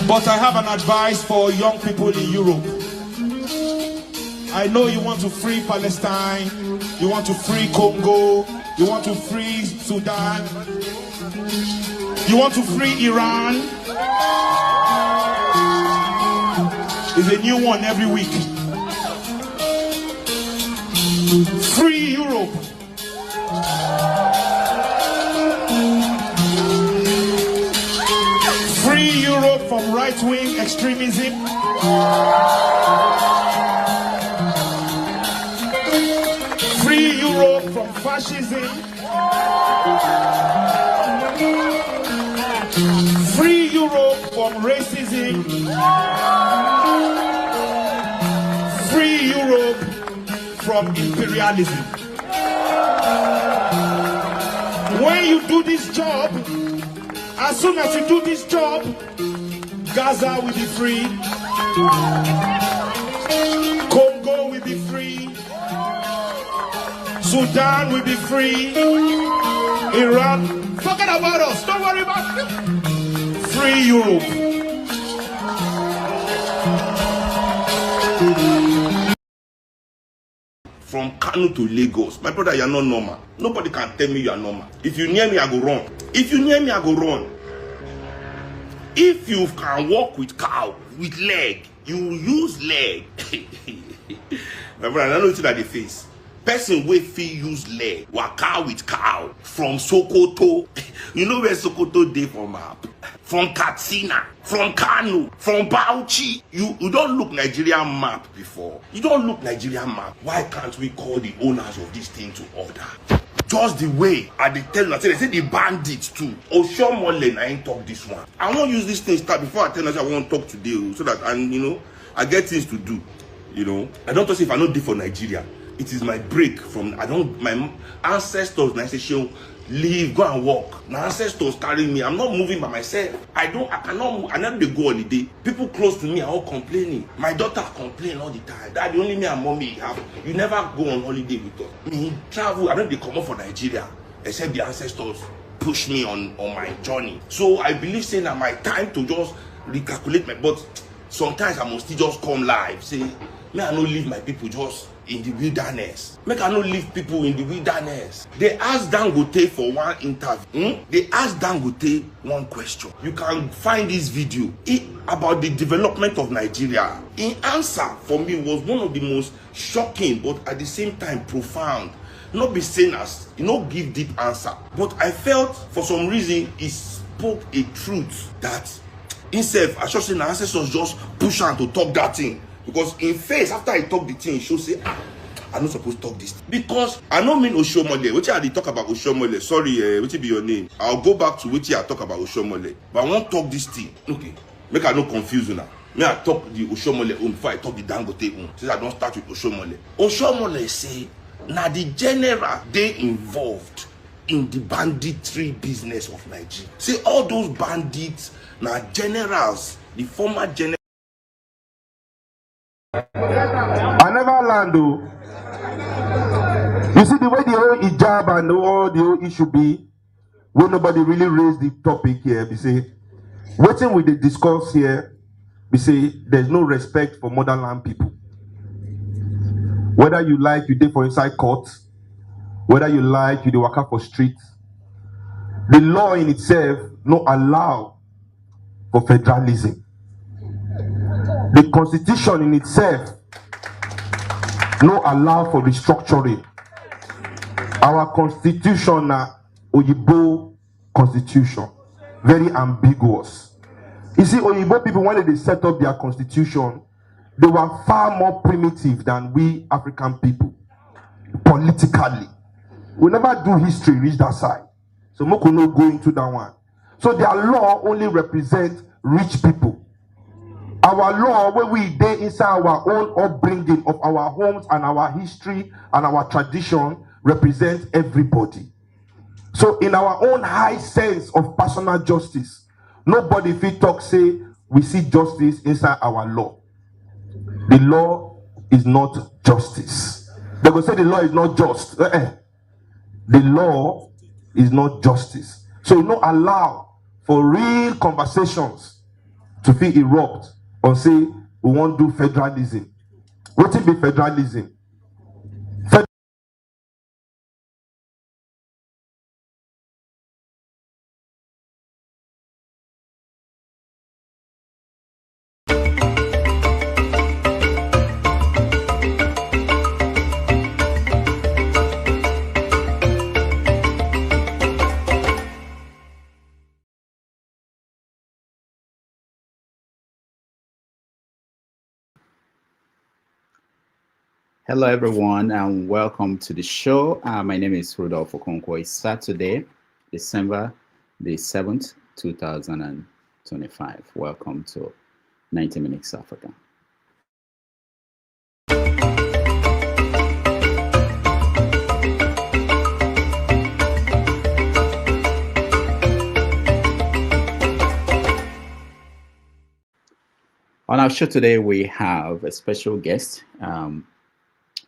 But I have an advice for young people in Europe. I know you want to free Palestine, you want to free Congo, you want to free Sudan, you want to free Iran. There's a new one every week. Free Europe. Free Europe from right-wing extremism. Free Europe from fascism. Free Europe from racism. Free Europe from imperialism. When you do this job, as soon as you do this job, Gaza will be free, Congo will be free, Sudan will be free, Iran, forget about us, don't worry about it. Free Europe. From Kano to Lagos, my brother, you are not normal. Nobody can tell me you are normal. If you near me, I go run. If you near me, I go run. If you can walk with cow, with leg, you use leg. My brother, I don't know what the face. Person wey fit use leg, waka with cow from Sokoto. You know where Sokoto dey for map? From Katsina, from Kano, from Bauchi. You don't look Nigerian map before. You don't look Nigerian map. Why can't we call the owners of this thing to order? Just the way I dey tell you, they say the bandits too. Oshomole na ain't talk this one. I won't use this thing start before I tell you I won't talk today, so that I get things to do. I don't talk if I not do for Nigeria. It is my break from my ancestors say leave, go and walk. My ancestors carry me. I'm not moving by myself. I never go holiday. People close to me are all complaining. My daughter complain all the time. Daddy, only me and mommy have. You never go on holiday with us. Me travel, I don't come up for Nigeria. Except the ancestors push me on my journey. So I believe saying that my time to just recalculate but sometimes I must still just come live. Say, may I not leave my people just in the wilderness. Make I not leave people in the wilderness. They asked Dangote for one interview. They asked Dangote one question. You can find this video about the development of Nigeria. In answer for me was one of the most shocking, but at the same time profound. Not be seen as give deep answer. But I felt for some reason he spoke a truth that himself, I should say, the ancestors just push on to talk that thing. Because in face, after I talk the thing, he should say, I'm not supposed to talk this. Because I don't mean Oshomole. Which I talk about Oshomole. Sorry, which be your name? I'll go back to which I talk about Oshomole. But I won't talk this thing. Okay. Make I not confuse you now. Me I talk the Oshomole before I talk the Dangote since I don't start with Oshomole. Oshomole say, now the general, they involved in the banditry business of Nigeria. See, all those bandits, now generals, the former generals. I never land though. You see the way the whole hijab and all the whole issue be, when nobody really raised the topic here, we say, waiting with the discourse here, we say there's no respect for motherland people. Whether you like, you dey for inside court, whether you like, you dey waka for streets, the law in itself no allow for federalism. The constitution in itself no allow for restructuring. Our constitution na Oyibo constitution, very ambiguous. You see, Oyibo people, when they set up their constitution, they were far more primitive than we African people, politically. We never do history reach that side, so we could not go into that one. So their law only represents rich people. Our law, where we dey inside our own upbringing of our homes and our history and our tradition, represents everybody. So in our own high sense of personal justice, nobody fit talk say we see justice inside our law. The law is not justice. They go say the law is not just. The law is not justice. So no allow for real conversations to fit erupt or say we won't do federalism. What it be federalism? Hello, everyone, and welcome to the show. My name is Rudolph Okonkwo. It's Saturday, December the 7th, 2025. Welcome to 90 Minutes Africa. On our show today, we have a special guest.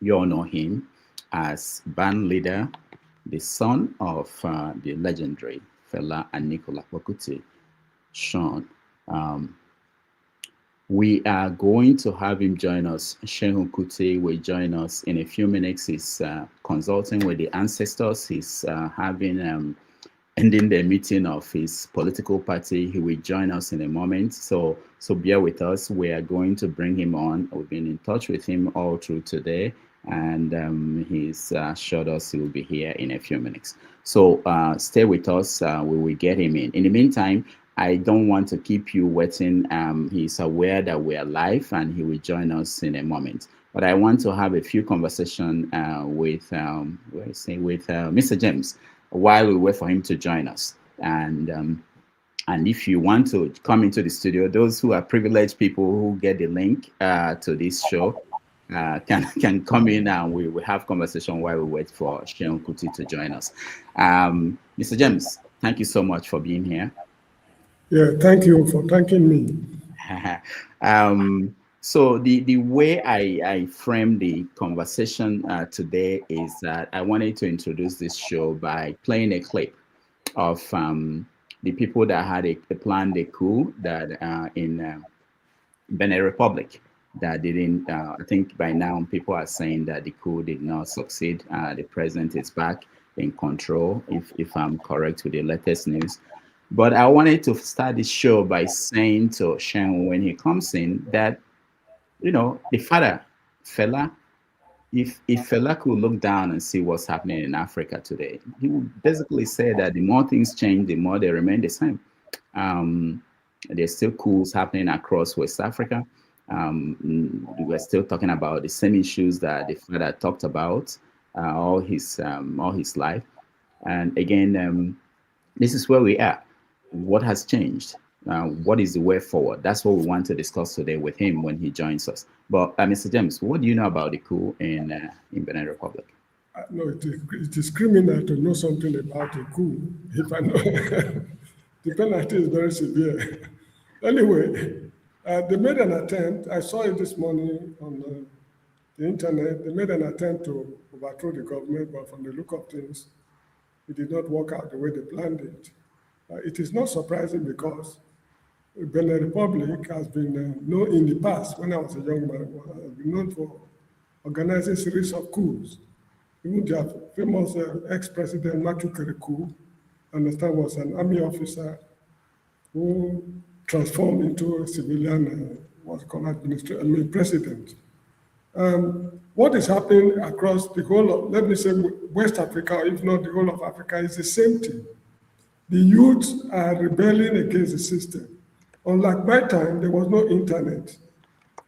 You all know him as bandleader, the son of the legendary Fela Anikulapo Kuti, Seun. We are going to have him join us. Seun Kuti will join us in a few minutes. He's consulting with the ancestors. He's ending the meeting of his political party. He will join us in a moment. So bear with us. We are going to bring him on. We've been in touch with him all through today, and he's assured us he will be here in a few minutes. So stay with us. We will get him in. In the meantime, I don't want to keep you waiting. He's aware that we are live, and he will join us in a moment. But I want to have a few conversations with Mr. James while we wait for him to join us. And if you want to come into the studio, those who are privileged people who get the link to this show can come in, and we will have conversation while we wait for Seun Kuti to join us. Mr. James, thank you so much for being here. Yeah, thank you for thanking me. So the way I frame the conversation today is that I wanted to introduce this show by playing a clip of the people that had planned a coup that in Benin Republic that didn't. I think by now people are saying that the coup did not succeed. The president is back in control, if I'm correct with the latest news. But I wanted to start this show by saying to Seun when he comes in that, you know, the father, Fela, if Fela could look down and see what's happening in Africa today, he would basically say that the more things change, the more they remain the same. There's still coups happening across West Africa. We're still talking about the same issues that the father talked about all his life. And again, this is where we are. What has changed? What is the way forward? That's what we want to discuss today with him when he joins us. But Mr. James, what do you know about the coup in Benin Republic? No, it is criminal to know something about a coup. If I know, the penalty is very severe. Anyway, they made an attempt. I saw it this morning on the internet. They made an attempt to overthrow the government, but from the look of things, it did not work out the way they planned it. It is not surprising because Benin Republic has been known in the past, when I was a young man, has been known for organizing a series of coups. Even their famous ex-president, Matthew Kerekou, I understand was an army officer who transformed into a civilian, what's called president. What is happening across the whole of, let me say, West Africa, if not the whole of Africa, is the same thing. The youths are rebelling against the system. Unlike my time, there was no internet.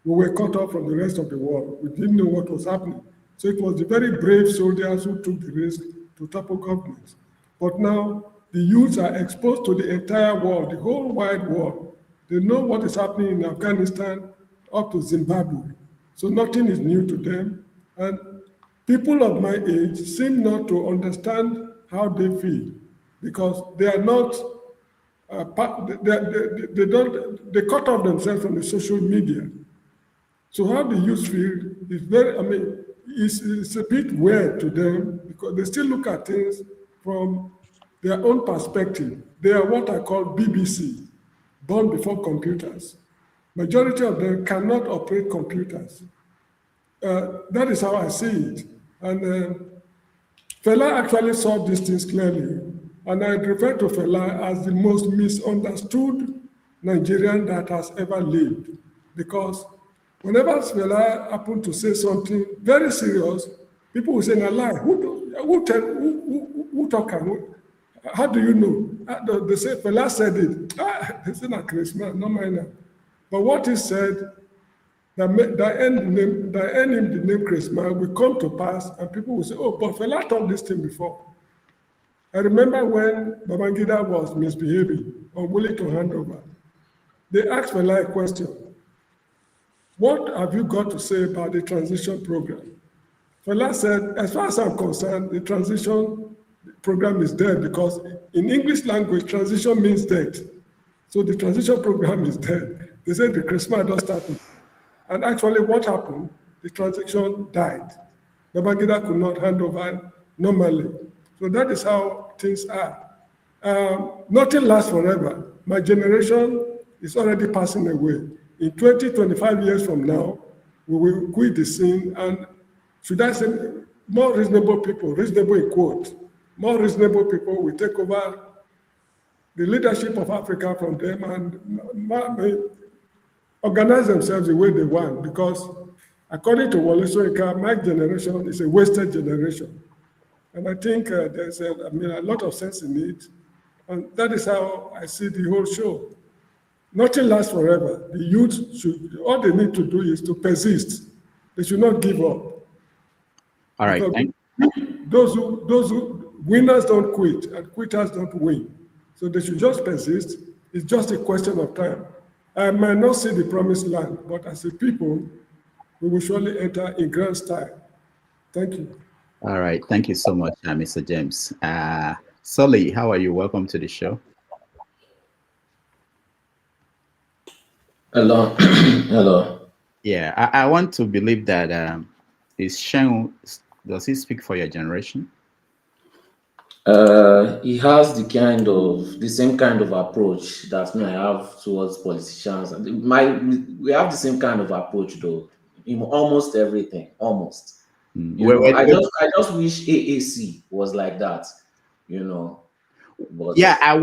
We were cut off from the rest of the world. We didn't know what was happening. So it was the very brave soldiers who took the risk to topple governments. But now, the youths are exposed to the entire world, the whole wide world. They know what is happening in Afghanistan up to Zimbabwe. So nothing is new to them. And people of my age seem not to understand how they feel, because they are not, they cut off themselves from the social media. So how the youth feel is very, it's a bit weird to them, because they still look at things from their own perspective. They are what I call BBC, born before computers. Majority of them cannot operate computers. That is how I see it. And Fela actually saw these things clearly. And I refer to Fela as the most misunderstood Nigerian that has ever lived. Because whenever Fela happened to say something very serious, people will say, "Na lie. Who talk? How do you know?" They say, "Fela said it." They say, "Na Christmas, no minor." But what he said, that end him the name Christmas will come to pass, and people will say, "Oh, but Fela taught this thing before." I remember when Babangida was misbehaving, unwilling to hand over. They asked Fela a question. "What have you got to say about the transition program?" Fela said, "As far as I'm concerned, the transition program is dead, because in English language, transition means death. So the transition program is dead." They said the Christmas just started. And actually what happened, the transition died. Babangida could not hand over normally. So that is how things are. Nothing lasts forever. My generation is already passing away. In 20, 25 years from now, we will quit the scene, and should I say more reasonable people, reasonable in quote, more reasonable people will take over the leadership of Africa from them and organize themselves the way they want, because according to Wole Soyinka, my generation is a wasted generation. And I think there's a lot of sense in it. And that is how I see the whole show. Nothing lasts forever. The youth should, all they need to do is to persist. They should not give up. All right. Those who winners don't quit and quitters don't win. So they should just persist. It's just a question of time. I might not see the promised land, but as a people, we will surely enter in grand style. Thank you. All right. Thank you so much, Mr. James. Sully, how are you? Welcome to the show. Hello. Hello. Yeah, I want to believe that is Seun, does he speak for your generation? He has the same kind of approach that I have towards politicians. We have the same kind of approach, though, in almost everything, almost. I just wish AAC was like that, But yeah,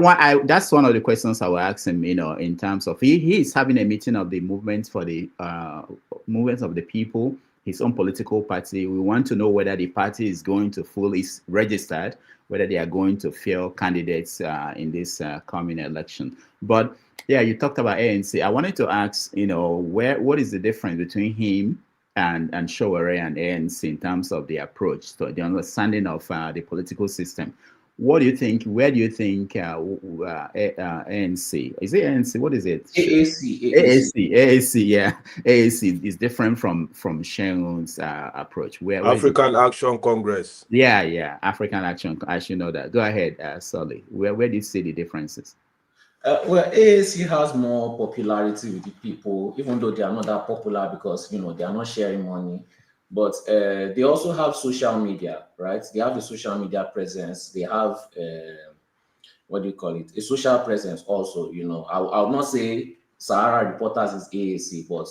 that's one of the questions I will ask him, in terms of he is having a meeting of the movements for the movements of the people, his own political party. We want to know whether the party is going to fully registered, whether they are going to field candidates in this coming election. But yeah, you talked about ANC. I wanted to ask, what is the difference between him and Sowore and ANC in terms of the approach to the understanding of the political system? What do you think? Where do you think ANC? Is it ANC? What is it? AAC. Yeah, AAC is different from Seun's approach. Where African Action Congress. Yeah, African Action. I should know that. Go ahead, Sully. Where do you see the differences? Well, AAC has more popularity with the people, even though they are not that popular because they are not sharing money. But they also have social media, right? They have a social media presence. They have, a social presence also, I would not say Sahara Reporters is AAC, but,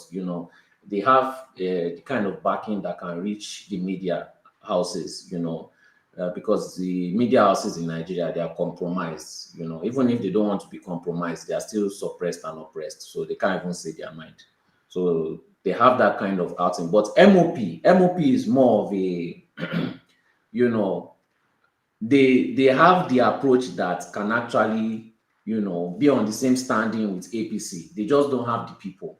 they have the kind of backing that can reach the media houses, because the media houses in Nigeria, they are compromised, even if they don't want to be compromised, they are still suppressed and oppressed. So they can't even say their mind. So they have that kind of outing. But MOP is more of a, they have the approach that can actually, be on the same standing with APC. They just don't have the people.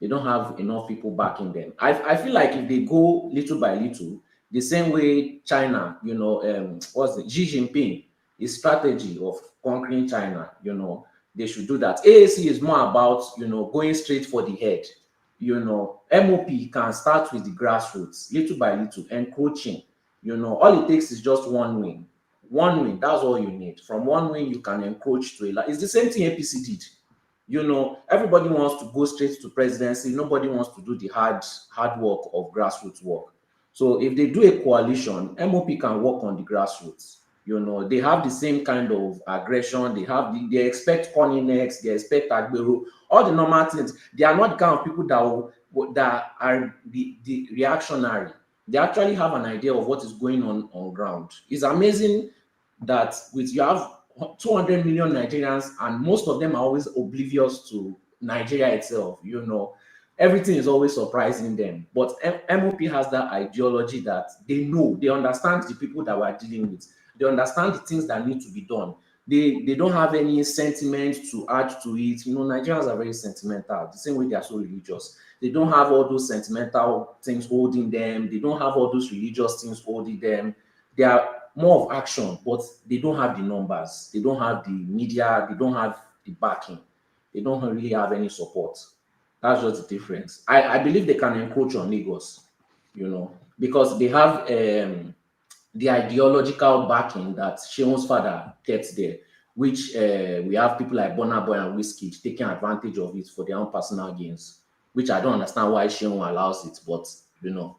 They don't have enough people backing them. I feel like if they go little by little, the same way China, Xi Jinping, his strategy of conquering China, they should do that. AAC is more about, going straight for the head. MOP can start with the grassroots, little by little, encroaching. All it takes is just one win. One win, that's all you need. From one win, you can encroach to a lot. It's the same thing APC did. Everybody wants to go straight to presidency. Nobody wants to do the hard work of grassroots work. So if they do a coalition, MOP can work on the grassroots, You know, they have the same kind of aggression. They expect cunningness, they expect agbero, all the normal things. They are not the kind of people that are the reactionary. They actually have an idea of what is going on ground. It's amazing that you have 200 million Nigerians, and most of them are always oblivious to Nigeria itself. You know, everything is always surprising them. But MOP has that ideology that they know, they understand the people that we're dealing with. They understand the things that need to be done. They don't have any sentiment to add to it. You know, Nigerians are very sentimental, the same way they are so religious. They don't have all those sentimental things holding them. They don't have all those religious things holding them. They are more of action, but they don't have the numbers. They don't have the media. They don't have the backing. They don't really have any support. That's just the difference. I believe they can encroach on Lagos, you know, because they have the ideological backing that Seun's father kept there, which we have people like Burna Boy and Wizkid taking advantage of it for their own personal gains, which I don't understand why Seun allows it, but you know.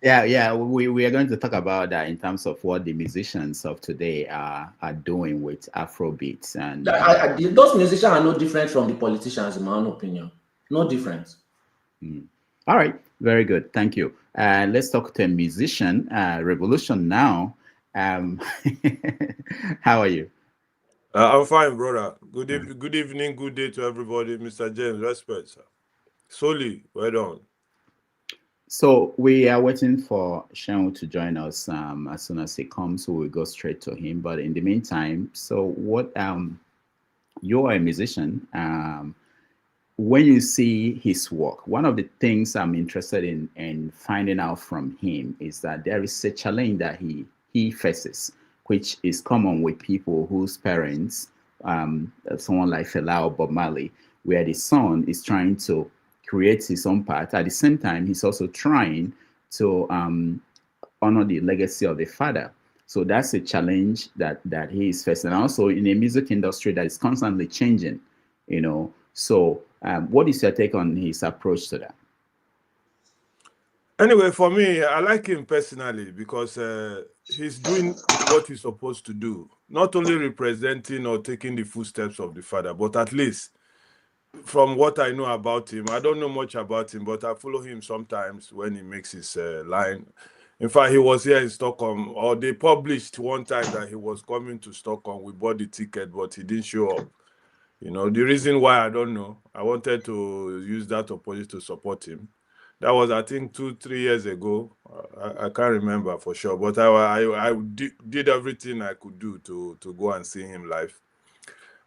Yeah, we are going to talk about that in terms of what the musicians of today are doing with Afrobeats. And those musicians are no different from the politicians, in my own opinion. No different. All right, very good. Thank you. Let's talk to a musician, Revolution now. How are you? I'm fine, brother. Good evening, good day to everybody. Mr. James, respect, sir. Solely, well done. So we are waiting for Seun to join us. As soon as he comes, we will go straight to him. But in the meantime, so what? You are a musician. When you see his work, one of the things I'm interested in finding out from him is that there is a challenge that he faces, which is common with people whose parents, someone like Fela or Bob Marley, where the son is trying to create his own path. At the same time, he's also trying to honor the legacy of the father. So that's a challenge that he is facing. And also in a music industry that is constantly changing, you know. So what is your take on his approach to that? Anyway, for me, I like him personally because he's doing what he's supposed to do. Not only representing or taking the footsteps of the father, but at least from what I know about him, I don't know much about him, but I follow him sometimes when he makes his line. In fact, he was here in Stockholm, or they published one time that he was coming to Stockholm. We bought the ticket, but he didn't show up. You know, the reason why, I don't know. I wanted to use that opportunity to support him. That was, I think, 2-3 years ago. I can't remember for sure, but I did everything I could do to go and see him live.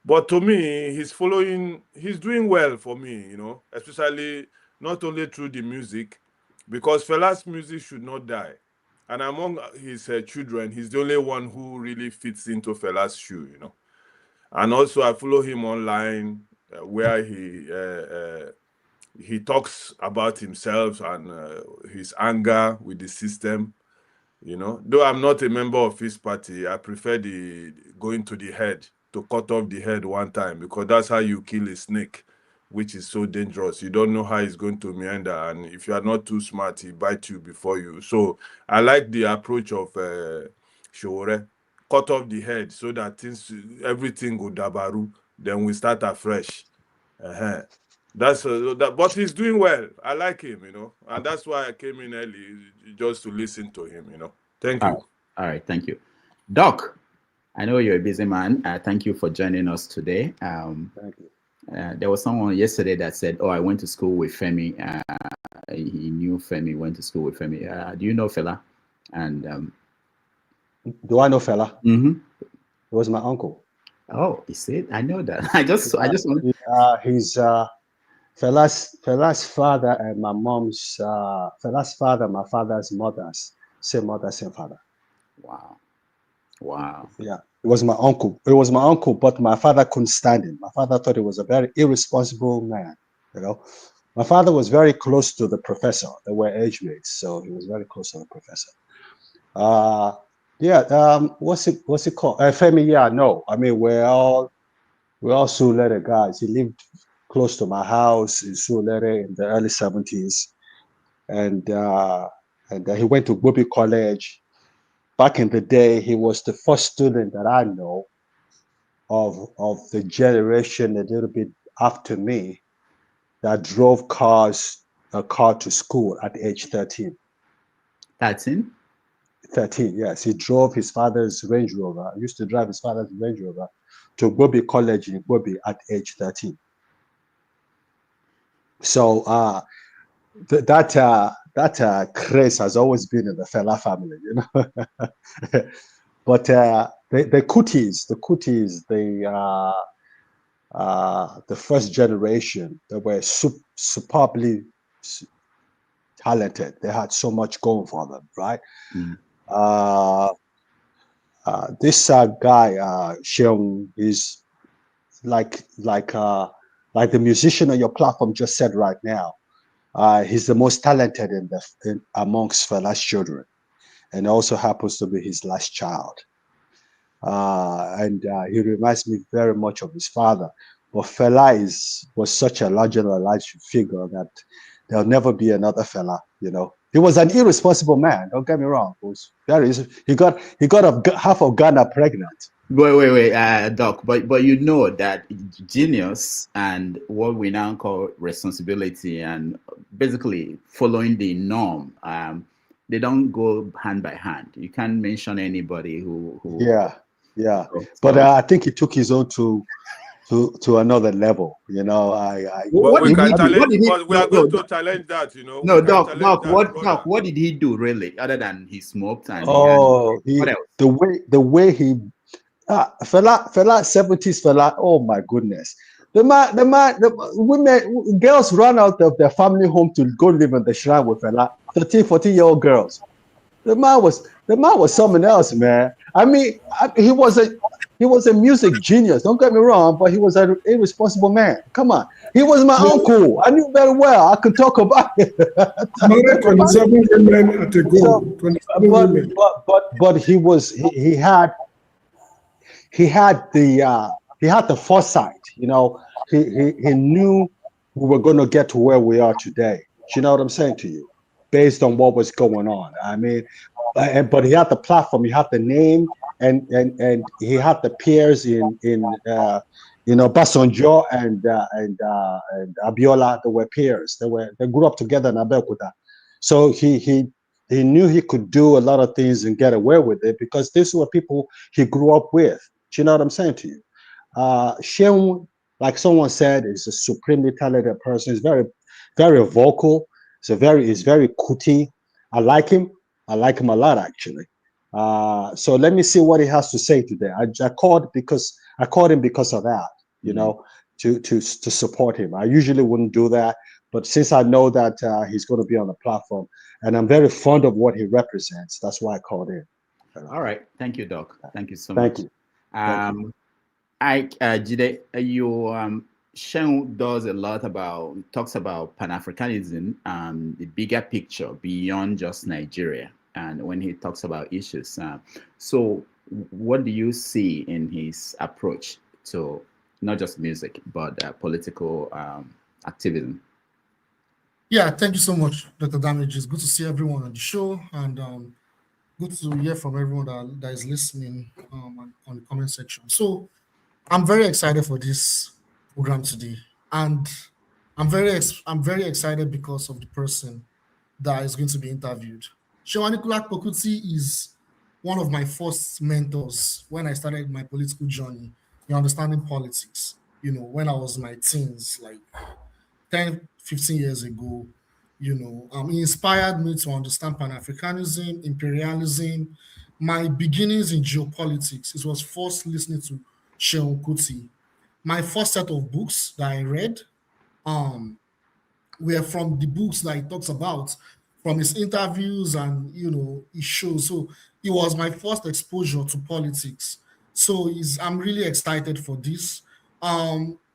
But to me, he's doing well for me, you know, especially not only through the music, because Fela's music should not die. And among his children, he's the only one who really fits into Fela's shoe, you know. And also, I follow him online where he talks about himself and his anger with the system, you know. Though I'm not a member of his party, I prefer the going to the head, to cut off the head one time, because that's how you kill a snake, which is so dangerous. You don't know how he's going to meander, and if you are not too smart, he bites you before you. So I like the approach of Shore. Cut off the head so that everything go dabaru, then we start afresh. But he's doing well. I like him, you know, and that's why I came in early, just to listen to him, you know. Thank you. All right, thank you. Doc, I know you're a busy man. Thank you for joining us today. Thank you. There was someone yesterday that said, "Oh, I went to school with Femi." He knew Femi. Went to school with Femi. Do you know Fela? And do I know Fela? Mm-hmm. He was my uncle. Oh, you see, I know that. I just want. He's Fela's father and my mom's Fela's father, my father's mother's same mother, same father. Wow. Yeah, it was my uncle. It was my uncle, but my father couldn't stand him. My father thought he was a very irresponsible man. You know, my father was very close to the professor. They were age mates, so he was very close to the professor. What's it called? Femi, yeah, no. I mean, we're all Sulere guys. He lived close to my house in Sulere in the early 70s. And he went to Bobi College. back in the day, he was the first student that I know of the generation a little bit after me that drove a car to school at age 13. 13? 13, yes. He drove his father's Range Rover, used to drive his father's Range Rover to Gbobi College in Gbobi at age 13. So that craze has always been in the Fela family, you know. But the Kutis, the first generation, they were superbly talented. They had so much going for them, right? This guy, Seun, is like the musician on your platform just said right now. He's the most talented amongst Fela's children, and also happens to be his last child. And he reminds me very much of his father. But Fela was such a larger than life figure that there'll never be another Fela. You know, he was an irresponsible man. Don't get me wrong. He got half of Ghana pregnant. Wait, Doc. But you know that genius and what we now call responsibility and basically following the norm, they don't go hand by hand. You can't mention anybody who Yeah. But I think he took his own to another level. You know, what did he do? We are going to challenge that. You know. No, Doc. What did he do really, other than he smoked and? What else? The way he. Fela 70s Fela, oh my goodness. The women, girls run out of their family home to go live in the shrine with Fela, 13, 14-year-old girls. The man was something else, man. I mean, he was a music genius, don't get me wrong, but he was an irresponsible man. Come on. He was my uncle. I knew very well. I could talk about it. 27 women at a go. 27 women. But he had the foresight, you know. He knew we were going to get to where we are today. Do you know what I'm saying to you? Based on what was going on. I mean, but he had the platform, he had the name, and he had the peers in Basanjo and Abiola. They were peers. They grew up together in Abeokuta. So he knew he could do a lot of things and get away with it because these were people he grew up with. Do you know what I'm saying to you? Seun, like someone said, is a supremely talented person. He's very, very vocal. He's very Kuti. I like him a lot, actually. So let me see what he has to say today. I called him because of that, you know, to support him. I usually wouldn't do that, but since I know that he's going to be on the platform, and I'm very fond of what he represents, that's why I called in. All right, thank you, Doc. Thank you so much. Thank you. Jide, Seun does a lot talks about Pan-Africanism and the bigger picture beyond just Nigeria, and when he talks about issues. So what do you see in his approach to not just music, but political activism? Yeah, thank you so much, Dr. Damage. It's good to see everyone on the show, and good to hear from everyone that is listening on the comment section. So I'm very excited for this program today, and I'm very excited because of the person that is going to be interviewed. Seun Anikulapo Kuti is one of my first mentors when I started my political journey in understanding politics. You know, when I was in my teens, like 10, 15 years ago. You know, he inspired me to understand Pan-Africanism, imperialism, my beginnings in geopolitics. It was first listening to Seun Kuti. My first set of books that I read were from the books that he talks about, from his interviews and, you know, his shows. So it was my first exposure to politics. So I'm really excited for this.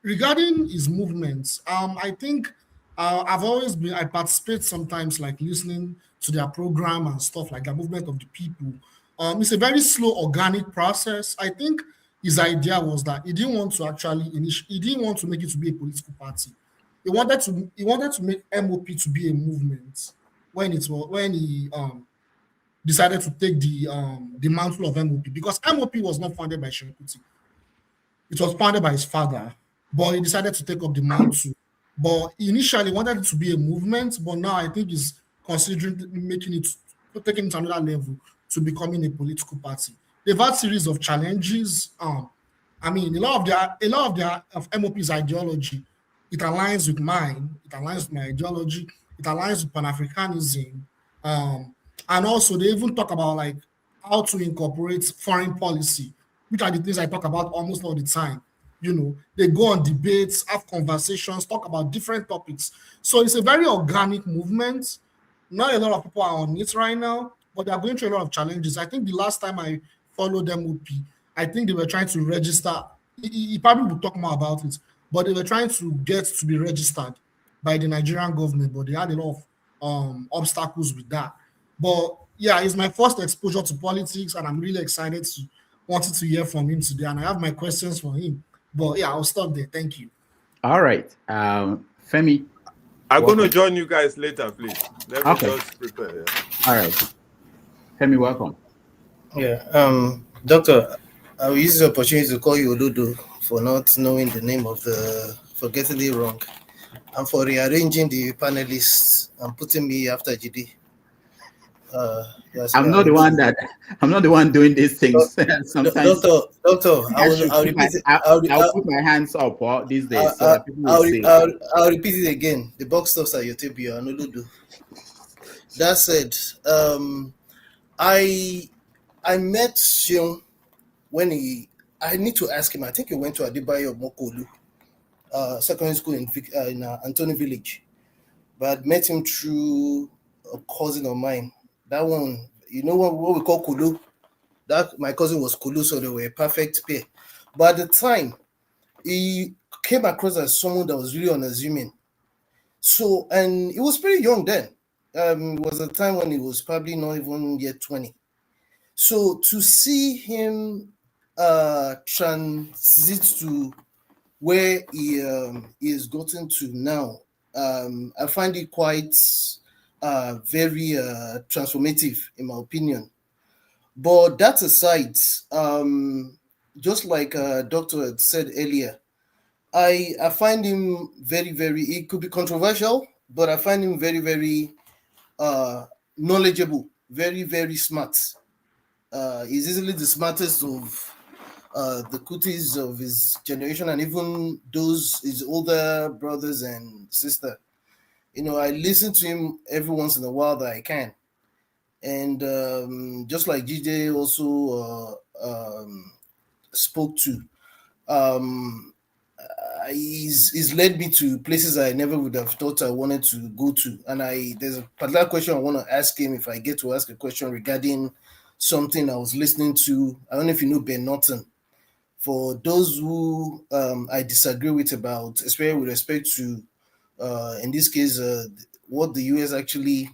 Regarding his movements, I think I participate sometimes, like listening to their program and stuff like that, movement of the people. It's a very slow, organic process. I think his idea was that he didn't want to make it to be a political party. He wanted to make MOP to be a movement when he decided to take the mantle of MOP, because MOP was not founded by Seun Kuti. It was founded by his father, but he decided to take up the mantle. But initially wanted it to be a movement, but now I think he's considering taking it to another level, to becoming a political party. They've had series of challenges. I mean, a lot of MOP's ideology, it aligns with mine. It aligns with my ideology. It aligns with Pan-Africanism. And also, they even talk about like how to incorporate foreign policy, which are the things I talk about almost all the time. You know, they go on debates, have conversations, talk about different topics. So it's a very organic movement. Not a lot of people are on it right now, but they are going through a lot of challenges. I think the last time I followed MOP, I think they were trying to register. He probably will talk more about it, but they were trying to get to be registered by the Nigerian government, but they had a lot of obstacles with that. But yeah, it's my first exposure to politics, and I'm really excited wanted to hear from him today, and I have my questions for him. But yeah, I'll stop there. Thank you. All right. Femi. I'm going to join you guys later, please. Let me just prepare. Yeah. All right. Femi, welcome. Yeah. Doctor, I will use this opportunity to call you Oludu for not knowing the name of for getting it wrong, and for rearranging the panelists and putting me after GD. Yes, I'm not the one doing these things. Sometimes, doctor, I'll put my hands up these days. I'll repeat it again. The box stops at your table, and Oludu. That said, I met Seun when I need to ask him. I think he went to Adebayo Mokolu secondary school in Anthony Village, but I met him through a cousin of mine. That one, you know what we call Kulu? That my cousin was Kulu, so they were a perfect pair. But at the time, he came across as someone that was really unassuming. So, and he was pretty young then. It was a time when he was probably not even yet 20. So to see him transit to where he is gotten to now, I find it quite very transformative, in my opinion. But that aside, just like Doctor had said earlier, I find him very, very, it could be controversial, but I find him very, very knowledgeable, very, very smart. He's easily the smartest of the Kutis of his generation, and even those his older brothers and sister. You know, I listen to him every once in a while that I can. And just like GJ also spoke to, he's led me to places I never would have thought I wanted to go to. And there's a particular question I want to ask him, if I get to ask a question regarding something I was listening to. I don't know if you know Ben Norton. For those who I disagree with about, especially with respect to, in this case, what the US actually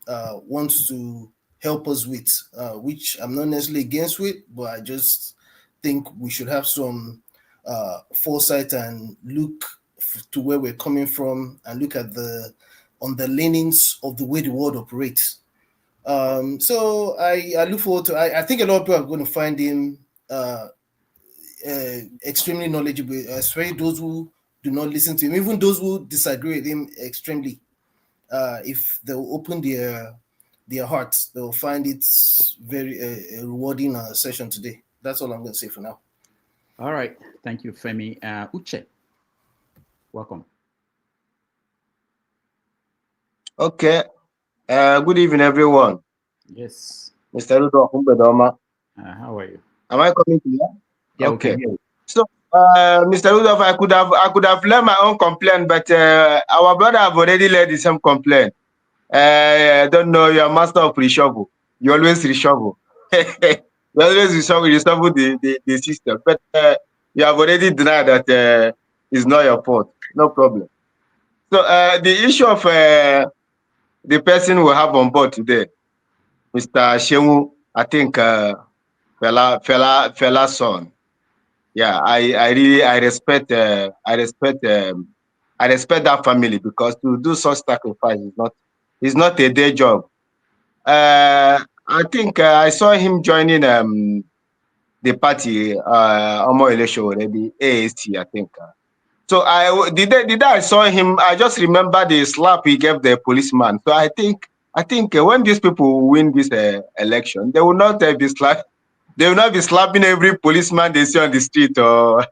wants to help us with, which I'm not necessarily against with, but I just think we should have some foresight and look to where we're coming from and look at the underlinings of the way the world operates. So I look forward to, I think a lot of people are going to find him extremely knowledgeable, especially those who do not listen to him, even those who disagree with him extremely. If they'll open their hearts, they'll find it very a rewarding session today. That's all I'm going to say for now. All right. Thank you, Femi. Uche, welcome. Okay. Good evening, everyone. Yes. Mr. Rudo Humbedoma. How are you? Am I coming to you? Yeah, okay. So, Mr. Rudolph, I could have led my own complaint, but our brother have already led the same complaint. I don't know, you're a master of reshuffle. You always reshuffle. You always reshuffle the system. But you have already denied that it's not your fault. No problem. So the issue of the person we have on board today, Mr. Seun, I think Fela's son. Yeah, I respect that family, because to do such sacrifice is not a day job. I I think I saw him joining the party Omo election already, AST, I think. So the day I saw him, I just remember the slap he gave the policeman. So I think when these people win this election, they will not be slap. They will not be slapping every policeman they see on the street or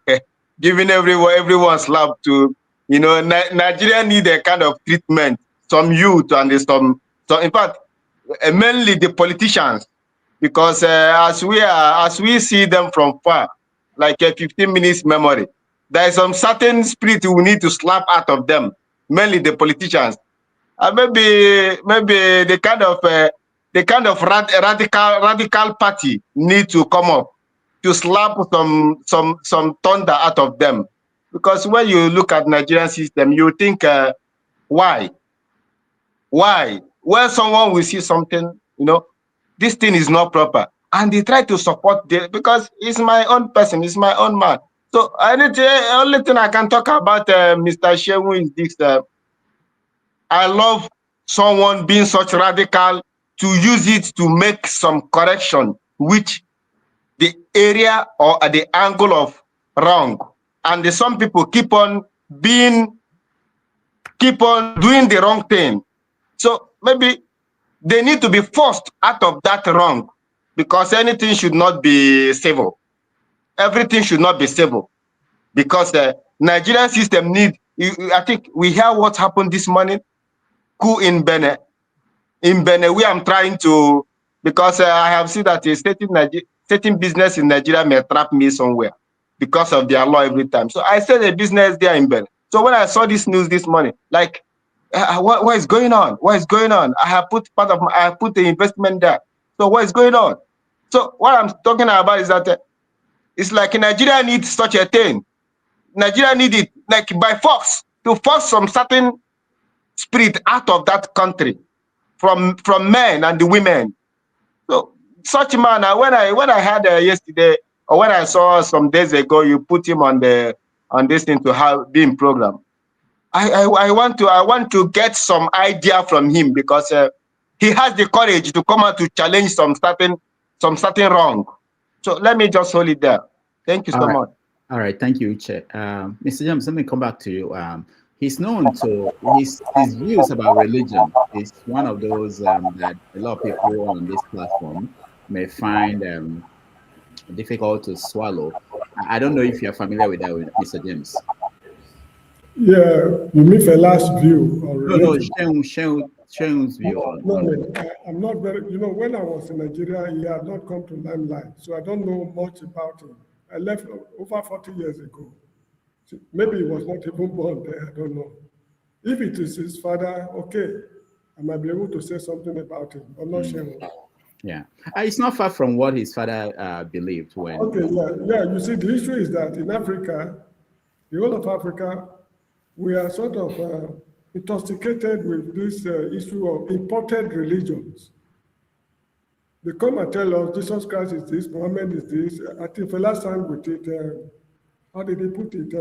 giving everyone slap to. You know, Nigeria need a kind of treatment. Some youth and some in fact, mainly the politicians, because as we see them from far, like a 15 minutes memory, there is some certain spirit we need to slap out of them, mainly the politicians. Maybe the kind of radical party need to come up to slap some thunder out of them, because when you look at Nigerian system, you think why when someone will see something, you know, this thing is not proper, and they try to support because it's my own person, it's my own man. So only thing I can talk about Mr. Seun is this. I love someone being such radical to use it to make some correction, which the area or at the angle of wrong. And some people keep on doing the wrong thing. So maybe they need to be forced out of that wrong, because anything should not be civil. Everything should not be civil, because the Nigerian system need. I think we hear what happened this morning. Coup in Benin. In Benin, we am trying to, because I have seen that a certain business in Nigeria may trap me somewhere because of their law every time. So I said a business there in Benin. So when I saw this news this morning, like, what is going on? What is going on? I have put the investment there. So what is going on? So what I'm talking about is that it's like Nigeria needs such a thing. Nigeria needs it like by force, to force some certain spirit out of that country from men and the women. So such man, when I had yesterday, or when I saw some days ago, you put him on this thing to have been program. I want to get some idea from him, because he has the courage to come out to challenge some certain wrong. So let me just hold it there. Thank you so much. All right, thank you, Uche. Mr. James, let me come back to you. He's known to his views about religion is one of those that a lot of people on this platform may find difficult to swallow. I don't know if you're familiar with that, Mr. James. Yeah, you mean Fela's view? No, Seun's view. No, I'm not very. You know, when I was in Nigeria, he had not come to limelight, so I don't know much about him. I left over 40 years ago. Maybe he was not even born there, I don't know. If it is his father, okay, I might be able to say something about him. I'm not sure. Yeah, it's not far from what his father believed when. Okay, yeah. You see, the issue is that in Africa, the whole of Africa, we are sort of intoxicated with this issue of imported religions. They come and tell us Jesus Christ is this, Muhammad is this. I think Fela sang with it. How did he put it?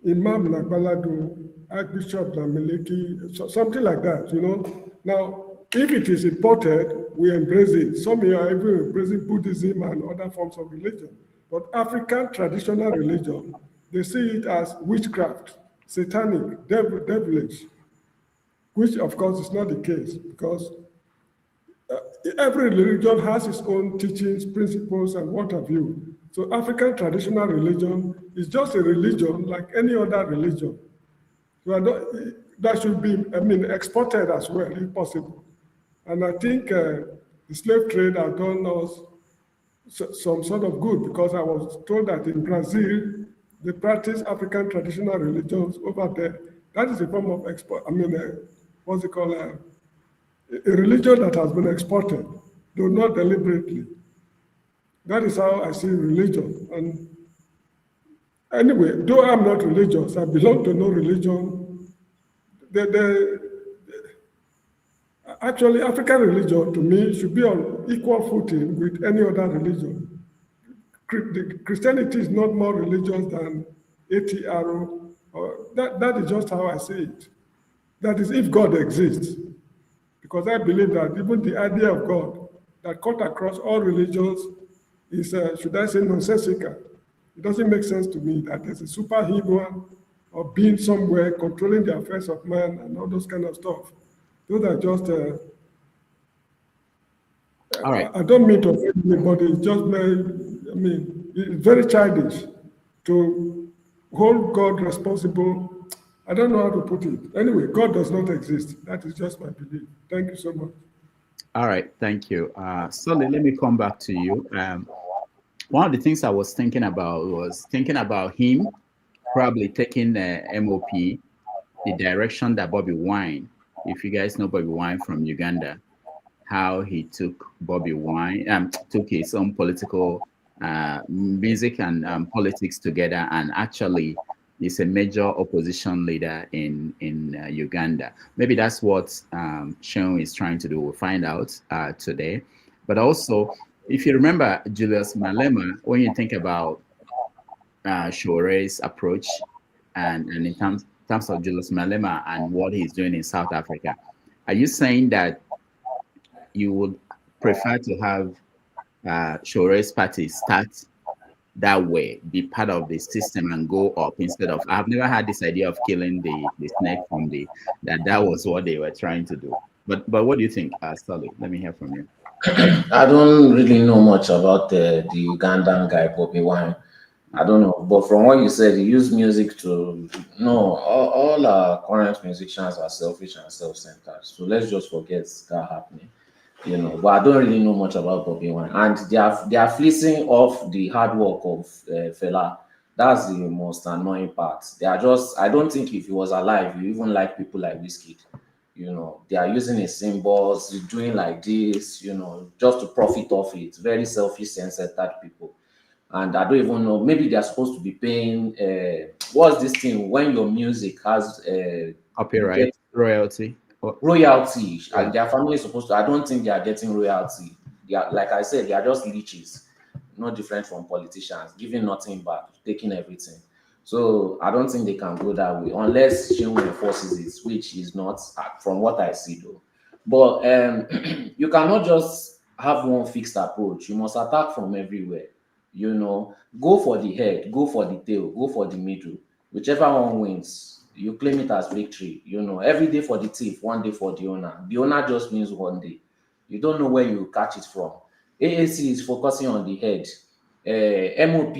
Imam Nakbaladu, Archbishop Nameleki, something like that, you know. Now, if it is imported, we embrace it. Some are even embracing Buddhism and other forms of religion. But African traditional religion, they see it as witchcraft, satanic, devilish, which of course is not the case, because every religion has its own teachings, principles, and what have you. So African traditional religion is just a religion like any other religion. So that should be, exported as well, if possible. And I think the slave trade has done us some sort of good, because I was told that in Brazil, they practice African traditional religions over there. That is a form of export. What's it called? A religion that has been exported, though not deliberately. That is how I see religion. And anyway, though I'm not religious, I belong to no religion. Actually, African religion, to me, should be on equal footing with any other religion. Christianity is not more religious than ATRO. That is just how I see it. That is, if God exists. because I believe that even the idea of God that cut across all religions is, should I say, nonsensical. It doesn't make sense to me that there's a superhuman or being somewhere controlling the affairs of man and all those kind of stuff. Those are just, All right. I don't mean to offend anybody, it's just, I mean, it's very childish to hold God responsible. I don't know how to put it. Anyway, God does not exist. That is just my belief. Thank you so much. All right, thank you. Sully, let me come back to you. One of the things I was thinking about him probably taking the MOP, the direction that Bobby Wine, if you guys know Bobby Wine from Uganda, how he took Bobby Wine, took his own political music and politics together, and actually is a major opposition leader in Uganda. Maybe that's what Seun is trying to do. We'll find out today. But also, if you remember Julius Malema, when you think about Shore's approach and in terms of Julius Malema and what he's doing in South Africa, are you saying that you would prefer to have Shore's party start that way, be part of the system and go up instead of, I've never had this idea of killing the snake from that was what they were trying to do. But what do you think, Sully? Let me hear from you. I don't really know much about the Ugandan guy, Bobby Wine. I don't know, but from what you said, he used music to, no, all our current musicians are selfish and self-centered. So let's just forget that happening. But I don't really know much about Bobby Wine, and they are fleecing off the hard work of Fela. That's the most annoying part. They are just, I don't think if he was alive, you even like people like Wizkid. They are using his symbols, doing like this, just to profit off it. Very selfish, self-centered people. And I don't even know, maybe they're supposed to be paying, what's this thing when your music has copyright, royalty. Royalty, and their family is supposed to. I don't think they are getting royalty. They are, like I said, they are just leeches, not different from politicians, giving nothing back, taking everything. So I don't think they can go that way unless Seun enforces it, which is not from what I see though. But you cannot just have one fixed approach. You must attack from everywhere. Go for the head, go for the tail, go for the middle. Whichever one wins, you claim it as victory. Every day for the thief, one day for the owner. The owner just means one day. You don't know where you catch it from. AAC is focusing on the head. MOP,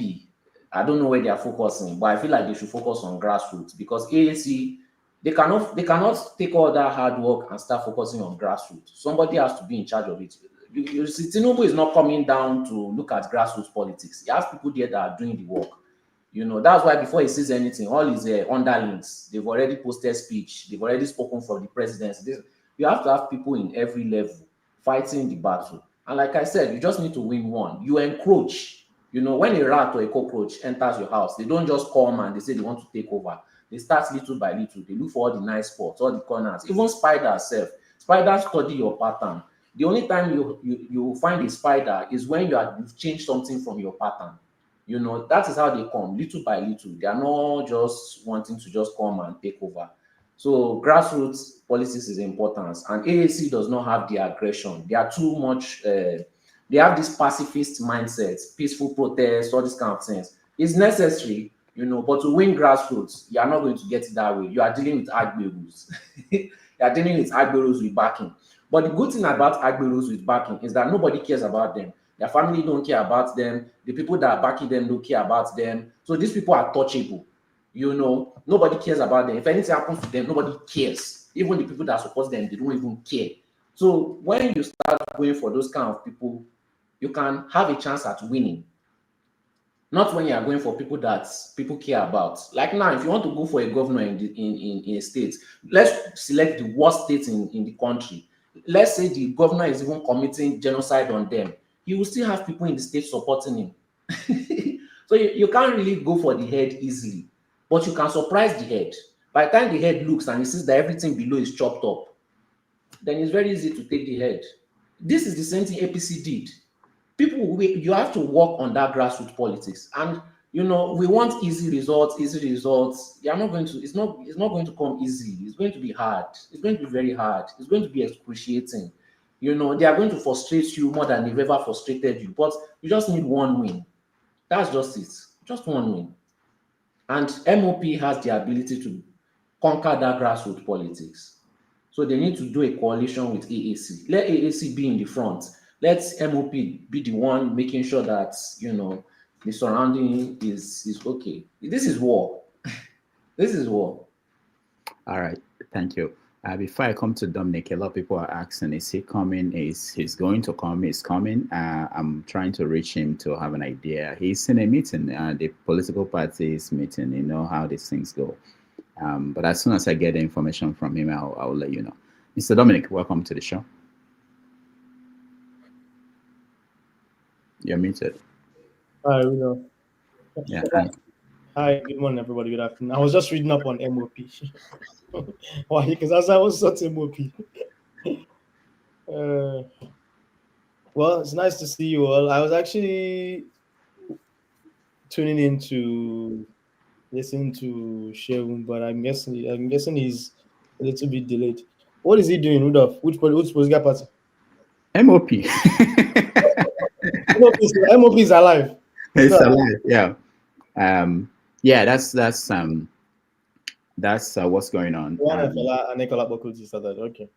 I don't know where they are focusing, but I feel like they should focus on grassroots, because AAC, they cannot take all that hard work and start focusing on grassroots. Somebody has to be in charge of it. You see, Tinubu is not coming down to look at grassroots politics. He has people there that are doing the work. That's why before he says anything, all his underlings, they've already posted speech, they've already spoken for the presidency. You have to have people in every level fighting the battle. And like I said, you just need to win one. You encroach. When a rat or a cockroach enters your house, they don't just come and they say they want to take over. They start little by little. They look for all the nice spots, all the corners. Even spiders self. Spiders study your pattern. The only time you find a spider is when you've changed something from your pattern. That is how they come, little by little. They are not just wanting to just come and take over. So grassroots policies is important, and AAC does not have the aggression. They are too much, they have this pacifist mindset, peaceful protest, all these kind of things. It's necessary, but to win grassroots, you are not going to get it that way. You are dealing with Agberus. You are dealing with Agberus with backing. But the good thing about Agberus with backing is that nobody cares about them. Their family don't care about them. The people that are backing them don't care about them. So these people are touchable. Nobody cares about them. If anything happens to them, nobody cares. Even the people that support them, they don't even care. So when you start going for those kind of people, you can have a chance at winning. Not when you are going for people that people care about. Like now, if you want to go for a governor in a state, let's select the worst state in the country. Let's say the governor is even committing genocide on them. You will still have people in the state supporting him. So you can't really go for the head easily, but you can surprise the head. By the time the head looks and he sees that everything below is chopped up, then it's very easy to take the head. This is the same thing APC did. You have to work on that grassroots politics. And You know, we want easy results, easy results. You're not going to, it's not going to come easy. It's going to be hard. It's going to be very hard. It's going to be excruciating. You know, they are going to frustrate you more than they've ever frustrated you. But you just need one win. That's just it. Just one win. And MOP has the ability to conquer that grassroots politics. So they need to do a coalition with AAC. Let AAC be in the front. Let MOP be the one making sure that, you know, the surrounding is okay. This is war. This is war. All right, thank you. Before I come to Dominic, a lot of people are asking, is he coming? He's going to come? He's coming. I'm trying to reach him to have an idea. He's in a meeting, the political parties meeting. You know how these things go. But as soon as I get the information from him, I'll let you know. Mr. Dominic, welcome to the show. You're muted. Hi, we know. Yeah. Hi, good morning, everybody. Good afternoon. I was just reading up on MOP. Why? Because as I was such MOP. Well, it's nice to see you all. I was actually tuning in to listen to Seun, but I'm guessing he's a little bit delayed. What is he doing, Rudolph? Which political party? MOP. MOP is alive. It's alive. Yeah. Yeah, that's what's going on. Fela Anikulapo Kuti started. Okay.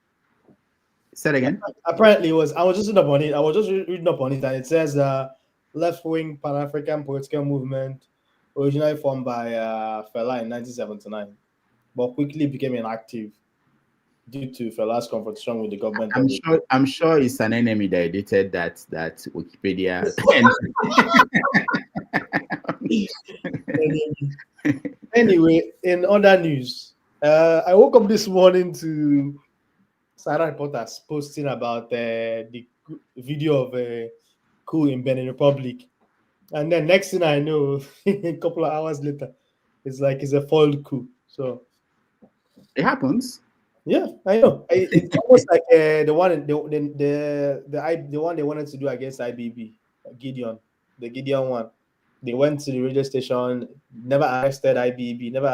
Say it again. Apparently, I was just reading up on it. And it says left-wing Pan-African political movement originally formed by Fela in 1979, but quickly became inactive due to Fela's confrontation with the government. I'm sure it's an enemy that edited that Wikipedia. Anyway, in other news, I woke up this morning to Sarah reporters posting about the video of a coup in Benin Republic, and then next thing I know, a couple of hours later, it's a foiled coup. So it happens. Yeah, I know. It's almost like the one they wanted to do against IBB, Gideon, the Gideon one. They went to the radio station, never arrested IBB, didn't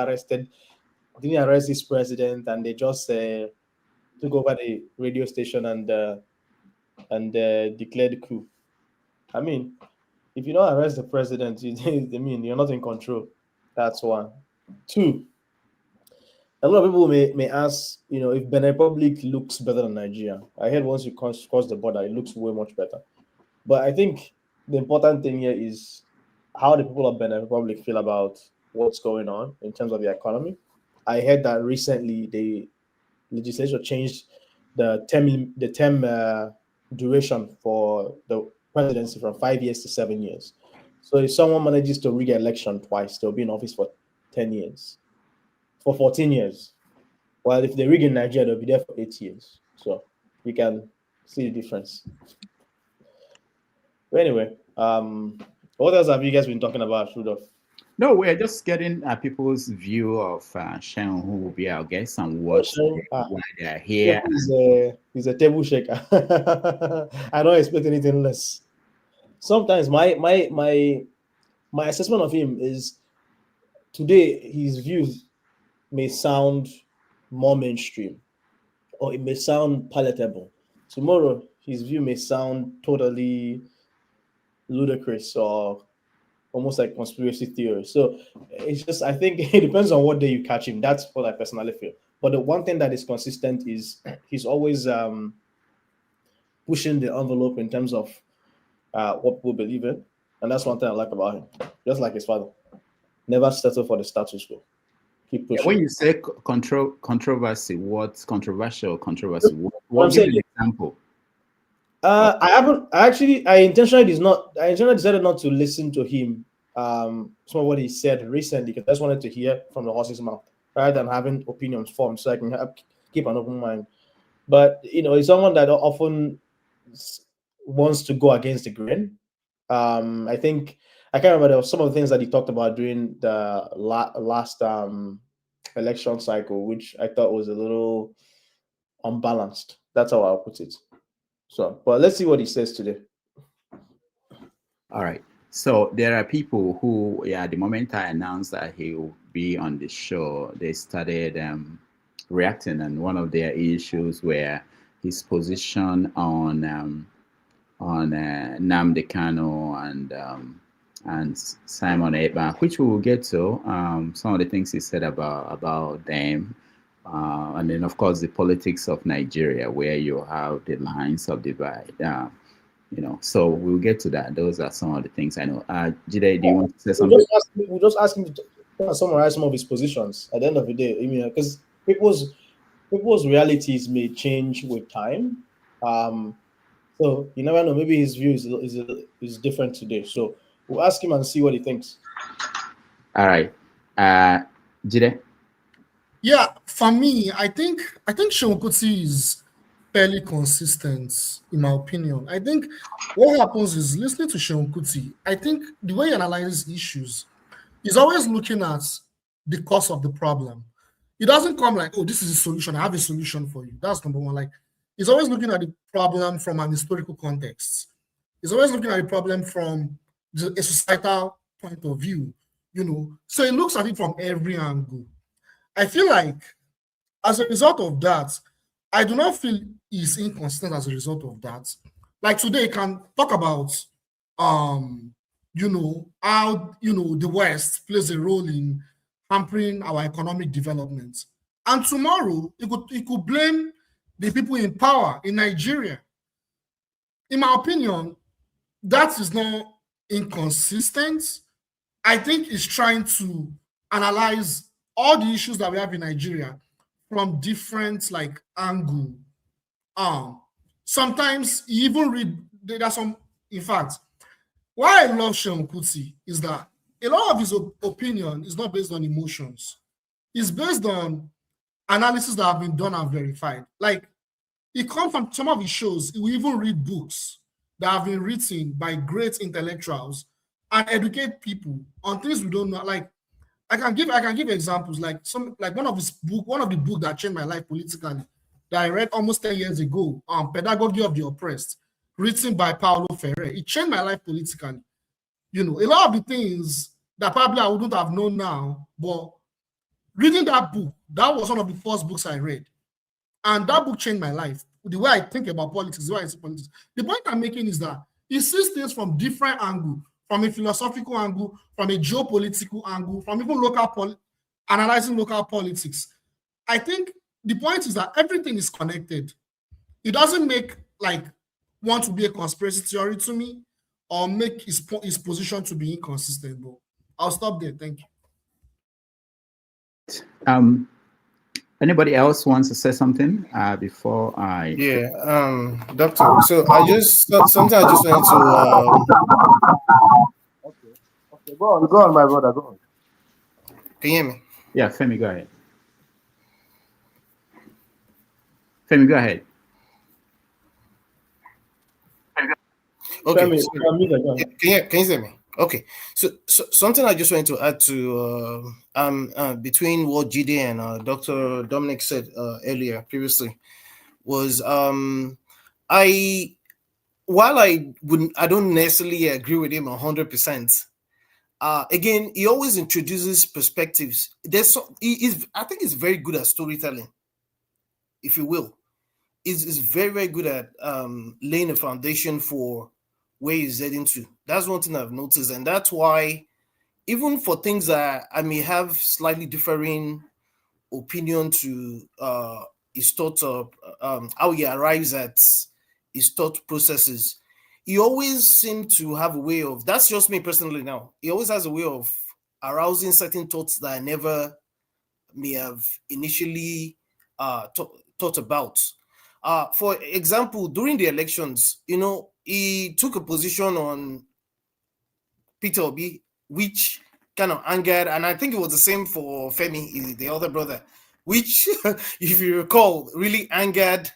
arrest this president, and they just took over the radio station and declared coup. I mean, if you don't arrest the president, you're not in control. That's one. Two, a lot of people may ask, if Benin Republic looks better than Nigeria. I heard once you cross the border, it looks way much better. But I think the important thing here is how the people of Benin Republic feel about what's going on in terms of the economy. I heard that recently the legislature changed the term duration for the presidency from 5 years to 7 years. So if someone manages to rig election twice, they'll be in office for 10 years. For 14 years. While if they rig in Nigeria, they'll be there for 8 years. So you can see the difference. But anyway, what else have you guys been talking about, Rudolph? No, we're just getting people's view of Seun, who will be our guest, and why they're here. He's a table shaker. I don't expect anything less. Sometimes my assessment of him is today his views may sound more mainstream, or it may sound palatable. Tomorrow, his view may sound totally ludicrous or almost like conspiracy theory. So it's just, I think it depends on what day you catch him. That's what I personally feel. But the one thing that is consistent is he's always pushing the envelope in terms of what people believe in. And that's one thing I like about him. Just like his father. Never settle for the status quo. Keep pushing. When you say controversy, what's controversial? What give an example? I intentionally decided not to listen to him. Some of what he said recently, because I just wanted to hear from the horse's mouth rather than having opinions formed, so I can keep an open mind. But he's someone that often wants to go against the grain. I think I can't remember, there was some of the things that he talked about during the last election cycle, which I thought was a little unbalanced. That's how I'll put it. So, but let's see what he says today. All right. So there are people who, yeah, the moment I announced that he will be on the show, they started reacting, and one of their issues were his position on Nnamdi Kanu and Simon Ekpa, which we will get to. Some of the things he said about them, and then of course the politics of Nigeria, where you have the lines of divide. So we'll get to that. Those are some of the things I know. Jide, do you want to say something? We'll just ask him to summarize some of his positions at the end of the day. I mean, because people's realities may change with time. So you never know. Maybe his view is different today. So we'll ask him and see what he thinks. All right, Jide. Yeah, for me, I think Seun Kuti is fairly consistent, in my opinion. I think what happens is, listening to Seun Kuti, I think the way he analyzes issues is always looking at the cause of the problem. It doesn't come like, oh, this is a solution, I have a solution for you. That's number one. Like, he's always looking at the problem from an historical context. He's always looking at the problem from a societal point of view, So he looks at it from every angle. I feel like, as a result of that, I do not feel he's inconsistent as a result of that. Like today, can talk about, how, the West plays a role in hampering our economic development. And tomorrow, he could blame the people in power in Nigeria. In my opinion, that is not inconsistent. I think he's trying to analyze all the issues that we have in Nigeria from different angle. Sometimes you even read, there are some, in fact, why I love Seun Kuti is that a lot of his opinion is not based on emotions. It's based on analysis that have been done and verified. Like, it comes from some of his shows. We even read books that have been written by great intellectuals and educate people on things we don't know. Like, I can give examples. Like one of the books that changed my life politically, that I read almost 10 years ago, Pedagogy of the Oppressed, written by Paulo Freire. It changed my life politically. A lot of the things that probably I wouldn't have known now, but reading that book, that was one of the first books I read. And that book changed my life. The way I think about politics, the way I see politics. The point I'm making is that he sees things from different angles, from a philosophical angle, from a geopolitical angle, from even analyzing local politics. I think the point is that everything is connected. It doesn't make want to be a conspiracy theory to me or make his position to be inconsistent. But I'll stop there. Thank you. Anybody else wants to say something before I? Yeah, Doctor. So I just wanted to. Okay, go on, my brother, go on. Can you hear me? Yeah, Femi, go ahead. Femi, go ahead. Okay. Can you hear me? Okay. So something I just wanted to add to between what Jide and Dr. Dominic said earlier previously was while I don't necessarily agree with him 100%. Again, he always introduces perspectives. I think he's very good at storytelling, if you will. He's very, very good at laying a foundation for where he's heading to. That's one thing I've noticed, and that's why even for things that I may have slightly differing opinion to his thoughts of how he arrives at his thought processes, he always seems to have a way of, that's just me personally now, he always has a way of arousing certain thoughts that I never may have initially thought about. For example, during the elections, he took a position on Peter Obi, which kind of angered, and I think it was the same for Femi, the other brother, which, if you recall, really angered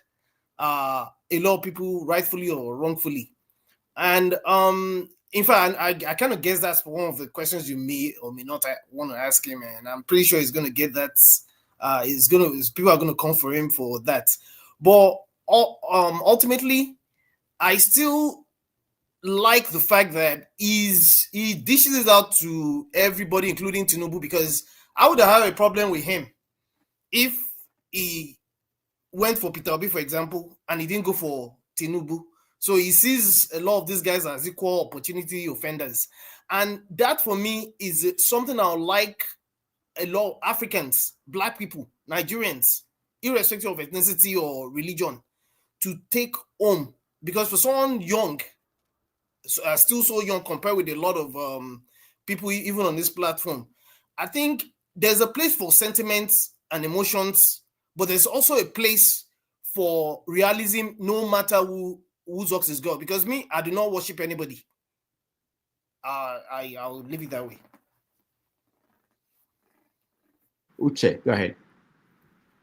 a lot of people, rightfully or wrongfully. And in fact, I kind of guess that's one of the questions you may or may not want to ask him, and I'm pretty sure he's going to get that. People are going to come for him for that. But ultimately, I still like the fact that he dishes it out to everybody, including Tinubu, because I would have had a problem with him if he went for Peter Obi, for example, and he didn't go for Tinubu. So he sees a lot of these guys as equal opportunity offenders. And that for me is something I would like a lot of Africans, Black people, Nigerians, irrespective of ethnicity or religion, to take home. Because for someone young, still so young compared with a lot of people even on this platform, I think there's a place for sentiments and emotions, but there's also a place for realism, no matter whose ox is God. Because me, I do not worship anybody. I'll leave it that way. Uche, go ahead.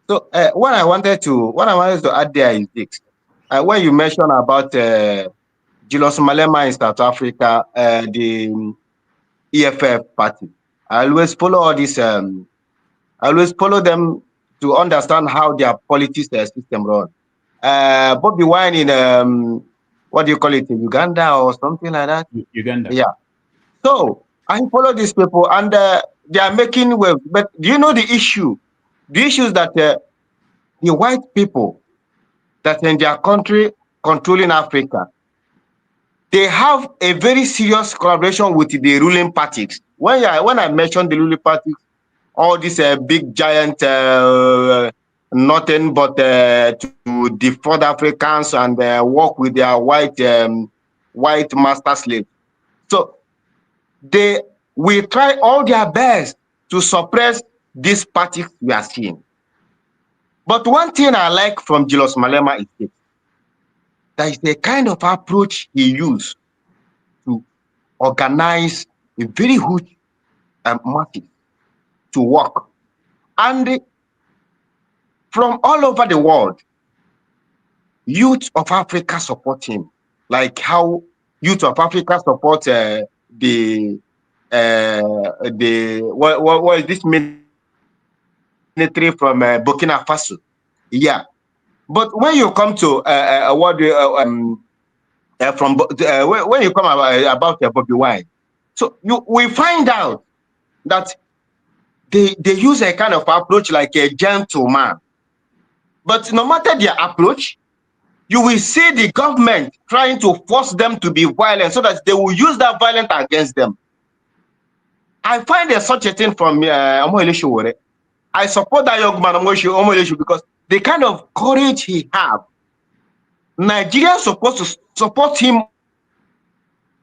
So what I wanted to add there is this. When you mentioned about Julius Malema in South Africa, the EFF party, I always follow all this. I always follow them to understand how their politics system run. Bobby Wine in what do you call it, in Uganda or something like that? Uganda. Yeah. So I follow these people, and they are making waves. But do you know the issue? The issue is that the white people that in their country controlling Africa, they have a very serious collaboration with the ruling parties. When I mentioned the ruling parties, all these big giant, nothing but to defraud Africans and work with their white master slaves. So they will try all their best to suppress these parties we are seeing. But one thing I like from Julius Malema is this. That is the kind of approach he used to organize a very huge market to work. And from all over the world, youth of Africa support him, like how youth of Africa support what is this military from Burkina Faso? Yeah. But when you come to when you come about Bobby Wine, so we find out that they use a kind of approach like a gentleman. But no matter their approach, you will see the government trying to force them to be violent so that they will use that violence against them. I find there's such a thing from Omoyele Sowore. I support that young man Omoyele because the kind of courage he has, Nigerians supposed to support him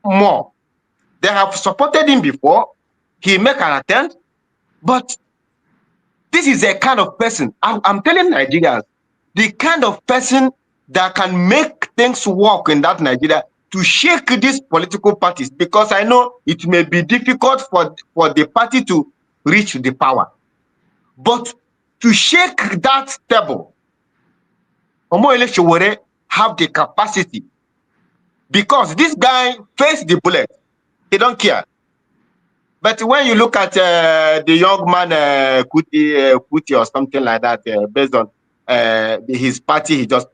more. They have supported him before. He make an attempt, but this is a kind of person. I'm telling Nigerians, the kind of person that can make things work in that Nigeria to shake these political parties, because I know it may be difficult for the party to reach the power. But to shake that table, Omoyele Sowore have the capacity, because this guy faced the bullet. He don't care. But when you look at the young man Kuti or something like that, based on his party, he just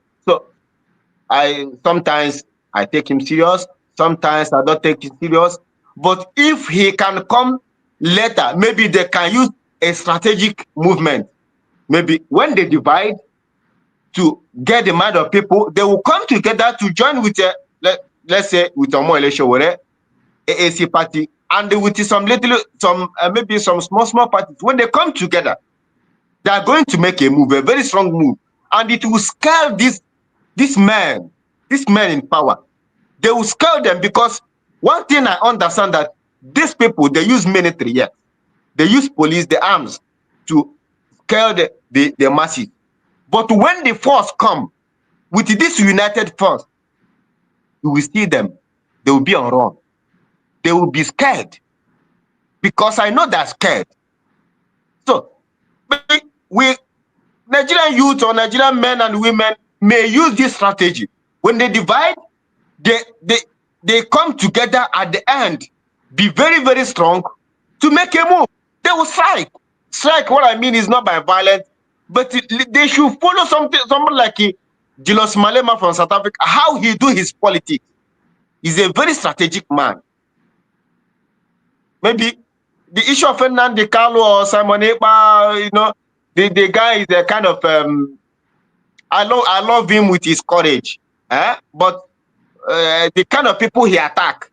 sometimes I take him serious, sometimes I don't take him serious. But if he can come later, maybe they can use a strategic movement. Maybe when they divide to get the mind of people, they will come together to join with let's say with Omoyele Sowore, AAC party, and with maybe some small parties. When they come together, they are going to make a move, a very strong move, and it will scale this man in power. They will scale them, because one thing I understand, that these people, they use military, yes. They use police, the arms, to scale the masses. But when the force come with this united force, you will see them. They will be on run. They will be scared, because I know they're scared. So Nigerian youth or Nigerian men and women may use this strategy. When they divide, they come together at the end, be very, very strong to make a move. They will strike. Strike, what I mean is not by violence, but they should follow someone like Julius Malema from South Africa, how he do his politics. He's a very strategic man. Maybe the issue of Fernand De Carlo or Simon Ekpa, you know, the guy is a kind of I love him with his courage. But the kind of people he attack,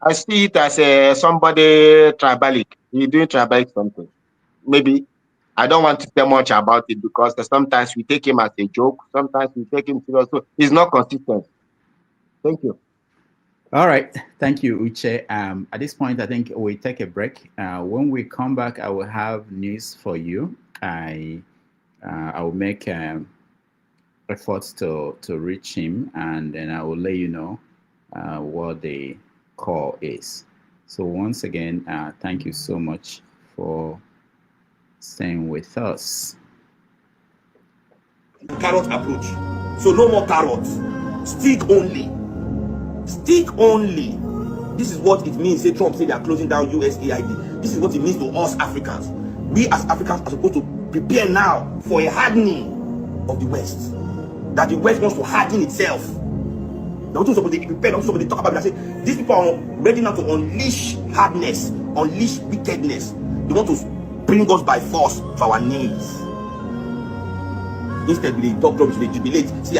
I see it as somebody tribalic. He's doing tribalic something. Maybe I don't want to say much about it because sometimes we take him as a joke, sometimes we take him serious. So he's not consistent. Thank you. All right, thank you, Uche. At this point, I think we take a break. When we come back, I will have news for you. I will make efforts to reach him, and then I will let you know what the call is. So once again, thank you so much for staying with us. Carrot approach. So no more carrots. Stick only. Stick only. This is what it means. Say Trump say they are closing down USAID. This is what it means to us Africans. We as Africans are supposed to prepare now for a hardening of the West. That the West wants to harden itself. Now somebody prepare, not somebody talk about it and say these people are ready now to unleash hardness, unleash wickedness. They want to bring us by force to our knees. Instead, we talk rubbish, we jubilate. See,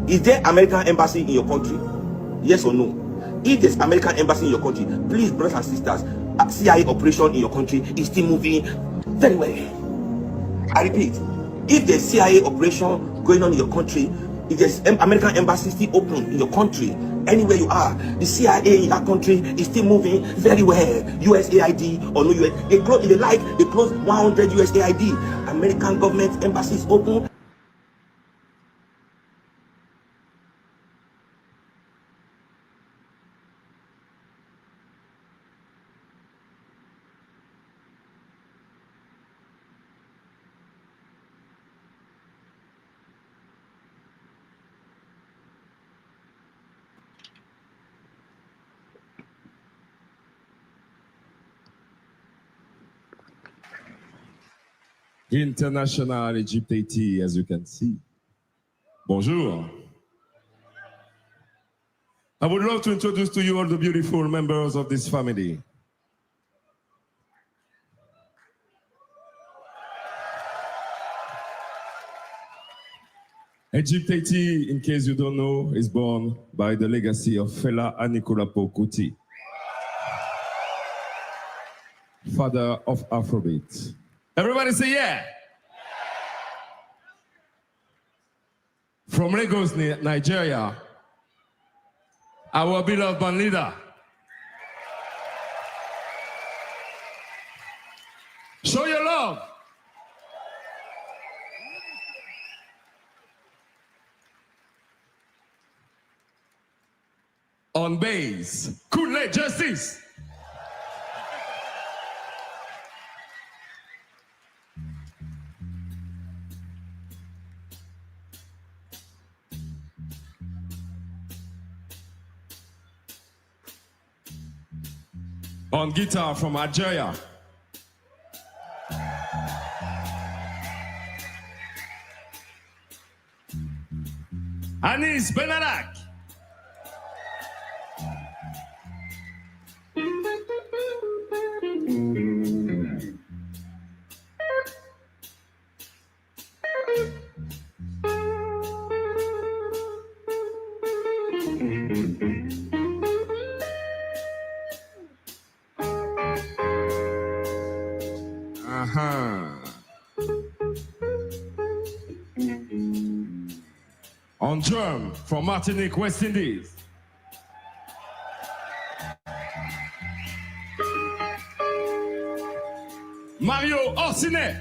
is there American embassy in your country? Yes or no? If there's American embassy in your country, please, brothers and sisters, CIA operation in your country is still moving very well. I repeat, if there's CIA operation going on in your country, if there's American embassy still open in your country, anywhere you are, the CIA in that country is still moving very well. USAID or no US, they close 100 USAID. American government embassies open. International Egypt Haiti, as you can see. Bonjour. I would love to introduce to you all the beautiful members of this family. Egypt Haiti, in case you don't know, is born by the legacy of Fela Anikulapo Kuti, father of Afrobeat. Everybody say yeah. From Lagos, Nigeria, our beloved bandleader. Show your love. On bass, Kule Justice. On guitar from Algeria, Anis Benadak. On drum from Martinique, West Indies, Mario Orsinet.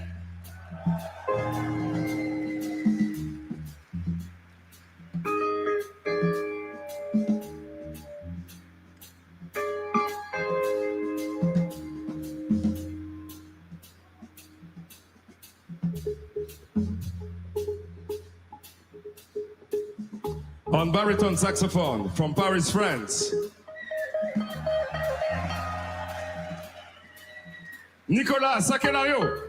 On baritone saxophone from Paris, France, Nicolas Sakelario.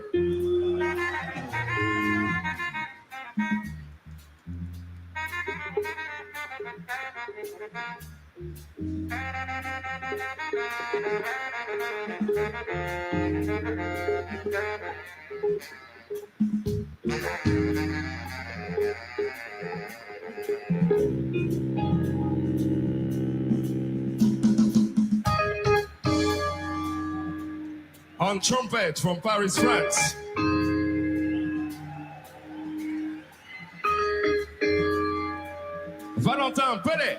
On trumpet from Paris, France. Valentin Pelé.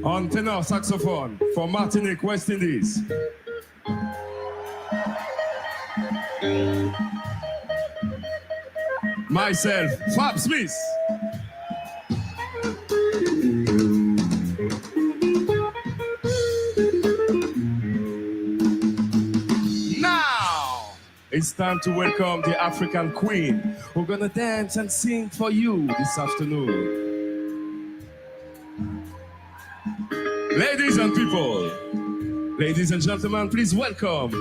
On tenor saxophone from Martinique, West Indies. Myself, Fab Smith. Now, it's time to welcome the African Queen. We're gonna dance and sing for you this afternoon. Ladies and people, ladies and gentlemen, please welcome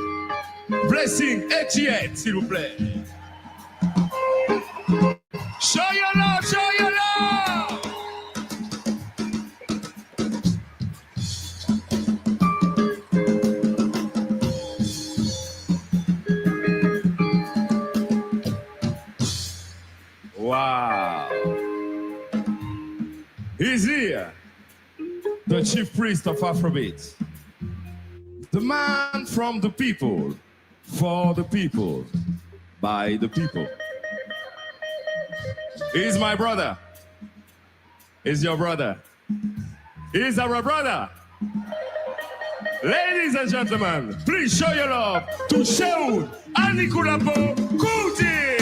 Blessing Etiette, s'il vous plaît. Show your love, show your love. Wow. He's here. The chief priest of Afrobeat, the man from the people, for the people, by the people. He's my brother. He's your brother. He's our brother. Ladies and gentlemen, please show your love to Seun Anikulapo Kuti.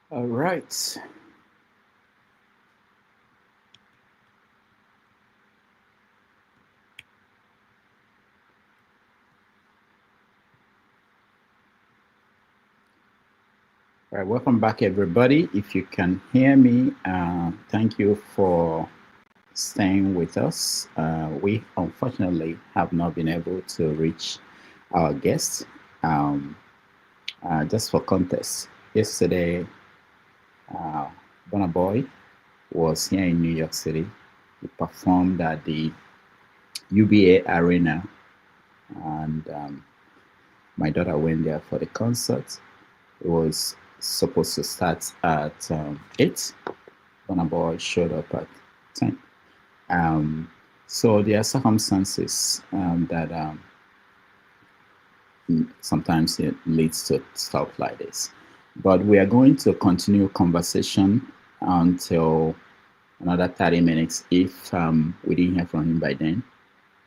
All right. All right, welcome back, everybody. If you can hear me, thank you for staying with us. We unfortunately have not been able to reach our guests. Just for context, yesterday, Burna Boy was here in New York City. He performed at the UBA Arena, and my daughter went there for the concert. It was supposed to start at 8. Burna Boy showed up at 10. So there are circumstances that sometimes it leads to stuff like this. But we are going to continue conversation until another 30 minutes. If we didn't hear from him by then,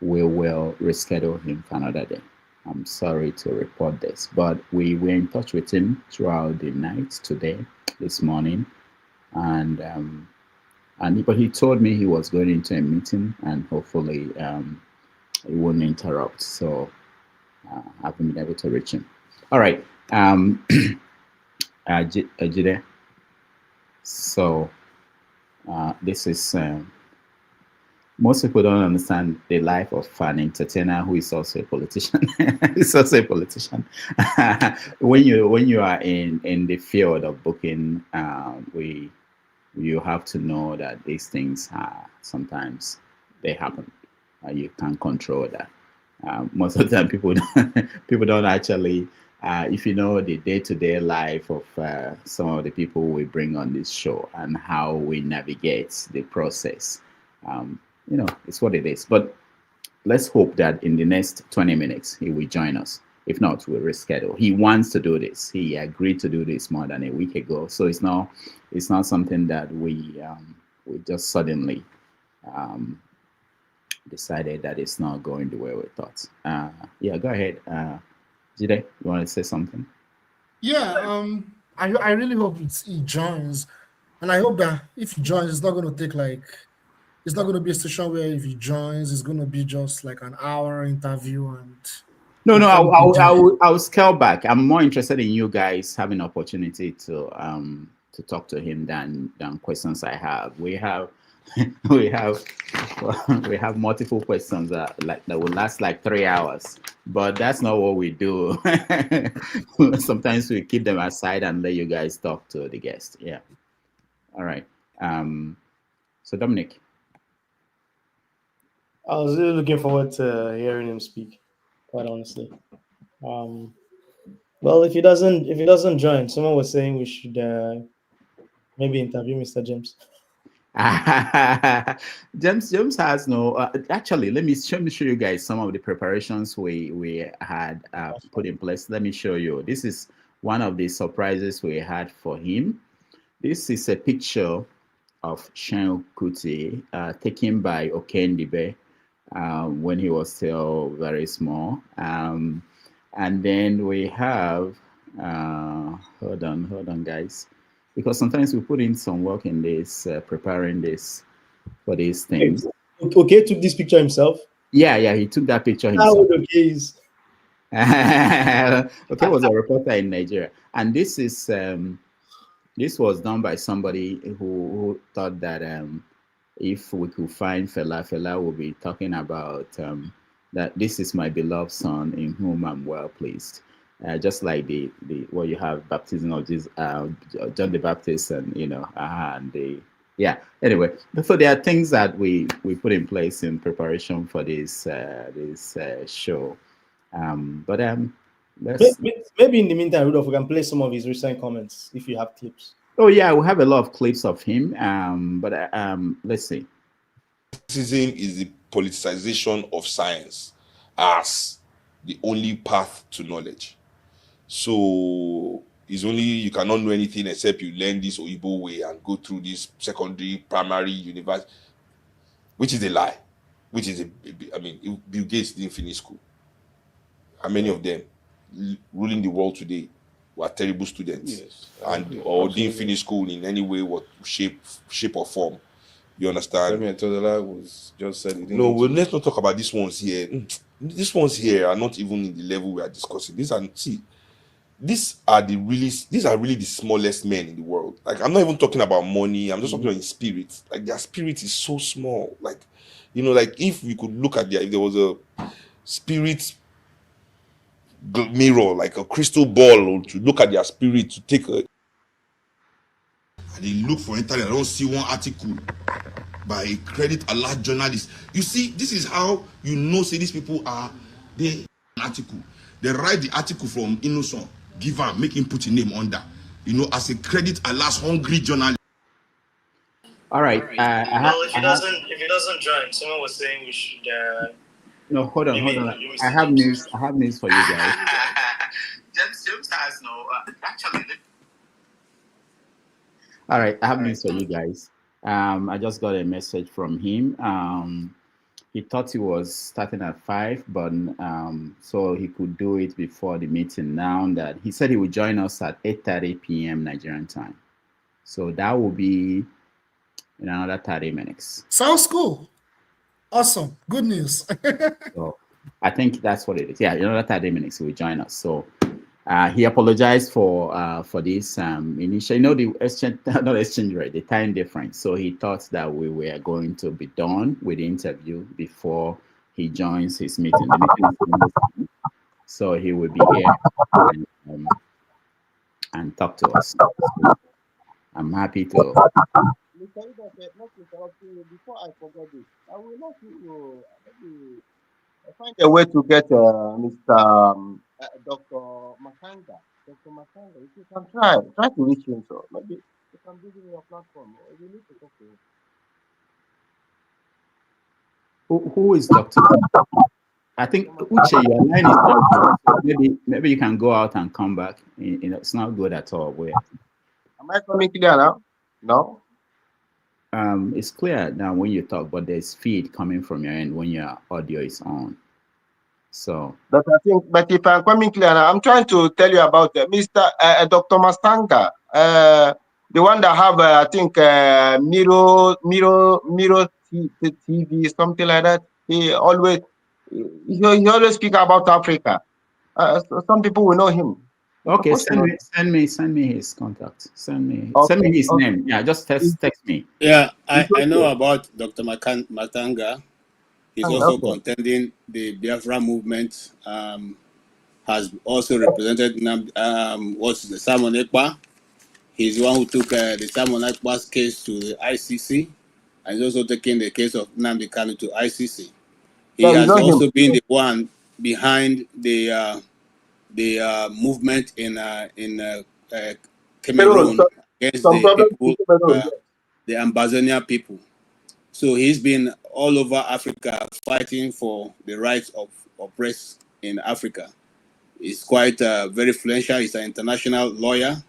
we will reschedule him for another day. I'm sorry to report this, but we were in touch with him throughout the night today, this morning, but he told me he was going into a meeting and hopefully it wouldn't interrupt. So I haven't been able to reach him. All right. Jide. So this is most people don't understand the life of an entertainer who is also a politician. He's also a politician. when you are in the field of booking, we you have to know that these things sometimes they happen. You can't control that. Most of the time, people don't actually. If you know the day-to-day life of some of the people we bring on this show and how we navigate the process, it's what it is. But let's hope that in the next 20 minutes he will join us. If not, we'll reschedule. He wants to do this. He agreed to do this more than a week ago. So it's not something that we just suddenly decided that it's not going the way we thought. Yeah, go ahead. Jide, you want to say something? Yeah, I really hope he joins. And I hope that if he joins, it's not going to take it's not going to be a session where if he joins, it's going to be just like an hour interview and. No, I'll scale back. I'm more interested in you guys having opportunity to talk to him than questions I have. We have we have multiple questions that will last like 3 hours, but that's not what we do. Sometimes we keep them aside and let you guys talk to the guest. Yeah. All right. So Dominic. I was really looking forward to hearing him speak, quite honestly. Well, if he doesn't join, someone was saying we should maybe interview Mr. James. James has no. Actually, let me show you guys some of the preparations we had put in place. Let me show you. This is one of the surprises we had for him. This is a picture of Seun Kuti taken by Okendibe when he was still very small. And then we have hold on, guys. Because sometimes we put in some work in this, preparing this for these things. Okay, took this picture himself? Yeah, he took that picture himself. How okay is? Okay, was a reporter in Nigeria, and this is this was done by somebody who thought that if we could find Fela will be talking about that this is my beloved son in whom I'm well pleased. Just like the where you have baptism of Jesus, John the Baptist, and and Anyway, so there are things that we put in place in preparation for this show. Maybe in the meantime, Rudolph, we can play some of his recent comments if you have clips. Oh yeah, we have a lot of clips of him. Let's see. Racism is the politicization of science as the only path to knowledge. So it's only you cannot know anything except you learn this Oyibo way and go through this secondary, primary, university, which is a lie. Which is Bill Gates didn't finish school. How many of them ruling the world today were terrible students, or didn't finish school in any way, what shape or form? You understand? Was just said no, let's not talk about these ones here. These ones here are not even in the level we are discussing. These are really the smallest men in the world. Like, I'm not even talking about money. I'm just talking about in spirit. Like, their spirit is so small. Like, like if we could look at if there was a spirit mirror, like a crystal ball, to look at their spirit, to take a. And they look for internet. I don't see one article by a credit alert journalist. You see, this is how say these people are. They article. They write the article from innocent. Give him, make him put his name under, as a credit alert hungry journalist. All right. If he doesn't join, someone was saying we should. No, hold on. I have news for you guys. James has no. Actually. All right, I have news for you guys. I just got a message from him. He thought he was starting at 5, but so he could do it before the meeting. Now that he said he would join us at 8:30 p.m. Nigerian time, so that will be in another 30 minutes. Sounds cool. Awesome. Good news. So I think that's what it is. Yeah, in another 30 minutes he will join us. So he apologized for this initial, the exchange rate, the time difference. So he thought that we were going to be done with the interview before he joins his meeting. The meeting is so he will be here and talk to us. So I'm happy to Mr. Ida, not to interrupt you, before I forget this, I will not you maybe find a way to get Mr. Dr. Makanga. Dr. Makanga, if you can try to reach him, so maybe you can give him your platform. You need to talk to him. Who is Dr.? I think Uche, your line is not good. So maybe you can go out and come back. It's not good at all. Am I coming clear now? No. It's clear now when you talk, but there's feed coming from your end when your audio is on. So. But I think, but if I'm coming clear now, I'm trying to tell you about Mr. Dr. Mastanga, the one that have I think Miro TV, something like that. He always speak about Africa. So some people will know him. Okay, send me his contact. Send me his name. Yeah, just text me. Yeah, I know about Dr. Matanga. He's also contending the Biafra movement. Has also represented what's the Simon Ekpa. He's the one who took the Simon Ekpa's case to the ICC, and he's also taking the case of Nnamdi Kanu to ICC. He has also been the one behind the movement in Cameroon against the people, the Ambazonia people. So he's been all over Africa fighting for the rights of oppressed in Africa. He's quite very influential. He's an international lawyer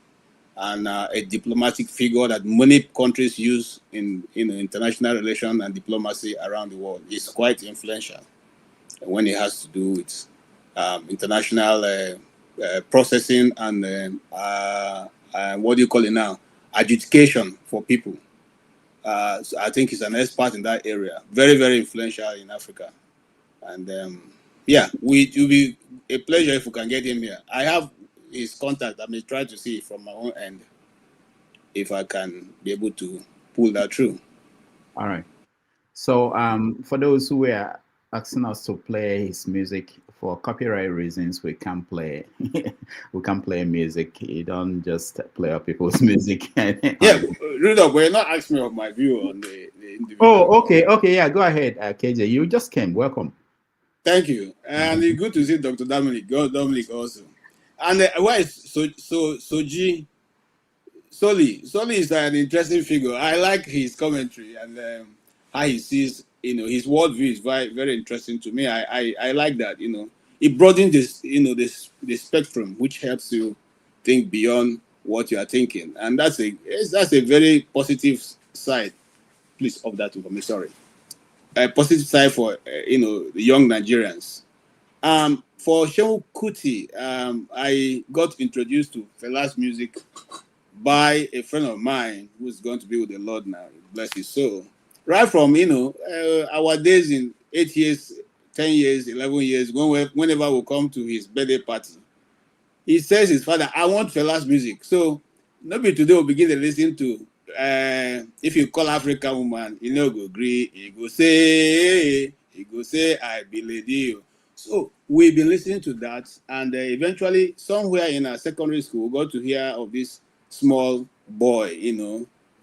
and a diplomatic figure that many countries use in international relations and diplomacy around the world. He's quite influential when it has to do with international processing and what do you call it now? Adjudication for people. So I think he's an expert in that area. Very, very influential in Africa. And yeah, it will be a pleasure if we can get him here. I have his contact. I may try to see it from my own end if I can be able to pull that through. All right. So for those who were asking us to play his music, for copyright reasons, we can't play music. You don't just play up people's music. Yeah, Rudolph, we're not asking me of my view on the individual. Oh, okay, yeah, go ahead, KJ. You just came. Welcome. Thank you, and it's good to see Dr. Dominic. Dominic also, and why is Soji? Soli is an interesting figure. I like his commentary and how he sees, his worldview is very, very interesting to me. I like that, It broadens this, the spectrum, which helps you think beyond what you are thinking, and that's a very positive side. Please off that for me. Sorry, a positive side for the young Nigerians. For Seun Kuti, I got introduced to Fela's music by a friend of mine who's going to be with the Lord now, bless his soul. Right from, our days in 8 years, 10 years, 11 years, whenever we come to his birthday party, he says his father, I want Fela's music. So maybe today we'll begin to listen to, if you call African woman, go agree, he go say, I believe you. So we've been listening to that, and eventually somewhere in our secondary school, we got to hear of this small boy,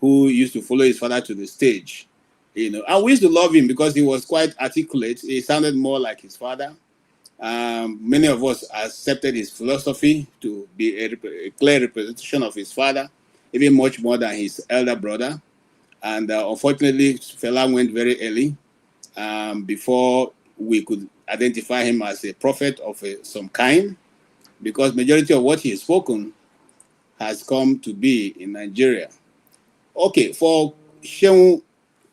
who used to follow his father to the stage, and we used to love him because he was quite articulate. He sounded more like his father. Many of us accepted his philosophy to be a clear representation of his father, even much more than his elder brother. And unfortunately, Fela went very early before we could identify him as a prophet of some kind, because majority of what he has spoken has come to be in Nigeria. Okay, for Seun,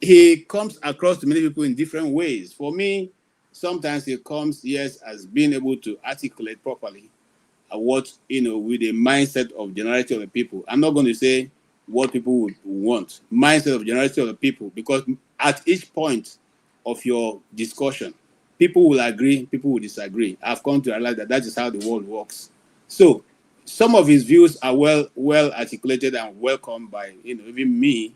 he comes across to many people in different ways. For me, sometimes he comes, yes, as being able to articulate properly what, with the mindset of generality of the people. I'm not going to say what people would want, mindset of generality of the people, because at each point of your discussion, people will agree, people will disagree. I've come to realize that is how the world works. So some of his views are well articulated and welcomed by even me,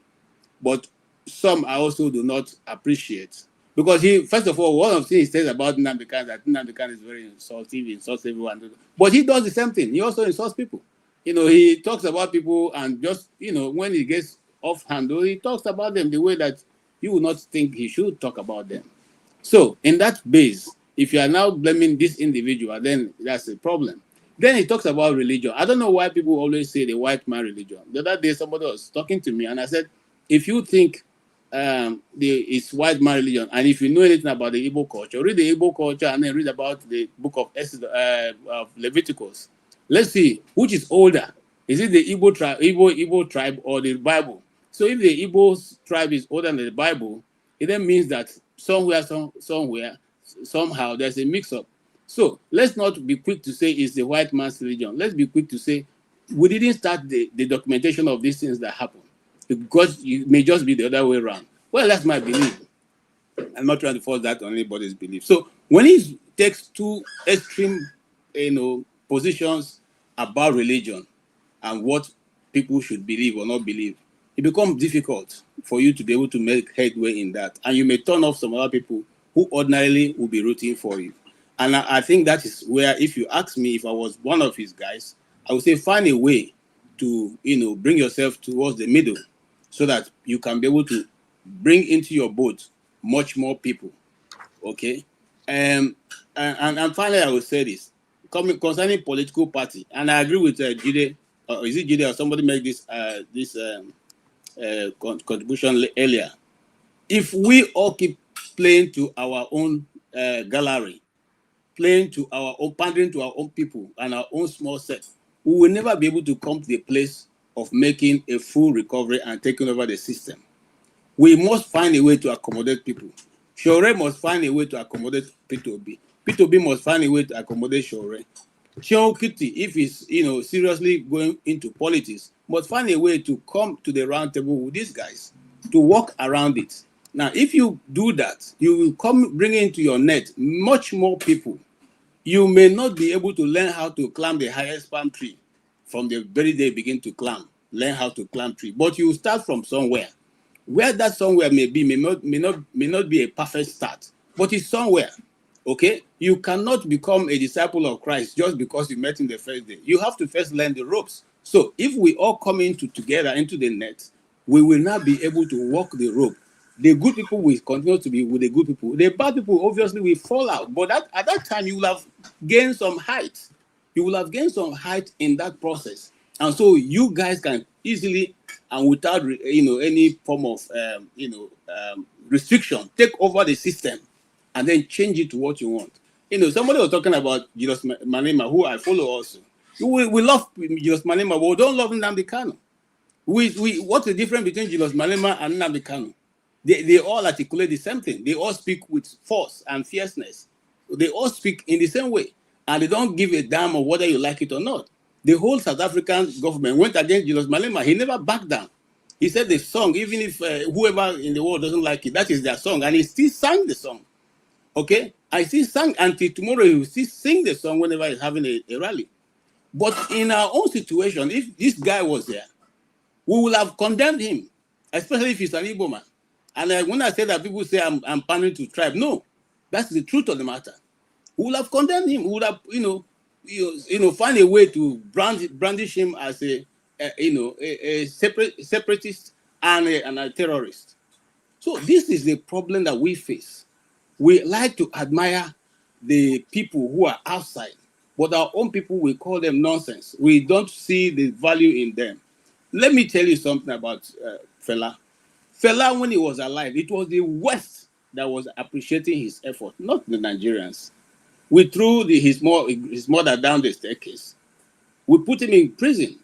but some I also do not appreciate, because first of all, one of the things he says about Nnamdi Kanu, that Nnamdi Kanu is very insultive, he insults everyone, but he does the same thing. He also insults people. He talks about people, and just when he gets offhand, though he talks about them the way that you would not think he should talk about them. So in that base, if you are now blaming this individual, then that's a problem. Then he talks about religion. I don't know why people always say the white man religion. The other day, somebody was talking to me, and I said, if you think it's white man religion, and if you know anything about the Igbo culture, read the Igbo culture and then read about the book of Leviticus. Let's see which is older. Is it the Igbo tribe or the Bible? So if the Igbo tribe is older than the Bible, it then means that somewhere, somehow there's a mix-up. So let's not be quick to say it's the white man's religion. Let's be quick to say we didn't start the documentation of these things that happen, because it may just be the other way around. Well, that's my belief. I'm not trying to force that on anybody's belief. So when he takes two extreme, positions about religion and what people should believe or not believe, it becomes difficult for you to be able to make headway in that. And you may turn off some other people who ordinarily will be rooting for you. And I think that is where, if you ask me if I was one of his guys, I would say find a way to, bring yourself towards the middle so that you can be able to bring into your boat much more people, okay? And finally, I will say this, concerning political party, and I agree with Jide, is it Jide or somebody make this contribution earlier. If we all keep playing to our own gallery, playing to our own, pandering to our own people and our own small set, we will never be able to come to the place of making a full recovery and taking over the system. We must find a way to accommodate people. Shore must find a way to accommodate P2B. P2B must find a way to accommodate Shore. Seun Kuti, if he's seriously going into politics, must find a way to come to the round table with these guys to work around it. Now, if you do that, you will bring into your net much more people. You may not be able to learn how to climb the highest palm tree from the very day you begin to learn how to climb tree, but you start from somewhere. Where that somewhere may be may not be a perfect start, but it's somewhere. Okay, you cannot become a disciple of Christ just because you met him the first day. You have to first learn the ropes. So if we all come together into the net, we will not be able to walk the rope. The good people will continue to be with the good people. The bad people obviously will fall out. But at that time, you will have gained some height. You will have gained some height in that process. And so you guys can easily and without any form of restriction take over the system and then change it to what you want. Somebody was talking about Julius Malema, who I follow also. We love Julius Malema, but we don't love Nnamdi Kanu. What's the difference between Julius Malema and Nnamdi Kanu? They all articulate the same thing. They all speak with force and fierceness. They all speak in the same way. And they don't give a damn of whether you like it or not. The whole South African government went against Julius Malema. He never backed down. He said the song, even if whoever in the world doesn't like it, that is their song. And he still sang the song. Okay? I still sang until tomorrow. He will still sing the song whenever he's having a rally. But in our own situation, if this guy was there, we will have condemned him, especially if he's an Igbo man. And when I say that, people say I'm pandering to tribe. No, that's the truth of the matter. We would have condemned him. We would have, find a way to brandish him as a separatist and a terrorist. So this is the problem that we face. We like to admire the people who are outside, but our own people, we call them nonsense. We don't see the value in them. Let me tell you something about Fela. Fela, when he was alive, it was the West that was appreciating his effort, not the Nigerians. We threw his mother down the staircase. We put him in prison.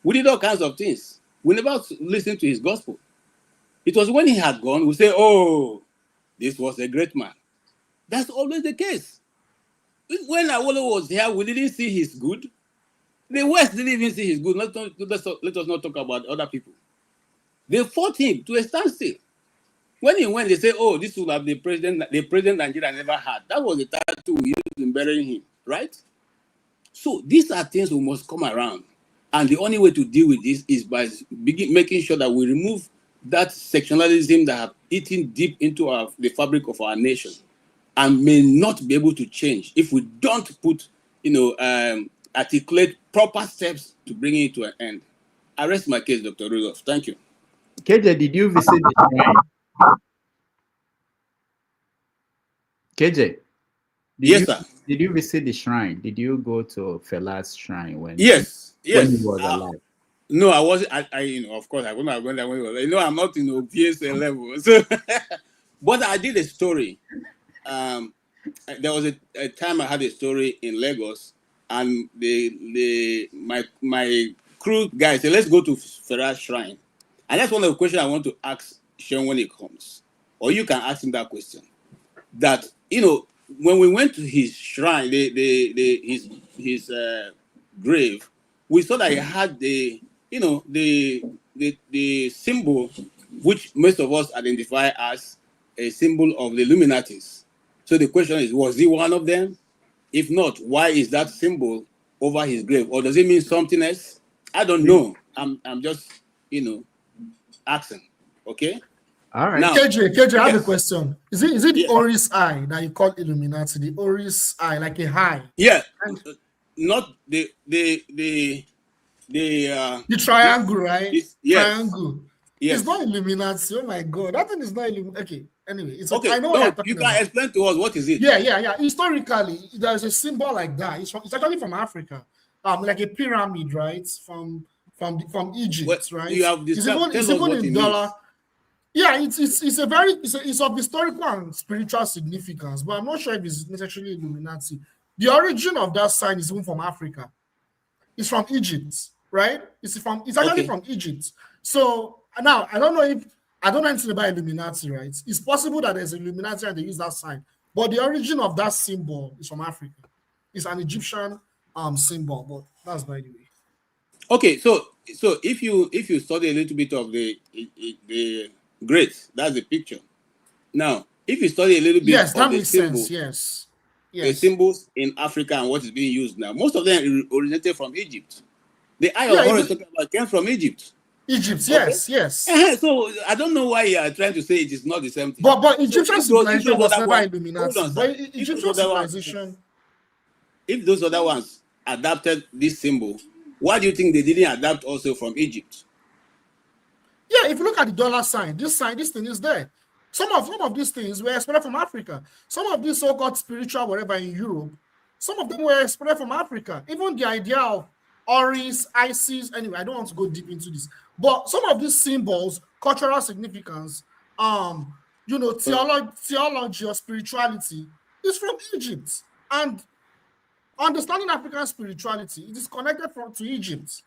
We did all kinds of things. We never listened to his gospel. It was when he had gone, we say, oh, this was a great man. That's always the case. When Awolowo was here, we didn't see his good. The West didn't even see his good. Let us not talk about other people. They fought him to a standstill. When he went, they say, oh, this will have the president Nigeria never had. That was the title we used in burying him, right? So these are things we must come around. And the only way to deal with this is by making sure that we remove that sectionalism that have eaten deep into the fabric of our nation and may not be able to change if we don't put, articulate proper steps to bring it to an end. I rest my case, Dr. Rudolph. Thank you. KJ, did you visit the shrine? KJ, did you visit the shrine? Did you go to Fela's shrine when he was alive? No, I wasn't. Of course, I wouldn't have gone there when he was alive. You know, I'm not in the PSA level. So, but I did a story. There was a time I had a story in Lagos, and my crew guys said, let's go to Fela's shrine. And that's one of the questions I want to ask Seun when he comes. Or you can ask him that question. That, when we went to his shrine, his grave, we saw that he had the symbol which most of us identify as a symbol of the Illuminatis. So the question is, was he one of them? If not, why is that symbol over his grave? Or does it mean something else? I don't know. I'm just, asking. Okay? All right. Now, KJ, I have a question. Is it the Oris eye that you call Illuminati? The Oris eye, like a high? Yeah. Not the triangle, right? Yes. Triangle. Yes. It's not Illuminati. Oh my God. That thing is not Illuminati. Okay. Anyway, it's okay. I know what you're talking you can explain to us what is it? Yeah. Historically, there's a symbol like that. It's actually from Africa. Like a pyramid, right? From Egypt, right? You have it's even in dollar. Yeah, it's of historical and spiritual significance, but I'm not sure if it's necessarily Illuminati. The origin of that sign is even from Africa. It's from Egypt, right? It's actually from Egypt. So now I don't know anything about Illuminati, right? It's possible that there's Illuminati and they use that sign, but the origin of that symbol is from Africa. It's an Egyptian symbol, but that's by the way. Okay, so if you study a little bit of the great, that's the picture. Now, if you study a little bit of that makes symbol, sense. Yes. The symbols in Africa and what is being used now, most of them originated from Egypt. The eye of Horus talking about came from Egypt. Egypt, yes. So I don't know why you are trying to say it is not the same thing. But Egyptian civilization was never Illuminati. But Egyptian civilization. If those other ones adapted this symbol, why do you think they didn't adapt also from Egypt? Yeah, if you look at the dollar sign, this thing is there. Some of these things were exported from Africa. Some of these so-called spiritual whatever in Europe, some of them were exported from Africa. Even the idea of Oris, Isis, anyway, I don't want to go deep into this. But some of these symbols, cultural significance, theology or spirituality is from Egypt. And understanding African spirituality, it is connected to Egypt.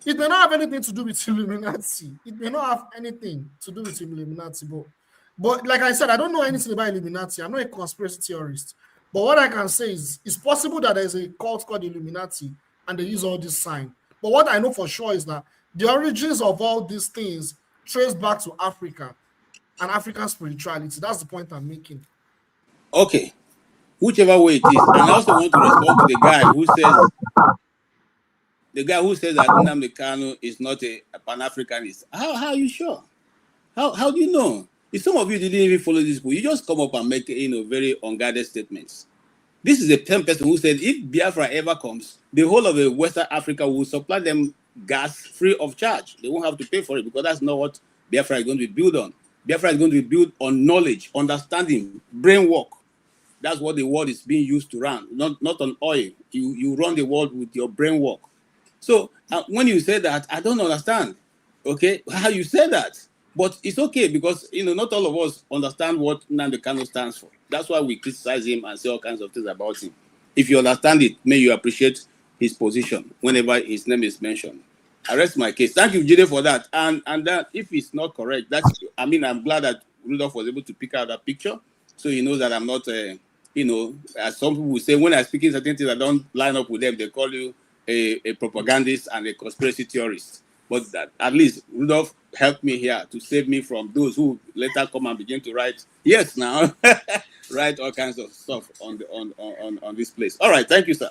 It may not have anything to do with Illuminati. It may not have anything to do with Illuminati. But like I said, I don't know anything about Illuminati. I'm not a conspiracy theorist. But what I can say is it's possible that there's a cult called Illuminati and they use all this sign. But what I know for sure is that the origins of all these things trace back to Africa and African spirituality. That's the point I'm making. Okay. Whichever way it is. And I also want to respond to the guy who says that Nnamdi Kanu is not a Pan-Africanist. How are you sure? How do you know? If some of you didn't even follow this book, you just come up and make very unguarded statements. This is the same person who said if Biafra ever comes, the whole of the Western Africa will supply them gas free of charge. They won't have to pay for it because that's not what Biafra is going to be built on. Biafra is going to be built on knowledge, understanding, brain work. That's what the world is being used to run, not on oil. You run the world with your brain work. So when you say that, I don't understand, okay, how you say that. But it's okay because, not all of us understand what Nnamdi Kanu stands for. That's why we criticize him and say all kinds of things about him. If you understand it, may you appreciate his position whenever his name is mentioned. I rest my case. Thank you, Jide, for that. And that if it's not correct, I'm glad that Rudolph was able to pick out that picture. So he knows that I'm not, as some people say, when I'm speaking certain things that don't line up with them, they call you a propagandist and a conspiracy theorist. But that, at least Rudolph helped me here to save me from those who later come and begin to write all kinds of stuff on this place. All right, thank you, sir.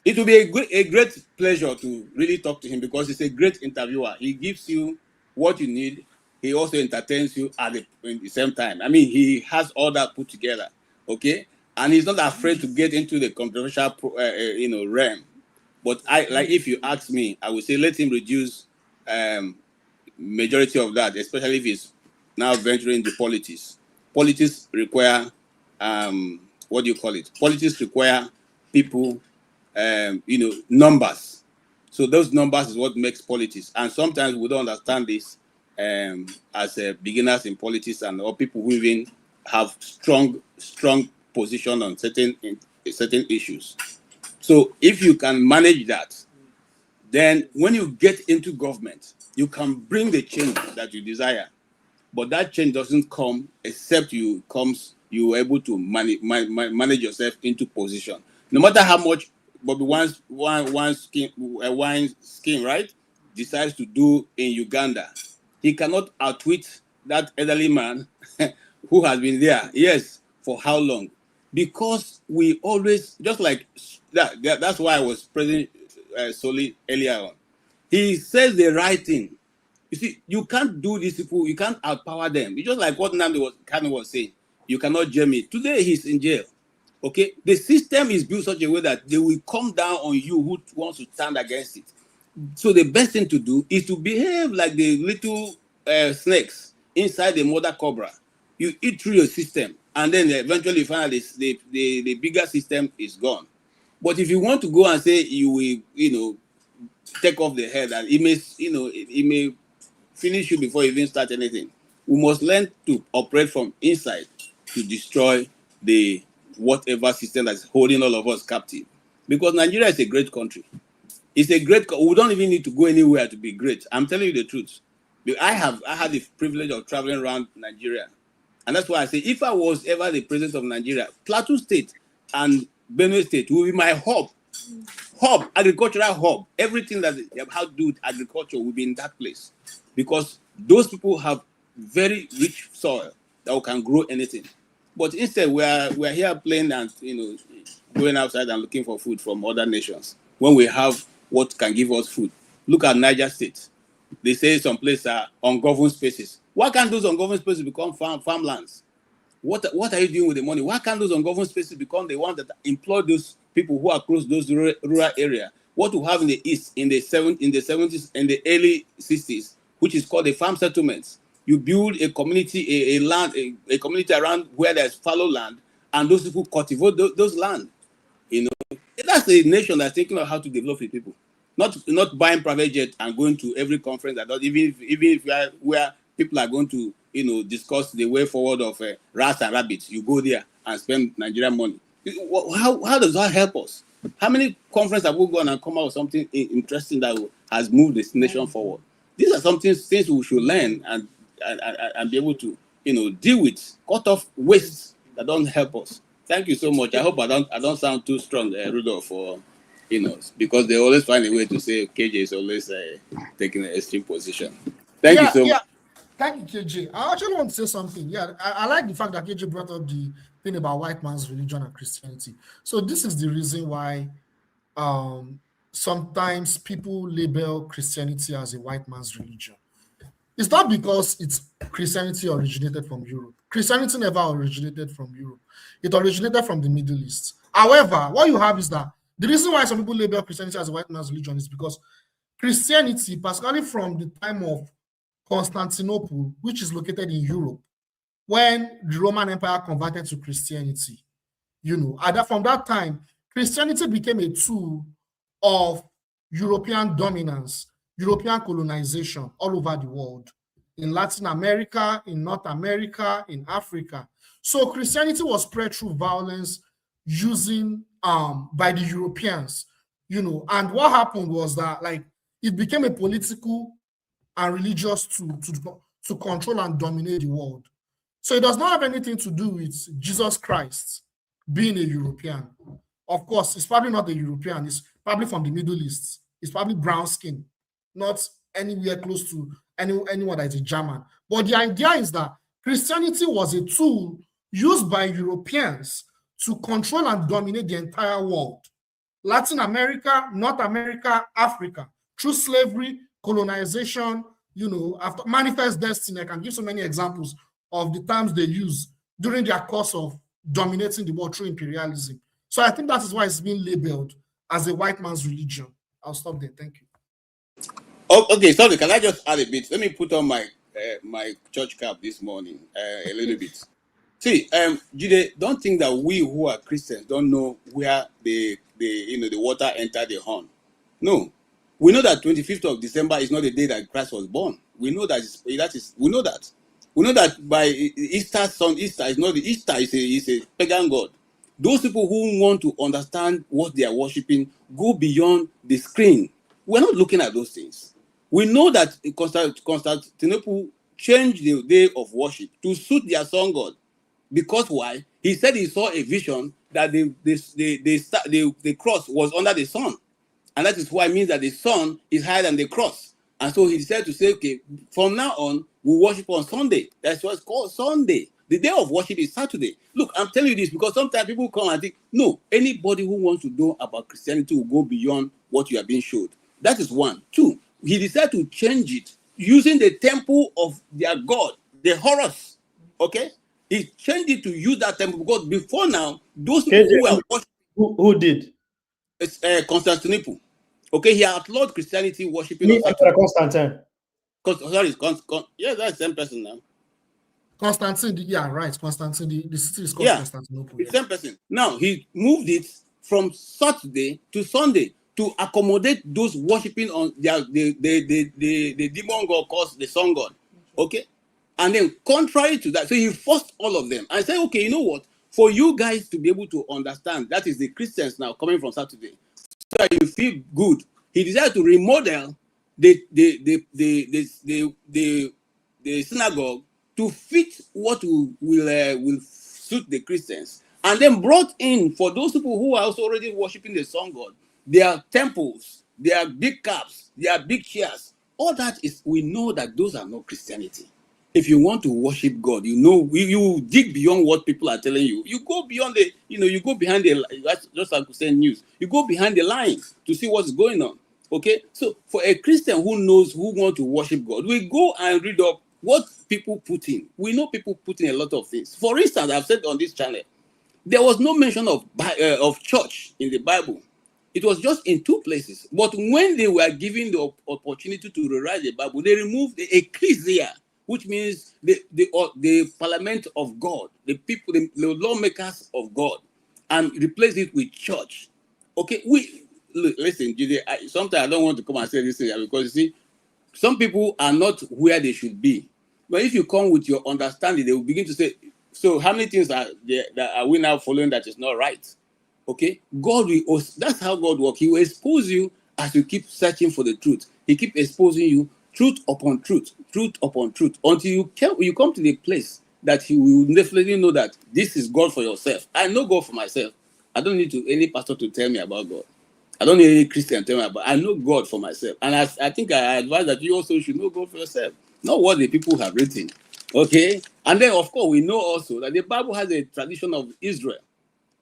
It will be a great pleasure to really talk to him because he's a great interviewer. He gives you what you need. He also entertains you at the same time. I mean, he has all that put together, okay? And he's not afraid to get into the controversial, realm. But if you ask me, I would say let him reduce majority of that, especially if it's now venturing into politics. Politics require, what do you call it? Politics require people, numbers. So those numbers is what makes politics. And sometimes we don't understand this as beginners in politics or people who even have strong position on certain issues. So if you can manage that, then when you get into government, you can bring the change that you desire. But that change doesn't come except you are able to manage yourself into position. No matter how much Bobby wine scheme, right, decides to do in Uganda, he cannot outwit that elderly man who has been there, yes, for how long? Because we always, just like that, that's why I was praising Soli earlier on. He says the right thing. You see, you can't do these people, you can't outpower them. It's just like what Kanu was saying. You cannot jail me. Today he's in jail. Okay? The system is built such a way that they will come down on you who wants to stand against it. So the best thing to do is to behave like the little snakes inside the mother cobra. You eat through your system, and then eventually you find out the bigger system is gone. But if you want to go and say you will, take off the head, and it may finish you before you even start anything. We must learn to operate from inside to destroy the whatever system that's holding all of us captive. Because Nigeria is a great country. It's a great. We don't even need to go anywhere to be great. I'm telling you the truth. I had the privilege of traveling around Nigeria, and that's why I say if I was ever the president of Nigeria, Plateau State and Benue State will be my hub, agricultural hub. Everything that how to do with agriculture will be in that place, because those people have very rich soil that can grow anything. But instead, we're here playing and going outside and looking for food from other nations when we have what can give us food. Look at Niger State. They say some places are ungoverned spaces. Why can't those ungoverned spaces become farmlands? What are you doing with the money? Why can't those ungoverned spaces become the ones that employ those people who are close to those rural areas? What we have in the East in the 70s and the early 60s, which is called the farm settlements. You build a community, a community around where there's fallow land, and those people cultivate those land. That's a nation that's thinking of how to develop the people, not buying private jet and going to every conference that does, even if where people are going to discuss the way forward of rats and rabbits. You go there and spend Nigerian money. How does that help us? How many conferences have we gone and come out with something interesting that has moved this nation forward? These are things we should learn and be able to deal with, cut off wastes that don't help us. Thank you so much. I hope I don't sound too strong, Rudolph, for because they always find a way to say KJ is always taking an extreme position. Thank you so much. Thank you, KJ. I actually want to say something. Yeah, I like the fact that KJ brought up the thing about white man's religion and Christianity. So this is the reason why sometimes people label Christianity as a white man's religion. It's not because Christianity originated from Europe. Christianity never originated from Europe. It originated from the Middle East. However, what you have is that the reason why some people label Christianity as a white man's religion is because Christianity, particularly from the time of Constantinople, which is located in Europe, when the Roman Empire converted to Christianity, from that time, Christianity became a tool of European dominance, European colonization all over the world, in Latin America, in North America, in Africa. So Christianity was spread through violence using by the Europeans, and what happened was that it became a political and religious tool to control and dominate the world. So it does not have anything to do with Jesus Christ being a European. Of course, it's probably not a European. It's probably from the Middle East. It's probably brown skin, not anywhere close to anyone that is a German. But the idea is that Christianity was a tool used by Europeans to control and dominate the entire world. Latin America, North America, Africa, through slavery, colonization, after manifest destiny. I can give so many examples of the terms they use during their course of dominating the world through imperialism. So I think that is why it's being labeled as a white man's religion. I'll stop there. Thank you. Oh, okay, sorry. Can I just add a bit? Let me put on my my church cap this morning a little bit. See, Jude, don't think that we who are Christians don't know where the water entered the horn. No, we know that 25th of December is not the day that Christ was born. We know that we know that. We know that by Easter is not the Easter is a pagan god. Those people who want to understand what they are worshiping go beyond the screen. We're not looking at those things. We know that Constantinople changed the day of worship to suit their sun god. Because why? He said he saw a vision that the cross was under the sun. And that is why it means that the sun is higher than the cross. And so he decided to say, okay, from now on, we worship on Sunday. That's what's called Sunday. The day of worship is Saturday. Look, I'm telling you this because sometimes people come and think, no, anybody who wants to know about Christianity will go beyond what you are being showed. That is one. Two, he decided to change it using the temple of their god, the Horus. Okay? He changed it to use that temple because before now, those people who were worshiping... Who did? It's Constantinople. Okay, he outlawed Christianity worshiping. Constantine. Sorry, yeah, that's the same person now. Constantine, yeah, right. Constantine, the city is called Constantinople. The same person. Now he moved it from Saturday to Sunday to accommodate those worshiping on the demon god called the sun god. Okay, and then contrary to that, so he forced all of them and said, okay, you know what? For you guys to be able to understand, that is the Christians now coming from Saturday, so that you feel good. He decided to remodel the synagogue to fit what will suit the Christians, and then brought in for those people who are also already worshiping the sun god, their temples, their big caps, their big chairs. All that is, we know that those are not Christianity. If you want to worship God, you know, you dig beyond what people are telling you. You go beyond you go behind the, just like we say news, you go behind the lines to see what's going on. Okay, so for a Christian who wants to worship God, we go and read up what people put in. We know people put in a lot of things. For instance, I've said on this channel, there was no mention of church in the Bible. It was just in two places. But when they were given the opportunity to rewrite the Bible, they removed the ecclesia, which means the parliament of God, the people, the lawmakers of God, and replaced it with church. Okay, listen, sometimes I don't want to come and say this thing because you see, some people are not where they should be. But if you come with your understanding, they will begin to say, so how many things are we now following that is not right? Okay, that's how God works. He will expose you as you keep searching for the truth. He keeps exposing you truth upon truth, until you come to the place that you will definitely know that this is God for yourself. I know God for myself. I don't need any pastor to tell me about God. I don't need any Christian to tell me about. I know God for myself, and I think I advise that you also should know God for yourself, not what the people have written. Okay, and then of course we know also that the Bible has a tradition of Israel.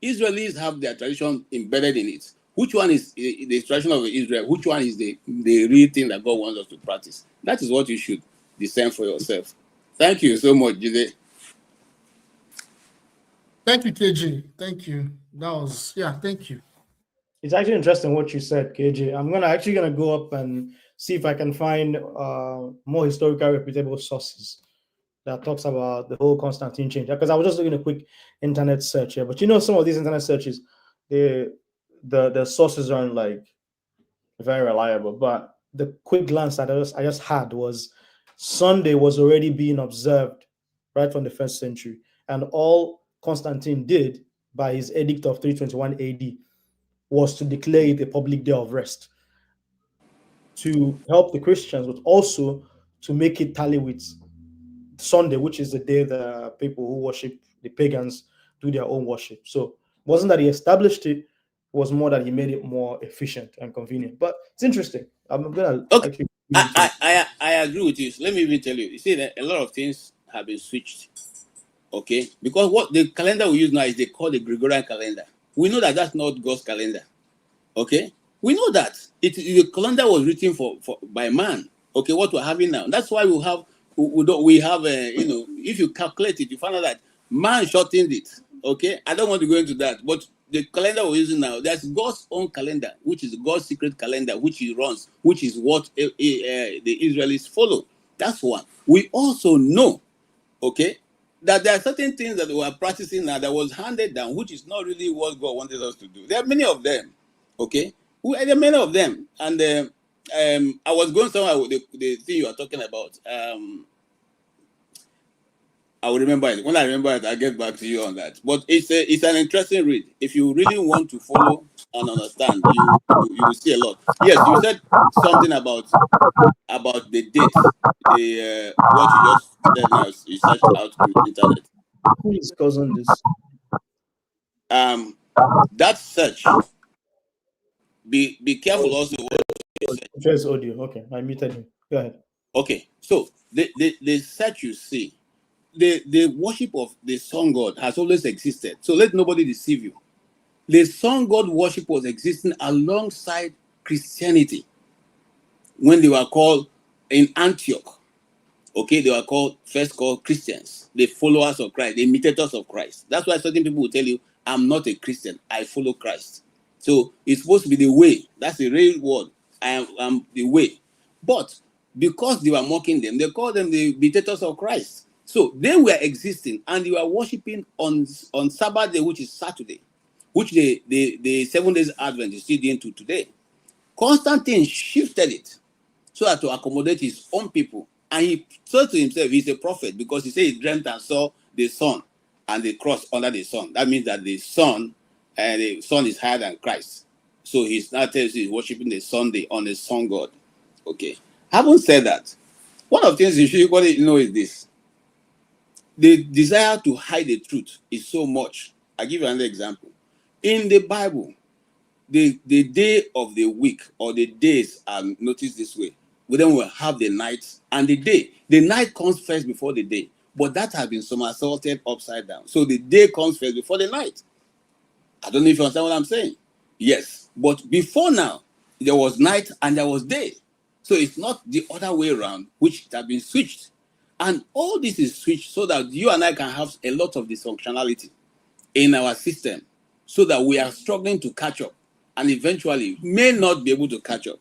Israelis have their tradition embedded in it. Which one is the tradition of Israel? Which one is the real thing that God wants us to practice? That is what you should discern for yourself. Thank you so much, Jide. Thank you, KJ. Thank you. Thank you. It's actually interesting what you said, KJ. I'm actually gonna go up and see if I can find more historical reputable sources that talks about the whole Constantine change. Because I was just doing a quick internet search here, but some of these internet searches, the sources aren't like very reliable. But the quick glance that I just had was Sunday was already being observed right from the 1st century, and all Constantine did by his edict of 321 AD was to declare it a public day of rest to help the Christians, but also to make it tally with Sunday, which is the day the people who worship the pagans do their own worship. So it wasn't that he established it, was more that he made it more efficient and convenient. But it's interesting. I'm gonna okay. I agree with you. So let me even tell you. You see that a lot of things have been switched. Okay, because what the calendar we use now is they call the Gregorian calendar. We know that that's not God's calendar. Okay, we know that the calendar was written by man. Okay, what we're having now. That's why we have if you calculate it, you find out that man shortened it. Okay, I don't want to go into that, but the calendar we're using now, there's God's own calendar, which is God's secret calendar, which he runs, which is what the Israelis follow. That's one. We also know, okay, that there are certain things that we are practicing now that was handed down, which is not really what God wanted us to do. There are many of them, okay? There are many of them. And I was going somewhere with the thing you are talking about. I will remember it. When I remember it, I'll get back to you on that. But it's an interesting read. If you really want to follow and understand, you will see a lot. Yes, you said something about the date. What you just said now, you searched out on the internet. Who is causing this? That search. Be careful also. Just audio. Okay, I muted him. Go ahead. Okay, so the search you see, the worship of the sun god has always existed. So let nobody deceive you. The sun god worship was existing alongside Christianity when they were called in Antioch. Okay, they were first called Christians, the followers of Christ, the imitators of Christ. That's why certain people will tell you, I'm not a Christian, I follow Christ. So it's supposed to be the way. That's the real word. I am the way. But because they were mocking them, they called them the imitators of Christ. So they were existing and they were worshiping on Sabbath day, which is Saturday, which the 7 days Advent is still doing to today. Constantine shifted it so as to accommodate his own people. And he said to himself, he's a prophet because he said he dreamt and saw the sun and the cross under the sun. That means that the sun is higher than Christ. So he's now tells you he's worshiping the Sunday on the sun god. Okay. Having said that, one of the things you should know is this. The desire to hide the truth is so much. I'll give you another example. In the Bible, the day of the week or the days are noticed this way. We then will have the night and the day. The night comes first before the day, but that has been somersaulted upside down. So the day comes first before the night. I don't know if you understand what I'm saying. Yes, but before now, there was night and there was day. So it's not the other way around, which has been switched. And all this is switched so that you and I can have a lot of dysfunctionality in our system so that we are struggling to catch up and eventually may not be able to catch up.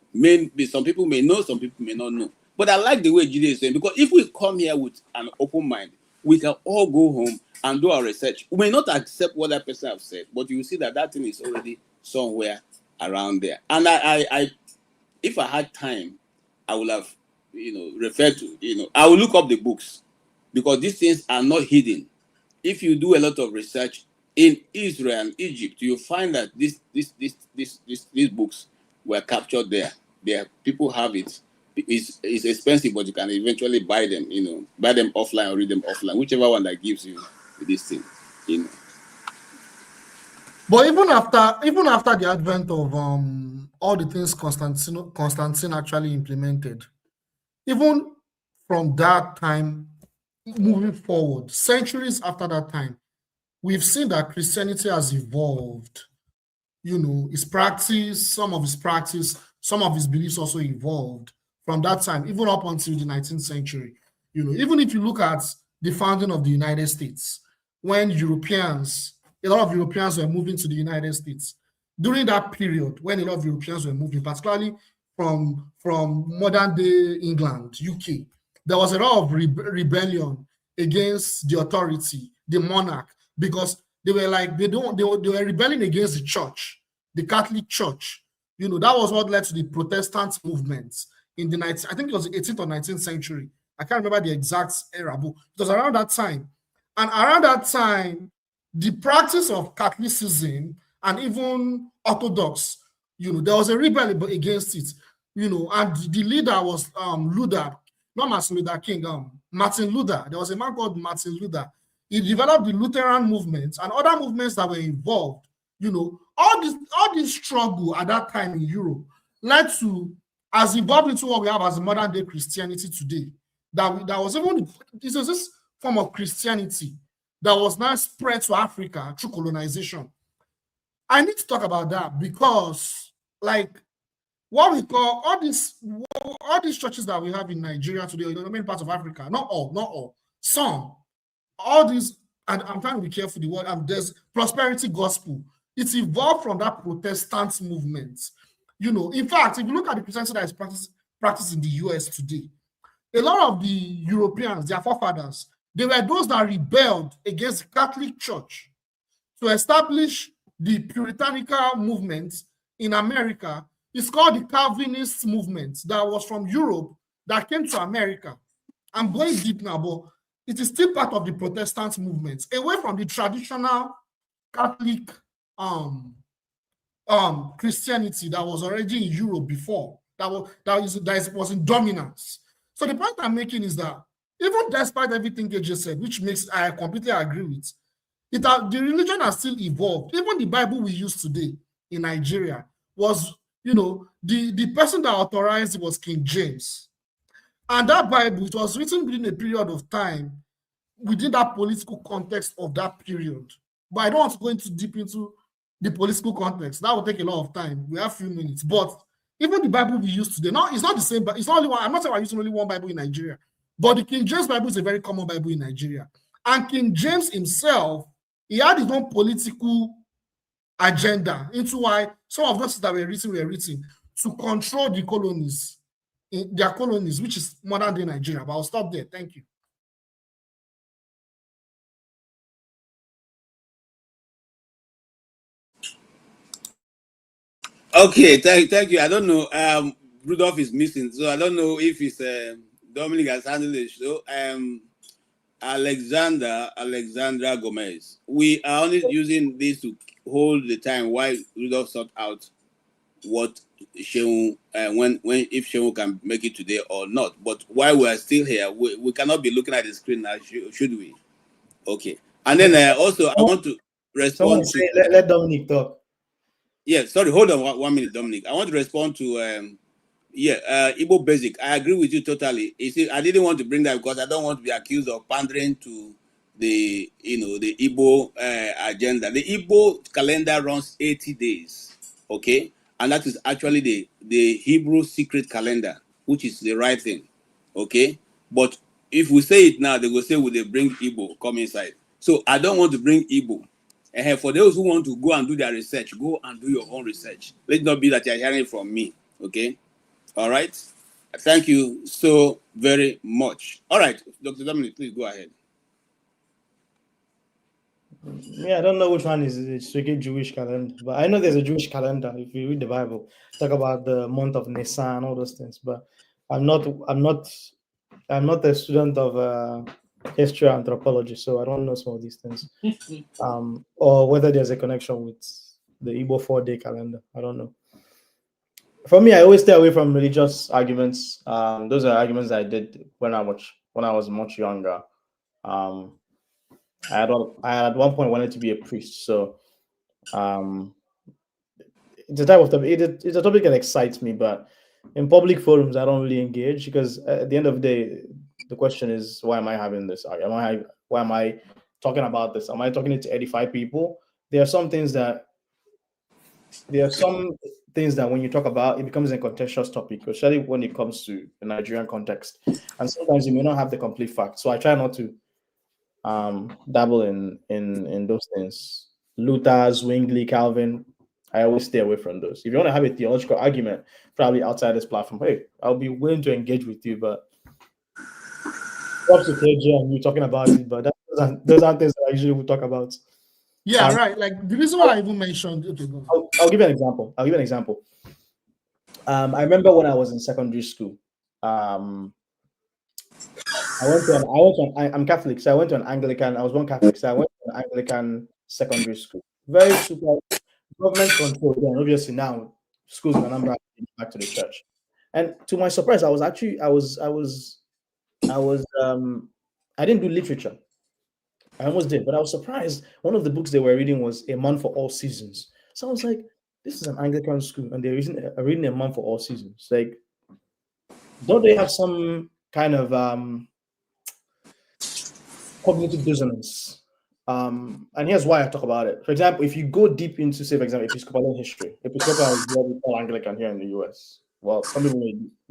Some people may know, some people may not know. But I like the way Jide is saying, because if we come here with an open mind, we can all go home and do our research. We may not accept what that person has said, but you will see that thing is already somewhere around there. And I if I had time, I would have referred to, I will look up the books because these things are not hidden. If you do a lot of research in Israel and Egypt, you find that these books were captured there. People have it. It's expensive, but you can eventually buy them, buy them offline or read them offline, whichever one that gives you this thing, But even after the advent of all the things Constantine actually implemented, even from that time moving forward, centuries after that time, we've seen that Christianity has evolved. Its practice, some of his beliefs also evolved from that time, even up until the 19th century. Even if you look at the founding of the United States, when a lot of Europeans were moving to the United States, during that period, when a lot of Europeans were moving, particularly from modern day England, UK, there was a lot of rebellion against the authority, the monarch, because they were rebelling against the church, the Catholic Church. That was what led to the Protestant movements in the 18th or 19th century. I can't remember the exact era, but it was around that time. And around that time, the practice of Catholicism and even Orthodox, there was a rebellion against it, and the leader was Luther, not Martin Luther King, Martin Luther. There was a man called Martin Luther. He developed the Lutheran movement and other movements that were involved. All this struggle at that time in Europe led to, as evolved into what we have as modern day Christianity today. That was even this form of Christianity that was now spread to Africa through colonization. I need to talk about that because, what we call all these churches that we have in Nigeria today, in the main part of Africa, not all, some, all these, and I'm trying to be careful the word. There's prosperity gospel. It evolved from that Protestant movement. You know, in fact, if you look at the Christianity that is practiced in the US today, a lot of the Europeans, their forefathers, they were those that rebelled against the Catholic Church to establish the puritanical movement in America. It's called the Calvinist movement that was from Europe that came to America. I'm going deep now, but it is still part of the Protestant movement, away from the traditional Catholic Christianity that was already in Europe before, that was in dominance. So the point I'm making is that even despite everything AJ said, which makes I completely agree with, the religion has still evolved. Even the Bible we use today in Nigeria was, you know, the person that authorized it was King James. And that Bible, it was written within a period of time, within that political context of that period. But I don't want to go deep into the political context. That will take a lot of time. We have a few minutes. But even the Bible we use today, it's not the same, but it's not only one. I'm not saying we're using only one Bible in Nigeria, but the King James Bible is a very common Bible in Nigeria. And King James himself, he had his own political agenda into why some of those that were written to control the colonies, their colonies, which is modern day Nigeria. But I'll stop there. Thank you. Okay, thank you. I don't know. Rudolph is missing, so I don't know if it's Dominic has handled it. So Alexandra Gomez. We are only using this to hold the time while Rudolph sort out what Seun if Seun can make it today or not. But while we are still here, we cannot be looking at the screen now, should we? Okay. And then also I want to respond to let Dominic talk. Yeah, sorry, hold on 1 minute, Dominic. I want to respond to Igbo Basic. I agree with you totally. You see, I didn't want to bring that because I don't want to be accused of pandering to the the Igbo agenda. The Igbo calendar runs 80 days, okay, and that is actually the Hebrew secret calendar, which is the right thing, okay. But if we say it now, they will say, "Will they bring Igbo come inside?" So I don't want to bring Igbo. And for those who want to go and do their research, go and do your own research. Let it not be that you're hearing from me. Okay? All right? Thank you so very much. All right, Dr. Dominic, please go ahead. Yeah, I don't know which one is the strictly Jewish calendar, but I know there's a Jewish calendar. If you read the Bible, talk about the month of Nisan and all those things. But I'm not a student of history or anthropology, so I don't know some of these things. Or whether there's a connection with the Igbo 4-day calendar. I don't know. For me, I always stay away from religious arguments. Those are arguments I did when I was much younger. I at one point wanted to be a priest, so it's a type of topic. It's a topic that excites me, but in public forums, I don't really engage because at the end of the day, the question is, why am I having this? Why am I talking about this? Am I talking to 85 people? There are some things that when you talk about, it becomes a contentious topic, especially when it comes to the Nigerian context. And sometimes you may not have the complete facts. So I try not to dabble in those things. Luther, Zwingli, Calvin, I always stay away from those. If you want to have a theological argument, probably outside this platform, hey, I'll be willing to engage with you, but to KJ and you talking about it, but those aren't things that I usually would talk about. Yeah, right. Like the reason why I even mentioned it. I'll give you an example. I remember when I was in secondary school. I'm Catholic, so I went to an Anglican. I was born Catholic, so I went to an Anglican secondary school. Very super government controlled. And obviously now schools in Anambra are back to the church. And to my surprise, I didn't do literature. I almost did, but I was surprised. One of the books they were reading was A Man for All Seasons. So I was like, this is an Anglican school, and they're reading A Man for All Seasons. Like, don't they have some kind of cognitive dissonance? And here's why I talk about it. For example, if you go deep into, say, for example, Episcopal history, Episcopal is what we call Anglican here in the US. Well, some people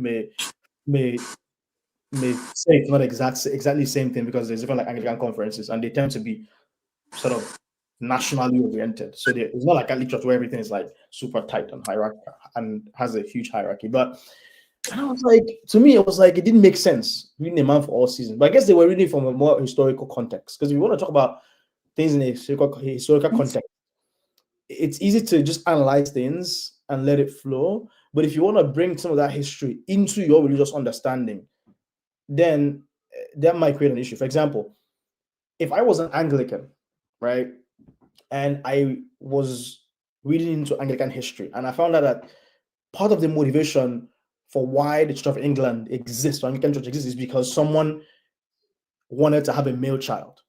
may say it's not exactly the same thing because there's different like Anglican conferences, and they tend to be sort of nationally oriented. So it's not like a church where everything is like super tight and hierarchical and has a huge hierarchy. But and I was like, to me, it was like it didn't make sense reading a man for all seasons. But I guess they were reading from a more historical context. Because if you want to talk about things in a historical context, it's easy to just analyze things and let it flow. But if you want to bring some of that history into your religious understanding, then that might create an issue. For example, if I was an Anglican, right, and I was reading into Anglican history, and I found out that part of the motivation for why the Church of England exists, or Anglican Church exists, is because someone wanted to have a male child,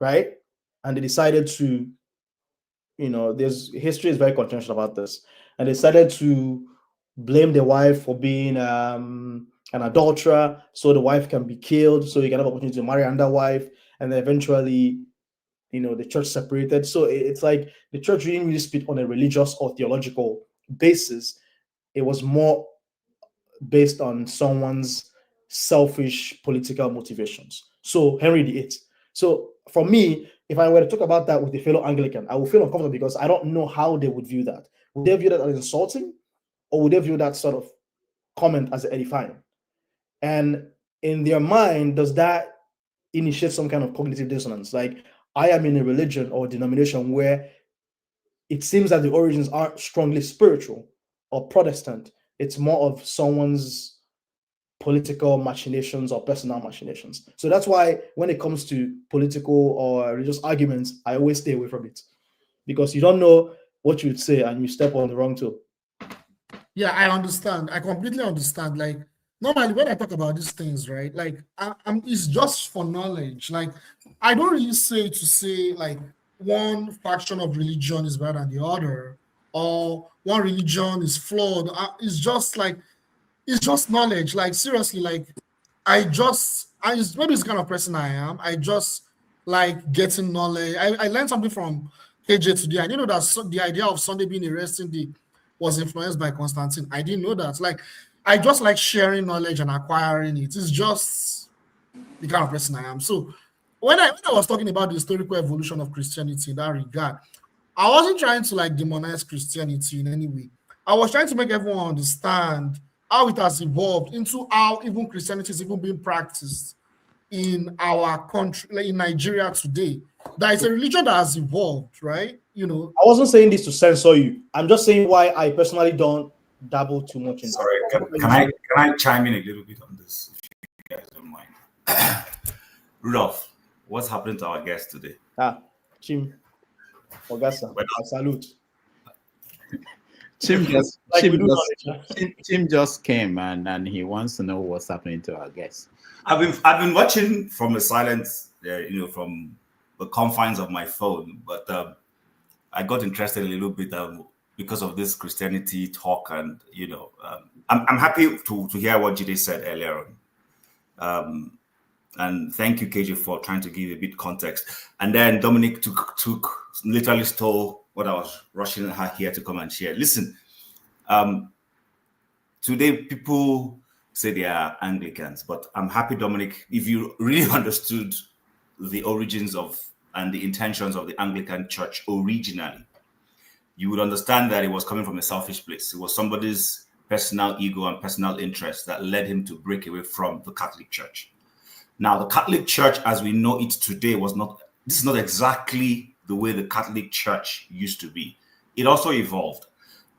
right? And they decided to, there's history is very contentious about this, and they decided to blame the wife for being an adulterer, so the wife can be killed, so you can have opportunity to marry another wife, and then eventually, the church separated. So it's like the church didn't really speak on a religious or theological basis. It was more based on someone's selfish political motivations. So Henry VIII. So for me, if I were to talk about that with a fellow Anglican, I would feel uncomfortable because I don't know how they would view that. Would they view that as insulting, or would they view that sort of comment as edifying? And in their mind, does that initiate some kind of cognitive dissonance? Like, I am in a religion or denomination where it seems that the origins aren't strongly spiritual or Protestant. It's more of someone's political machinations or personal machinations. So that's why when it comes to political or religious arguments, I always stay away from it, because you don't know what you would say and you step on the wrong toe. Yeah, I understand. I completely understand. Like, normally when I talk about these things, right, like it's just for knowledge. Like, I don't really say to say like one faction of religion is better than the other, or one religion is flawed. It's just knowledge. Like, seriously, like maybe it's the kind of person I am. I just like getting knowledge. I learned something from KJ today. I didn't know that the idea of Sunday being a resting day was influenced by Constantine. I didn't know that. Like, I just like sharing knowledge and acquiring it. It's just the kind of person I am. So when I was talking about the historical evolution of Christianity in that regard, I wasn't trying to like demonize Christianity in any way. I was trying to make everyone understand how it has evolved into how even Christianity is even being practiced in our country, like in Nigeria today. That is a religion that has evolved, right? I wasn't saying this to censor you. I'm just saying why I personally don't dabble too much in. Sorry, can I chime in a little bit on this, if you guys don't mind? Rudolph, what's happening to our guest today? Chim Ogasa, I salute. Chim just came and he wants to know what's happening to our guest. I've been watching from the silence, from the confines of my phone, but I got interested a little bit because of this Christianity talk, and I'm happy to hear what Jide said earlier on. And thank you, KJ, for trying to give a bit context. And then Dominic literally stole what I was rushing here to come and share. Listen, today people say they are Anglicans, but I'm happy, Dominic, if you really understood the origins of and the intentions of the Anglican Church originally, you would understand that it was coming from a selfish place. It was somebody's personal ego and personal interest that led him to break away from the Catholic Church. Now, the Catholic Church, as we know it today, this is not exactly the way the Catholic Church used to be. It also evolved.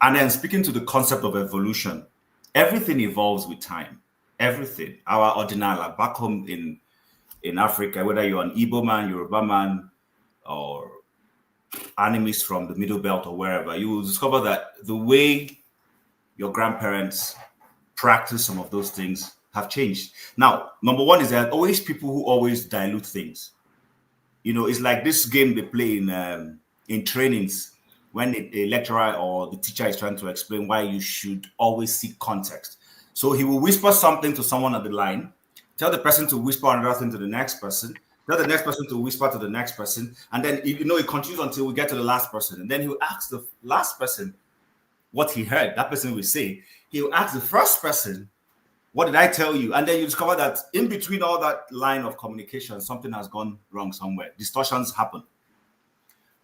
And then speaking to the concept of evolution, everything evolves with time. Everything. Our ordinala back home in Africa, whether you're an Igbo man, Yoruba man, or animist from the Middle Belt or wherever, you will discover that the way your grandparents practice some of those things have changed. Now, number one is there are always people who always dilute things. It's like this game they play in trainings when a lecturer or the teacher is trying to explain why you should always seek context. So he will whisper something to someone at the line, tell the person to whisper another thing to the next person, tell the next person to whisper to the next person, and then it continues until we get to the last person. And then he will ask the last person what he heard. That person will say, he will ask the first person, what did I tell you? And then you discover that in between all that line of communication, something has gone wrong somewhere. Distortions happen.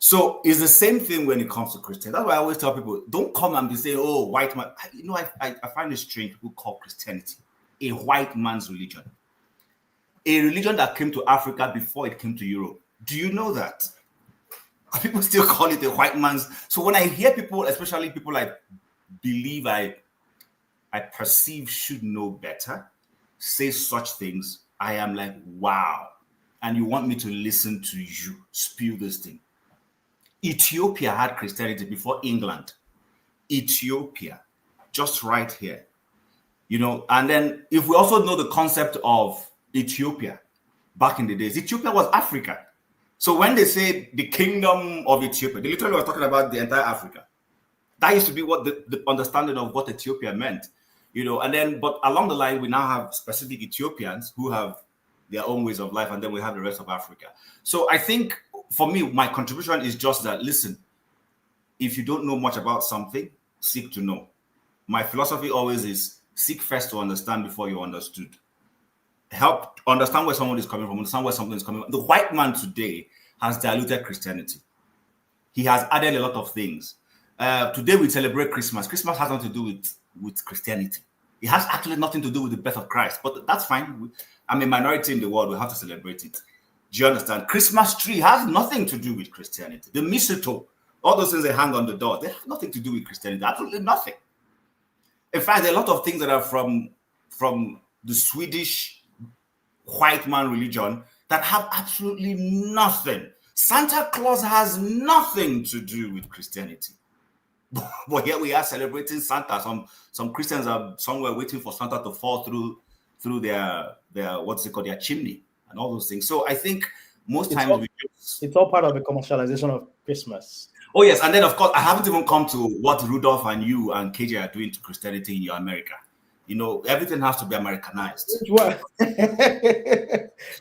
So it's the same thing when it comes to Christianity. That's why I always tell people, don't come and be saying, oh, white man. You know, I find it strange people call Christianity a white man's religion. A religion that came to Africa before it came to Europe. Do you know that? People still call it a white man's. So when I hear people, especially people I believe I perceive should know better, say such things, I am like, wow. And you want me to listen to you spew this thing. Ethiopia had Christianity before England. Ethiopia, just right here. You know, and then if we also know the concept of Ethiopia back in the days, Ethiopia was Africa. So when they say the kingdom of Ethiopia, they literally were talking about the entire Africa. That used to be what the understanding of what Ethiopia meant, you know. And then, but along the line, we now have specific Ethiopians who have their own ways of life, and then we have the rest of Africa. So I think for me, my contribution is just that, listen, if you don't know much about something, seek to know. My philosophy always is seek first to understand before you understood. Help understand where someone is coming from, understand where something is coming from. The white man today has diluted Christianity. He has added a lot of things. Today we celebrate Christmas. Christmas has nothing to do with Christianity. It has actually nothing to do with the birth of Christ, but that's fine. I'm a minority in the world. We have to celebrate it. Do you understand? Christmas tree has nothing to do with Christianity. The mistletoe, all those things they hang on the door, they have nothing to do with Christianity. Absolutely nothing. In fact, there are a lot of things that are from the Swedish white man religion that have absolutely nothing. Santa Claus has nothing to do with Christianity. But here we are celebrating Santa. Some Christians are somewhere waiting for Santa to fall through their what's it called, their chimney and all those things. So I think most times it's all part of the commercialization of Christmas. Oh yes, and then of course I haven't even come to what Rudolph and you and KJ are doing to Christianity in your America. You know, everything has to be Americanized. Which one?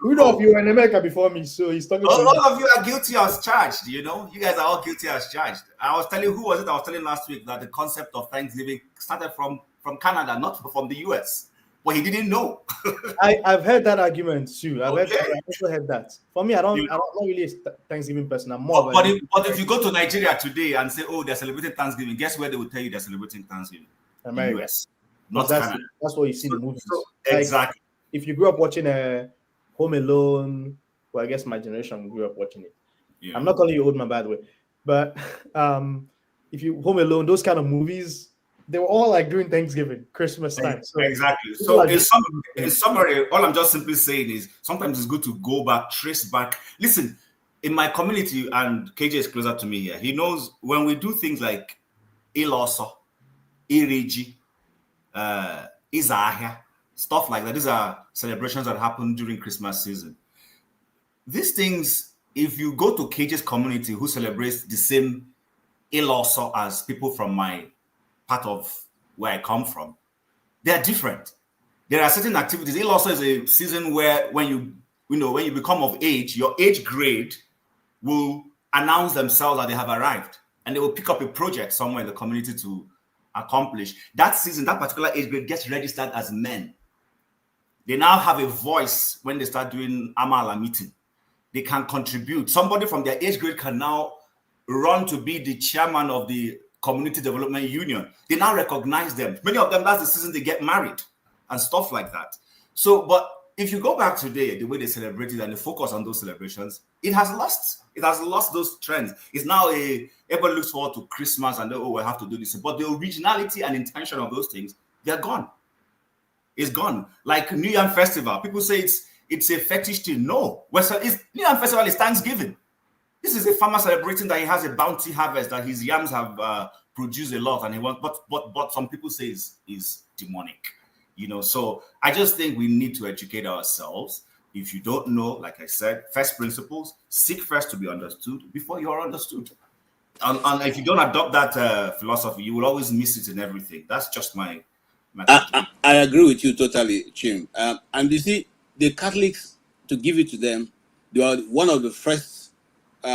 Rudolph, you were in America before me, so he's talking. All of you are guilty as charged. You know, you guys are all guilty as charged. I was telling who was it? I was telling last week that the concept of Thanksgiving started from Canada, not from the US. But he didn't know. I've heard that argument too. I've also heard that. For me, I'm not really a Thanksgiving person. I'm more. But if you go to Nigeria today and say, "Oh, they're celebrating Thanksgiving," guess where they will tell you they're celebrating Thanksgiving? America. The US, not that's Canada. That's what you see in the movies. Exactly. Like, if you grew up watching Home Alone, well, I guess my generation grew up watching it. Yeah. I'm not calling you old man, by the way, but if you Home Alone, those kind of movies, they were all like during Thanksgiving, Christmas time. So exactly. So in summary, all I'm just simply saying is sometimes it's good to go back, trace back. Listen, in my community, and KJ is closer to me here, he knows when we do things like Iloso, Iriji, Izahia, stuff like that. These are celebrations that happen during Christmas season. These things, if you go to KJ's community who celebrates the same Iloso as people from my part of where I come from, they are different. There are certain activities. It also is a season where when you become of age, your age grade will announce themselves that they have arrived, and they will pick up a project somewhere in the community to accomplish. That season, that particular age grade gets registered as men. They now have a voice when they start doing Amala meeting. They can contribute. Somebody from their age grade can now run to be the chairman of the Community Development Union. They now recognize them. Many of them, that's the season they get married and stuff like that. So, but if you go back today, the way they celebrate it and they focus on those celebrations, it has lost those trends. It's now everybody looks forward to Christmas and we have to do this. But the originality and intention of those things, they're gone. It's gone. Like New Yam Festival, people say it's a fetish thing. No, New Yam Festival is Thanksgiving. This is a farmer celebrating that he has a bounty harvest, that his yams have produced a lot, and he wants. But some people say is demonic, you know. So I just think we need to educate ourselves. If you don't know, like I said, first principles: seek first to be understood before you are understood. And if you don't adopt that philosophy, you will always miss it in everything. That's just my. I agree with you totally, Chim. And you see, the Catholics, to give it to them, they are one of the first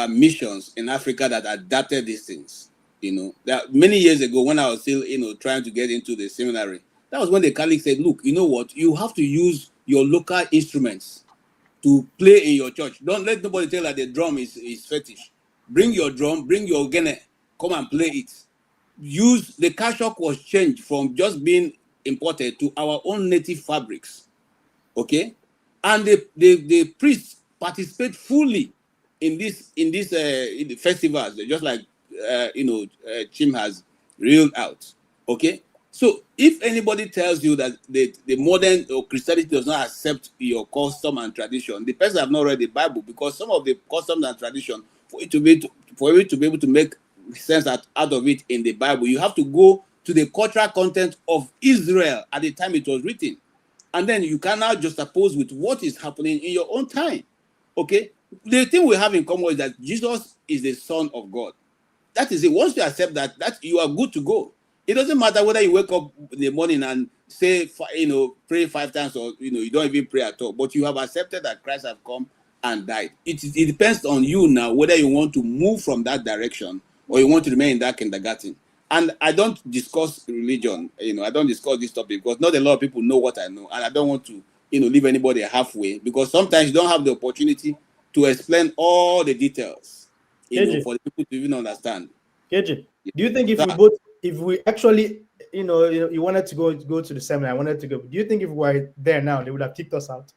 missions in Africa that adapted these things. You know, that many years ago when I was still, trying to get into the seminary, that was when the Catholics said, look, you know what, you have to use your local instruments to play in your church. Don't let nobody tell that the drum is fetish. bring your drum, bring your ogene, come and play it. Use the kashok was changed from just being imported to our own native fabrics. Okay, and the priests participate fully in in the festivals, just like Chim has reeled out. Okay, so if anybody tells you that the modern or Christianity does not accept your custom and tradition, the person have not read the Bible, because some of the customs and tradition, for you to be able to make sense out of it in the Bible, you have to go to the cultural content of Israel at the time it was written. And then you can now juxtapose with what is happening in your own time. Okay? The thing we have in common is that Jesus is the Son of God. That is it. Once you accept that you are good to go. It doesn't matter whether you wake up in the morning and say, pray 5 times, or you don't even pray at all. But you have accepted that Christ has come and died. It depends on you now whether you want to move from that direction or you want to remain in that kindergarten. And I don't discuss religion, I don't discuss this topic because not a lot of people know what I know, and I don't want to, leave anybody halfway, because sometimes you don't have the opportunity to explain all the details, for the people to even understand. KJ, do you think if we actually, you wanted to go to the seminar, I wanted to go, do you think if we were there now, they would have kicked us out?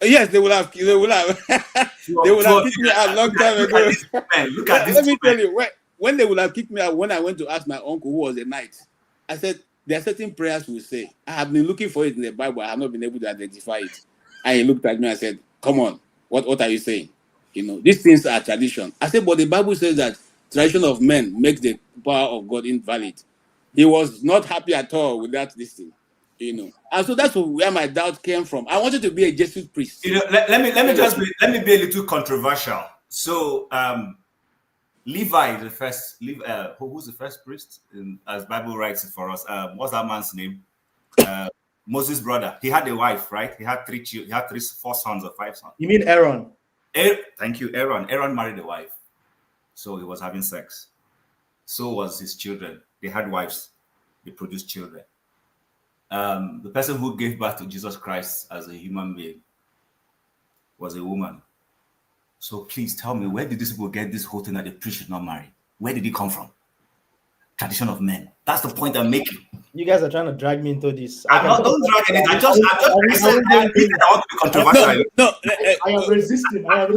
Yes, they would have. They would have kicked me out a long time ago. Look at this. Let me tell you, when they would have kicked me out, when I went to ask my uncle who was a knight, I said, there are certain prayers we say. I have been looking for it in the Bible. I have not been able to identify it. And he looked at me and said, come on, what are you saying? These things are tradition. I said, but the Bible says that tradition of men makes the power of God invalid. He was not happy at all with that thing, And so that's where my doubt came from. I wanted to be a Jesuit priest. Let me be a little controversial. So, Levi, the first, who's the first priest, as Bible writes it for us? What's that man's name? Moses' brother. He had a wife, right? He had 3 children. He had 4 sons or 5 sons. You mean Aaron? Thank you, Aaron. Aaron married a wife, so he was having sex. So was his children. They had wives. They produced children. The person who gave birth to Jesus Christ as a human being was a woman. So please tell me, where did these people get this whole thing that the priest should not marry? Where did it come from? Tradition of men. That's the point I'm making. You guys are trying to drag me into this. Don't drag anything. I want to be controversial. No, I am resisting. And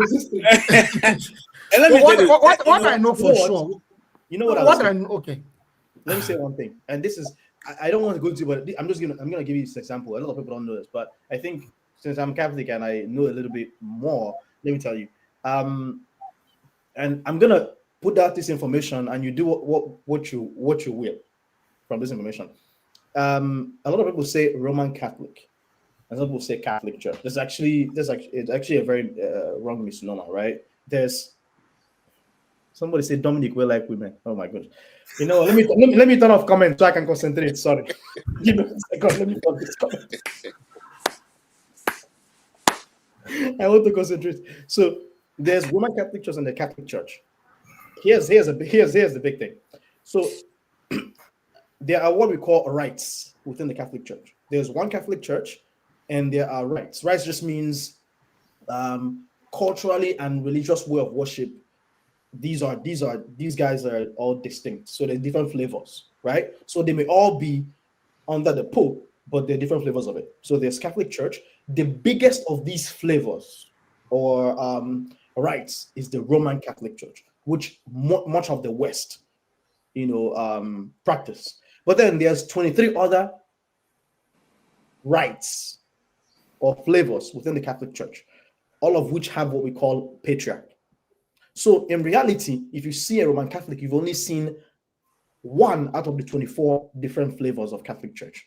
let me tell you, what I know for sure. You know what I know? Okay. Let me say one thing, and this is, I don't want to go into, but I'm gonna give you this example. A lot of people don't know this, but I think since I'm Catholic and I know a little bit more, let me tell you. And I'm gonna put out this information, and you do what you will from this information. A lot of people say Roman Catholic, and some people say Catholic Church. It's actually a very wrong misnomer, right? There's somebody say Dominic will like women. Oh my goodness! Let me turn off comments so I can concentrate. Sorry, give me a second. Let me turn this comment. I want to concentrate. So there's Roman Catholic Church and the Catholic Church. Here's the big thing. So there are what we call rites within the Catholic Church. There's one Catholic Church, and there are rites. Rites just means culturally and religious way of worship. These guys are all distinct. So there's different flavors, right? So they may all be under the Pope, but they're different flavors of it. So there's Catholic Church. The biggest of these flavors or rites is the Roman Catholic Church, which much of the West, practice. But then there's 23 other rites or flavors within the Catholic Church, all of which have what we call patriarch. So in reality, if you see a Roman Catholic, you've only seen one out of the 24 different flavors of Catholic Church.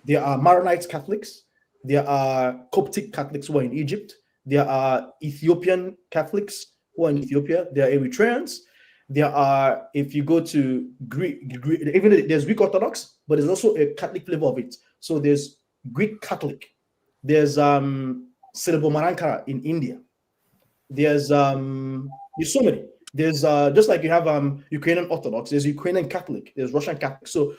There are Maronite Catholics, there are Coptic Catholics who are in Egypt, there are Ethiopian Catholics who are in Ethiopia, there are Eritreans, there are, if you go to Greek, even there's Greek Orthodox, but there's also a Catholic flavor of it. So there's Greek Catholic, there's Serbo-Marankara in India, there's so many. There's just like you have Ukrainian Orthodox, there's Ukrainian Catholic, there's Russian Catholic. So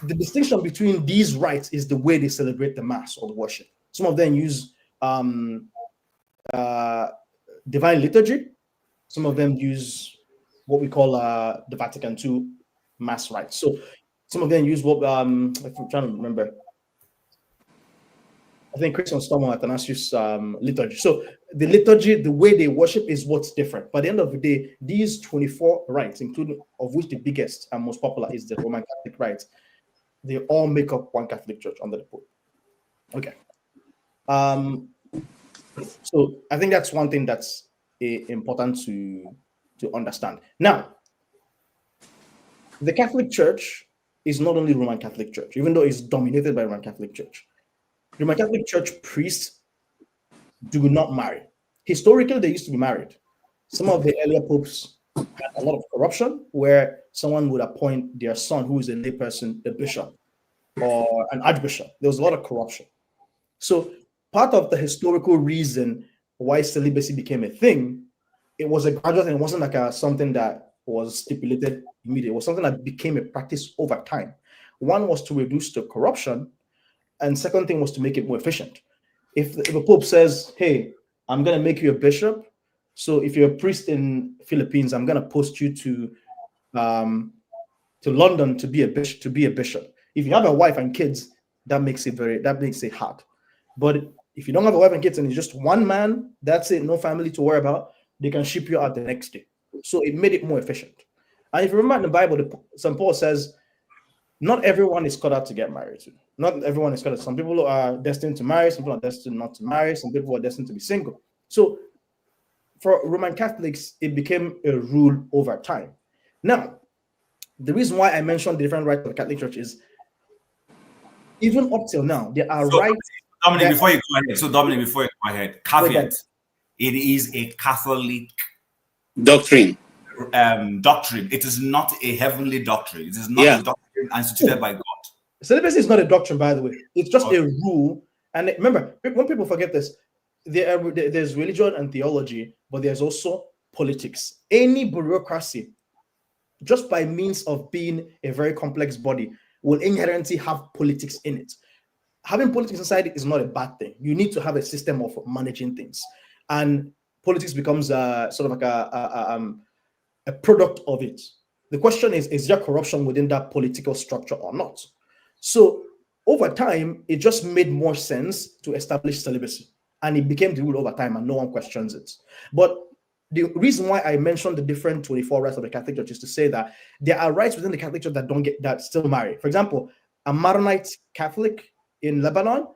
the distinction between these rites is the way they celebrate the Mass or the worship. Some of them use divine liturgy. Some of them use what we call the Vatican II mass rites. So some of them use what if I'm trying to remember. I think Christian Stormo Athanasius liturgy. So the liturgy, the way they worship is what's different. But at the end of the day, these 24 rites, including of which the biggest and most popular is the Roman Catholic rite, they all make up one Catholic Church under the Pope. Okay. So I think that's one thing that's important to understand. Now, the Catholic Church is not only Roman Catholic Church, even though it's dominated by Roman Catholic Church. Roman Catholic Church priests do not marry. Historically, they used to be married. Some of the earlier popes had a lot of corruption where someone would appoint their son, who is a layperson, a bishop or an archbishop. There was a lot of corruption. So part of the historical reason why celibacy became a thing, it was a gradual thing. It wasn't like something that was stipulated immediately. It was something that became a practice over time. One was to reduce the corruption, and second thing was to make it more efficient. If a pope says, hey, I'm going to make you a bishop, so if you're a priest in Philippines, I'm going to post you to London to be a bishop. If you have a wife and kids, that makes it hard. But if you don't have a wife and kids and it's just one man, that's it, no family to worry about, they can ship you out the next day. So it made it more efficient. And if you remember in the Bible, St. Paul says, not everyone is cut out to get married. Not everyone is cut out. Some people are destined to marry, some people are destined not to marry, some people are destined to be single. So for Roman Catholics, it became a rule over time. Now, the reason why I mentioned the different rights of the Catholic Church is, even up till now, there are rights. Dominic, before you go ahead, caveat. It is a Catholic doctrine. Doctrine. It is not a heavenly doctrine. It is not a doctrine instituted by God. Celibacy is not a doctrine, by the way. It's just a rule. And remember, when people forget this, there's religion and theology, but there's also politics. Any bureaucracy, just by means of being a very complex body, will inherently have politics in it. Having politics inside it is not a bad thing. You need to have a system of managing things. And politics becomes sort of like a product of it. The question is there corruption within that political structure or not? So over time, it just made more sense to establish celibacy. And it became the rule over time and no one questions it. But the reason why I mentioned the different 24 rights of the Catholic Church is to say that there are rights within the Catholic Church that still marry. For example, a Maronite Catholic in Lebanon,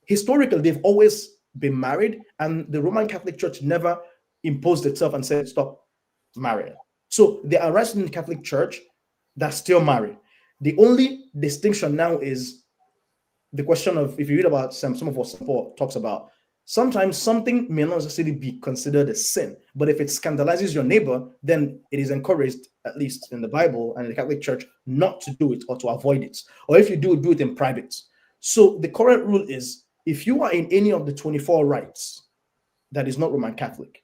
historically, they've always been married, and the Roman Catholic Church never imposed itself and said, stop marrying. So there are rights in the Catholic Church that still marry. The only distinction now is the question of, if you read about some of what St. Paul talks about, sometimes something may not necessarily be considered a sin, but if it scandalizes your neighbor, then it is encouraged, at least in the Bible and in the Catholic Church, not to do it or to avoid it. Or if you do it in private. So the current rule is, if you are in any of the 24 rights that is not Roman Catholic,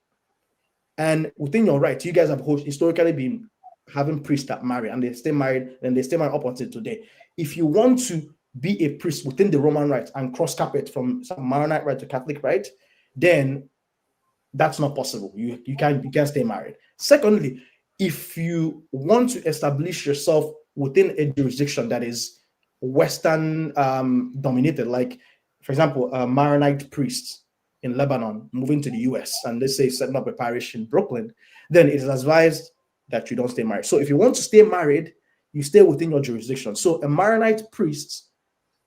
and within your rights, you guys have historically been having priests that marry, and they stay married, and they stay married up until today. If you want to be a priest within the Roman rite and cross carpet from some Maronite rite to Catholic rite, then that's not possible. You can't stay married. Secondly, if you want to establish yourself within a jurisdiction that is Western dominated, like, for example, a Maronite priest in Lebanon moving to the US, and let's say setting up a parish in Brooklyn, then it is advised that you don't stay married. So if you want to stay married, you stay within your jurisdiction. So a Maronite priest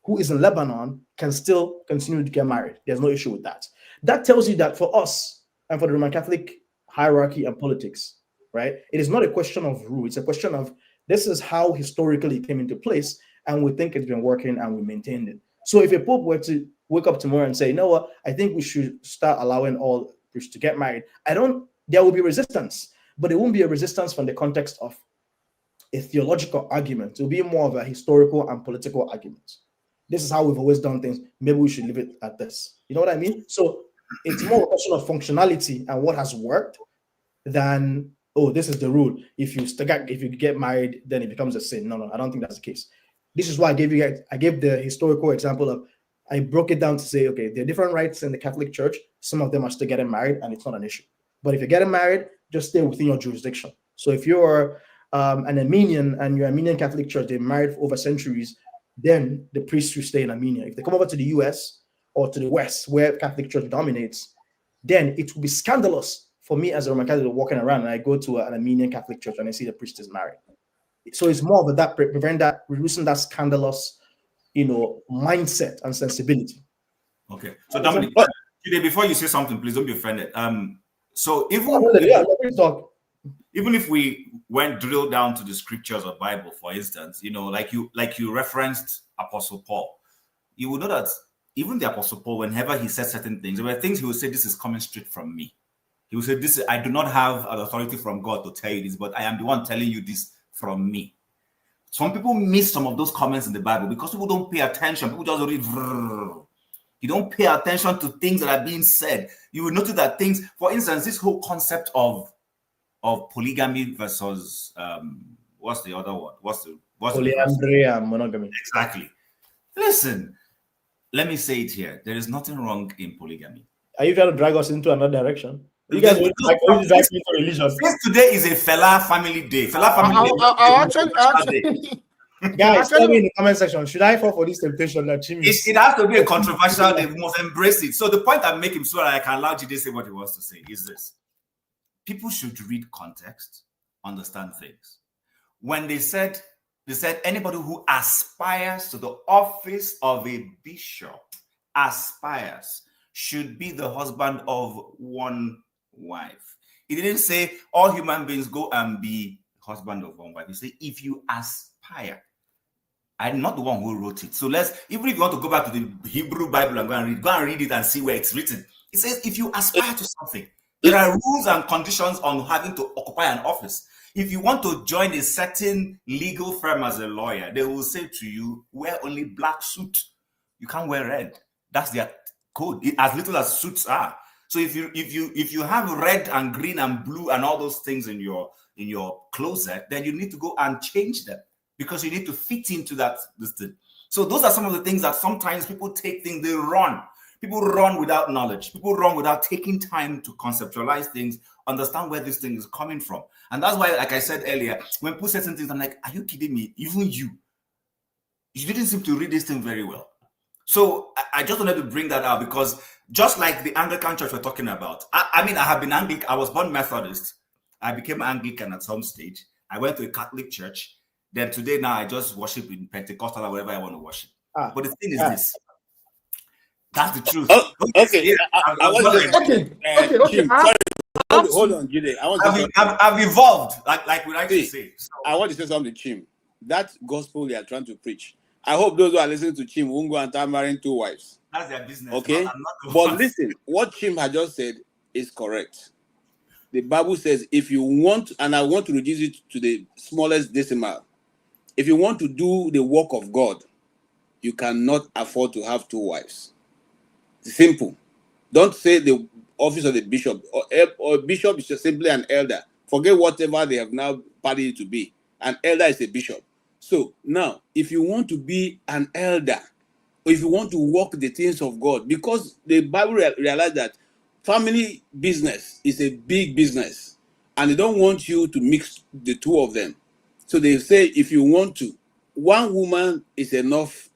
who is in Lebanon can still continue to get married. There's no issue with that. That tells you that for us and for the Roman Catholic hierarchy and politics, right, it is not a question of rule. It's a question of, this is how historically it came into place, and we think it's been working and we maintained it. So if a pope were to wake up tomorrow and say, you know what, I think we should start allowing all priests to get married, there will be resistance, but it won't be a resistance from the context of a theological argument. It will be more of a historical and political argument. This is how we've always done things. Maybe we should leave it at this. You know what I mean? So it's more a question of functionality and what has worked than, oh, this is the rule. If you get married, then it becomes a sin. No, I don't think that's the case. This is why I gave the historical example of, I broke it down to say, okay, there are different rights in the Catholic Church. Some of them are still getting married, and it's not an issue. But if you're getting married, just stay within your jurisdiction. So if you're an Armenian and you're Armenian Catholic Church, they married for over centuries, then the priests will stay in Armenia. If they come over to the US or to the West, where Catholic Church dominates, then it will be scandalous for me as a Roman Catholic walking around and I go to an Armenian Catholic Church and I see the priest is married. So it's more of that, reducing that scandalous, mindset and sensibility. Okay. So Dominic, before you say something, please don't be offended. So even if we went drill down to the scriptures of Bible, for instance, like you referenced Apostle Paul, you will know that even the Apostle Paul, whenever he said certain things, there were things he would say, this is coming straight from me. He would say, I do not have an authority from God to tell you this, but I am the one telling you this from me. Some people miss some of those comments in the Bible because people don't pay attention. People just read. You don't pay attention to things that are being said. You will notice that things, for instance, this whole concept of polygamy versus what's the other one? What's polyandry and monogamy? Exactly. Listen, let me say it here. There is nothing wrong in polygamy. Are you trying to drag us into another direction? You guys will drag me into religion. Since today is a Fela family day. Fela family day. Guys, tell me in the comment section, should I fall for this temptation that Jimmy? It has to be a controversial, they must embrace it. So the point I'm making so that I can allow Jide to say what he wants to say is this. People should read context, understand things. When they said anybody who aspires to the office of a bishop should be the husband of one wife. He didn't say all human beings go and be husband of one wife. He said if you aspire. I'm not the one who wrote it. So even if you want to go back to the Hebrew Bible and go and read it and see where it's written. It says if you aspire to something, there are rules and conditions on having to occupy an office. If you want to join a certain legal firm as a lawyer, they will say to you, wear only black suit. You can't wear red. That's their code, as little as suits are. So if you have red and green and blue and all those things in your closet, then you need to go and change them because you need to fit into this thing. So those are some of the things that sometimes people take things, they run. People run without knowledge. People run without taking time to conceptualize things, understand where this thing is coming from. And that's why, like I said earlier, when people say certain things, I'm like, are you kidding me? Even you didn't seem to read this thing very well. So I just wanted to bring that out because just like the Anglican Church we're talking about, I have been Anglican. I was born Methodist. I became Anglican at some stage. I went to a Catholic church. Then today now I just worship in Pentecostal or whatever I want to worship. But the thing is this. That's the truth. Oh, okay. Hold on, Jude. I've evolved, like we like to say. So, I want to say something, Chim. That gospel they are trying to preach. I hope those who are listening to Chim won't go and start marrying two wives. That's their business. Okay? But listen, what Chim had just said is correct. The Bible says if you want, and I want to reduce it to the smallest decimal, if you want to do the work of God, you cannot afford to have two wives. It's simple. Don't say the office of the bishop or bishop is just simply an elder. Forget whatever they have now parted to be. An elder is a bishop. So now, if you want to be an elder, or if you want to walk the things of God, because the Bible realized that family business is a big business, and they don't want you to mix the two of them. So they say if you want to, one woman is enough.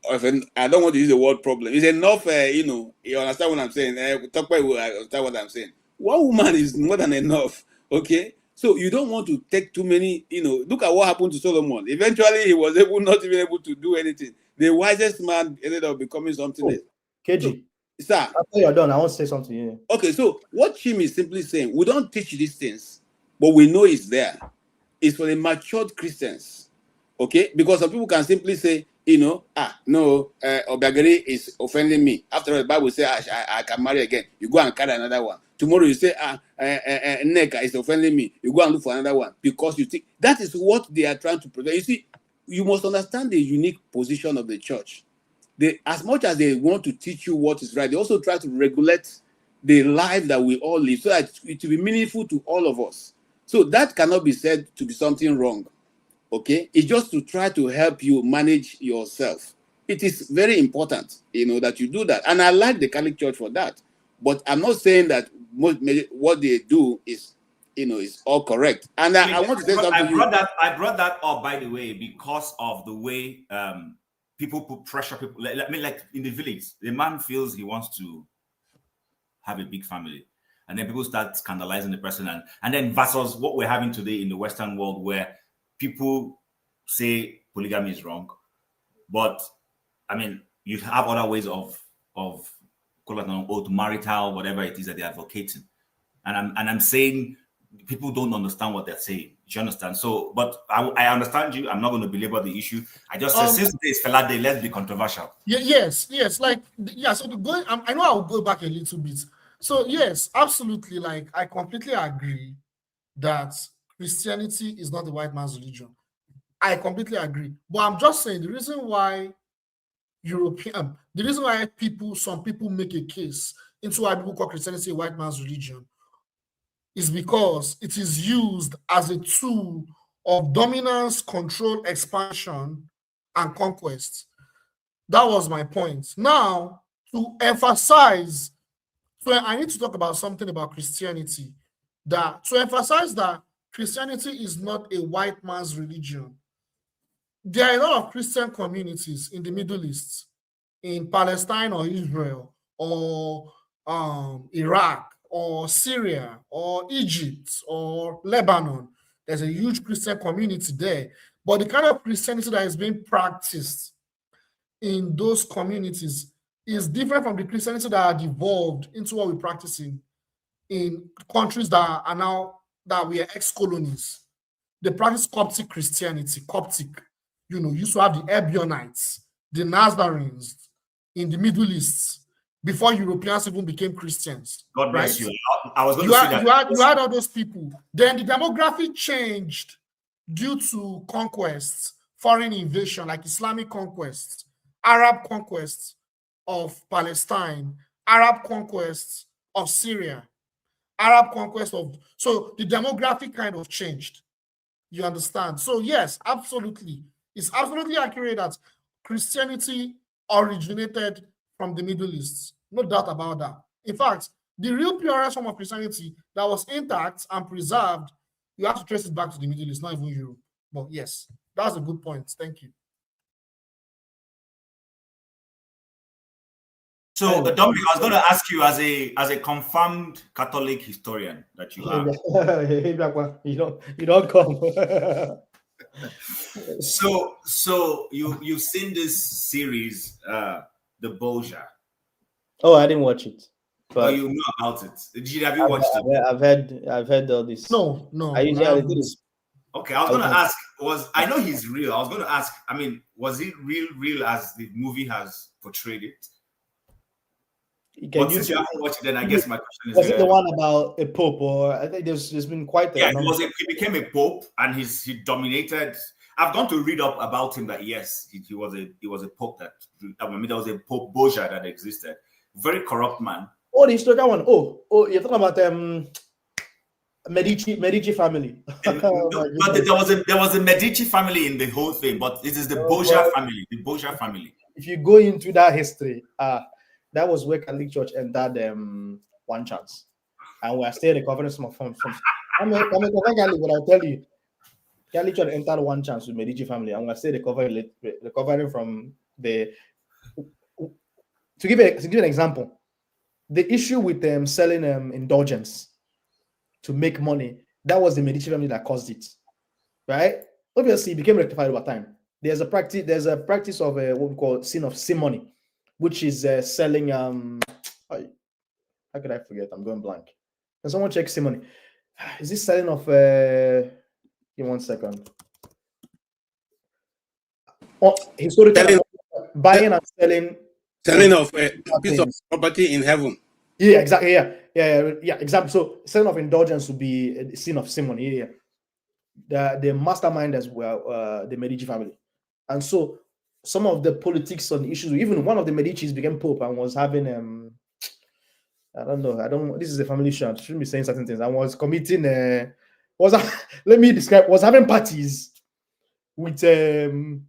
I don't want to use the word problem. It's enough, you understand what I'm saying? Talk about it, I understand what I'm saying. One woman is more than enough, okay? So you don't want to take too many, look at what happened to Solomon. Eventually, he was not even able to do anything. The wisest man ended up becoming something else. KG, sir. After you're done, I want to say something here. Okay, so what Chim is simply saying, we don't teach these things, but we know it's there. It's for the matured Christians, okay? Because some people can simply say, Obiageri is offending me. After all, the Bible says I can marry again. You go and carry another one. Tomorrow you say, Neka is offending me. You go and look for another one because you think that is what they are trying to protect. You see, you must understand the unique position of the church. As much as they want to teach you what is right, they also try to regulate the life that we all live so that it will be meaningful to all of us. So that cannot be said to be something wrong. Okay, it's just to try to help you manage yourself. It is very important, that you do that. And I like the Catholic Church for that. But I'm not saying that what they do is is all correct. And I want to say something. I brought that up, by the way, because of the way people put pressure. People, like in the village, the man feels he wants to have a big family, and then people start scandalizing the person, and then versus what we're having today in the Western world, where people say polygamy is wrong, but I mean, you have other ways of marital, whatever it is that they're advocating, and I'm saying people don't understand what they're saying. Do you understand? So, but I understand you. I'm not going to belabor the issue. I just said since today is Fela Day, let's be controversial. Yes. So I know I'll go back a little bit. So yes, absolutely. Like I completely agree that Christianity is not the white man's religion. I completely agree. But I'm just saying the reason why some people make a case into why people call Christianity a white man's religion is because it is used as a tool of dominance, control, expansion, and conquest. That was my point. Now, to emphasize, so I need to talk about something about Christianity. To emphasize that Christianity is not a white man's religion. There are a lot of Christian communities in the Middle East, in Palestine or Israel or Iraq or Syria or Egypt or Lebanon. There's a huge Christian community there. But the kind of Christianity that is being practiced in those communities is different from the Christianity that are devolved into what we're practicing in countries that are now, that we are ex-colonies. They practice Coptic Christianity, Coptic. Used to have the Ebionites, the Nazarenes in the Middle East before Europeans even became Christians. God bless you. I was going to say that. You had all those people. Then the demographic changed due to conquests, foreign invasion, like Islamic conquests, Arab conquests of Palestine, Arab conquests of Syria, Arab conquest of... So the demographic kind of changed. You understand? So yes, absolutely. It's absolutely accurate that Christianity originated from the Middle East. No doubt about that. In fact, the real purest form of Christianity that was intact and preserved, you have to trace it back to the Middle East, not even Europe. But yes, that's a good point. Thank you. So, Dominic, I was going to ask you as a confirmed Catholic historian that you are. you don't come. So you've seen this series, The Bolger. Oh, I didn't watch it. But you know about it. Have you watched it? I've heard all this. No. Okay, I was going to ask. I know he's real. I was going to ask. I mean, was it real as the movie has portrayed it? But since you haven't watched it, then I guess my question is: was it the one about a pope, or I think there's been quite a he became a pope and he dominated. I've gone to read up about him that yes, he was a pope that there was a Pope Bolger that existed. Very corrupt man. Oh, the historical one. Oh, you're talking about Medici family. But there was a Medici family in the whole thing, but it is the Bolger family. The Bolger family. If you go into that history, that was where Catholic Church entered One Chance, and we are still recovering from. I'm a Catholic, but I'll tell you, Catholic Church entered One Chance with Medici family, and we are still recovering from the. To give an example, the issue with them selling indulgence to make money, that was the Medici family that caused it, right? Obviously, it became rectified over time. There's a practice of what we call sin of simony, which is selling. How could I forget? I'm going blank. Can someone check simony? Is this selling of? Give me 1 second. Historically, buying and selling. Selling of a piece of property in heaven. Yeah, exactly. Yeah, exactly. So selling of indulgence would be a sin of simony. Yeah. The masterminders were the Medici family, and so some of the politics on the issues, even one of the Medicis became pope and was having I don't know. This is a family show. I shouldn't be saying certain things. I was committing was having parties with a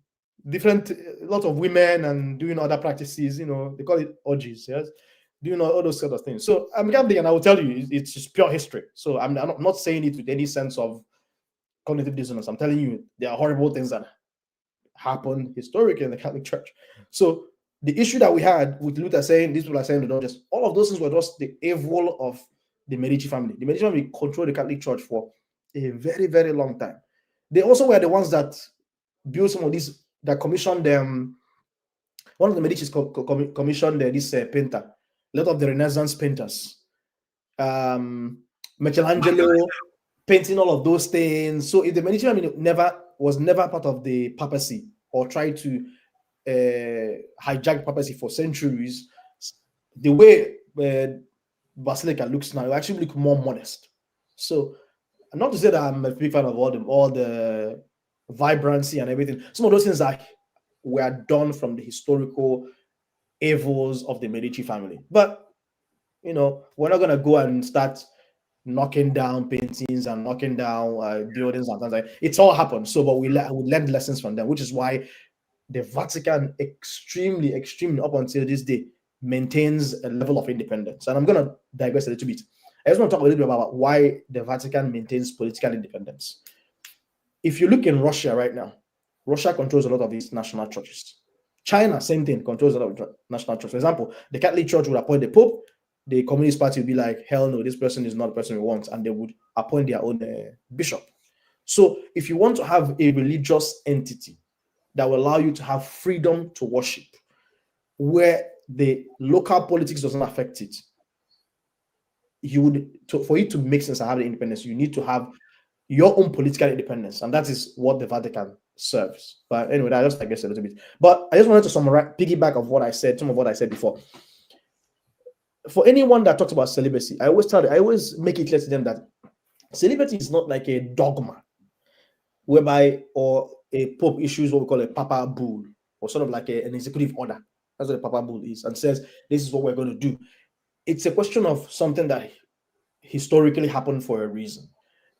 lot of women and doing other practices. They call it orgies. Yes, Do you know all those sort of things? So I'm Catholic, and I will tell you, it's just pure history. So I'm not saying it with any sense of cognitive dissonance. I'm telling you, there are horrible things that happened historically in the Catholic Church. So the issue that we had with Luther saying, these people are saying, don't just, all of those things were just the evil of the Medici family. The Medici family controlled the Catholic Church for a very, very long time. They also were the ones that built some of these, that commissioned them. One of the Medicis commissioned this painter, a lot of the Renaissance painters. Michelangelo painting all of those things. So if the Medici family was never part of the papacy or tried to hijack papacy for centuries, the way Basilica looks now, it actually look more modest. So not to say that I'm a big fan of all the vibrancy and everything. Some of those things that were done from the historical evils of the Medici family. But you know, we're not gonna go and start knocking down paintings and knocking down buildings and things like that. It's all happened. So, but we learned lessons from them, which is why the Vatican extremely up until this day maintains a level of independence. And I'm gonna digress a little bit. I just want to talk a little bit about why the Vatican maintains political independence. If you look in Russia right now, Russia controls a lot of these national churches. China, same thing, controls a lot of national churches. For example, the Catholic Church would appoint the Pope. The Communist Party would be like, hell no, this person is not the person we want, and they would appoint their own bishop. So if you want to have a religious entity that will allow you to have freedom to worship, where the local politics doesn't affect it, for it to make sense and have the independence, you need to have your own political independence, and that is what the Vatican serves. But anyway, I just digress a little bit. But I just wanted to summarize, piggyback of what I said, some of what I said before. For anyone that talks about celibacy, I always make it clear to them that celibacy is not like a dogma, whereby or a pope issues what we call a papal bull, or sort of like an executive order. That's what a papal bull is, and says this is what we're going to do. It's a question of something that historically happened for a reason.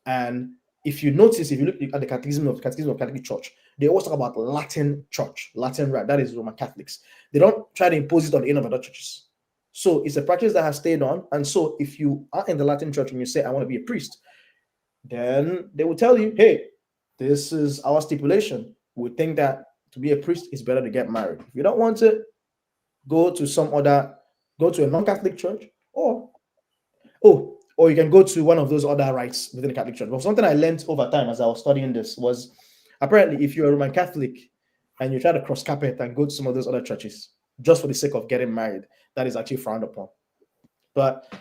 And if you notice, if you look at the Catechism of Catholic Church, they always talk about Latin Church, Latin Rite. That is Roman Catholics. They don't try to impose it on any of other churches. So it's a practice that has stayed on. And so if you are in the Latin Church and you say, I want to be a priest, then they will tell you, hey, this is our stipulation. We think that to be a priest is better to get married. If you don't want to, go to a non-Catholic church, or you can go to one of those other rites within the Catholic Church. But something I learned over time as I was studying this was, apparently, if you're a Roman Catholic and you try to cross carpet and go to some of those other churches just for the sake of getting married, that is actually frowned upon. But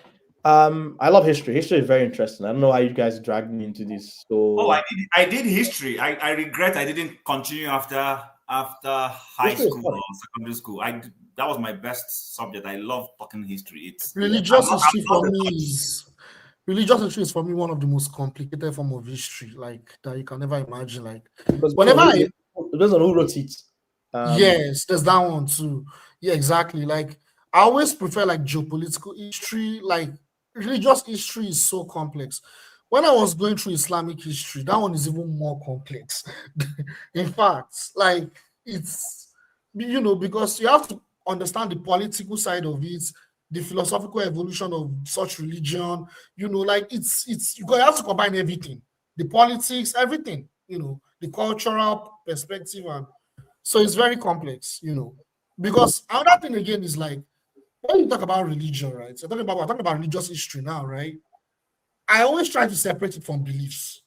I love history. History is very interesting. I don't know why you guys dragged me into this. So I did history. I regret I didn't continue after high school or secondary school. That was my best subject. I love talking history. It's religious history for me one of the most complicated form of history, like that you can never imagine. Like whenever it depends on who wrote it. Yes, there's that one too. Yeah, exactly. Like I always prefer like geopolitical history. Like religious history is so complex. When I was going through Islamic history, that one is even more complex. In fact, like it's, you know, because you have to understand the political side of it, the philosophical evolution of such religion, you know, like it's you have to combine everything, the politics, everything, you know, the cultural perspective, and so it's very complex, you know. Because another thing again is like when you talk about religion, right? So we're talking about religious history now, right? I always try to separate it from beliefs.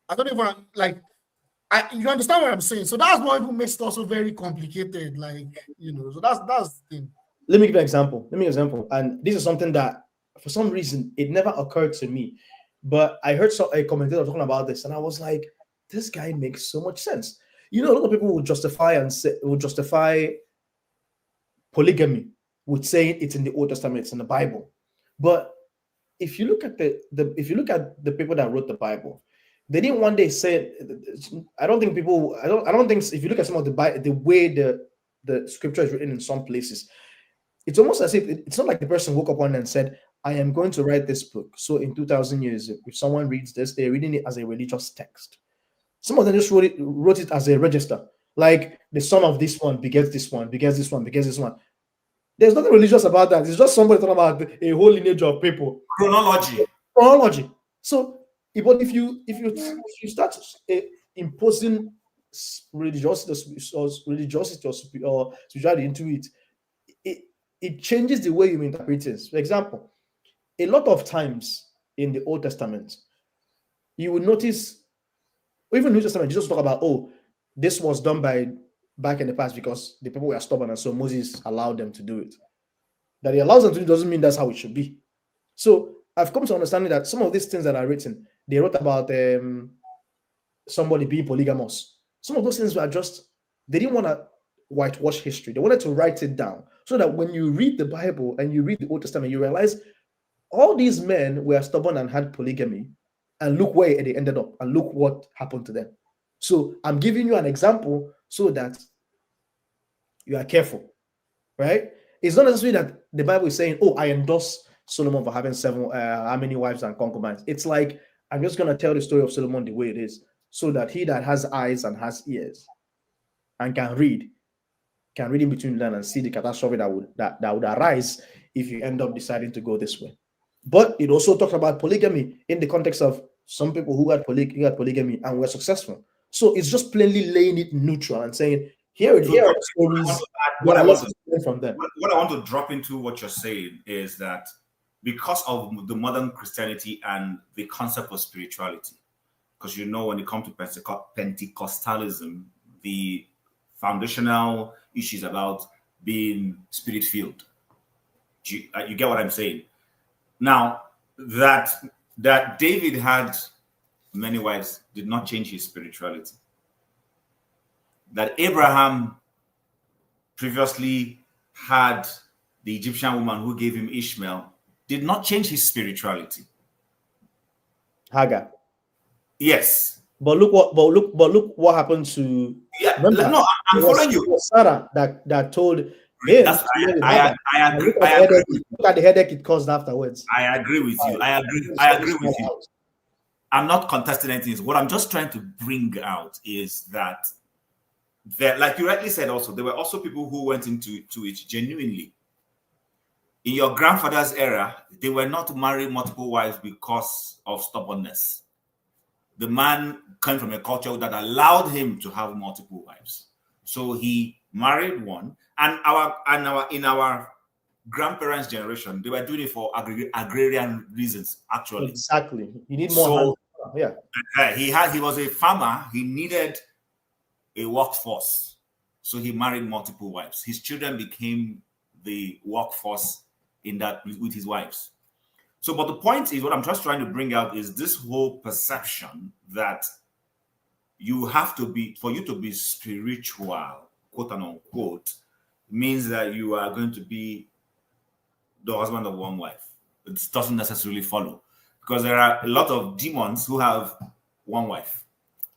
I don't even like. You understand what I'm saying? So that's what even makes it also very complicated. Like, you know, so that's the thing. Let me give you an example. And this is something that, for some reason, it never occurred to me. But I heard a commentator talking about this, and I was like, this guy makes so much sense. You know, a lot of people will justify polygamy with saying it's in the Old Testament, it's in the Bible. But if you look at the people that wrote the Bible, they didn't one day say. I don't think if you look at some of the way the scripture is written in some places, it's almost as if it's not like the person woke up one day and said, I am going to write this book. So in 2,000 years, if someone reads this, they're reading it as a religious text. Some of them just wrote it as a register. Like the son of this one begets this one, begets this one, begets this one. There's nothing religious about that. It's just somebody talking about a whole lineage of people. Chronology. So, if you start imposing religiosity or spirituality into it, it changes the way you interpret things. For example, a lot of times in the Old Testament, you will notice, even New Testament, Jesus talk about, oh, this was done back in the past because the people were stubborn, and so Moses allowed them to do it. That he allows them to do doesn't mean that's how it should be. So I've come to understanding that some of these things that are written, they wrote about somebody being polygamous. Some of those things were just, they didn't want to whitewash history. They wanted to write it down so that when you read the Bible and you read the Old Testament, you realize all these men were stubborn and had polygamy, and look where they ended up, and look what happened to them. So I'm giving you an example so that you are careful, right? It's not necessarily that the Bible is saying, oh, I endorse Solomon for having how many wives and concubines. It's like, I'm just going to tell the story of Solomon the way it is, so that he that has eyes and has ears and can read in between them and see the catastrophe that would arise if you end up deciding to go this way. But it also talks about polygamy in the context of some people who had polygamy and were successful. So it's just plainly laying it neutral and saying, here are the stories. What I want to drop into what you're saying is that because of the modern Christianity and the concept of spirituality, because when it comes to Pentecostalism, the foundational issues about being spirit-filled. You get what I'm saying? Now, that David had many wives did not change his spirituality. That Abraham previously had the Egyptian woman who gave him Ishmael did not change his spirituality. Hagar. Yes. But look what happened to. Yeah. Remember, no, I'm following you. Sarah that told him. I agree. Look at the headache it caused afterwards. I agree with you. I agree with you. I'm not contesting anything. What I'm just trying to bring out is that like you rightly said, also there were also people who went into it genuinely. In your grandfather's era, they were not to marry multiple wives because of stubbornness. The man came from a culture that allowed him to have multiple wives, so he married one. And in our grandparents' generation, they were doing it for agrarian reasons. Actually, exactly. You need more. He was a farmer. He needed a workforce, so he married multiple wives. His children became the workforce in that with his wives. So, but the point is, what I'm just trying to bring out is this whole perception that you have to be, for you to be spiritual, quote unquote, means that you are going to be the husband of one wife. It doesn't necessarily follow, because there are a lot of demons who have one wife.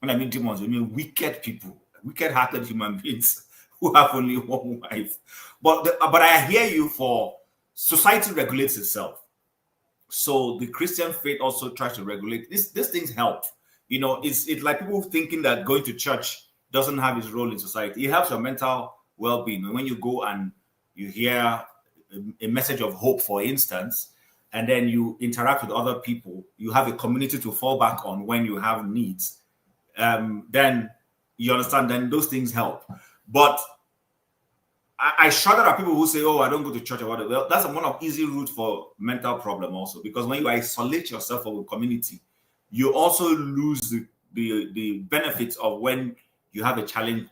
When I mean demons, I mean wicked people, wicked-hearted human beings who have only one wife. But I hear you. For society regulates itself, so the Christian faith also tries to regulate. These things help. It's like people thinking that going to church doesn't have its role in society. It helps your mental well-being. When you go and you hear a message of hope, for instance, and then you interact with other people, you have a community to fall back on when you have needs, then you understand, then those things help. But I shudder at people who say, oh, I don't go to church or whatever. Well, that's one of easy route for mental problem also, because when you isolate yourself from a community, you also lose the benefits of when you have a challenge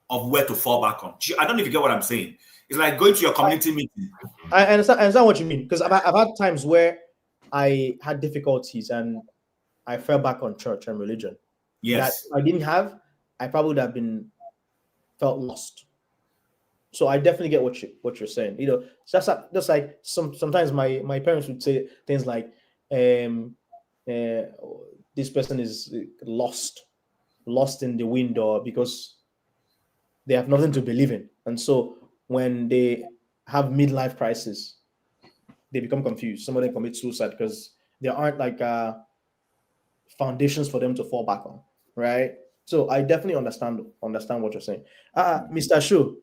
of where to fall back on. I don't know if you get what I'm saying. It's like going to your community meeting. I understand what you mean, because I've had times where I had difficulties and I fell back on church and religion. Yes. That I didn't have, I probably would have felt lost. So I definitely get what you're saying. Just like sometimes my parents would say things like, this person is lost in the wind, or because they have nothing to believe in. And so when they have midlife crisis, they become confused. Some of them commit suicide because there aren't foundations for them to fall back on, right? So I definitely understand what you're saying. Mr. Shu,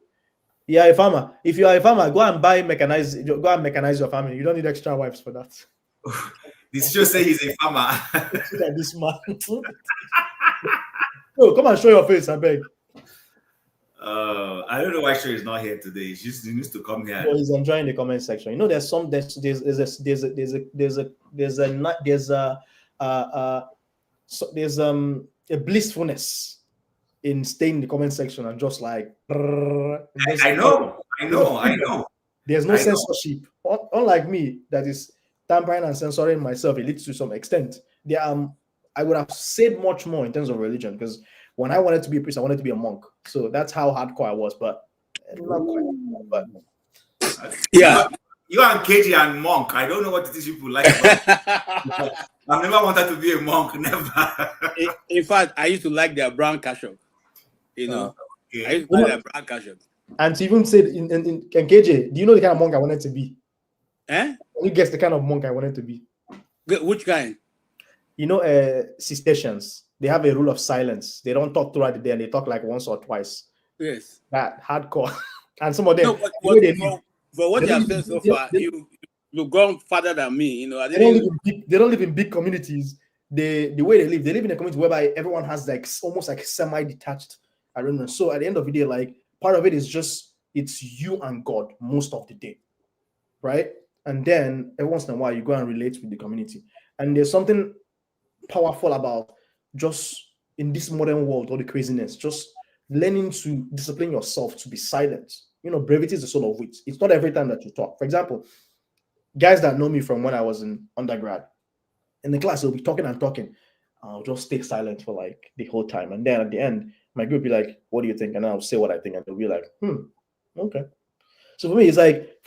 You are a farmer. If you are a farmer, go and mechanize your family. You don't need extra wives for that. This show say he's a farmer. Look at this man. No, come and show your face, I beg. I don't know why Show is not here today. He needs to come here. So he's enjoying the comment section. You know, there's a blissfulness in staying in the comment section and just like I know. There's no censorship. Unlike me, that is tampering and censoring myself, it leads to some extent. I would have said much more in terms of religion, because when I wanted to be a priest, I wanted to be a monk. So that's how hardcore I was, but not quite. But yeah. You and KJ and monk. I don't know what these people like about. I've never wanted to be a monk, never. In fact, I used to like their brown cashew. You know, okay. I used to like their brown cashew. And to even say in KJ, do you know the kind of monk I wanted to be? Eh? You guess the kind of monk I wanted to be. Which kind? You know, Cistercians, they have a rule of silence. They don't talk throughout the day, and they talk like once or twice. Yes. That hardcore. And some of them, no, but what you have said so far, you've gone farther than me. You know, they don't live in big communities. The way they live in a community whereby everyone has like almost like semi-detached arrangement. So at the end of the day, like part of it is just it's you and God most of the day, right? And then every once in a while you go and relate with the community. And there's something powerful about just in this modern world, all the craziness, just learning to discipline yourself to be silent. You know, brevity is the soul of wit. It's not every time that you talk. For example, guys that know me from when I was in undergrad, in the class, they'll be talking and talking. I'll just stay silent for like the whole time. And then at the end, my group will be like, what do you think? And I'll say what I think. And they'll be like, okay. So for me, it's like,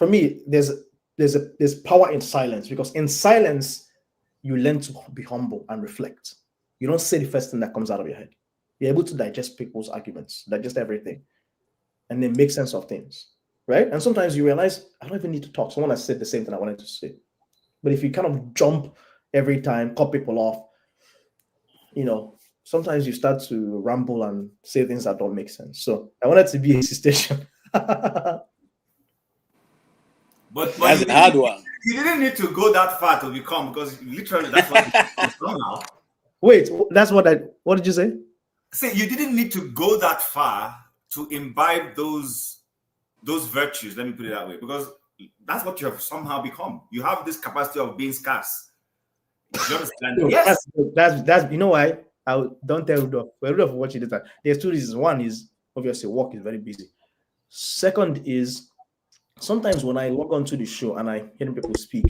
there's power in silence, because in silence, you learn to be humble and reflect. You don't say the first thing that comes out of your head. You're able to digest people's arguments, digest everything, and then make sense of things, right? And sometimes you realize, I don't even need to talk. Someone has said the same thing I wanted to say. But if you kind of jump every time, cut people off, you know, sometimes you start to ramble and say things that don't make sense. So I wanted to be a Cistercian. But that's a hard one. You didn't need to go that far to become, because literally that's what it's done now. Wait, that's what did you say? Say you didn't need to go that far to imbibe those virtues. Let me put it that way, because that's what you have somehow become. You have this capacity of being scarce. Do you understand? Yes. That's you know why don't tell Rudolph. Well, Rudolph watch it later. There's two reasons. One is obviously work is very busy. Second is sometimes when I log on to the show and I hear people speak,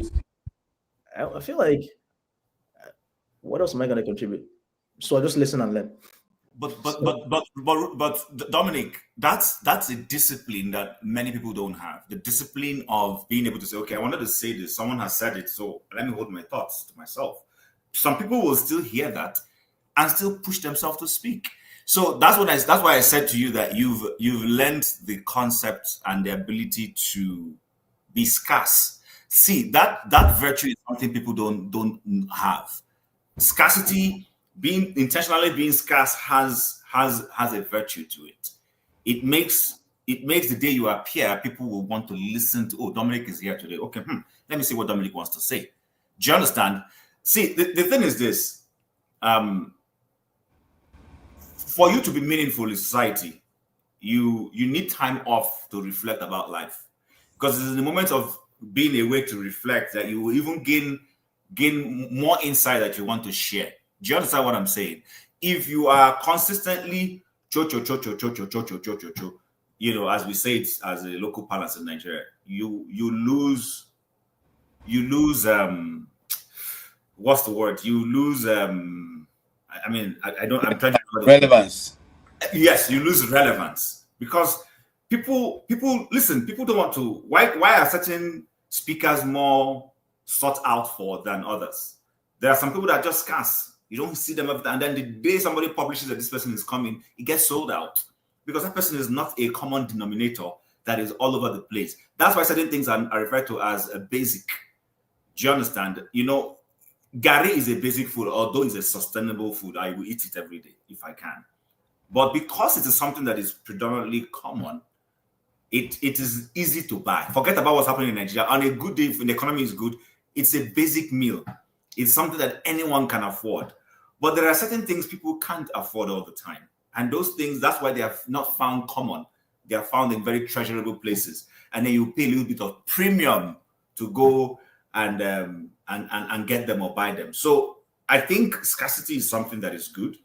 I feel like, what else am I going to contribute? So I just listen and learn. But Dominic, that's a discipline that many people don't have. The discipline of being able to say, okay, I wanted to say this. Someone has said it, so let me hold my thoughts to myself. Some people will still hear that and still push themselves to speak. So that's why I said to you that you've learned the concept and the ability to be scarce. See, that virtue is something people don't have. Scarcity, being intentionally being scarce has a virtue to it. It makes the day you appear, people will want to listen to, oh, Dominic is here today. Okay, let me see what Dominic wants to say. Do you understand? See, the thing is this. For you to be meaningful in society, you need time off to reflect about life. Because it's in the moment of being away to reflect that you will even gain more insight that you want to share. Do you understand what I'm saying? If you are consistently you know, as we say it as a local parlance in Nigeria, you lose what's the word? You lose I'm trying to relevance. Yes, you lose relevance because people listen, people don't want to. Why are certain speakers more sought out for than others? There are some people that are just scarce. You don't see them every time. And then the day somebody publishes that this person is coming, it gets sold out because that person is not a common denominator that is all over the place. That's why certain things are referred to as a basic. Do you understand? You know, Gary is a basic food, although it's a sustainable food. I will eat it every day if I can. But because it is something that is predominantly common, it is easy to buy. Forget about what's happening in Nigeria. On a good day, when the economy is good, it's a basic meal. It's something that anyone can afford. But there are certain things people can't afford all the time. And those things, that's why they are not found common. They are found in very treasurable places. And then you pay a little bit of premium to go and get them or buy them. So I think scarcity is something that is good.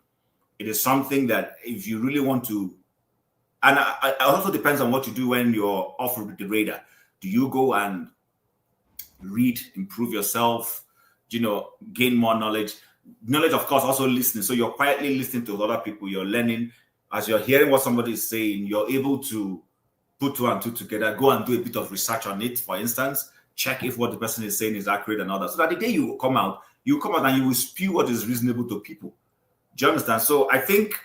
It is something that if you really want to, and it also depends on what you do when you're off the radar. Do you go and read, improve yourself, gain more knowledge? Knowledge, of course, also listening. So you're quietly listening to other people. You're learning. As you're hearing what somebody is saying, you're able to put two and two together, go and do a bit of research on it, for instance, check if what the person is saying is accurate and all that. So that the day you come out and you will spew what is reasonable to people. Do you understand? So I think,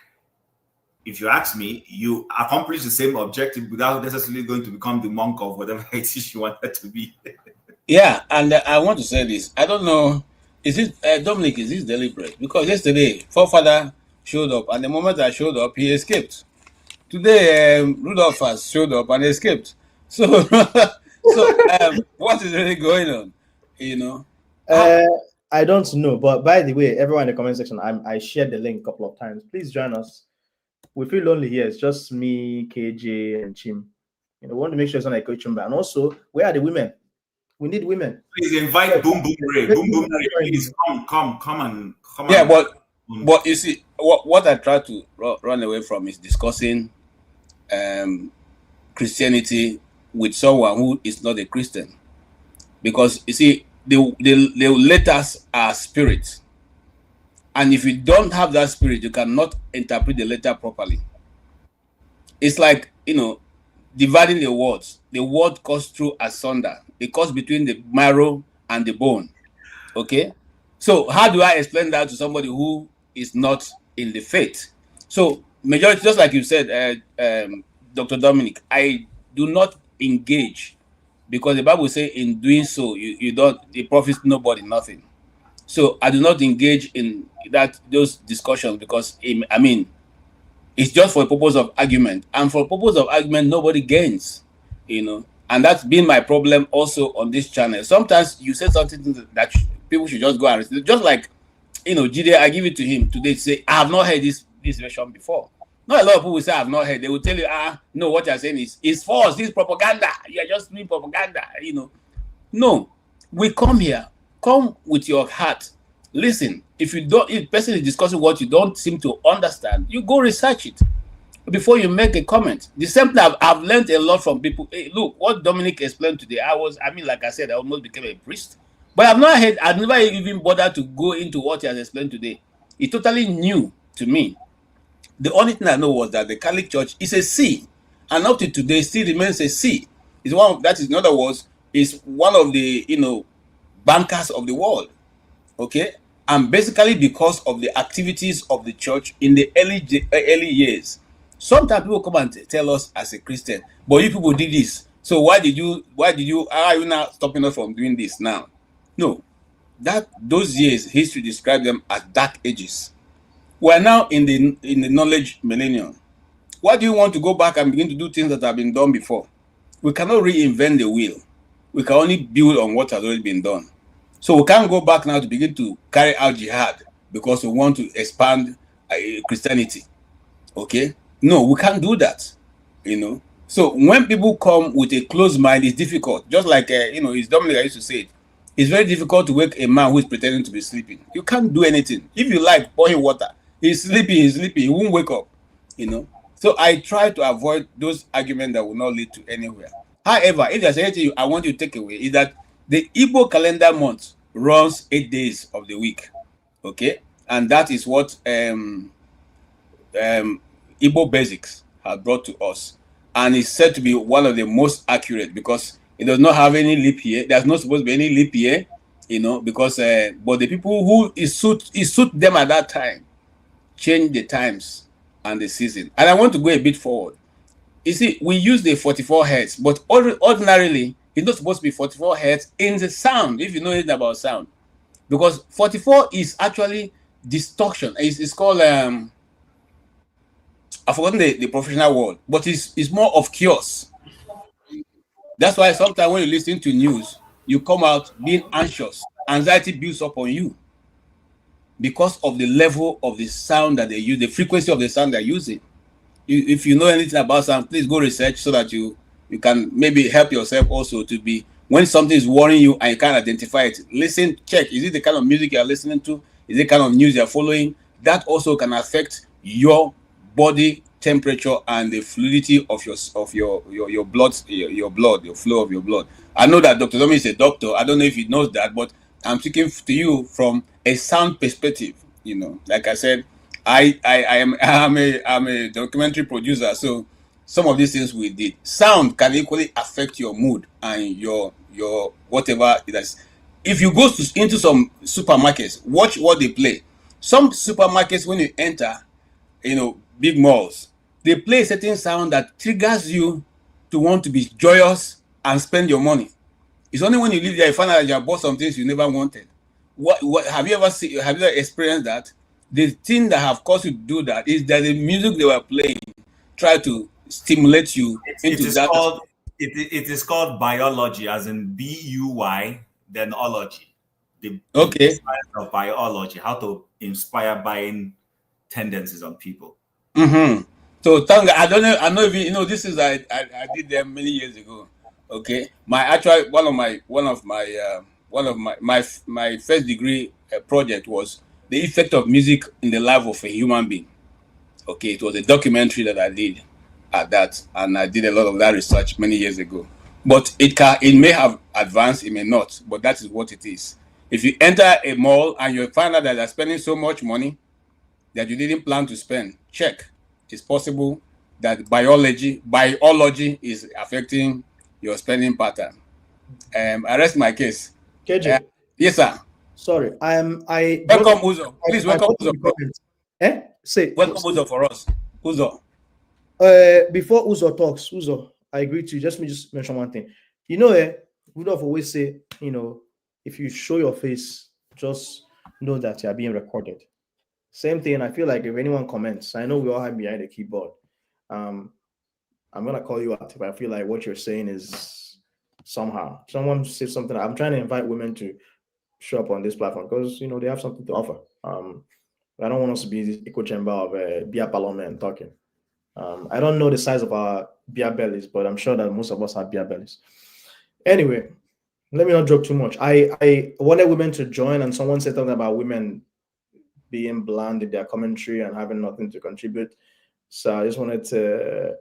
if you ask me, you accomplish the same objective without necessarily going to become the monk of whatever it is you wanted to be. Yeah, and I want to say this. I don't know, is it, Dominic, is this deliberate? Because yesterday, forefather showed up, and the moment I showed up, he escaped. Today, Rudolph has showed up and escaped. So, what is really going on? I don't know, but by the way, everyone in the comment section, I shared the link a couple of times. Please join us. We feel lonely here. It's just me, KJ, and Chim. We want to make sure it's not like Coach Chumba. And also, where are the women? We need women. Please invite Boom Boom Ray. Boom Boom Ray, please come on. Yeah, but you see, what I try to run away from is discussing Christianity with someone who is not a Christian, because you see, the letters are spirit. And if you don't have that spirit, you cannot interpret the letter properly. It's like, dividing the words. The word cuts through asunder. It cuts between the marrow and the bone. Okay? So how do I explain that to somebody who is not in the faith? So majority, just like you said, Dr. Dominic, I do not engage, because the Bible says in doing so, you don't, it profits nobody nothing. So I do not engage in those discussions, because it's just for the purpose of argument, and for the purpose of argument, nobody gains, and that's been my problem also on this channel. Sometimes you say something that people should just go and listen. Just like, Jide, I give it to him today to say, I have not heard this version before. Not a lot of people will say I have not heard. They will tell you, no, what you're saying is false. This is propaganda. You are just doing propaganda. No, we come here. Come with your heart. Listen, if the person is discussing what you don't seem to understand, you go research it before you make a comment. The same thing, I've learned a lot from people. Hey, look, what Dominic explained today, like I said, I almost became a priest. But I've never even bothered to go into what he has explained today. It's totally new to me. The only thing I know was that the Catholic Church is a C, and up to today still remains a C. In other words, is one of the bankers of the world. Okay, and basically because of the activities of the church in the early years. Sometimes people come and tell us as a Christian, but you people did this, so why are you now stopping us from doing this now? No, those years history describes them as dark ages. We're now in the knowledge millennium. Why do you want to go back and begin to do things that have been done before? We cannot reinvent the wheel. We can only build on what has already been done. So we can't go back now to begin to carry out jihad because we want to expand Christianity. Okay? No, we can't do that. So when people come with a closed mind, it's difficult. Just like, it's Dominic I used to say it. It's very difficult to wake a man who is pretending to be sleeping. You can't do anything. If you like pouring water, he's sleeping, he won't wake up. So I try to avoid those arguments that will not lead to anywhere. However, if there's anything I want you to take away, is that the Igbo calendar month runs 8 days of the week. Okay? And that is what Igbo Basics have brought to us. And it's said to be one of the most accurate, because it does not have any leap year. There's not supposed to be any leap year, because but the people who it suit them at that time change the times and the season. And I want to go a bit forward. You see, we use the 44 hertz, but ordinarily it's not supposed to be 44 hertz in the sound, if you know anything about sound, because 44 is actually distortion. It's called I've forgotten the professional word, but it's more of chaos. That's why sometimes when you listen to news, you come out being anxious. Anxiety builds up on you because of the level of the sound that they use, the frequency of the sound they're using. If you know anything about sound, please go research so that you can maybe help yourself also to be, when something is worrying you and you can't identify it, listen, check, is it the kind of music you're listening to? Is it the kind of news you're following? That also can affect your body temperature and the fluidity of your blood, your flow of your blood. I know that Dr. Domi is a doctor. I don't know if he knows that, but I'm speaking to you from a sound perspective. You know, like I said, I'm a documentary producer, so some of these things we did. Sound can equally affect your mood and your whatever it is. If you go into some supermarkets, watch what they play. Some supermarkets, when you enter, you know, big malls, they play a certain sound that triggers you to want to be joyous and spend your money. It's only when you leave there you find out that you have bought some things you never wanted. What have you ever seen? Have you ever experienced that? The thing that have caused you to do that is that the music they were playing try to stimulate you into that. It is called biology, as in BUY, then ology. The science of biology, how to inspire buying tendencies on people. So Tanga, I don't know. I know if you know this is I did them many years ago. Okay, my first degree project was the effect of music in the life of a human being. Okay, it was a documentary that I did at that, and I did a lot of that research many years ago. But it may have advanced, it may not, but that is what it is. If you enter a mall and you find out that they're spending so much money that you didn't plan to spend, check. It's possible that biology is affecting your spending pattern. I rest my case. KJ. Yes, sir. Sorry, welcome Uzo. Please welcome Uzo. Say welcome Uzo for us. Uzo. Before Uzo talks, Uzo, I agree to you. Just mention one thing. You know, Rudolph always say, you know, if you show your face, just know that you are being recorded. Same thing. I feel like if anyone comments, I know we all hide behind the keyboard. I'm gonna call you out if I feel like what you're saying is somehow someone says something. I'm trying to invite women to show up on this platform because you know they have something to offer. I don't want us to be this echo chamber of beer parliament talking. I don't know the size of our beer bellies, but I'm sure that most of us have beer bellies. Anyway, let me not joke too much. I wanted women to join, and someone said something about women being bland in their commentary and having nothing to contribute. So I just wanted to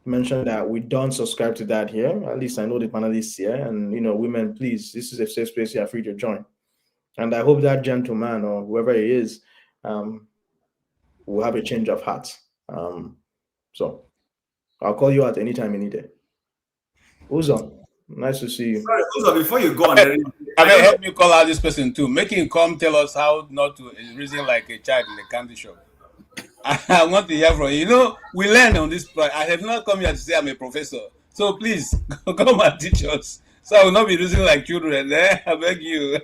mention that we don't subscribe to that here. At least I know the panelists here. And, you know, women, please, this is a safe space. You are free to join. And I hope that gentleman or whoever he is will have a change of heart. So I'll call you out anytime you need it. Uzo, nice to see you. Sorry, Uzo, before you go on, help me call out this person too. Make him come tell us how not to reason like a child in a candy shop. I want to hear from you. You know, we learn on this. I have not come here to say I'm a professor. So please come and teach us. So I will not be reasoning like children. I beg you.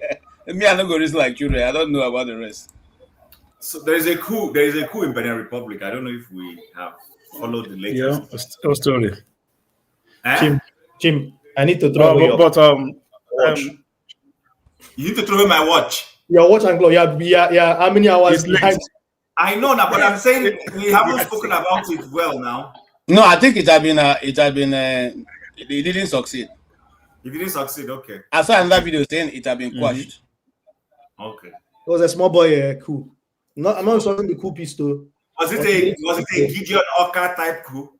Me, I'm not going to reason like children. I don't know about the rest. So there is a coup. There is a coup in Benin Republic. I don't know if we have followed the latest. Yeah, story. Jim, I need to throw away watch. You need to throw away my watch. Your watch and clock. Yeah. How many hours behind? I know that, but I'm saying we haven't spoken about it well now. No, I think it had been. It didn't succeed. It didn't succeed. Okay. I saw another video saying it had been quashed. Okay. It was a small boy coup. I'm not talking the coup piece though. Was it a Gideon Oka type coup?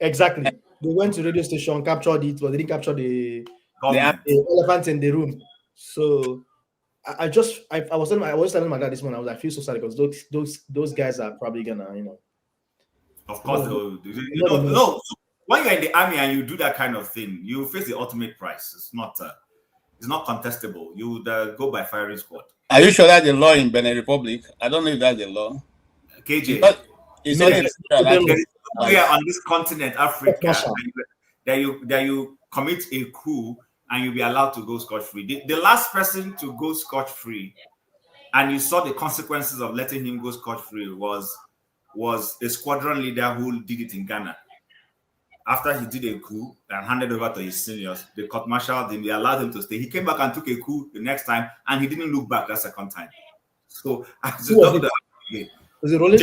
Exactly. They went to radio station, captured it, but they didn't capture the elephant in the room. So I was telling my dad this morning. I feel so sad because those guys are probably gonna, you know. Of course, no. When you're in the army and you do that kind of thing, you face the ultimate price. It's not contestable. You would go by firing squad. Are you sure that's the law in Benin Republic? I don't know if that's the law. KJ, it's on this continent, Africa, that you commit a coup and you'll be allowed to go scot-free. The last person to go scot-free, and you saw the consequences of letting him go scot-free, was a squadron leader who did it in Ghana. after he did a coup and handed over to his seniors, they court-martialed him, they allowed him to stay. He came back and took a coup the next time, and he didn't look back that second time. So, as Who was it? Was it Rollins?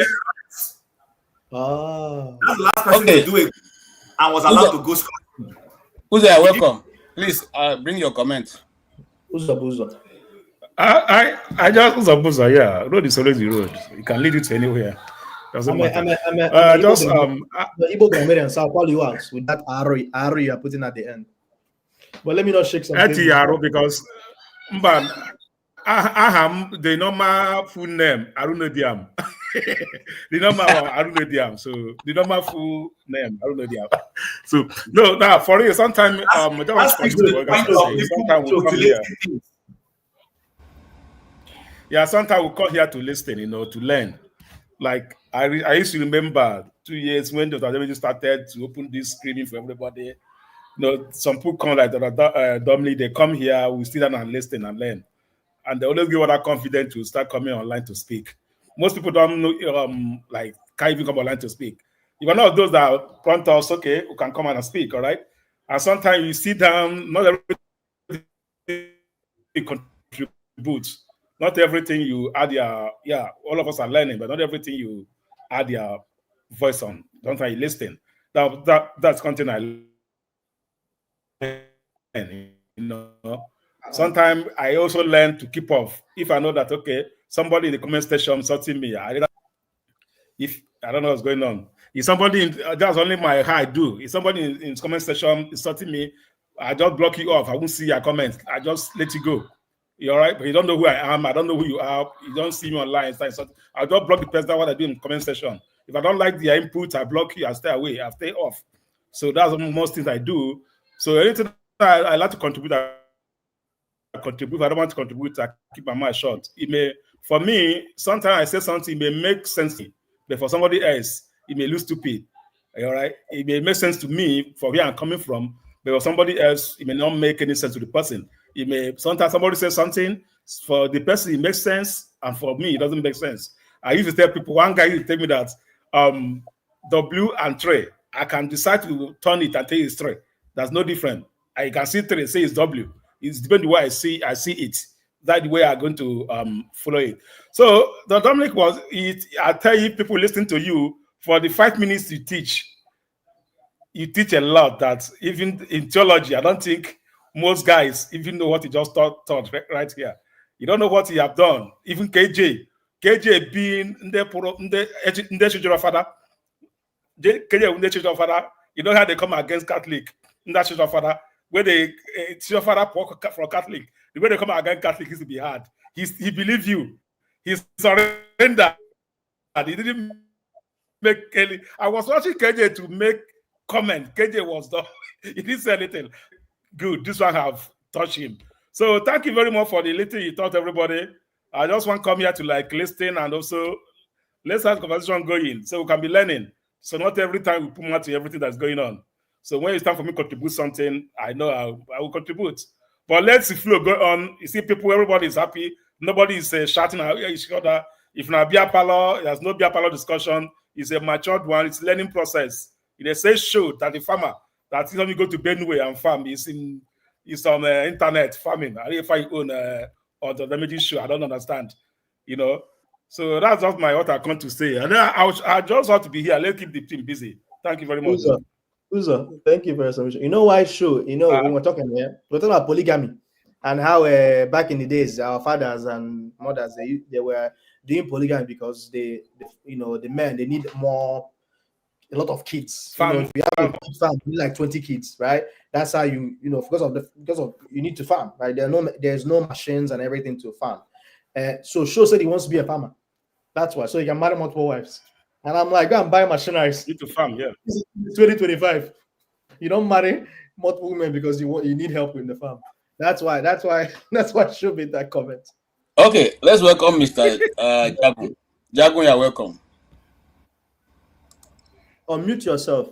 Ah. That's the last person to do it and was allowed to go scot-free. Who's there? Welcome. Please bring your comment. Who's up? I just Uzabuza, yeah. Road is always the road. You can lead it to anywhere. Doesn't matter. The Igbo grammarian, so I'll call you out with that arrow you are putting at the end. But let me not shake something. Arrow because Aham, the normal full name, Arunodiam. The normal Arunodiam. So the normal full name, Arunodiam. So no, now for you, sometimes yeah, sometimes we come here to listen, to learn. Like I used to remember 2 years when the already started to open this screening for everybody. Some people come like Dominic, they come here, we sit down and listen and learn. And they always give other confidence to start coming online to speak. Most people don't know, can't even come online to speak. You're one of those that prompt us, okay, who can come and speak, all right? And sometimes you sit down, not everything contributes. Not everything you add all of us are learning, but not everything you add your voice on. Sometimes you listen. That's content I learn, Sometimes I also learn to keep off. If I know that, okay, somebody in the comment section insulting me, I don't know what's going on. If somebody, that's only how I do. If somebody in the comment section insulting me, I just block you off. I won't see your comments. I just let you go. You're all right, but you don't know who I am. I don't know who you are. You don't see me online. I'll just block the person. That's what I do in the comment section. If I don't like their input, I block you. I stay away. I stay off. So that's most things I do. So anything I like to contribute, I contribute. If I don't want to contribute, I keep my mouth shut. For me, sometimes I say something, it may make sense, but for somebody else, it may look stupid. All right, it may make sense to me for where I'm coming from, but for somebody else, it may not make any sense to the person. Sometimes somebody says something, for the person it makes sense, and for me it doesn't make sense. I used to tell people, one guy used to tell me that W and tray, I can decide to turn it and tell it's tray. That's no different. I can see tray, say it's W. It's depending on the way I see it. That's the way I'm going to follow it. So the Dominic was it. I tell you, people listening to you for the 5 minutes you teach a lot. That even in theology, I don't think most guys even know what he just taught right here. You don't know what he have done. Even KJ being the children father. You know how they come against Catholic in that children father. Where they children father for Catholic, the way they come against Catholic is to be hard. He believed you. He surrendered. He didn't make any. I was watching KJ to make comment. KJ was done. He didn't say anything. Good. This one have touched him. So thank you very much for the little you taught everybody. I just want to come here to listen and also let's have conversation going so we can be learning. So not every time we put mouth to everything that's going on. So when it's time for me to contribute something, I know I will contribute. But let's the flow go on. You see people, everybody is happy. Nobody is shouting at each other. If not beer parlor, there's no beer parlor discussion. It's a matured one. It's a learning process. It says show that the farmer that when you go to Benue and farm is on internet farming. I don't know if I own or the remedy show. I don't understand. So that's just what I come to say. And then I just want to be here. Let's keep the team busy. Thank you very much. Uzo, thank you for your submission. You know why show? When we're talking here, we're talking about polygamy and how back in the days our fathers and mothers they were doing polygamy because the men they need a lot of kids. If you have a farm, you need like 20 kids, right? That's how because of you need to farm, right? There's no machines and everything to farm. So Sho said he wants to be a farmer. That's why. So he can marry multiple wives. And I'm like, go and buy machinery. You need to farm, yeah. 2025. You don't marry multiple women because you need help in the farm. That's why Sho made that comment. Okay, let's welcome Mr. Jagun. Jagun, you're welcome. Unmute yourself.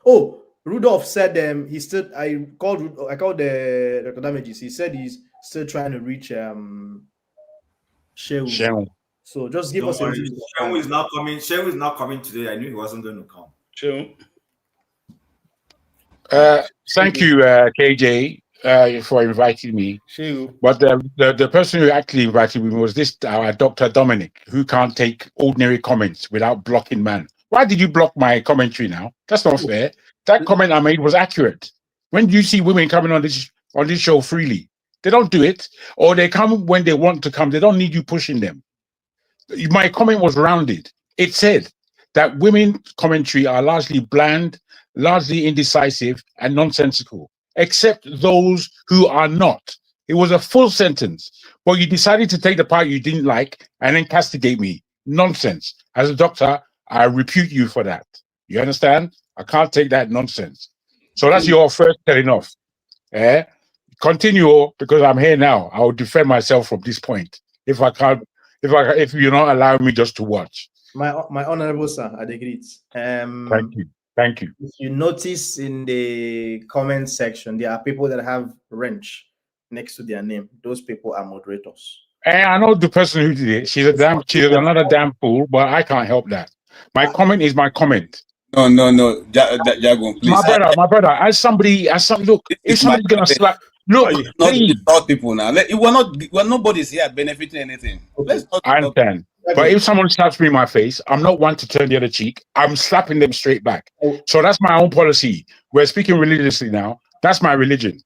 Oh, Rudolph said I called the damages. He said he's still trying to reach Shehu. So just give us a Shehu is not coming. Shehu is not coming today. I knew he wasn't going to come. Shehu. Thank you, KJ, for inviting me. Sure. But the person who actually invited me was this Dr. Dominic, who can't take ordinary comments without blocking man. Why did you block my commentary now? That's not fair. That comment I made was accurate. When do you see women coming on this show freely? They don't do it, or they come when they want to come. They don't need you pushing them. My comment was rounded. It said that women commentary are largely bland, largely indecisive, and nonsensical, except those who are not. It was a full sentence, but you decided to take the part you didn't like and then castigate me. Nonsense. As a doctor, I repute you for that. You understand? I can't take that nonsense. So that's your first telling off. Continue, because I'm here now. I will defend myself from this point. If you're not allowing me just to watch. My honorable sir, I agree. Thank you. If you notice in the comment section, there are people that have wrench next to their name. Those people are moderators. And I know the person who did it. She's another damn fool, but I can't help that. My comment is my comment. No, Jagun, please. My brother, as somebody, look, if somebody's gonna slap, look, not people now. We're nobody's here benefiting anything. Let's not. I understand. But if someone slaps me in my face, I'm not one to turn the other cheek. I'm slapping them straight back. So that's my own policy. We're speaking religiously now. That's my religion.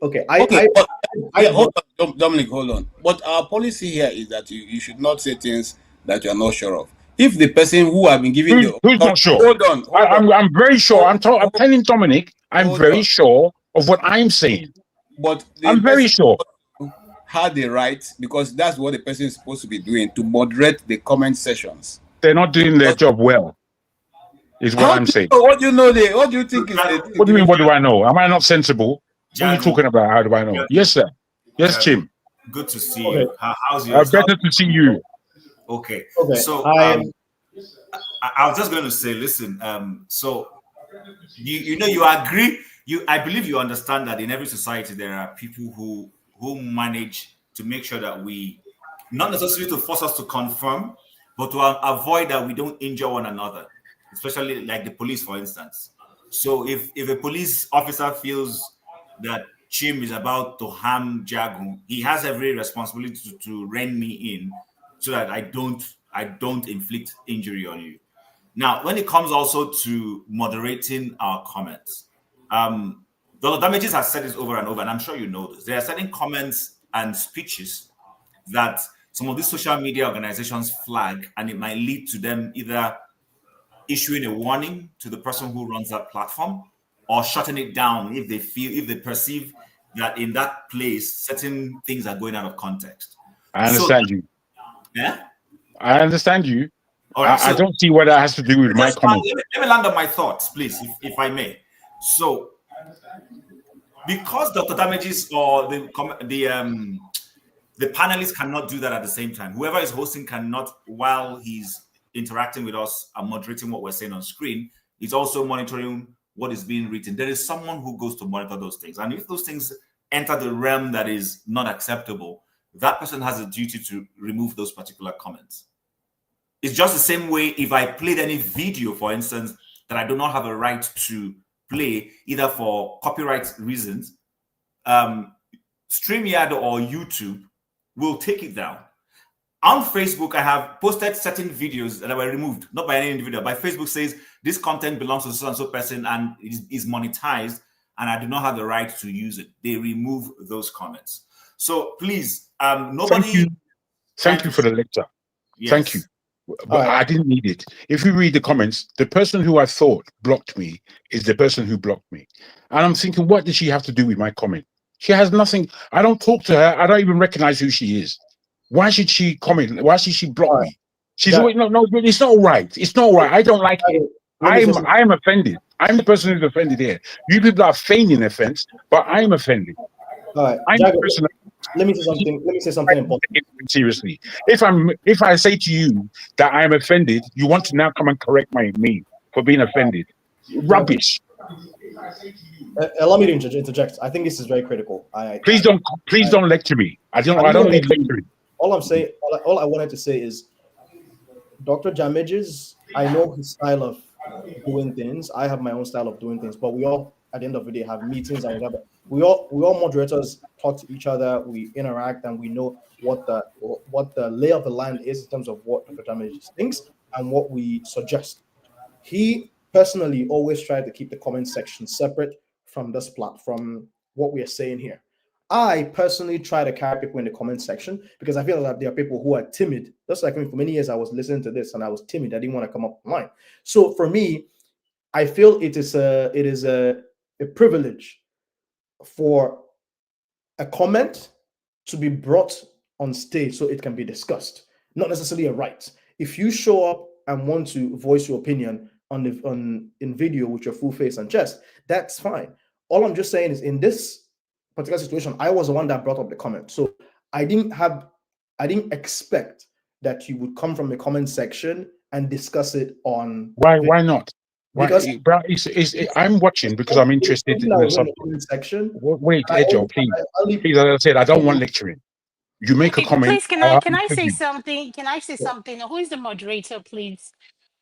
Okay. Hold on, Dominic, hold on. But our policy here is that you should not say things that you're not sure of. If the person who have been giving who's not sure? Hold on. I'm very sure. I'm telling Dominic, I'm very sure of what I'm saying. But I'm very sure. Had the right, because that's what the person is supposed to be doing, to moderate the comment sessions. They're not doing their job well, is what I'm saying. What do you know? What do you think is the? What do you mean? What do I know? Am I not sensible? What are you talking about? How do I know? Yes, sir. Yes, Chim. Good to see you. How's your? Better to see you. Okay. So I was just going to say, listen. So you agree. I believe you understand that in every society there are people who manage to make sure that we, not necessarily to force us to confirm, but to avoid that we don't injure one another, especially like the police, for instance. So if a police officer feels that Chim is about to harm Jagun, he has every responsibility to rein me in so that I don't inflict injury on you. Now, when it comes also to moderating our comments, Dr. Damages has said this over and over, and I'm sure you know this. There are certain comments and speeches that some of these social media organizations flag, and it might lead to them either issuing a warning to the person who runs that platform or shutting it down if they perceive that in that place certain things are going out of context. I understand you. Yeah? I understand you. All right, I don't see what that has to do with my comment. Let me land on my thoughts, please, if I may. So, because Dr. Damages or the panelists cannot do that at the same time, whoever is hosting cannot, while he's interacting with us and moderating what we're saying on screen, he's also monitoring what is being written. There is someone who goes to monitor those things. And if those things enter the realm that is not acceptable, that person has a duty to remove those particular comments. It's just the same way if I played any video, for instance, that I do not have a right to play, either for copyright reasons, StreamYard or YouTube will take it down. On Facebook, I have posted certain videos that were removed, not by any individual, but Facebook says this content belongs to so and so person and is monetized, and I do not have the right to use it. They remove those comments. So please, nobody. Thank you for the lecture. Yes. Thank you. But I didn't need it. If you read the comments, the person who I thought blocked me is the person who blocked me. And I'm thinking, what did she have to do with my comment? She has nothing. I don't talk to her. I don't even recognize who she is. Why should she comment? Why should she block me? She's always, no, it's not right. It's not right. I don't like it. I'm offended. I'm the person who's offended here. You people are feigning offense, but I'm offended. All right. I'm the person. Let me say something important. Seriously, if I say to you that I am offended, you want to now come and correct me for being offended. Rubbish. Allow me to interject. I think this is very critical. Please don't lecture me. I don't need lecturing. All I'm saying, all I wanted to say is, Dr. Damages, I know his style of doing things. I have my own style of doing things, but we all at the end of the day have meetings and whatever. We all moderators talk to each other, we interact, and we know what the lay of the land is in terms of what Dr. Damage thinks and what we suggest. He personally always tried to keep the comment section separate from this from what we are saying here. I personally try to carry people in the comment section because I feel that there are people who are timid. Just like me, for many years, I was listening to this and I was timid. I didn't want to come up online. So for me, I feel it is a privilege for a comment to be brought on stage so it can be discussed, not necessarily a right. If you show up and want to voice your opinion in video with your full face and chest, that's fine. All I'm just saying is in this particular situation, I was the one that brought up the comment. So I didn't expect that you would come from the comment section and discuss it on why not? Because I'm watching because I'm interested in the subject. Comment section. Wait, Ejo, please, as I said, I don't want lecturing. You make a comment. Please, can I say something? Can I say something? Who is the moderator, please?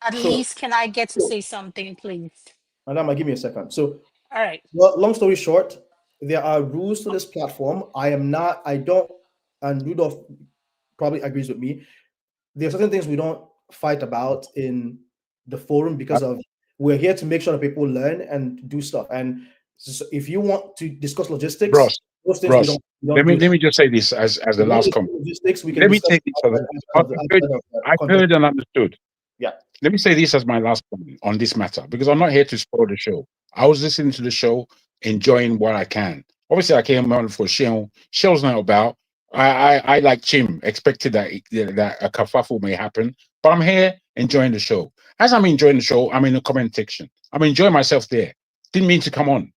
At least, can I get to say something, please? Madam, give me a second. So, all right. Well, long story short, there are rules to this platform. I don't, and Rudolph probably agrees with me. There are certain things we don't fight about in the forum because we're here to make sure that people learn and do stuff. And so if you want to discuss logistics, Ross, let me just say this as the last comment. Let me take it. I've heard and understood. Yeah. Let me say this as my last comment on this matter because I'm not here to spoil the show. I was listening to the show, enjoying what I can. Obviously, I came on for Shell. Shell's not about. I like Chim, expected that a kerfuffle may happen, but I'm here enjoying the show. As I'm enjoying the show, I'm in the comment section. I'm enjoying myself there. Didn't mean to come on.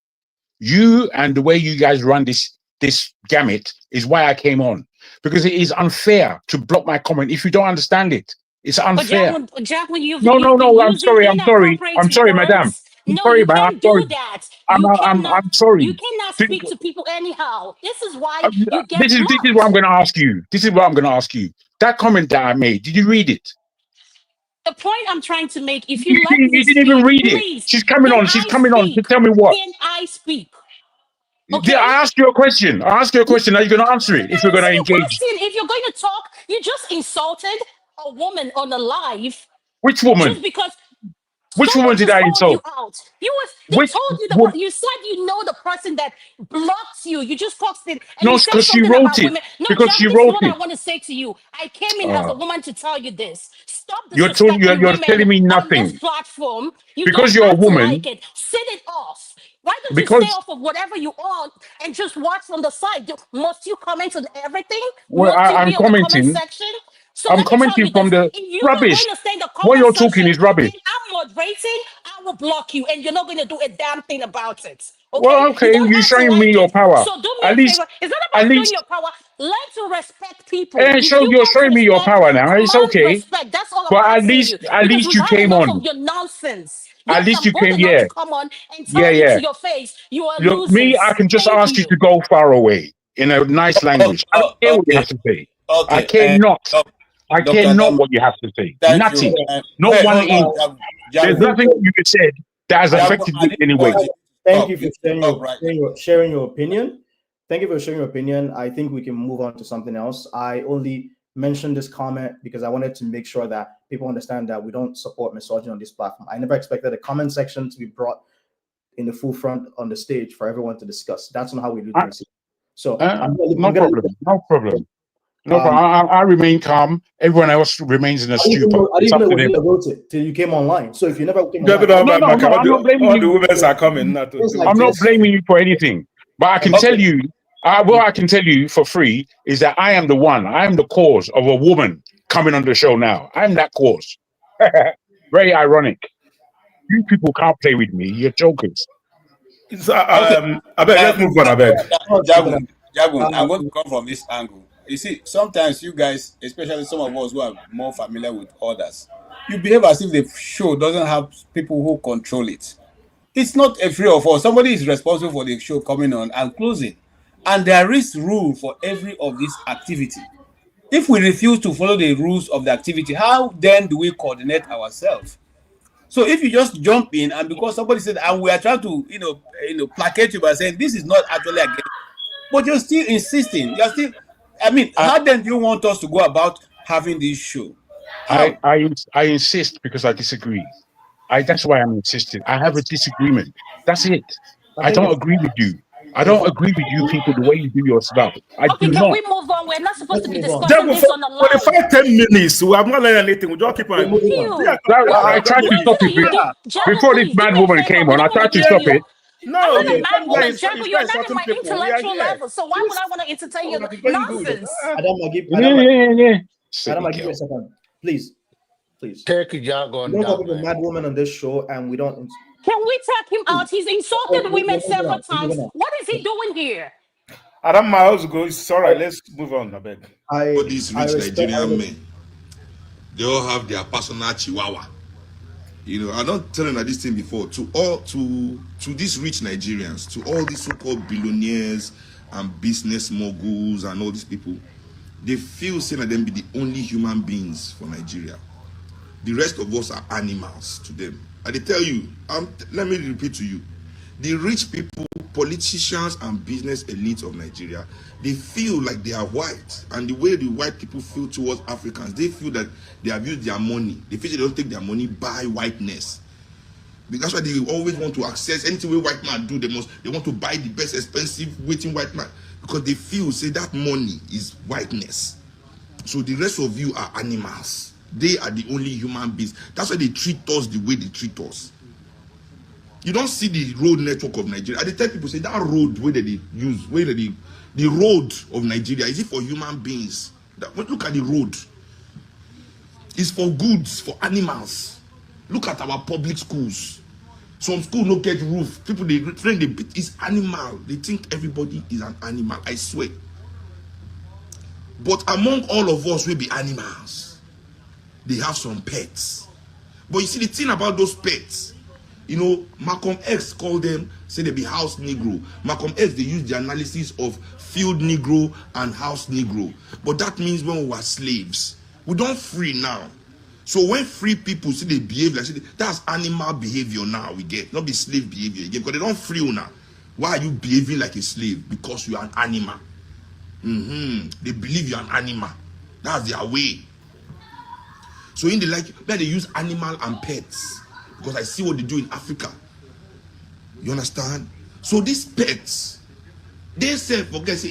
You and the way you guys run this gamut is why I came on, because it is unfair to block my comment if you don't understand it. It's unfair. But Jack, when you've No, I'm sorry, madam. I'm sorry, you man. can't do that. I'm sorry. You cannot speak to people anyhow. This is why you get this is what I'm going to ask you. This is what I'm going to ask you. That comment that I made, did you read it? The point I'm trying to make, if you you didn't even read it. She's coming on to tell me what. Can I speak? Okay. I asked you a question. Are you going to answer it if you're going to engage? If you're going to talk, you just insulted a woman on the live. Which woman? Just because. Which woman did I insult? They told you you said you know the person that blocks you. You just posted and no, because she wrote it. Women. No, because Jack, she this wrote is what it. I want to say to you. I came in as a woman to tell you this. Stop you're telling me nothing. On this platform. Because you're a woman. Like it. Sit it off. Why don't you stay off of whatever you want and just watch on the side? Must you comment on everything? Well, I'm commenting. Comment section? So I'm commenting from the rubbish. What you're talking is rubbish. I'm moderating, I will block you, and you're not going to do a damn thing about it. Okay? Well, okay, you're showing me your power. So do me a favor. It's not about showing your power. Learn to respect people. You're showing me your power now. It's okay. Respect. That's all but I'm at least you came on. Your nonsense. At least you came here. Come on and tell me to your face. You are losing. Me, I can just ask you to go far away in a nice language. I don't care what you have to say. I care not. I care not what you have to say. Nothing. Not one inch. There's nothing you said that has affected me in any way. Thank you for sharing your opinion. Thank you for sharing your opinion. I think we can move on to something else. I only mentioned this comment because I wanted to make sure that people understand that we don't support misogyny on this platform. I never expected a comment section to be brought in the full front on the stage for everyone to discuss. That's not how we do things. So no problem. No, but I remain calm. Everyone else remains in a stupor. I didn't know when you wrote it till you came online. So if you never came online, I'm not blaming you. The women are coming. I'm not blaming you for anything. But I can tell you, what I can tell you for free is that I am the one. I am the cause of a woman coming on the show now. I'm that cause. Very ironic. You people can't play with me. You're jokers. I beg, let's move on. I beg. Jagun, I'm going to come from this angle. You see, sometimes you guys, especially some of us who are more familiar with others, you behave as if the show doesn't have people who control it. It's not a free of all. Somebody is responsible for the show coming on and closing. And there is rule for every of this activity. If we refuse to follow the rules of the activity, how then do we coordinate ourselves? So if you just jump in and because somebody said, and we are trying to, placate you by saying this is not actually against, but you're still insisting. You're still, I mean, how then do you want us to go about having this show? How? I insist because I disagree. That's why I'm insisting. I have a disagreement. That's it. I don't agree with you. I don't agree with you people the way you do your stuff. I Okay, do can not. we move on? We're not supposed to be Just discussing this on the live. 10 minutes. We have not learned anything. We just keep on. You. I tried to stop Nonsense, you it do. Jabba, before this please, mad do me a woman favor. came We on. I don't want tried to to hear stop you. it. No, I'm not a you mad can't woman, start Jabba. You're not in insulting my people. intellectual Yeah. level. So why would I want to entertain your That's very good. nonsense? Adama, give Yeah. Adama, give me a second. Please. Take a jargon We don't talk down, about mad woman on this show, and we don't. Can we take him out? He's insulted women several times. on. What is he doing here? Adam Miles go. It's all right. Let's move on. I beg. All these rich Nigerian men, they all have their personal chihuahua. I'm not telling you this thing before. To these rich Nigerians, to all these so-called billionaires and business moguls and all these people, they feel saying that them be the only human beings for Nigeria. The rest of us are animals to them. And they tell you, let me repeat to you, the rich people, politicians and business elites of Nigeria, they feel like they are white. And the way the white people feel towards Africans, they feel that they have used their money. They feel they don't take their money by whiteness. That's why they always want to access anything where white man do. They want to buy the best expensive waiting white man. Because they feel, say, that money is whiteness. So the rest of you are animals. They are the only human beings. That's why they treat us the way they treat us. You don't see the road network of Nigeria. I tell people, say that road where they use, the road of Nigeria, is it for human beings? Look at the road. It's for goods, for animals. Look at our public schools. Some schools don't get roof. People they train it's animal. They think everybody is an animal. I swear. But among all of us will be animals. They have some pets. But you see the thing about those pets, Malcolm X called them, say they be house Negro. Malcolm X, they use the analysis of field Negro and house Negro. But that means when we were slaves. We don't free now. So when free people see they behave like, that's animal behavior now we get. Not be slave behavior again. Because they don't free you now. Why are you behaving like a slave? Because you are an animal. They believe you're an animal. That's their way. So in the where they use animal and pets, because I see what they do in Africa. You understand? So these pets, they say,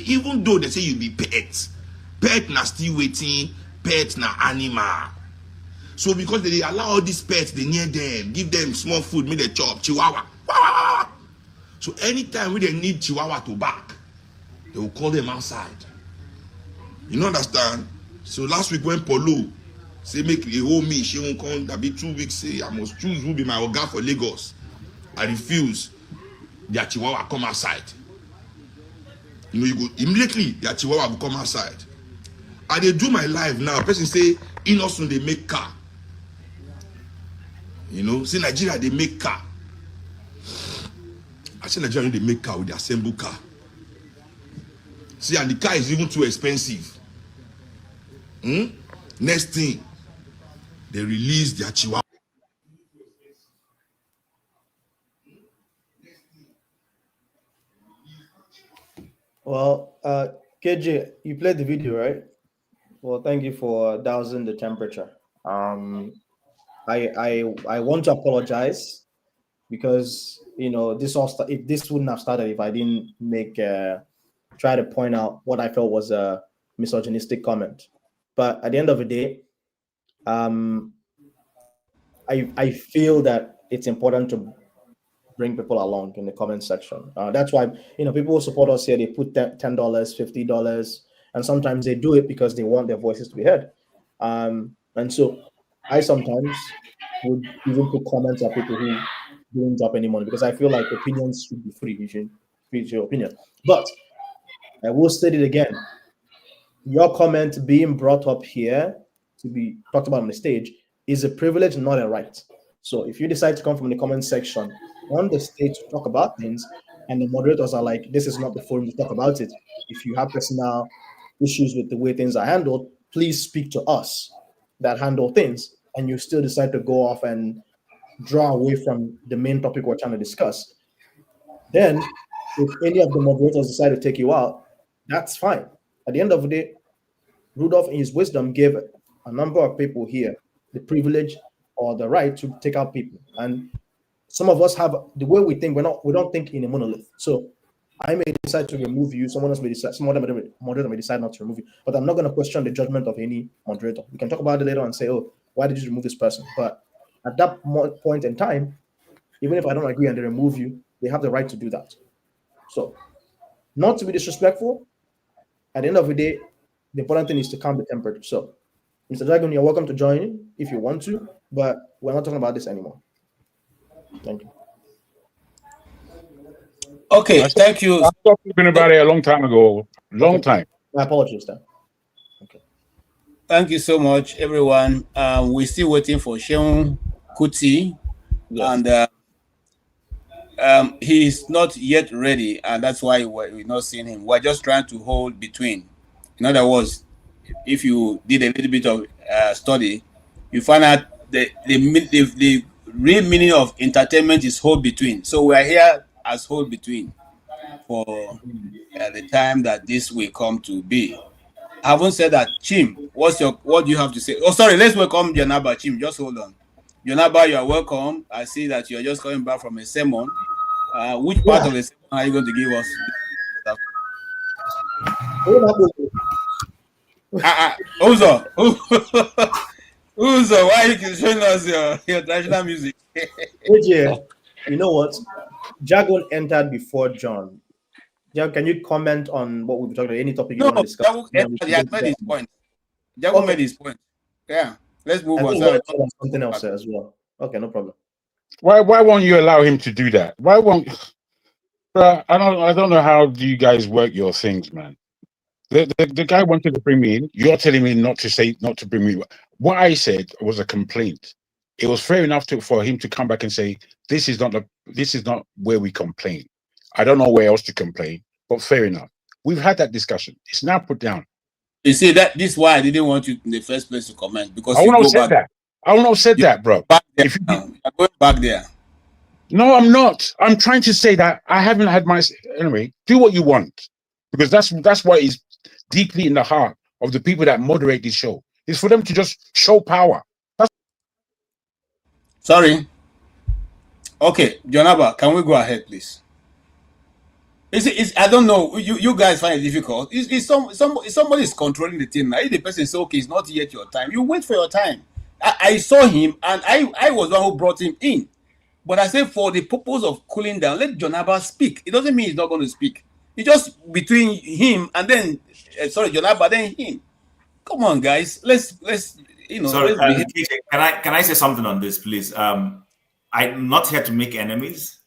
even though they say you be pet na still waiting, pet na animal. So because they allow all these pets, they near them, give them small food, make them chop, chihuahua. So anytime when they need chihuahua to bark, they will call them outside. You understand? So last week when Polo say make a whole me, she won't come. That be 2 weeks. Say I must choose who be my oga for Lagos. I refuse. Their chihuahua come outside. You go immediately. Their chihuahua will come outside. I they do my live now. Person say in Austin they make car. Say Nigeria they make car. I say Nigeria they make car with the assemble car. See, and the car is even too expensive. Next thing. They release their chihuahua. Well, KJ, you played the video, right? Well, thank you for dousing the temperature. I want to apologize because this if this wouldn't have started if I didn't try to point out what I felt was a misogynistic comment. But at the end of the day, I feel that it's important to bring people along in the comment section. That's why people who support us here, they put $10, $50, and sometimes they do it because they want their voices to be heard. And so I sometimes would even put comments at people who don't drop any money because I feel like opinions should be free. You should free your opinion. But I will state it again. Your comment being brought up here to be talked about on the stage is a privilege, not a right. So if you decide to come from the comment section on the stage to talk about things, and the moderators are like, this is not the forum to talk about it. If you have personal issues with the way things are handled, please speak to us that handle things. And you still decide to go off and draw away from the main topic we're trying to discuss. Then, if any of the moderators decide to take you out, that's fine. At the end of the day, Rudolph, in his wisdom, gave a number of people here the privilege or the right to take out people. And some of us have the way we think. We don't think in a monolith. So I may decide to remove you. Someone else may decide. Some other moderator may decide not to remove you. But I'm not going to question the judgment of any moderator. We can talk about it later and say, "Oh, why did you remove this person?" But at that point in time, even if I don't agree and they remove you, they have the right to do that. So, not to be disrespectful. At the end of the day, the important thing is to calm the temperature. So, Mr. Dragon, you're welcome to join in if you want to, but we're not talking about this anymore. Thank you. Okay, thank you. I stopped talking about it a long time ago. Long time. My apologies, then. Okay. Thank you so much, everyone. We're still waiting for Seun Kuti, and he's not yet ready, and that's why we're not seeing him. We're just trying to hold between. In other words, if you did a little bit of study, you find out the real meaning of entertainment is hold between. So we are here as hold between for the time that this will come to be. I haven't said that. Chim, what do you have to say? Oh, sorry, let's welcome Jonaba. Chim, just hold on. Jonaba, you are welcome. I see that you are just coming back from a sermon. Which part of the sermon are you going to give us? Uzo, why are you showing us your traditional music? You know what? Jagon entered before John. Jagon, can you comment on what we've talked about? Any topic you want to discuss? He had made his point. Jagon made his point. Yeah, let's move on. Sorry. Something else as well. Okay, no problem. Why won't you allow him to do that? Why won't? I don't know how do you guys work your things, man. The guy wanted to bring me in. You're telling me not to bring me. What I said was a complaint. It was fair enough for him to come back and say this is not where we complain. I don't know where else to complain, but fair enough. We've had that discussion. It's now put down. You see this is why I didn't want you in the first place to comment, because I wouldn't have said that. I wouldn't have said that, bro. You're going back there. No, I'm not. I'm trying to say that I haven't had my anyway. Do what you want, because that's what is deeply in the heart of the people that moderate this show. Is for them to just show power. Sorry. Okay, Jonaba, can we go ahead, please? I don't know. You guys find it difficult. Somebody is controlling the thing. Now, if the person says, okay, it's not yet your time, you wait for your time. I saw him, and I was the one who brought him in. But I said, for the purpose of cooling down, let Jonaba speak. It doesn't mean he's not going to speak. It's just between him and then, Jonaba, then him. Come on, guys. Let's Sorry, can I say something on this, please? I'm not here to make enemies.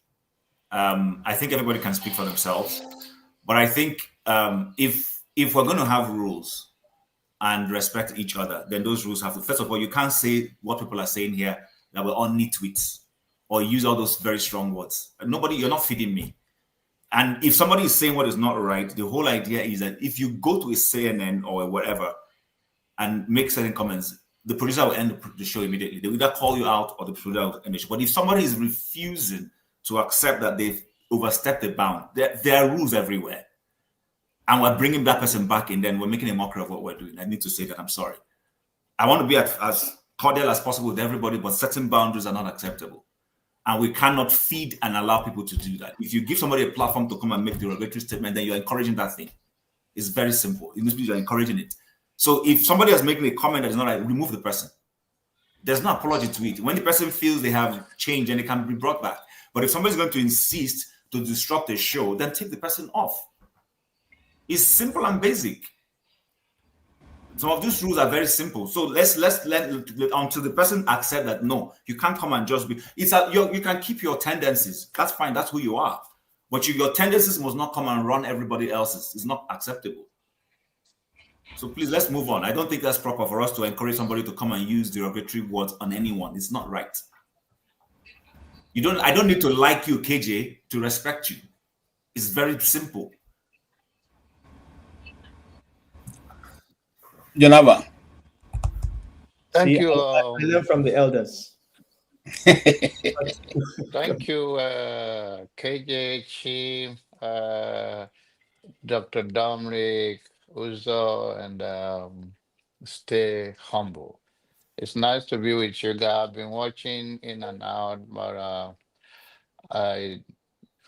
I think everybody can speak for themselves. But I think if we're going to have rules and respect each other, then those rules have to. First of all, you can't say what people are saying here that we're all nitwits or use all those very strong words. You're not feeding me. And if somebody is saying what is not right, the whole idea is that if you go to a CNN or whatever and make certain comments, the producer will end the show immediately. They will either call you out or the producer will end the show. But if somebody is refusing to accept that they've overstepped the bound, there are rules everywhere. And we're bringing that person back in, then we're making a mockery of what we're doing. I need to say that I'm sorry. I want to be as cordial as possible with everybody, but certain boundaries are not acceptable. And we cannot feed and allow people to do that. If you give somebody a platform to come and make the derogatory statement, then you're encouraging that thing. It's very simple. It means you're encouraging it. So if somebody is making a comment that is not right, remove the person. There's no apology to it. When the person feels they have changed, then it can be brought back. But if somebody's going to insist to disrupt the show, then take the person off. It's simple and basic. Some of these rules are very simple. So let's let until the person accept that no, you can't come and just be. You can keep your tendencies. That's fine. That's who you are. But your tendencies must not come and run everybody else's. It's not acceptable. So please, let's move on. I don't think that's proper for us to encourage somebody to come and use derogatory words on anyone. It's not right. I don't need to like you, KJ, to respect you. It's very simple. Jonaba. Thank you. I learned from the elders. Thank you, KJ, Chief, Dr. Dominic, Uzo, and stay humble. It's nice to be with you guys. I've been watching in and out, but I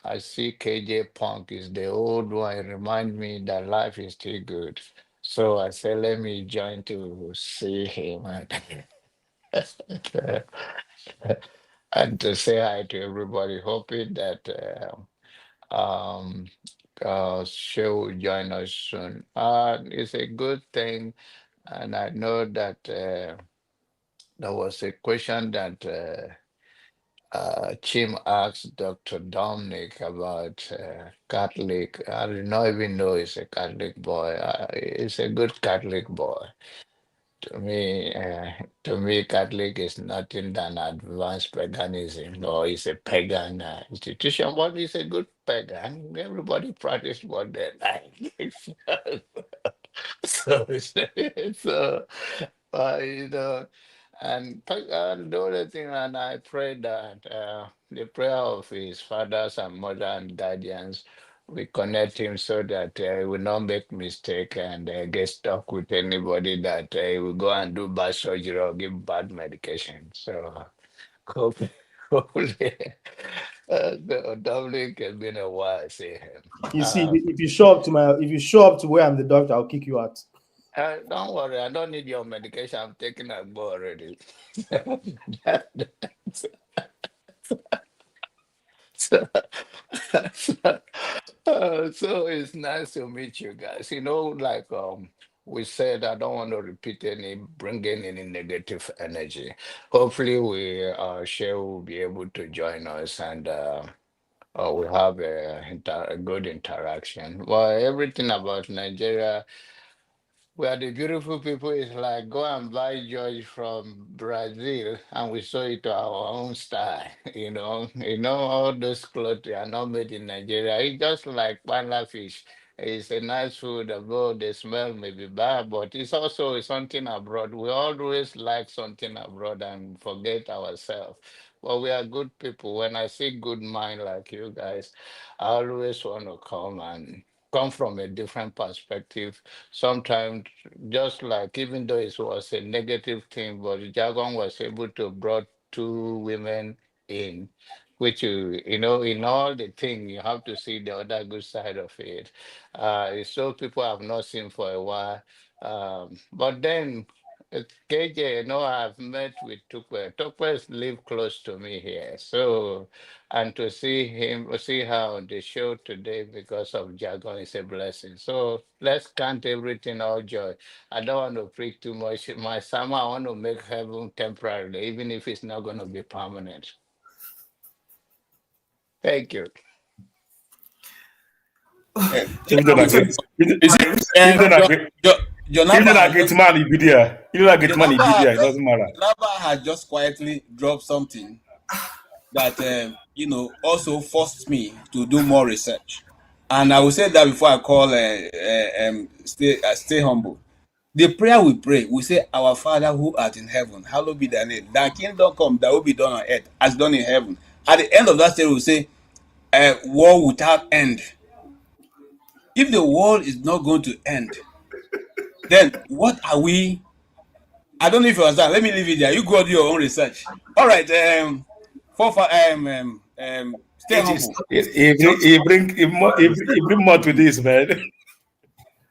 I see KJ Punk is the old one. It remind me that life is still good. So I say, let me join to see him and to say hi to everybody. Hoping that she will join us soon. It's a good thing, and I know that there was a question that. Chim asked Dr. Dominic about Catholic. I do not even know he's a Catholic boy. He's a good Catholic boy. To me, Catholic is nothing than advanced paganism, or it's a pagan institution. But he's a good pagan. Everybody practice what they like. So, so you know. And the other thing, and I pray that the prayer of his fathers and mother and guardians, we connect him so that he will not make mistake and get stuck with anybody that he will go and do bad surgery or give bad medication. So hopefully, hopefully Dominic has been a while, see him. You see, if you show up to where I'm the doctor, I'll kick you out. Don't worry, I don't need your medication. I'm taking a go already. so, so it's nice to meet you guys. Like we said, I don't want to repeat bring in any negative energy. Hopefully, Shea will be able to join us and we'll have a good interaction. Well, everything about Nigeria. We are the beautiful people. It's like go and buy George from Brazil, and we sew it to our own style. All those clothes are not made in Nigeria. It's just like panda fish. It's a nice food, although the smell may be bad, but it's also something abroad. We always like something abroad and forget ourselves. But we are good people. When I see good mind like you guys, I always want to come from a different perspective. Sometimes, just like even though it was a negative thing, but Jagan was able to brought two women in, which in all the thing, you have to see the other good side of it. So people have not seen for a while. But then KJ, I've met with Tukwe. Tukwe's live close to me here. So, and to see her on the show today because of Jargon is a blessing. So let's count everything all joy. I don't want to preach too much. My summer, I want to make heaven temporary, even if it's not going to be permanent. Thank you. Jonaba had just quietly dropped something that also forced me to do more research, and I will say that before I call stay humble. The prayer we pray, we say, "Our Father who art in heaven, hallowed be thy name. Thy kingdom come, thy will be done on earth as done in heaven." At the end of that statement, we say, "War without end." If the world is not going to end, then what are we? I don't know if you understand. Let me leave it there. You go do your own research. All right. Stay humble. He bring more to this, man.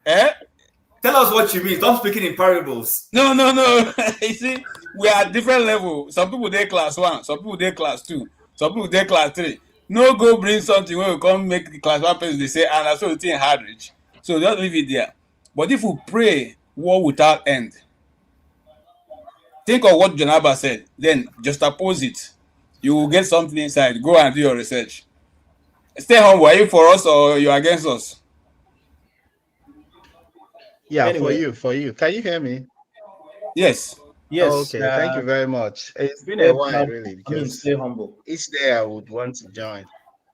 Tell us what you mean. Stop speaking in parables. No. You see, we are at different level. Some people they class 1, some people they class 2, some people they class 3. No go bring something when we come make the class 1 person they say, and I saw the thing hard rich. So just leave it there. But if we pray war without end, think of what Jonaba said, then just oppose it. You will get something inside. Go and do your research. Stay humble. Are you for us or you against us? Yeah, Anyway. for you. Can you hear me? Yes. Yes. Okay, thank you very much. It's been stay a while, humble. really, because Stay humble. each day I would want to join.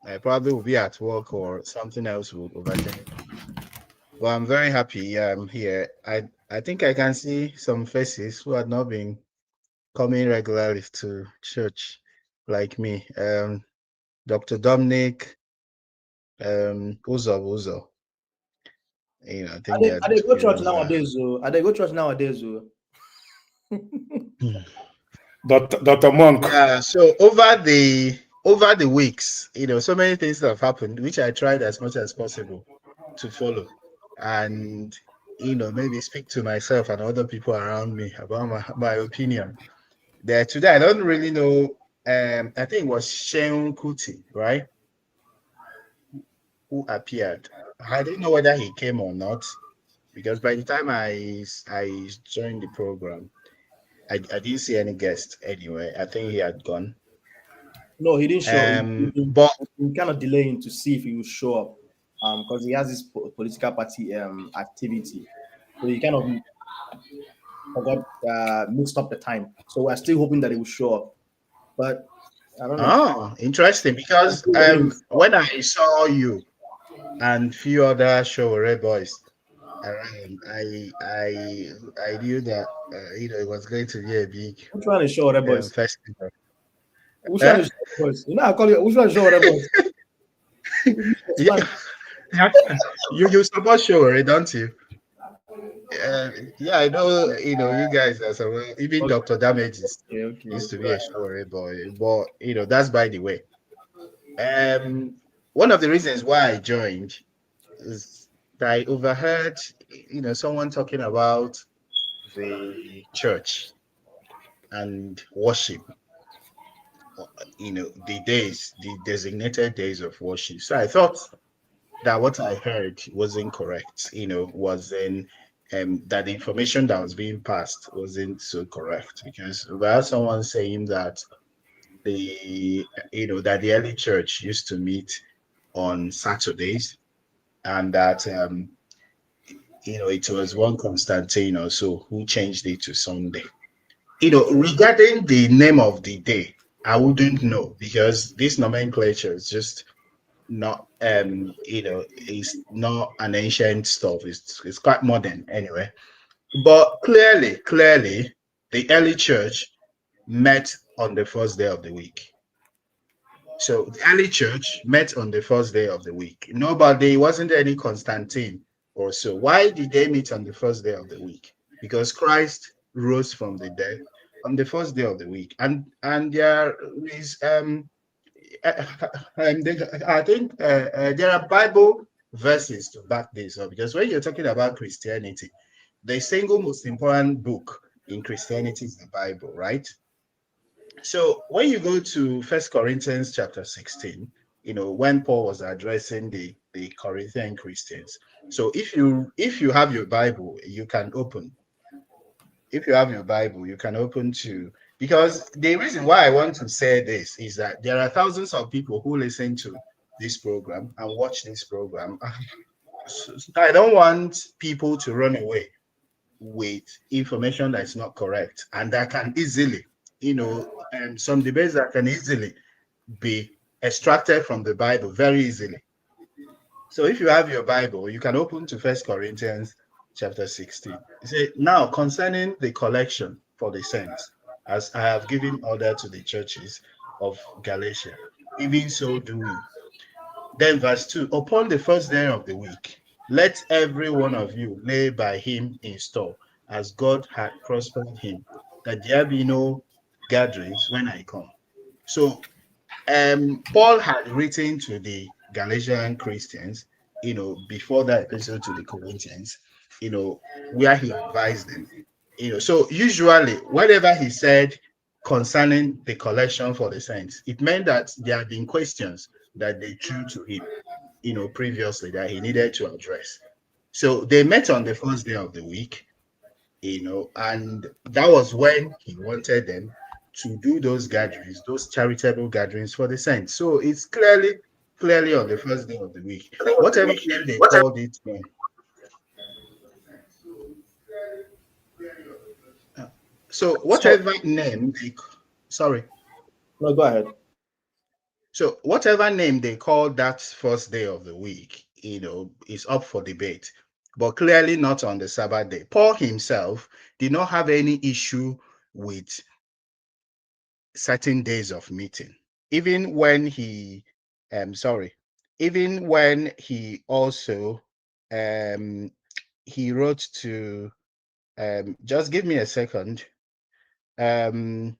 I probably will be at work or something else will overtake. But I'm very happy I'm here. I think I can see some faces who had not been coming regularly to church. like me. Dr. Dominic, Uzo. You know, I think I they go church those nowadays, I they go church nowadays, Dr. Monk. yeah. So over the weeks, you know, so many things have happened, which I tried as much as possible to follow, and you know, maybe speak to myself and other people around me about my opinion. There today, I don't really know. I think it was Seun Kuti, right, who appeared. I didn't know whether he came or not because by the time I joined the program, I didn't see any guest anyway. I think he had gone. No, he didn't show. But we kind of delaying to see if he will show up, because he has this political party activity, so he kind of forgot mixed up the time. So we're still hoping that he will show up, but I don't know. Oh, interesting. Because when I saw you and few other Showore boys around, I knew that you know it was going to be a big Which one is Showore boys? festival. Which one is Showore boys? You know, I call you. Which one is Showore boys? Yeah, you support Showore, don't you? Yeah, I know. You know, you guys as well. Even Dr. Damages used to be a Showore boy, but you know that's by the way. One of the reasons why I joined is that I overheard, you know, someone talking about the church and worship. You know, the designated days of worship. So I thought that what I heard wasn't correct. You know, wasn't that the information that was being passed wasn't so correct because we had someone saying that that the early church used to meet on Saturdays and that it was one Constantine or so who changed it to Sunday. You know, regarding the name of the day, I wouldn't know because this nomenclature is just not it's not an ancient stuff. It's quite modern anyway. But clearly, the early church met on the first day of the week. So the early church met on the first day of the week. Nobody, wasn't any Constantine or so. Why did they meet on the first day of the week? Because Christ rose from the dead on the first day of the week. And there is I think there are Bible verses to back this up because when you're talking about Christianity, the single most important book in Christianity is the Bible, right? So when you go to First Corinthians chapter 16, you know, when Paul was addressing the Corinthian Christians. So if you have your Bible, you can open. If you have your Bible, you can open to, because the reason why I want to say this is that there are thousands of people who listen to this program and watch this program. I don't want people to run away with information that's not correct and that can easily, some debates that can easily be extracted from the Bible very easily. So if you have your Bible, you can open to First Corinthians chapter 16. It says, now concerning the collection for the saints, as I have given order to the churches of Galatia, even so do we. Then verse 2, upon the first day of the week, let every one of you lay by him in store, as God had prospered him, that there be no gatherings when I come. So Paul had written to the Galatian Christians, before that epistle to the Corinthians, where he advised them. So usually whatever he said concerning the collection for the saints, it meant that there had been questions that they threw to him, previously that he needed to address. So they met on the first day of the week, and that was when he wanted them to do those gatherings, those charitable gatherings for the saints. So it's clearly on the first day of the week. Whatever name they called it. So whatever name they, sorry. No, go ahead. So whatever name they called that first day of the week, is up for debate, but clearly not on the Sabbath day. Paul himself did not have any issue with certain days of meeting. Even when he, even when he also, he wrote to, just give me a second. 1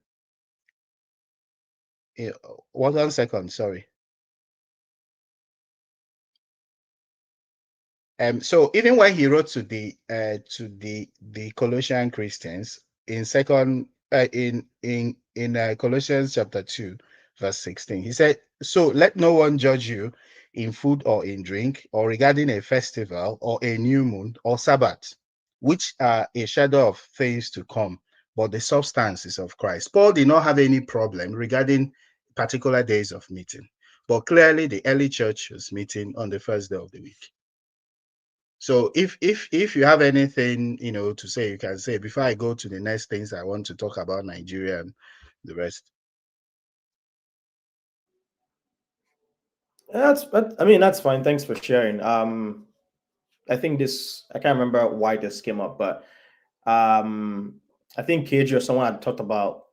second, sorry. So even when he wrote to the Colossian Christians in Colossians chapter 2, verse 16, he said, "So let no one judge you in food or in drink, or regarding a festival or a new moon or Sabbath, which are a shadow of things to come, but the substance is of Christ." Paul did not have any problem regarding particular days of meeting, but clearly the early church was meeting on the first day of the week. So if you have anything, to say, you can say before I go to the next things I want to talk about Nigeria and the rest. That's fine. Thanks for sharing. I think I can't remember why this came up, but I think KJ or someone had talked about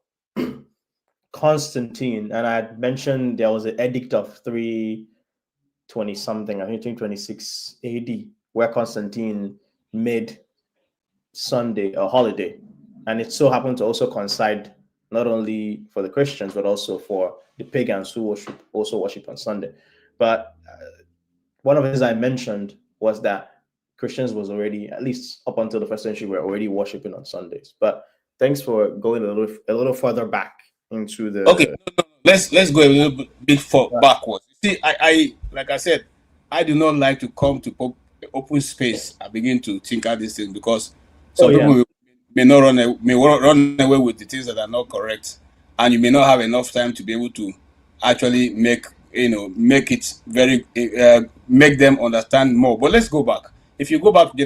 Constantine, and I had mentioned there was an edict of 320 something, I think 326 AD, where Constantine made Sunday a holiday, and it so happened to also coincide not only for the Christians but also for the pagans who worship on Sunday. But one of the things I mentioned was that Christians was already, at least up until the first century, were already worshiping on Sundays. But thanks for going a little further back into the. Okay, no. Let's go a little bit backwards. See, I like I said, I do not like to come to open space and begin to think out these things, because some people may run away with the things that are not correct, and you may not have enough time to be able to actually make it very make them understand more. But let's go back. If you go back to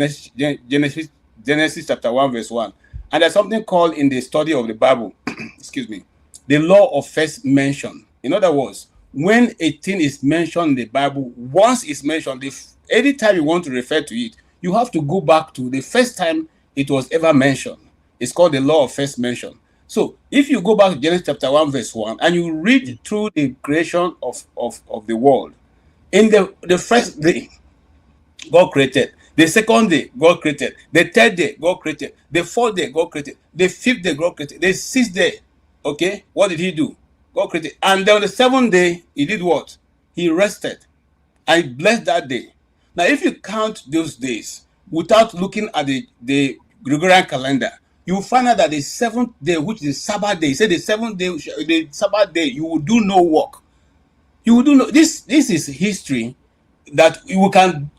Genesis chapter 1 verse 1, and there's something called in the study of the Bible, excuse me, the law of first mention. In other words, when a thing is mentioned in the Bible, once it's mentioned, anytime you want to refer to it, you have to go back to the first time it was ever mentioned. It's called the law of first mention. So if you go back to Genesis chapter 1 verse 1 and you read through the creation of the world, in the first day, God created. The second day, God created. The third day, God created. The fourth day, God created. The fifth day, God created. The sixth day, okay, what did he do? God created. And then on the seventh day, he did what? He rested. And he blessed that day. Now, if you count those days without looking at the Gregorian calendar, you will find out that the seventh day, which is the Sabbath day, he said the seventh day, the Sabbath day, you will do no work. You will do no. This is history that you can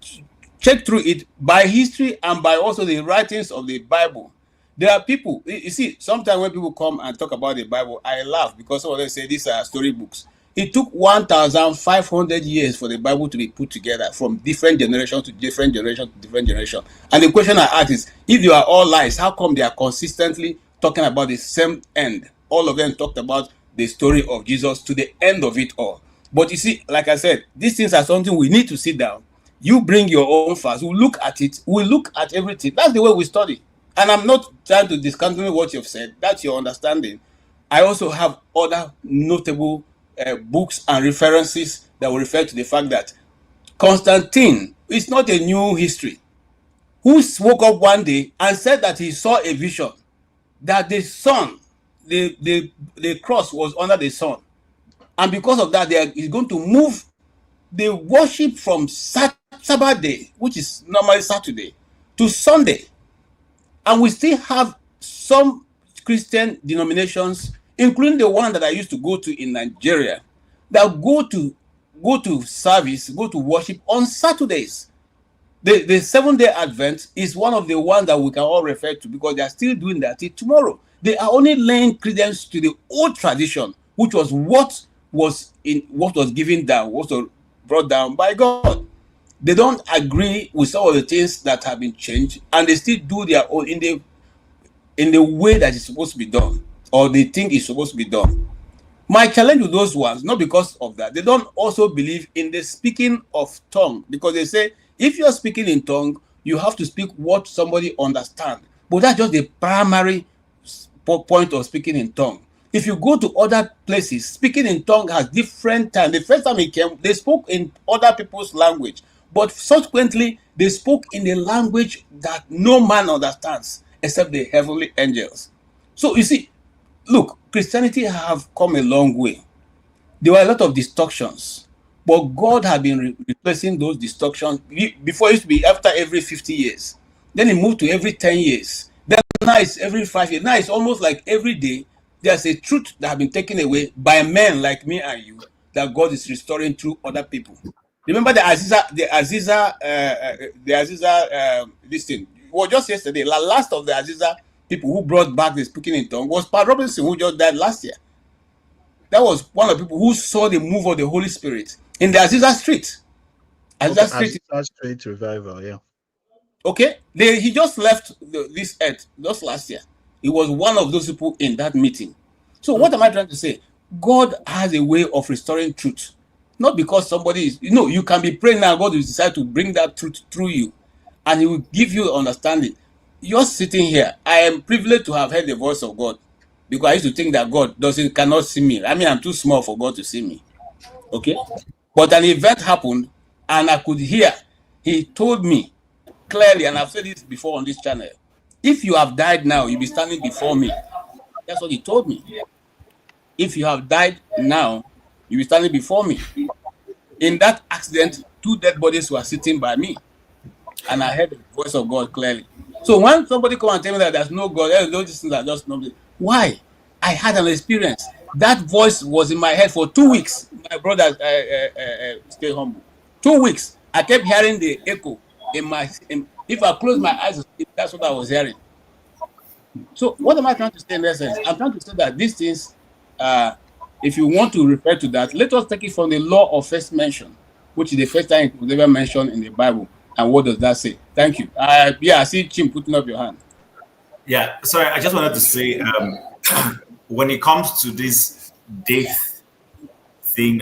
check through it by history and by also the writings of the Bible. There are people, you see, sometimes when people come and talk about the Bible, I laugh, because some of them say these are storybooks. It took 1,500 years for the Bible to be put together, from different generation to different generation to different generation. And the question I ask is, if you are all lies, how come they are consistently talking about the same end? All of them talked about the story of Jesus to the end of it all. But you see, like I said, these things are something we need to sit down. You bring your own facts. We'll look at it. We'll look at everything. That's the way we study. And I'm not trying to discontinue what you've said. That's your understanding. I also have other notable books and references that will refer to the fact that Constantine is not a new history. Who woke up one day and said that he saw a vision, that the sun, the cross was under the sun. And because of that, he's going to move the worship from Sabbath day, which is normally Saturday, to Sunday. And we still have some Christian denominations, including the one that I used to go to in Nigeria, that go to service, go to worship on Saturdays. The Seventh-day Advent is one of the ones that we can all refer to, because they are still doing that till tomorrow. They are only laying credence to the old tradition, which was what was given down, what was brought down by God. They don't agree with some of the things that have been changed, and they still do their own in the way that it's supposed to be done, or they think it's supposed to be done. My challenge with those ones, not because of that, they don't also believe in the speaking of tongue, because they say if you're speaking in tongue, you have to speak what somebody understands. But that's just the primary point of speaking in tongue. If you go to other places, speaking in tongue has different time. The first time he came, they spoke in other people's language, but subsequently they spoke in a language that no man understands except the heavenly angels. So you see, look, Christianity have come a long way. There were a lot of distortions, but God had been replacing those distortions. Before it used to be after every 50 years. Then it moved to every 10 years. Then now it's every 5 years. Now it's almost like every day there's a truth that has been taken away by men like me and you that God is restoring through other people. Remember the Aziza, this thing. Well, just yesterday, the last of the Aziza people who brought back the speaking in tongue was Pat Robinson, who just died last year. That was one of the people who saw the move of the Holy Spirit in the Aziza Street. Aziza Street revival, yeah. Okay, he just left this earth just last year. He was one of those people in that meeting. So what am I trying to say? God has a way of restoring truth. Not because somebody is, you can be praying now, God will decide to bring that truth through you. And he will give you understanding. You're sitting here. I am privileged to have heard the voice of God. Because I used to think that God cannot see me. I mean, I'm too small for God to see me. Okay? But an event happened, and I could hear. He told me clearly, and I've said this before on this channel, if you have died now, you'll be standing before me. That's what he told me. If you have died now, you'll be standing before me. In that accident, 2 dead bodies were sitting by me. And I heard the voice of God clearly. So when somebody come and tell me that there's no God, those things are just nobody. Why? I had an experience. That voice was in my head for 2 weeks. My brother, stay humble. 2 weeks. I kept hearing the echo if I close my eyes, that's what I was hearing. So what am I trying to say in essence? I'm trying to say that these things, if you want to refer to that, let us take it from the law of first mention, which is the first time it was ever mentioned in the Bible. And what does that say? Thank you. I see Chim putting up your hand. Yeah, sorry, I just wanted to say, when it comes to this date thing,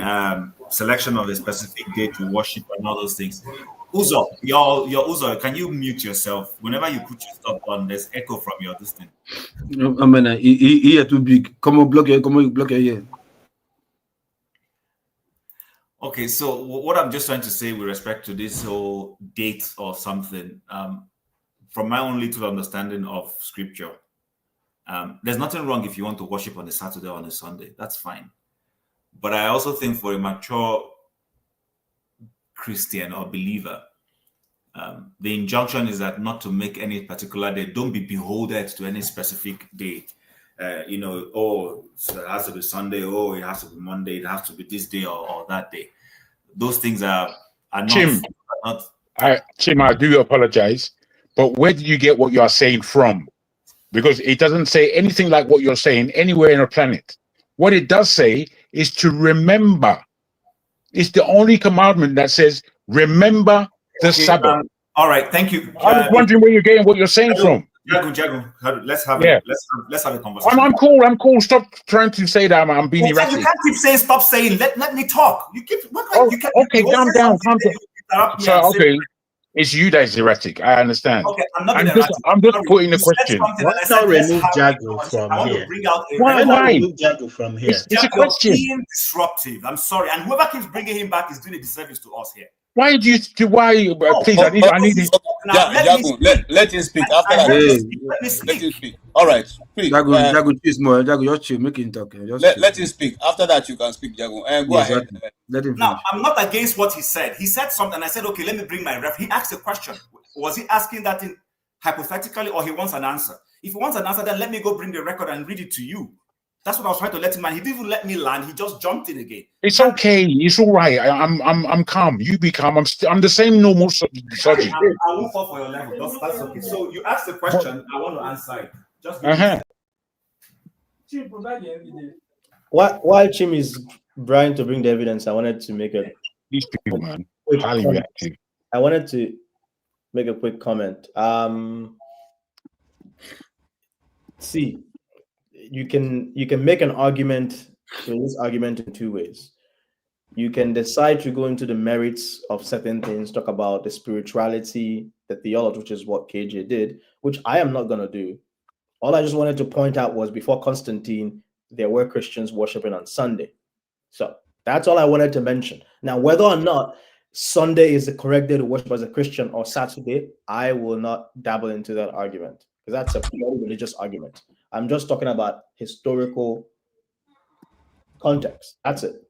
selection of a specific day to worship and all those things, Uzo, your Uzo, can you mute yourself? Whenever you put your stuff on, there's echo from your distance. I mean, he too big. Come on, block your ear. Okay, so what I'm just trying to say with respect to this whole date or something, from my own little understanding of scripture, there's nothing wrong if you want to worship on a Saturday or on a Sunday. That's fine. But I also think for a mature Christian or believer, the injunction is that not to make any particular day. Don't be beholden to any specific date. So it has to be Sunday, it has to be Monday, it has to be this day or that day. Those things are not. Chim, I do apologize, but where did you get what you are saying from? Because it doesn't say anything like what you're saying anywhere in the planet. What it does say is to remember. It's the only commandment that says remember the Sabbath. All right, thank you. I was wondering where you're getting what you're saying from. Jago, let's have let's have a conversation. I'm cool. Stop trying to say that I'm being erratic. You can't keep saying stop saying. Let me talk. You keep. Okay, calm down. So okay, it's you that is erratic. I understand. Okay, I'm just putting the question. Why not remove Jago from here? Why not remove Jago from here? It's a question. Being disruptive. I'm sorry, and whoever keeps bringing him back is doing a disservice to us here. Why do you? Please, I need this. Jago, let him speak. After that, let him speak. All right, please. Jago, please, more. Jago, just chill. Make him talk. Let him speak. After that, you can speak, Jago. Go ahead. Let him. Now, I'm not against what he said. He said something. I said, okay, let me bring my ref. He asked a question. Was he asking that in hypothetically, or he wants an answer? If he wants an answer, then let me go bring the record and read it to you. That's what I was trying to let him man. He didn't even let me land. He just jumped in again. It's okay. It's all right. I'm calm. You be calm. I'm the same normal subject. I won't fall for your level. That's okay. So you asked the question. I want to answer it. Just While Chim is trying to bring the evidence, I wanted to make these people, man, highly reactive. I wanted to make a quick comment. See, you can make an argument in this argument in two ways. You can decide to go into the merits of certain things, talk about the spirituality, the theology, which is what KJ did, which I am not going to do. All I just wanted to point out was before Constantine, there were Christians worshiping on Sunday. So that's all I wanted to mention. Now, whether or not Sunday is the correct day to worship as a Christian or Saturday, I will not dabble into that argument because that's a purely religious argument. I'm just talking about historical context. That's it.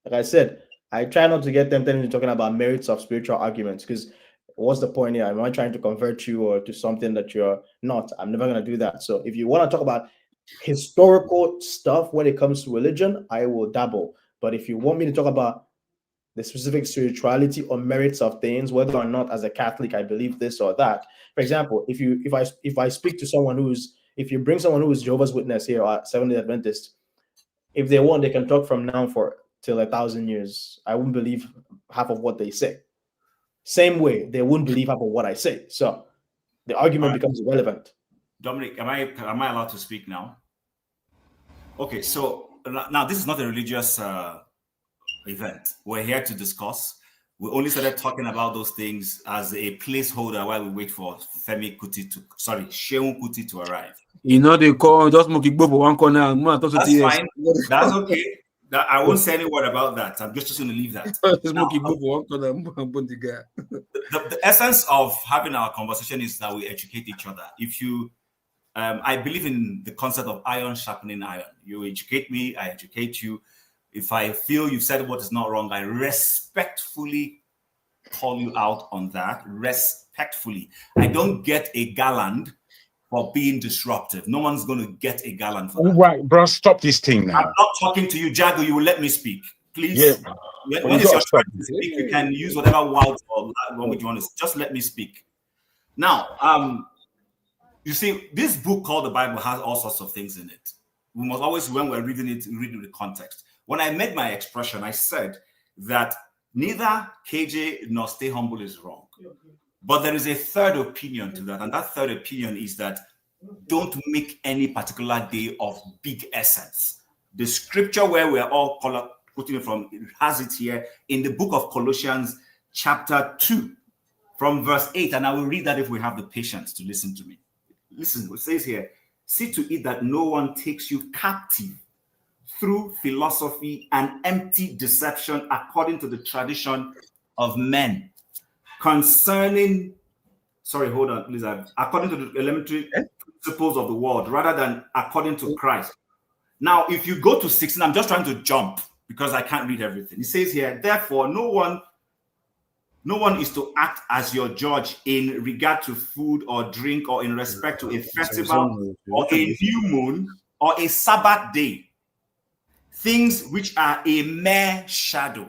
Like I said, I try not to get tempted into talking about merits of spiritual arguments because what's the point here? Am I trying to convert you or to something that you're not? I'm never going to do that. So if you want to talk about historical stuff when it comes to religion, I will dabble. But if you want me to talk about the specific spirituality or merits of things, whether or not as a Catholic I believe this or that. For example, if I speak to someone if you bring someone who is Jehovah's Witness here or Seventh-day Adventist, if they want, they can talk from now till 1,000 years. I wouldn't believe half of what they say. Same way, they wouldn't believe half of what I say. So the argument becomes irrelevant. Dominic, am I allowed to speak now? Okay, so now this is not a religious event. We're here to discuss. We only started talking about those things as a placeholder while we wait for Seun Kuti to arrive. You know, they call just smoking for one corner. That's fine. That's okay. I won't say any word about that. I'm just going to leave that. The essence of having our conversation is that we educate each other. I believe in the concept of iron sharpening iron. You educate me, I educate you. If I feel you said what is not wrong, I respectfully call you out on that. Respectfully. I don't get a gallant for being disruptive. No one's going to get a gallant for that. Right, bro, stop this thing now. I'm not talking to you, Jago. You will let me speak, please. Yeah. When it's your turn to speak, you can use whatever words or language you want to. Just let me speak. Now, you see, this book called the Bible has all sorts of things in it. We must always, when we're reading it, read the context. When I made my expression, I said that neither KJ nor Stay Humble is wrong. But there is a third opinion to that. And that third opinion is that don't make any particular day of big essence. The scripture where we're all putting it from, it has it here in the book of Colossians chapter 2 from verse 8. And I will read that if we have the patience to listen to me. Listen, it says here, see to it that no one takes you captive through philosophy and empty deception according to the tradition of men. According to the elementary principles of the world, rather than according to Christ. Now, if you go to 16, I'm just trying to jump because I can't read everything. It says here, therefore, no one is to act as your judge in regard to food or drink or in respect to a festival or a new moon or a Sabbath day, things which are a mere shadow.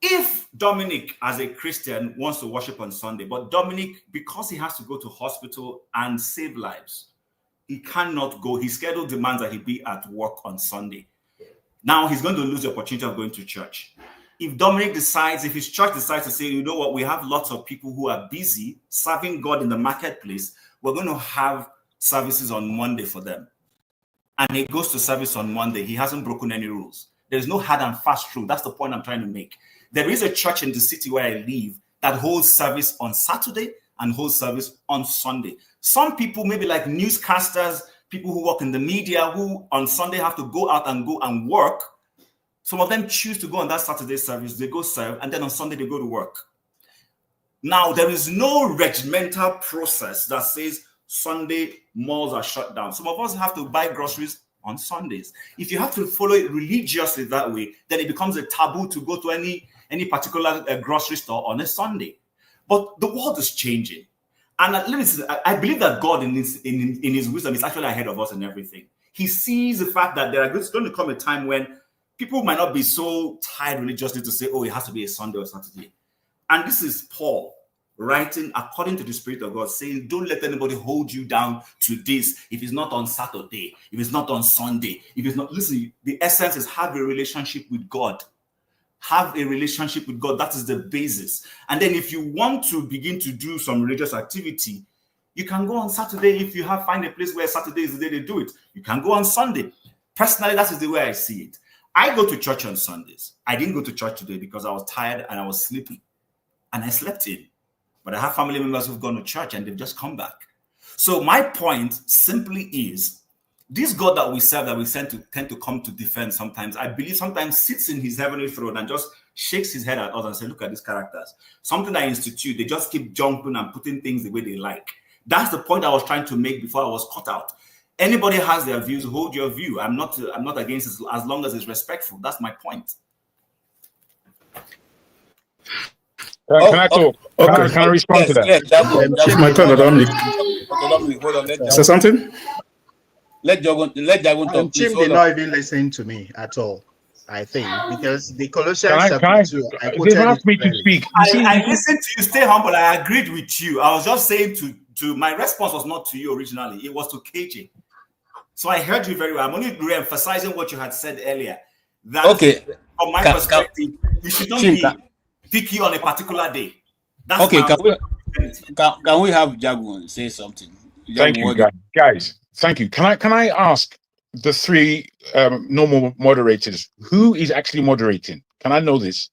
If Dominic, as a Christian, wants to worship on Sunday, but Dominic, because he has to go to hospital and save lives, he cannot go. His schedule demands that he be at work on Sunday. Now he's going to lose the opportunity of going to church. If his church decides to say, you know what, we have lots of people who are busy serving God in the marketplace, we're going to have services on Monday for them. And he goes to service on Monday. He hasn't broken any rules. There's no hard and fast rule. That's the point I'm trying to make. There is a church in the city where I live that holds service on Saturday and holds service on Sunday. Some people, maybe like newscasters, people who work in the media, who on Sunday have to go out and work. Some of them choose to go on that Saturday service. They go serve, and then on Sunday they go to work. Now, there is no regimental process that says Sunday malls are shut down. Some of us have to buy groceries on Sundays. If you have to follow it religiously that way, then it becomes a taboo to go to any particular grocery store on a Sunday. But the world is changing. And let me say, I believe that God in his wisdom is actually ahead of us in everything. He sees the fact that there's going to come a time when people might not be so tied religiously to say, oh, it has to be a Sunday or Saturday. And this is Paul writing according to the Spirit of God, saying, don't let anybody hold you down to this. If it's not on Saturday, if it's not on Sunday, if it's not, listen, the essence is have a relationship with God. Have a relationship with God. That is the basis. And then if you want to begin to do some religious activity, you can go on Saturday. If you find a place where Saturday is the day they do it, you can go on Sunday. Personally, that is the way I see it. I go to church on Sundays. I didn't go to church today because I was tired and I was sleepy. And I slept in. But I have family members who've gone to church and they've just come back. So my point simply is, this God that we serve, that we tend to come to defend sometimes, I believe sometimes sits in his heavenly throne and just shakes his head at us and says, look at these characters. Something I institute, they just keep jumping and putting things the way they like. That's the point I was trying to make before I was cut out. Anybody has their views, hold your view. I'm not against it as long as it's respectful. That's my point. Can I talk? Okay. Can I respond to that? Yes, my turn, Dominic. Dominic, hold on. Say something? Let Jagun talk. Chim did not even listen to me at all, I think, because the Colossians chapter 2, I quoted They've asked me to speak. I listened to you, stay humble. I agreed with you. I was just saying to my response was not to you originally, it was to KJ. So I heard you very well. I'm only re-emphasizing what you had said earlier. That okay. From my perspective, you should not be picky on a particular day. That's okay, can we have Jagun say something? Thank you, guys. Thank you. Can I ask the three normal moderators who is actually moderating? Can I know this?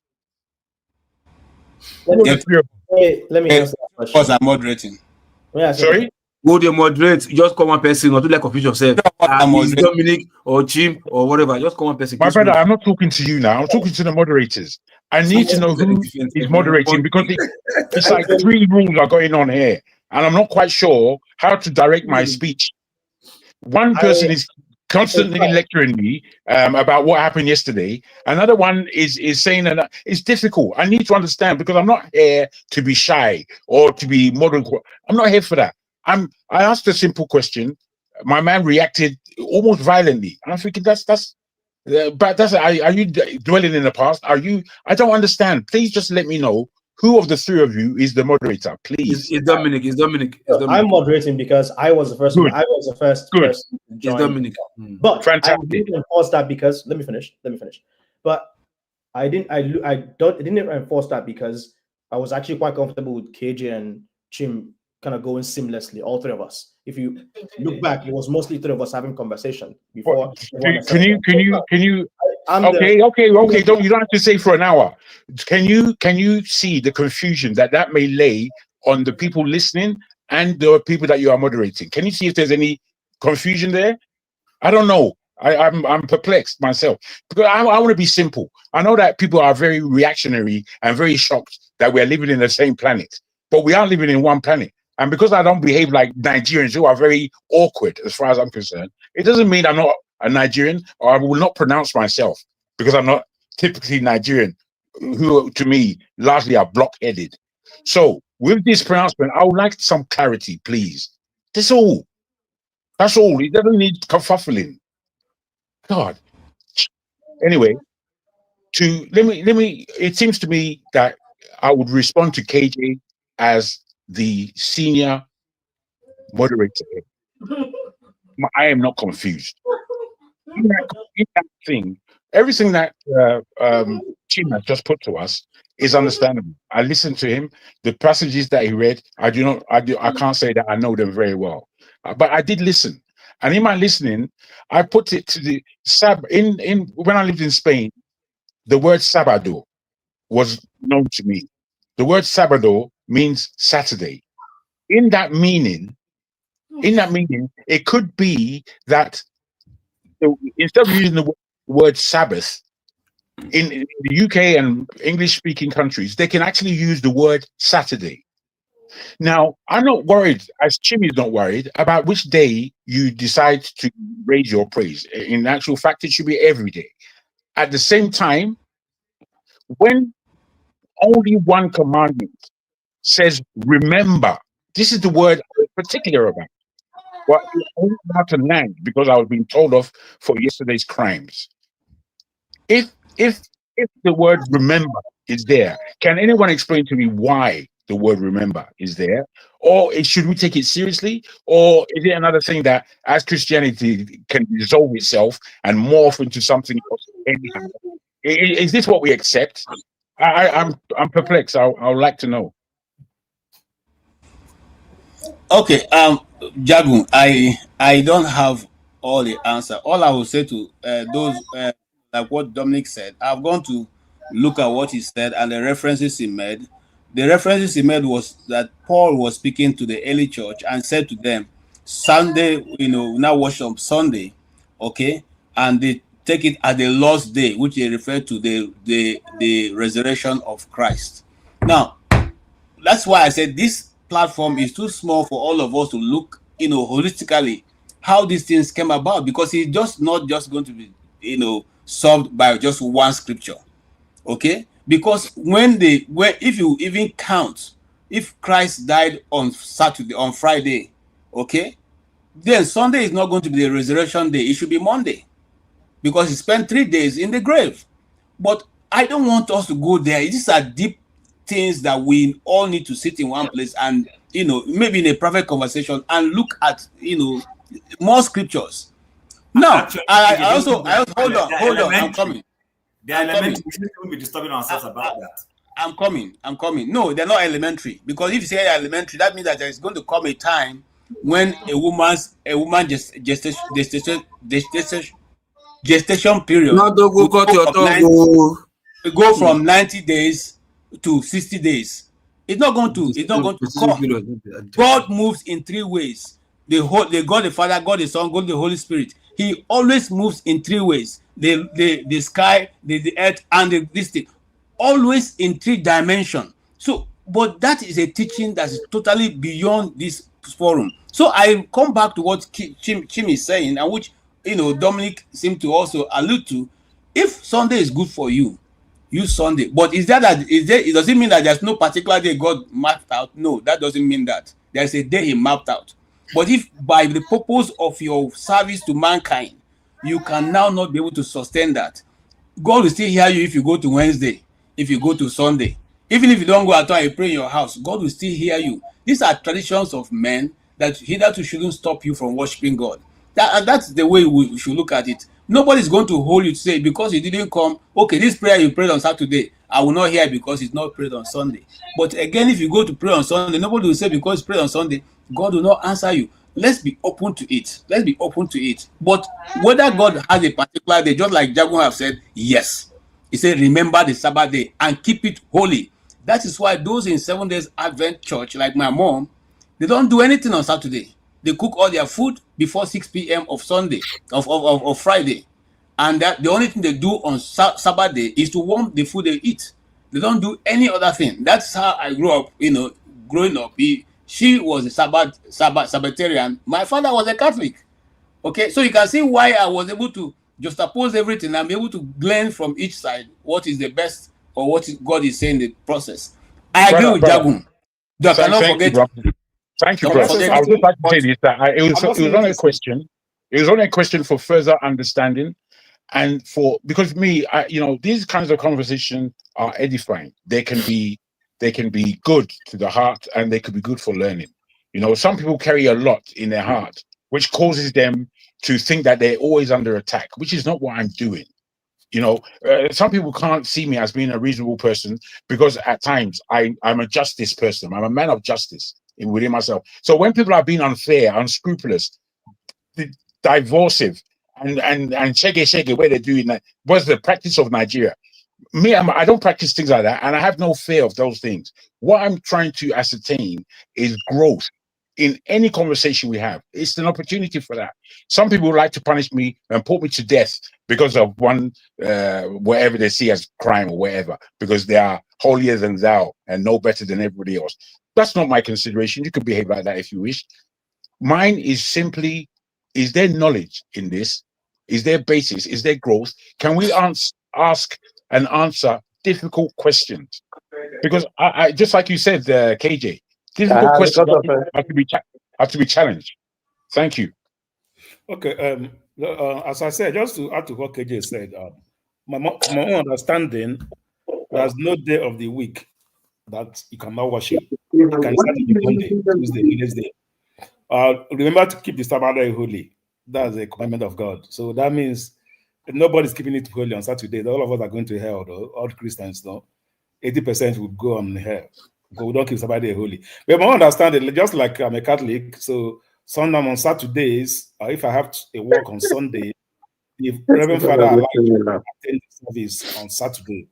Let me answer that question. Because I'm moderating. Sorry? Go there, moderate. Just come one person, or do like confuse yourself. It's Dominic or Jim or whatever. Just come one person. My brother, I'm not talking to you now. I'm talking to the moderators. I need to know who is moderating because it's like three rules are going on here, and I'm not quite sure how to direct my speech. One person is constantly lecturing me about what happened yesterday. Another one is saying that it's difficult. I need to understand because I'm not here to be shy or to be modern. I'm not here for that. I asked a simple question. My man reacted almost violently. And I'm thinking are you dwelling in the past? I don't understand. Please just let me know who of the three of you is the moderator, please. It's Dominic. It's Dominic. I'm moderating because I was the first. I was the first person to join. It's Dominic. But fantastic. I didn't enforce that because let me finish. But I didn't enforce that because I was actually quite comfortable with KJ and Chim kind of going seamlessly, all three of us. If you look back, it was mostly three of us having conversation before. Can you? Okay. You don't have to say for an hour. Can you see the confusion that may lay on the people listening and the people that you are moderating? Can you see if there's any confusion there? I don't know. I'm perplexed myself because I want to be simple. I know that people are very reactionary and very shocked that we're living in the same planet, but we are living in one planet. And because I don't behave like Nigerians who are very awkward as far as I'm concerned, it doesn't mean I'm not a Nigerian or I will not pronounce myself because I'm not typically Nigerian, who to me largely are block-headed. So with this pronouncement, I would like some clarity, please. That's all. That's all. It doesn't need kerfuffling. God. Anyway, let me. It seems to me that I would respond to KJ as the senior moderator. I am not confused. In that thing, everything that Chim has just put to us is understandable. I listened to him. The passages that he read, I can't say that I know them very well, but I did listen. And in my listening, I put it to the when I lived in Spain, the word sábado was known to me. The word sábado means Saturday. In that meaning, it could be that instead of using the word Sabbath, in the UK and English-speaking countries, they can actually use the word Saturday. Now, I'm not worried, as Chim is not worried, about which day you decide to raise your praise. In actual fact, it should be every day. At the same time, when only one commandment says, remember, this is the word I'm particular about. Well, it's only about to land because I was being told off for yesterday's crimes. If the word remember is there, can anyone explain to me why the word remember is there? Or should we take it seriously? Or is it another thing that as Christianity can dissolve itself and morph into something else anyhow? Is this what we accept? I'm perplexed. I would like to know. Okay, Jagun, I don't have all the answer. All I will say to those like what Dominic said, I've gone to look at what he said and the references he made. The references he made was that Paul was speaking to the early church and said to them, Sunday, now worship on Sunday, okay, and they take it as the Lord's Day, which they refer to the resurrection of Christ. Now, that's why I said this platform is too small for all of us to look, holistically how these things came about, because it's just not just going to be, solved by just one scripture, okay? Because if you even count, if Christ died on Friday, okay, then Sunday is not going to be the resurrection day. It should be Monday, because he spent 3 days in the grave. But I don't want us to go there. These are deep things that we all need to sit in one place and, maybe in a private conversation and look at, more scriptures. Now, Actually, I also hold on, I'm coming. They're elementary. We shouldn't be disturbing ourselves about that. I'm coming. No, they're not elementary, because if you say elementary, that means that there's going to come a time when a woman's gestation period go from 90 days to 60 days. It's not going to come. God moves in 3 ways. The God the Father, God the Son, God the Holy Spirit. He always moves in 3 ways. The sky, the earth, and this thing. Always in 3 dimensions. So, but that is a teaching that is totally beyond this forum. So I come back to what Chim is saying, and which Dominic seemed to also allude to. If Sunday is good for you, use Sunday. But it doesn't mean that there's no particular day God mapped out. No, that doesn't mean that. There's a day he mapped out. But if by the purpose of your service to mankind, you can now not be able to sustain that, God will still hear you if you go to Wednesday, if you go to Sunday. Even if you don't go at all and you pray in your house, God will still hear you. These are traditions of men that hitherto shouldn't stop you from worshiping God. That's the way we should look at it. Nobody's going to hold you to say, because you didn't come, okay, this prayer you prayed on Saturday, I will not hear because it's not prayed on Sunday. But again, if you go to pray on Sunday, nobody will say because it's prayed on Sunday, God will not answer you. Let's be open to it. But whether God has a particular day, just like Jagun have said, yes. He said, remember the Sabbath day and keep it holy. That is why those in 7 days Advent church, like my mom, they don't do anything on Saturday. They cook all their food before 6 p.m. of Sunday, of Friday. And that the only thing they do on Sabbath day is to warm the food they eat. They don't do any other thing. That's how I grew up, growing up. She was a Sabbatarian. My father was a Catholic. Okay, so you can see why I was able to juxtapose everything and be able to glean from each side what is the best or what God is saying in the process. I agree with Jagun. Thank you, brother. I would just like to say this, that it was only a question. It was only a question for further understanding, and because these kinds of conversations are edifying. They can be good to the heart, and they could be good for learning. Some people carry a lot in their heart, which causes them to think that they're always under attack, which is not what I'm doing. Some people can't see me as being a reasonable person because at times I'm a justice person. I'm a man of justice within myself. So when people are being unfair, unscrupulous, divisive, and shege where they're doing that, was the practice of Nigeria. Me, I don't practice things like that, and I have no fear of those things. What I'm trying to ascertain is growth in any conversation we have. It's an opportunity for that. Some people like to punish me and put me to death because of one whatever they see as crime or whatever, because they are holier than thou and no better than everybody else. That's not my consideration. You can behave like that if you wish. Mine is simply, is there knowledge in this? Is there basis? Is there growth? Can we ask and answer difficult questions? Because I just like you said, KJ, difficult questions have to be challenged. Thank you. Okay. As I said, just to add to what KJ said, my own understanding, there's no day of the week that you cannot worship. You can start on Monday, Tuesday, Wednesday. Remember to keep the Sabbath day holy. That's a commandment of God. So that means nobody's keeping it holy on Saturday. All of us are going to hell, though. All Christians, though. 80% would go on hell. Because we don't keep Sabbath day holy. But my understanding, just like I'm a Catholic, so sometimes on Saturdays, if I have a work on Sunday, if Reverend Father allows you to attend the service on Saturday,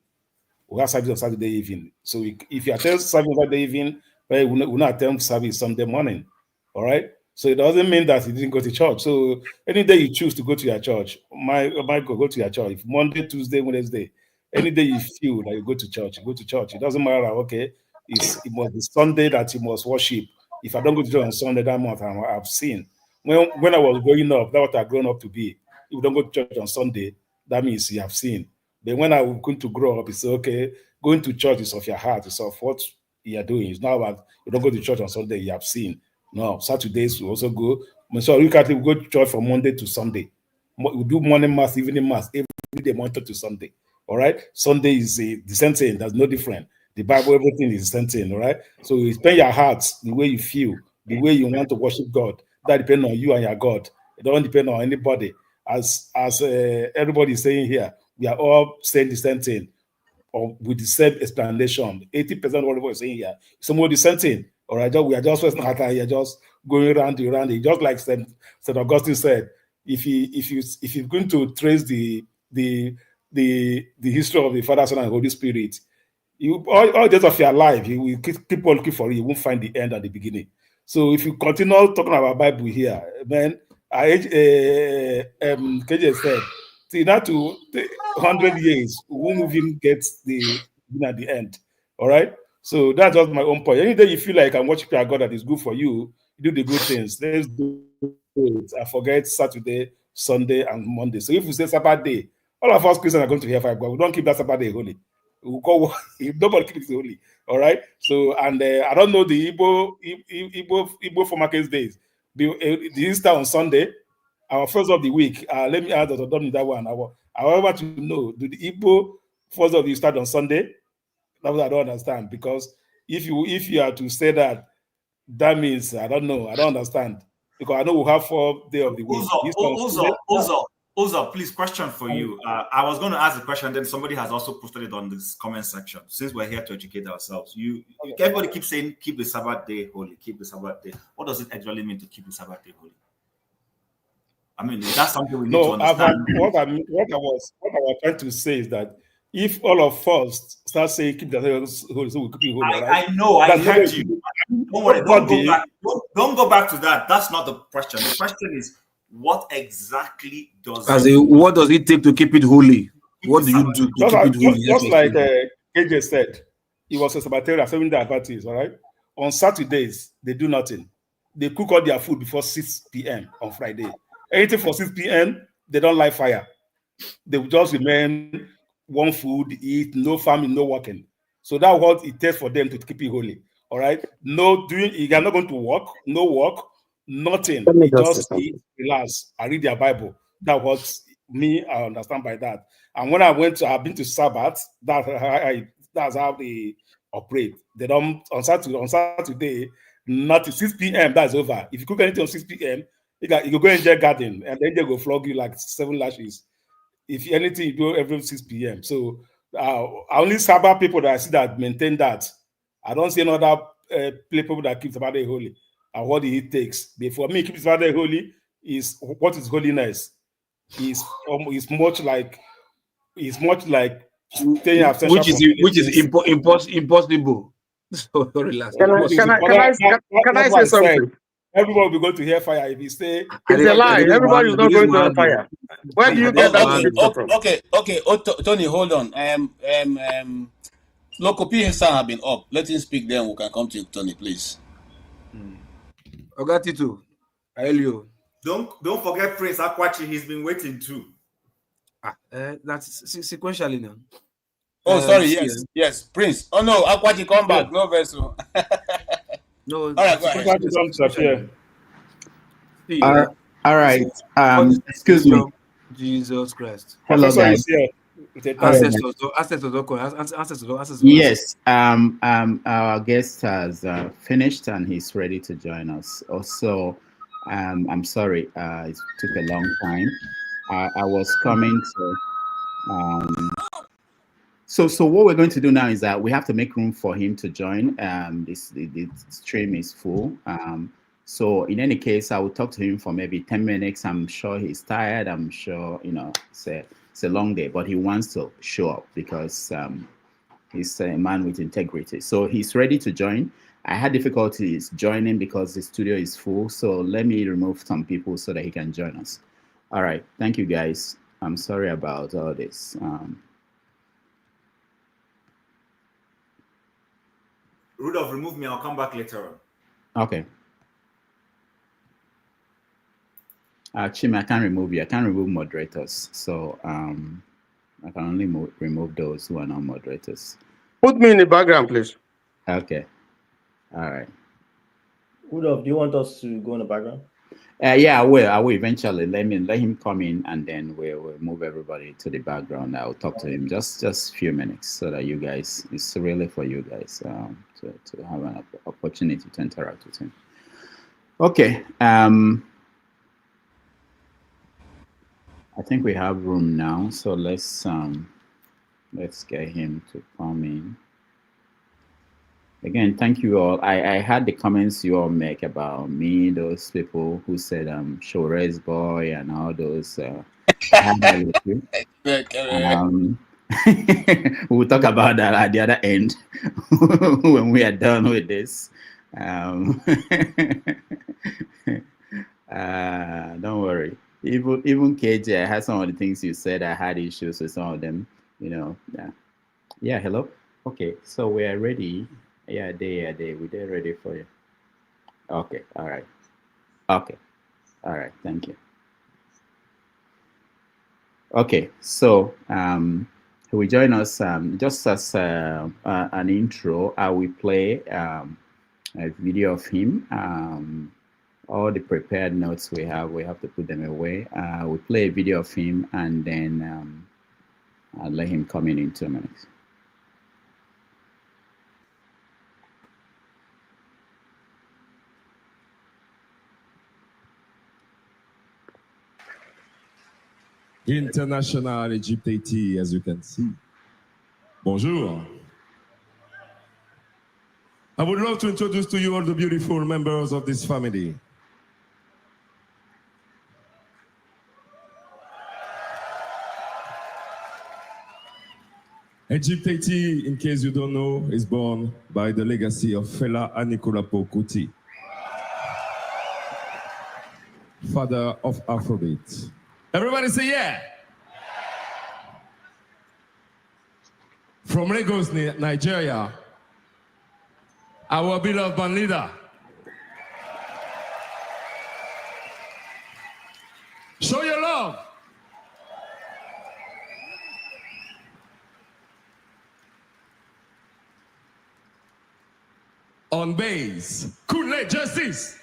we have service on Saturday evening. So if you attend service on Saturday evening, we'll not attend service Sunday morning. All right. So it doesn't mean that he didn't go to church. So any day you choose to go to your church, go to your church. If Monday, Tuesday, Wednesday, any day you feel like you go to church, you go to church. It doesn't matter, okay, it must be Sunday that you must worship. If I don't go to church on Sunday that month, I've seen. When I was growing up, that's what I've grown up to be. If you don't go to church on Sunday, that means you have seen. But when I'm going to grow up, it's okay, going to church is of your heart, it's of what you are doing. It's not about you don't go to church on Sunday, you have seen. No, Saturdays we also go. So we go to church from Monday to Sunday. We do morning mass, evening mass, every day, Monday to Sunday. All right. Sunday is the same thing. There's no different. The Bible, everything is the same thing. All right. So you spend your hearts the way you feel, the way you want to worship God. That depends on you and your God. It don't depend on anybody. As everybody is saying here, we are all saying the same thing, or with the same explanation. 80% of what everybody is saying here, some more the same thing. All right, we are just you're just going around it. Just like St. Augustine said, if you're going to trace the history of the Father, Son, and Holy Spirit, all days of your life, you will keep on looking for it. You won't find the end at the beginning. So if you continue talking about Bible here, then KJ said, see, that to 100 years, we won't even get at the end. All right. So that's just my own point. Any day you feel like I'm worshiping a God that is good for you, do the good things. Let's do it. I forget Saturday, Sunday, and Monday. So if you say Sabbath day, all of us Christians are going to hear fire. We don't keep that Sabbath day holy. We go, nobody keeps it holy. All right. So and I don't know the Igbo former case days. The Easter on Sunday, our first of the week. Let me add that I've done that one. I want to know, do the Igbo first of the start on Sunday? That's what I don't understand, because if you are to say that, that means I don't know. I don't understand, because I know we have 4 days of the week. Oza, please, question for you. I was going to ask a question, then somebody has also posted it on this comment section. Since we're here to educate ourselves, everybody keeps saying keep the Sabbath day holy, keep the Sabbath day. What does it actually mean to keep the Sabbath day holy? I mean, that's something we need to understand. What I was trying to say is that if all of us start saying keep the holy, so we keep it holy, right? I know, I heard you. Don't worry, don't go back to that. That's not the question. The question is, what exactly does what does it take to keep it holy? What do you do to keep it holy? Just like KJ said, he was a Sabbatarian, 7 day Adventist, all right? On Saturdays, they do nothing. They cook all their food before 6 p.m. on Friday. Anything for 6 p.m., they don't light fire. They will just remain one food, eat, no farming, no working. So that's what it takes for them to keep it holy. All right. You are not going to work, no work, nothing. You just eat, relax, I read their Bible. That's what I understand by that. And when I've been to Sabbath, that's how they operate. They don't on Saturday, not 6 p.m. That's over. If you cook anything on 6 p.m., you go in their garden and then they go flog you like 7 lashes. If anything, you do every 6 p.m. So only Sabbath people that I see that maintain that. I don't see another people that keep Sabbath day holy and what it takes. But for me, keep Sabbath day holy is what is holiness. Is much like staying absent. Which is impossible. So relax. Can I say something? Everybody will go to hear fire if you say it's a lie. Everybody is not going to hear fire. Where do you get that from? Okay. Tony, hold on. Local PSR have been up. Let him speak, then we can come to you, Tony, please. Ogatitu, Aelio. Don't forget Prince Akwachi. He's been waiting too. That's sequentially now. Oh, sorry. Yes, Prince. Oh no, Akwachi, come back. No vessel. No. All right, go ahead. All right. Excuse me. Jesus Christ. Hello, guys. Yes. Our guest has finished and he's ready to join us. Also, I'm sorry, it took a long time. I was coming to. So what we're going to do now is that we have to make room for him to join. The stream is full. So in any case, I will talk to him for maybe 10 minutes. I'm sure he's tired. I'm sure, it's a long day, but he wants to show up because he's a man with integrity. So he's ready to join. I had difficulties joining because the studio is full. So let me remove some people so that he can join us. All right. Thank you, guys. I'm sorry about all this. Rudolph, remove me. I'll come back later on. Okay. Chim, I can't remove you. I can't remove moderators. So I can only remove those who are not moderators. Put me in the background, please. Okay. All right. Rudolph, do you want us to go in the background? Yeah, I will eventually. Let him come in, and then we'll move everybody to the background. I'll talk to him just a few minutes so that you guys, it's really for you guys to have an opportunity to interact with him. Okay. I think we have room now, so let's get him to come in. Again, thank you all. I had the comments you all make about me, those people who said Shores boy and all those. We'll talk about that at the other end when we are done with this. Don't worry. Even KJ, I had some of the things you said. I had issues with some of them. You know. Yeah. Hello. Okay. So we are ready. Yeah, we're ready for you. Okay, all right. Okay, all right, thank you. Okay, so who will join us just as an intro, I will play a video of him. All the prepared notes we have to put them away. We'll play a video of him and then I'll let him come in 2 minutes. International Egypt Haiti, as you can see. Bonjour. I would love to introduce to you all the beautiful members of this family. Egypt Haiti, in case you don't know, is born by the legacy of Fela Anikulapo Kuti, father of Afrobeat. Everybody say yeah. From Lagos, Nigeria, our beloved bandleader. Show your love. On bass, Kunle Justice.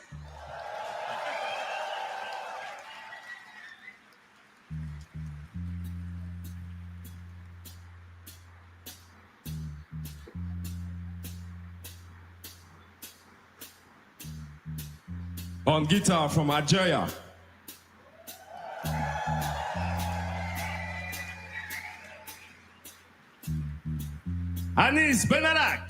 On guitar from Algeria, Anis Benadak.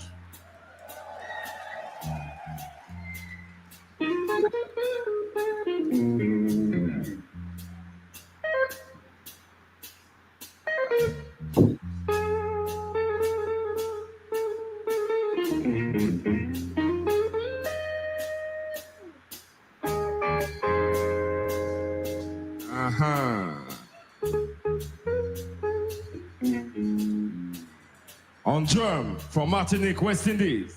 On drum from Martinique, West Indies,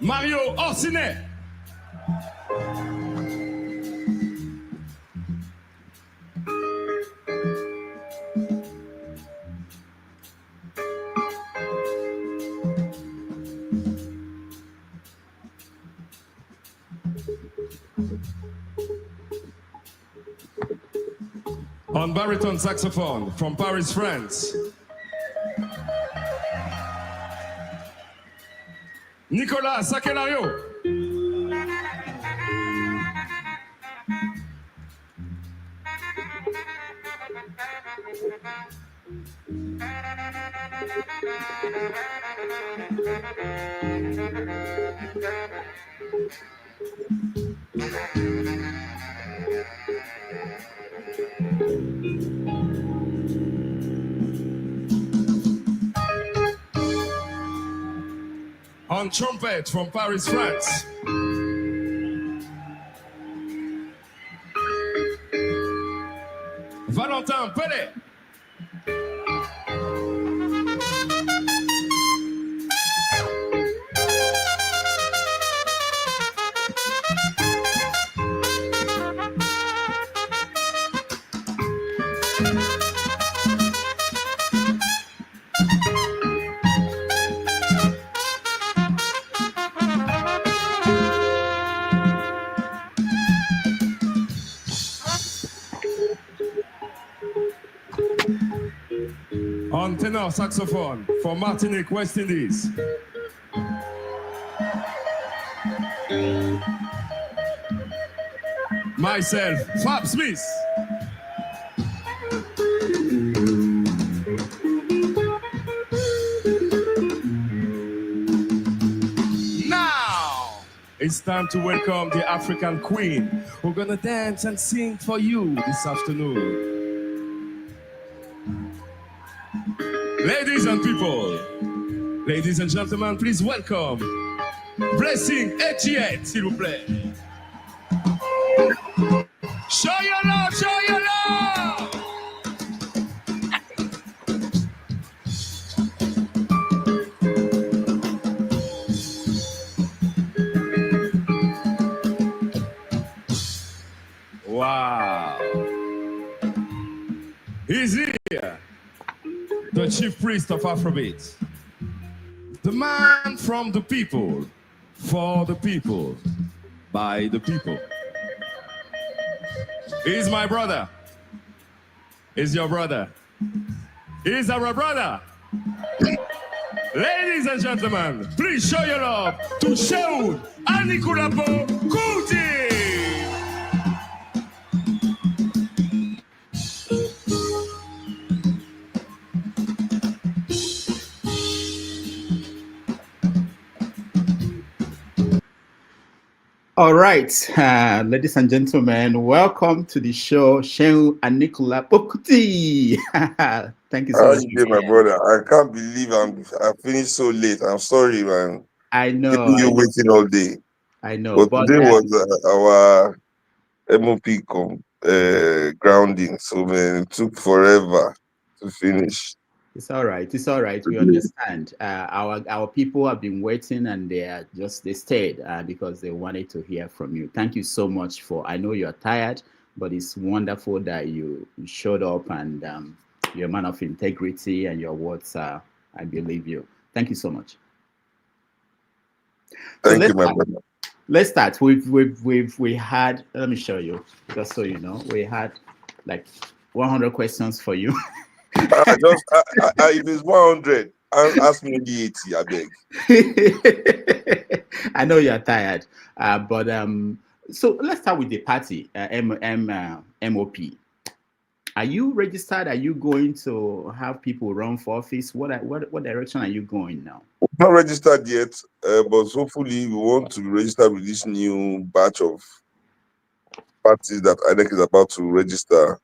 Mario Orsinet. On baritone saxophone from Paris, France, Nicolas Sakelario. On trumpet from Paris, France. Valentin Pelé. On tenor saxophone for Martinique, West Indies. Myself, Fab Smith. Now, it's time to welcome the African Queen. We're gonna dance and sing for you this afternoon. Ladies and people, ladies and gentlemen, please welcome Blessing Etiette, s'il vous plaît. Show your love, show your love. Wow. He's here. The chief priest of Afrobeat, the man from the people, for the people, by the people. He's my brother. He's your brother. He's our brother. Ladies and gentlemen, please show your love to Seun Anikulapo Kuti. All right, ladies and gentlemen, welcome to the show, Seun Anikulapo Kuti. Thank you so much. My brother, I can't believe I finished so late. I'm sorry, man. I know. Keeping you waiting all day. I know. But today was our MOP grounding, so man, it took forever to finish. It's all right. It's all right. We understand. Our people have been waiting, and they stayed because they wanted to hear from you. Thank you so much I know you're tired, but it's wonderful that you showed up, and you're a man of integrity, and your words I believe you. Thank you so much. Thank you, my brother. Let's start. We had, let me show you, just so you know, we had like 100 questions for you. If it's 100, ask me the 80, I beg. I know you're tired, but so let's start with the party, MOP. Are you registered? Are you going to have people run for office? What direction are you going now? Not registered yet, but hopefully we want to register with this new batch of parties that INEC is about to register.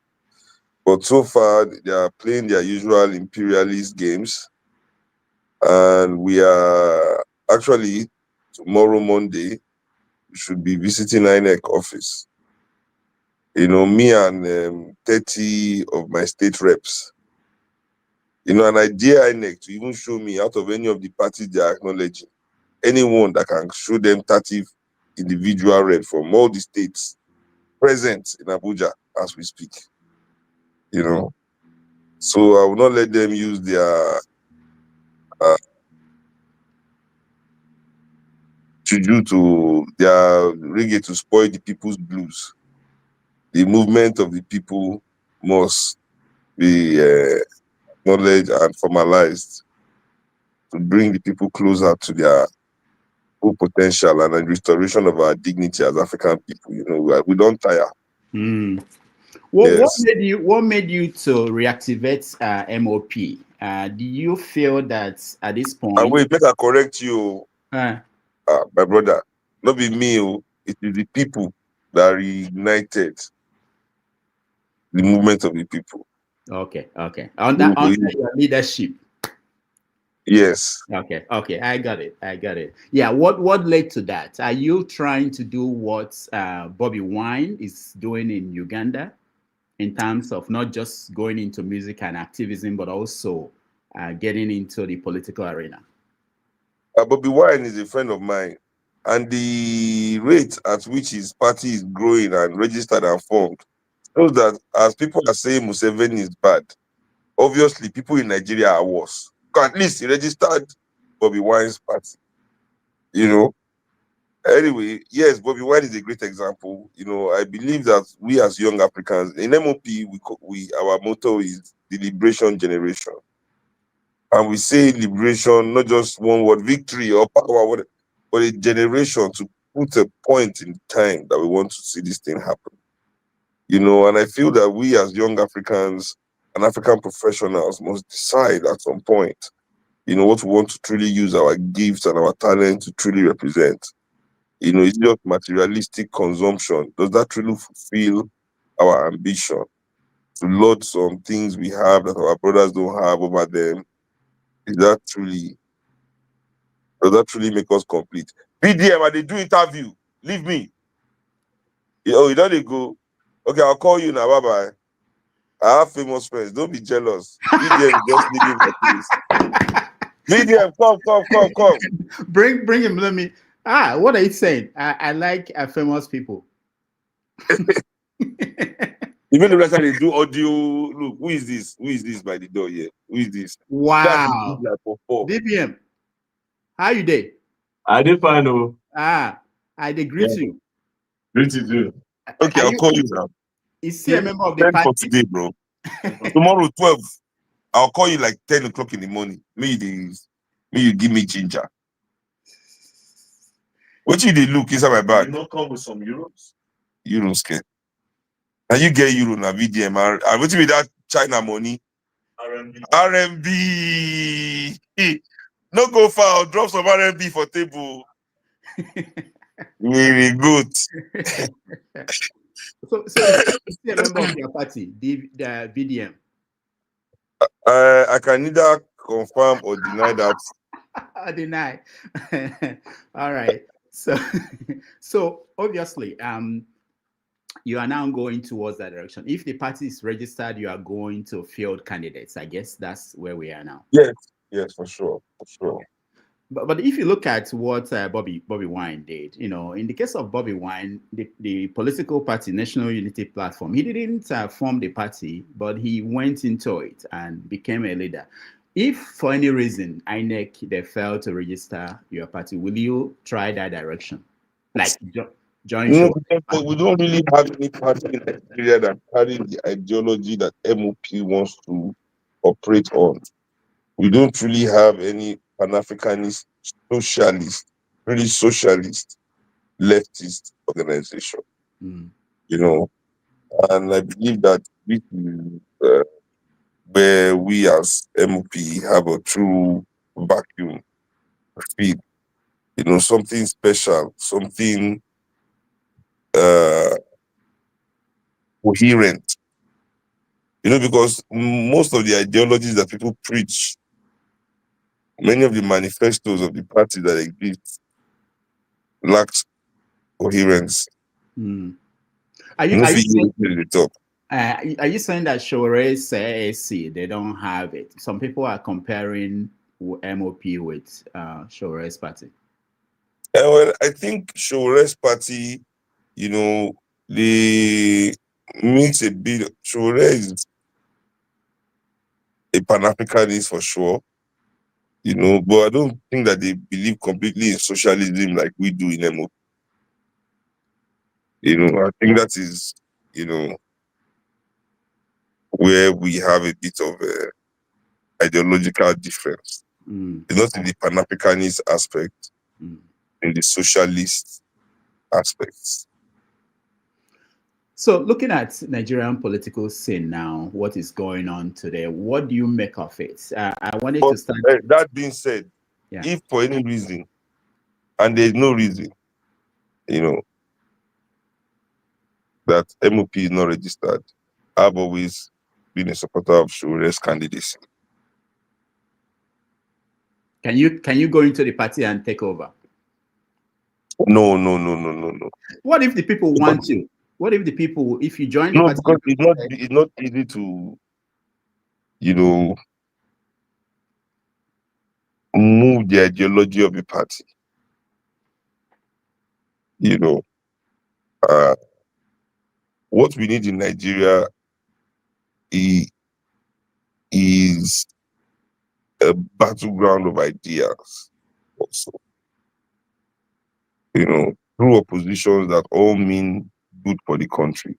But so far, they are playing their usual imperialist games. And we are actually, tomorrow, Monday, we should be visiting INEC office. You know, me and 30 of my state reps. You know, and I dare INEC to even show me out of any of the parties they are acknowledging, anyone that can show them 30 individual reps from all the states present in Abuja as we speak. You know, so I will not let them use their juju to their reggae to spoil the people's blues. The movement of the people must be acknowledged and formalized to bring the people closer to their full potential and the restoration of our dignity as African people. You know, we don't tire. Mm. Well, Yes. what made you to reactivate MOP? Do you feel that at this point? Wait, make I correct you, my brother. Not be me. It is the people that reignited the movement of the people. Okay. Under your leadership. Yes. Okay, I got it. Yeah, what led to that? Are you trying to do what Bobby Wine is doing in Uganda in terms of not just going into music and activism, but also getting into the political arena? Bobby Wine is a friend of mine, and the rate at which his party is growing and registered and formed shows that as people are saying Museveni is bad, obviously people in Nigeria are worse. At least he registered Bobby Wine's party. Anyway, yes, Bobby Wine is a great example. I believe that we as young Africans in MOP, our motto is the liberation generation. And we say liberation, not just one word, victory or power, but a generation to put a point in time that we want to see this thing happen. And I feel that we as young Africans and African professionals must decide at some point, what we want to truly use our gifts and our talent to truly represent. It's just materialistic consumption. Does that truly fulfill our ambition to load some things we have that our brothers don't have over them? Does that truly make us complete? BDM, they do interview. Leave me. You know they go. Okay, I'll call you now. Bye-bye. I have famous friends. Don't be jealous. BDM, just leave me please. BDM, come. Bring him. Let me. What are you saying? I like famous people. Even the rest of they do audio. Look, who is this? Who is this by the door here? Who is this? Wow. BBM, how you day? I did fine. I did greet you. Greet you too. Okay, I'll call you now. Is he a member of the party? For today, bro. Tomorrow, 12. I'll call you like 10 o'clock in the morning. May you give me ginger. What you did look inside my bag? You not come with some euros? Euros, okay. And you get euro na VDM. I'm waiting with that China money. RMB. No go far. Drop some RMB for table. Very good. So is he a member of your party, the VDM? I can neither confirm or deny that. Deny. All right. So obviously, you are now going towards that direction. If the party is registered, you are going to field candidates. I guess that's where we are now. Yes, for sure. But if you look at what Bobby Wine did, in the case of Bobby Wine, the political party, National Unity Platform, he didn't form the party, but he went into it and became a leader. If for any reason INEC they failed to register your party, will you try that direction? Like join? No, we don't really have any party in Nigeria that carries the ideology that MOP wants to operate on. We don't really have any Pan-Africanist, socialist, leftist organization. And I believe that this is where we as MOP have a true vacuum feel, something special, something coherent. Because most of the ideologies that people preach, many of the manifestos of the party that exist lacks coherence. Are you saying that Shore's AAC, they don't have it? Some people are comparing MOP with Shore's party. Well, I think Shore's party, they mix a bit. Shore is a Pan-Africanist for sure, but I don't think that they believe completely in socialism like we do in MOP. I think that is, where we have a bit of ideological difference. It's not in the Pan-Africanist aspect, in the socialist aspects. So looking at Nigerian political scene now, what is going on today, what do you make of it? I wanted to start. That being said, if for any reason, and there's no reason, that MOP is not registered, I've always been a supporter of Shore's candidacy. Can you go into the party and take over? No. What if the people want you? What if the people, if you join the No, party? because it's not easy to, move the ideology of the party. What we need in Nigeria is a battleground of ideas also. Through oppositions that all mean good for the country.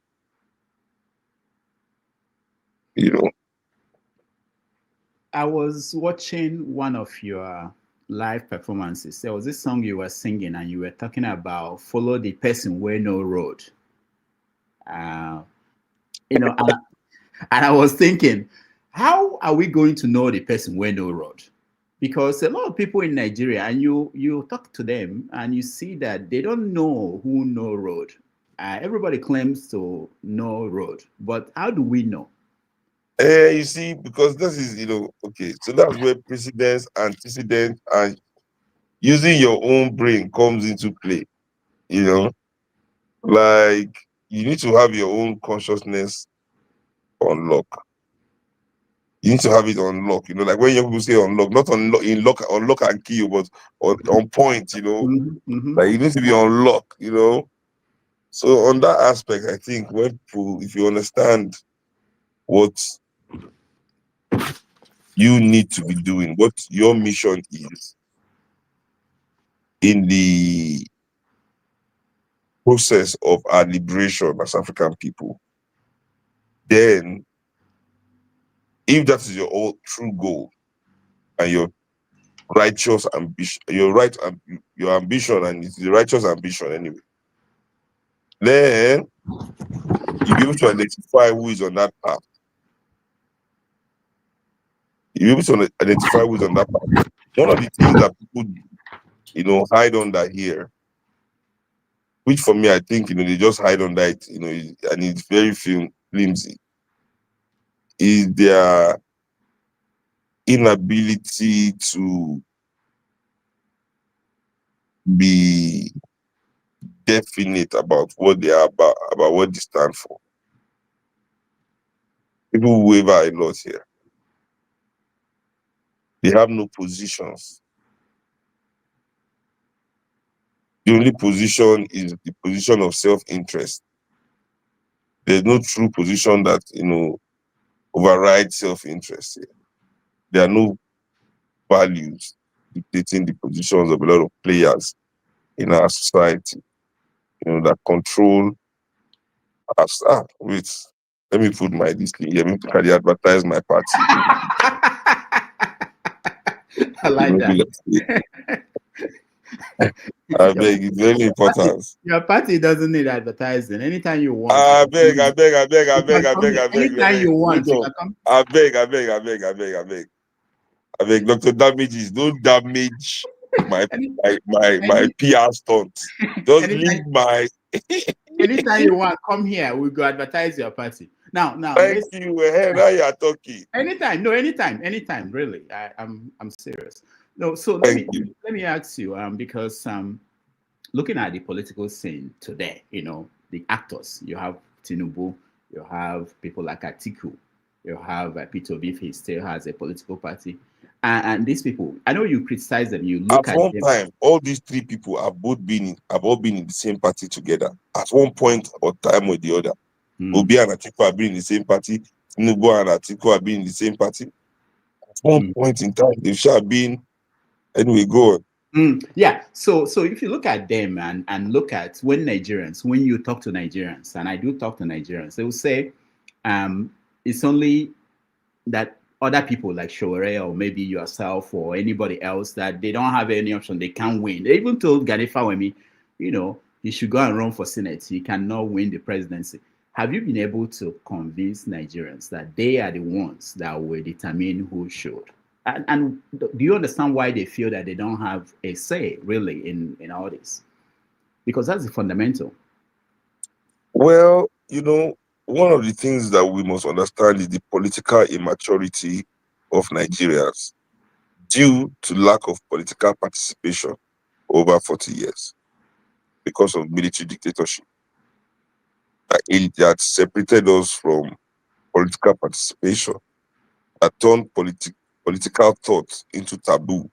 I was watching one of your live performances. There was this song you were singing, and you were talking about follow the person where no road. And I was thinking, how are we going to know the person where no road? Because a lot of people in Nigeria, and you talk to them, and you see that they don't know who know road. Everybody claims to know road, but how do we know? You see, because this is, okay, so that's where precedence, antecedent, and using your own brain comes into play. Like you need to have your own consciousness on lock. You need to have it on lock, like when young people say on lock, not on lock and key, but on point, Like you need to be on lock, So on that aspect, I think if you understand what you need to be doing, what your mission is in the process of our liberation as African people, then if that is your true goal and your righteous ambition, your ambition, and it's the righteous ambition anyway, then you'll be able to identify who is on that path. You'll be able to identify who is on that path. One of the things that people, hide under here, which for me, I think, they just hide under it, and it's very flimsy, is their inability to be definite about what they are about what they stand for. People waver a lot here. They have no positions. The only position is the position of self-interest. There's no true position that, overrides self-interest here. There are no values dictating the positions of a lot of players in our society, that control us. Wait, let me put my this thing here. Let me advertise my party. I like that. I beg, it's very important. Your party doesn't need advertising. Anytime you want. I beg. Anytime you want, you can come. I beg. Dr. Damages, don't damage my PR stunt. Just leave my. Anytime you want, come here. We'll go advertise your party. Now. Thank you. Now you are talking. Anytime. Really, I'm serious. No, so let me ask you, because looking at the political scene today, the actors, you have Tinubu, you have people like Atiku, you have Peter Obi, he still has a political party, and these people, I know you criticize them. You look at one time, all these three people have all been in the same party together at one point or time or the other. Obi and Atiku have been in the same party. Tinubu and Atiku have been in the same party. At one point in time, they shall have been. Anyway, go on. Yeah. So if you look at them and look at when you talk to Nigerians, and I do talk to Nigerians, they will say it's only that other people like Showore or maybe yourself or anybody else that they don't have any option, they can't win. They even told Gani Fawemi, he should go and run for Senate. He cannot win the presidency. Have you been able to convince Nigerians that they are the ones that will determine who should? And do you understand why they feel that they don't have a say really in all this? Because that's the fundamental. Well, one of the things that we must understand is the political immaturity of Nigerians due to lack of political participation over 40 years because of military dictatorship. That separated us from political participation, that turned political thought into taboo.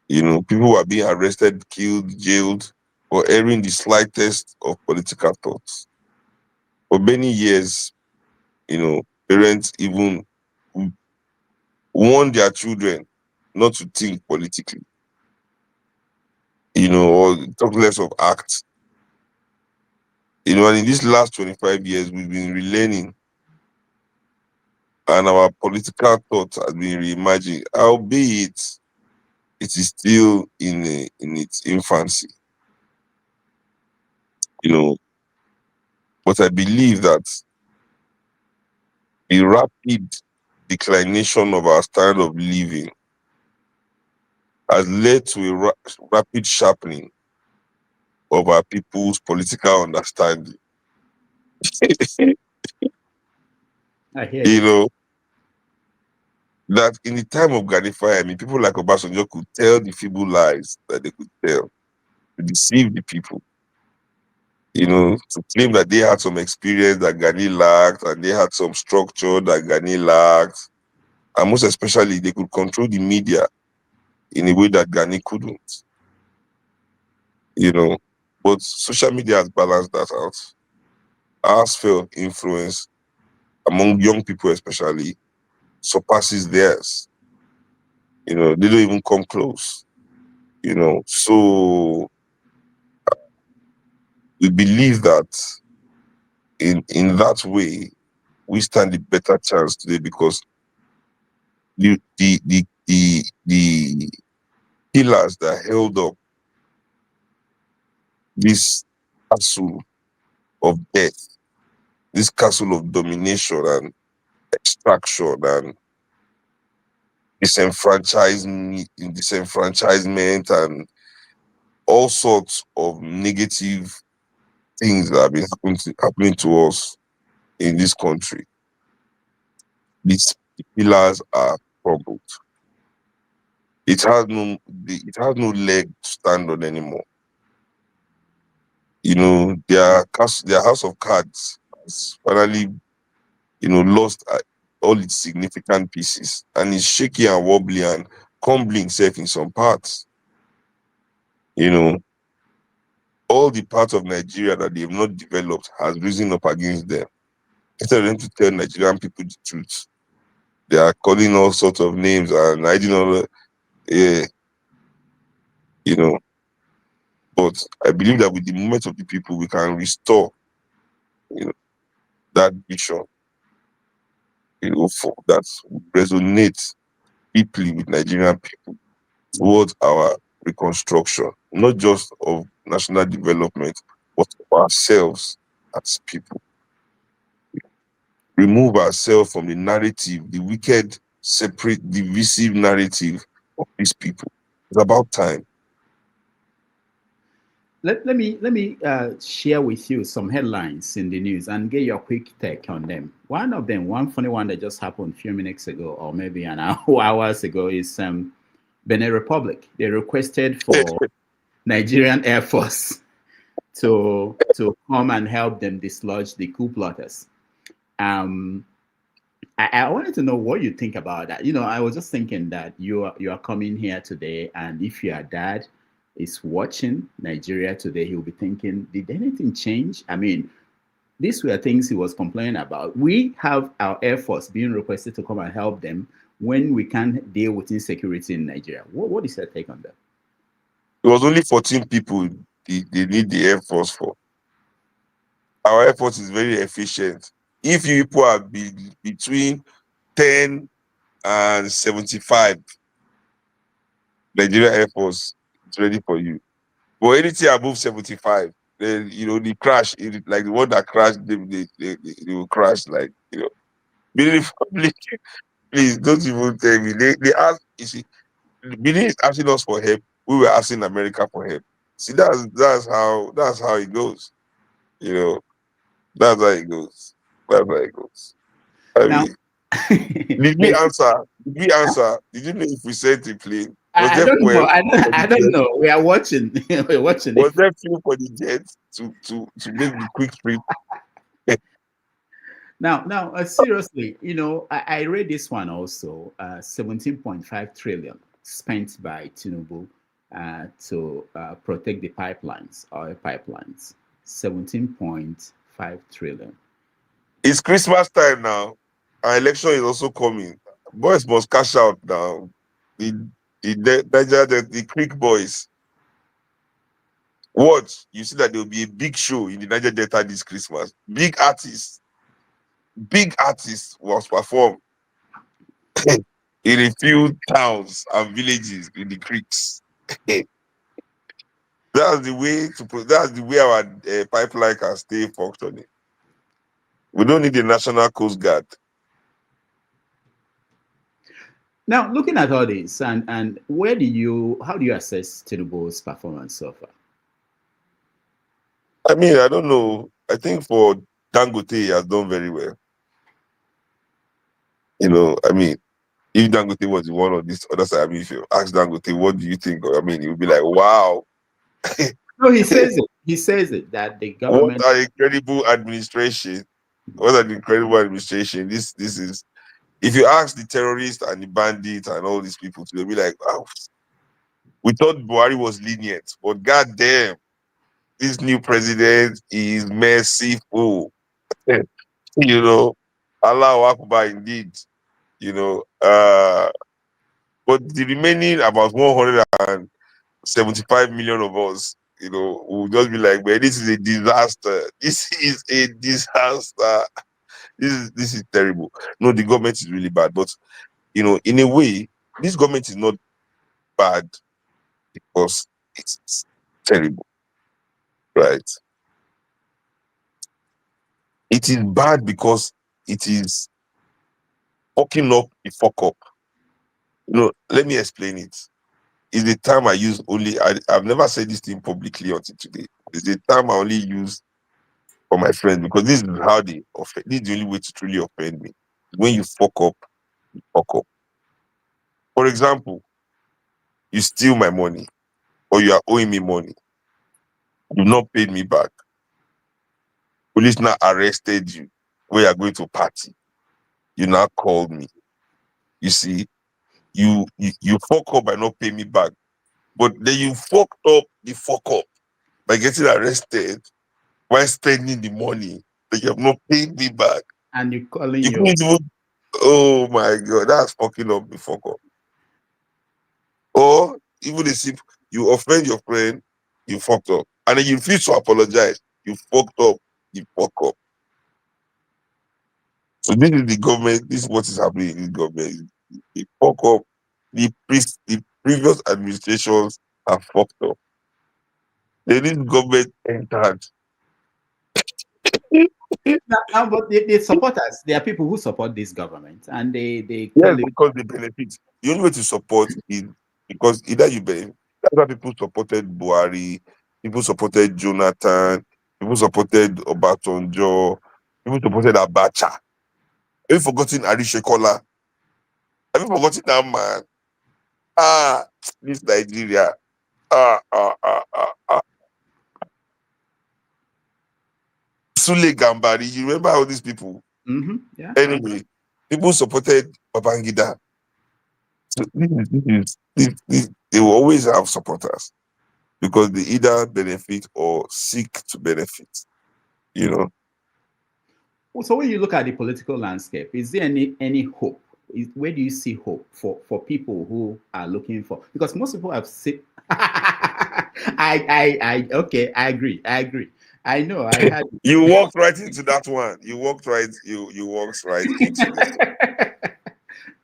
You know, people were being arrested, killed, jailed for airing the slightest of political thoughts. For many years, you know, parents even warned their children not to think politically, you know, or talk less of act. You know, and in these last 25 years, we've been relearning, and our political thought has been reimagined, albeit it is still in its infancy. You know, but I believe that the rapid declination of our standard of living has led to a rapid sharpening of our people's political understanding. I hear You you. know, that in the time of Ghanifi, I mean, people like Obasanjo could tell the feeble lies that they could tell to deceive the people. You know, to claim that they had some experience that Ghani lacked, and they had some structure that Ghani lacked, and most especially, they could control the media in a way that Ghani couldn't. You know, but social media has balanced that out. Our sphere of influence among young people, especially, surpasses theirs. You know, they don't even come close. You know, so we believe that in that way we stand a better chance today, because the pillars that held up this castle of death, this castle of domination and extraction and disenfranchisement and all sorts of negative things that have been happening to us in this country. These pillars are crumbled. It has no leg to stand on anymore. You know, their house of cards has finally, you know, lost all its significant pieces, and is shaky and wobbly and crumbling itself in some parts. You know, all the parts of Nigeria that they have not developed has risen up against them. Instead of them to tell Nigerian people the truth, they are calling all sorts of names and hiding all, you know. But I believe that with the movement of the people, we can restore, you know, that vision, you know, that resonates deeply with Nigerian people towards our reconstruction, not just of national development, but of ourselves as people. Remove ourselves from the narrative, the wicked, separate, divisive narrative of these people. It's about time. Let me share with you some headlines in the news and get your quick take on them. One of them, one funny one that just happened a few minutes ago, or maybe an hours ago, is Benin Republic. They requested for Nigerian Air Force to come and help them dislodge the coup plotters. I wanted to know what you think about that. You know, I was just thinking that you are coming here today, and if your dad is watching Nigeria today, he'll be thinking, did anything change? I mean, these were things he was complaining about. We have our Air Force being requested to come and help them when we can't deal with insecurity in Nigeria. What is your take on that? It was only 14 people they need the Air Force for. Our Air Force is very efficient. If you people are between 10 and 75, Nigeria Air Force is ready for you. But anything above 75, then, you know, the crash, like the one that crashed, they will crash, like, you know. Benin Republic, please don't even tell me. They ask, you see, Benin is asking us for help. We were asking America for help. See, that's how it goes. You know, that's how it goes. That's how it goes. I Now, mean, did we answer Did we answer? Did you know if we sent a plane? Was I there don't know. fuel for I the don't jet? know. We are watching. We're watching Was it. there fuel for the jet to make the quick trip? Now, seriously, I read this one also. 17.5 trillion spent by Tinubu to protect the pipelines, oil pipelines. 17.5 trillion. It's Christmas time now. Our election is also coming. Boys must cash out now. The Creek boys. Watch, you see that there will be a big show in the Niger Delta this Christmas. Big artists will perform in a few towns and villages in the creeks. That's the way our pipeline can stay functioning. We don't need the National Coast Guard. Now, looking at all this, and how do you assess Tinubu's performance so far? I mean, I don't know. I think for Dangote, he has done very well. I mean, if Dangote was one of this other side, I mean, if you ask Dangote, what do you think? I mean, he'll be like, wow. No, he says it. He says it that the government. What an incredible administration. What an incredible administration. This is, if you ask the terrorists and the bandits and all these people, they'll be like, wow, we thought Buhari was lenient, but goddamn, this new president is merciful. Allah Akbar indeed. But the remaining about 175 million of us, will just be like, man, this is a disaster. This is a disaster. This is terrible. No, the government is really bad. But in a way, this government is not bad because it's terrible. Right? It is bad because it is fucking up the fuck up. Let me explain it. It's the term I use only. I've never said this thing publicly until today. It's the term I only use for my friends because this is how they offend. This is the only way to truly offend me. When you fuck up, you fuck up. For example, you steal my money or you are owing me money. You've not paid me back. Police now arrested you where you are going to party. You now called me. You see, you fuck up by not paying me back. But then you fucked up the fuck up by getting arrested while spending the money that you have not paid me back. And you calling you couldn't even, oh my God, that's fucking up the fuck up. Or even the simple, you offend your friend, you fucked up. And then you refuse to apologize, you fucked up, you fuck up. So this is the government, this is what is happening in this government. You fuck up. The previous administrations have fucked up. Then this government entered. But they support us. There are people who support this government, and they yes, because they benefit. The only way to support is because either you benefit. That's why people supported Buhari, people supported Jonathan, people supported Obasanjo, people supported Abacha. Have you forgotten Arishekola? Have you forgotten that man? This Nigeria. Sule Gambari, you remember all these people? Mm-hmm. Yeah. Anyway, people supported Babangida. So they will always have supporters because they either benefit or seek to benefit. So when you look at the political landscape, is there any hope? Where do you see hope for people who are looking for? Because most people have seen. I agree. I know. I had. You walked right into that one. You walked right into it.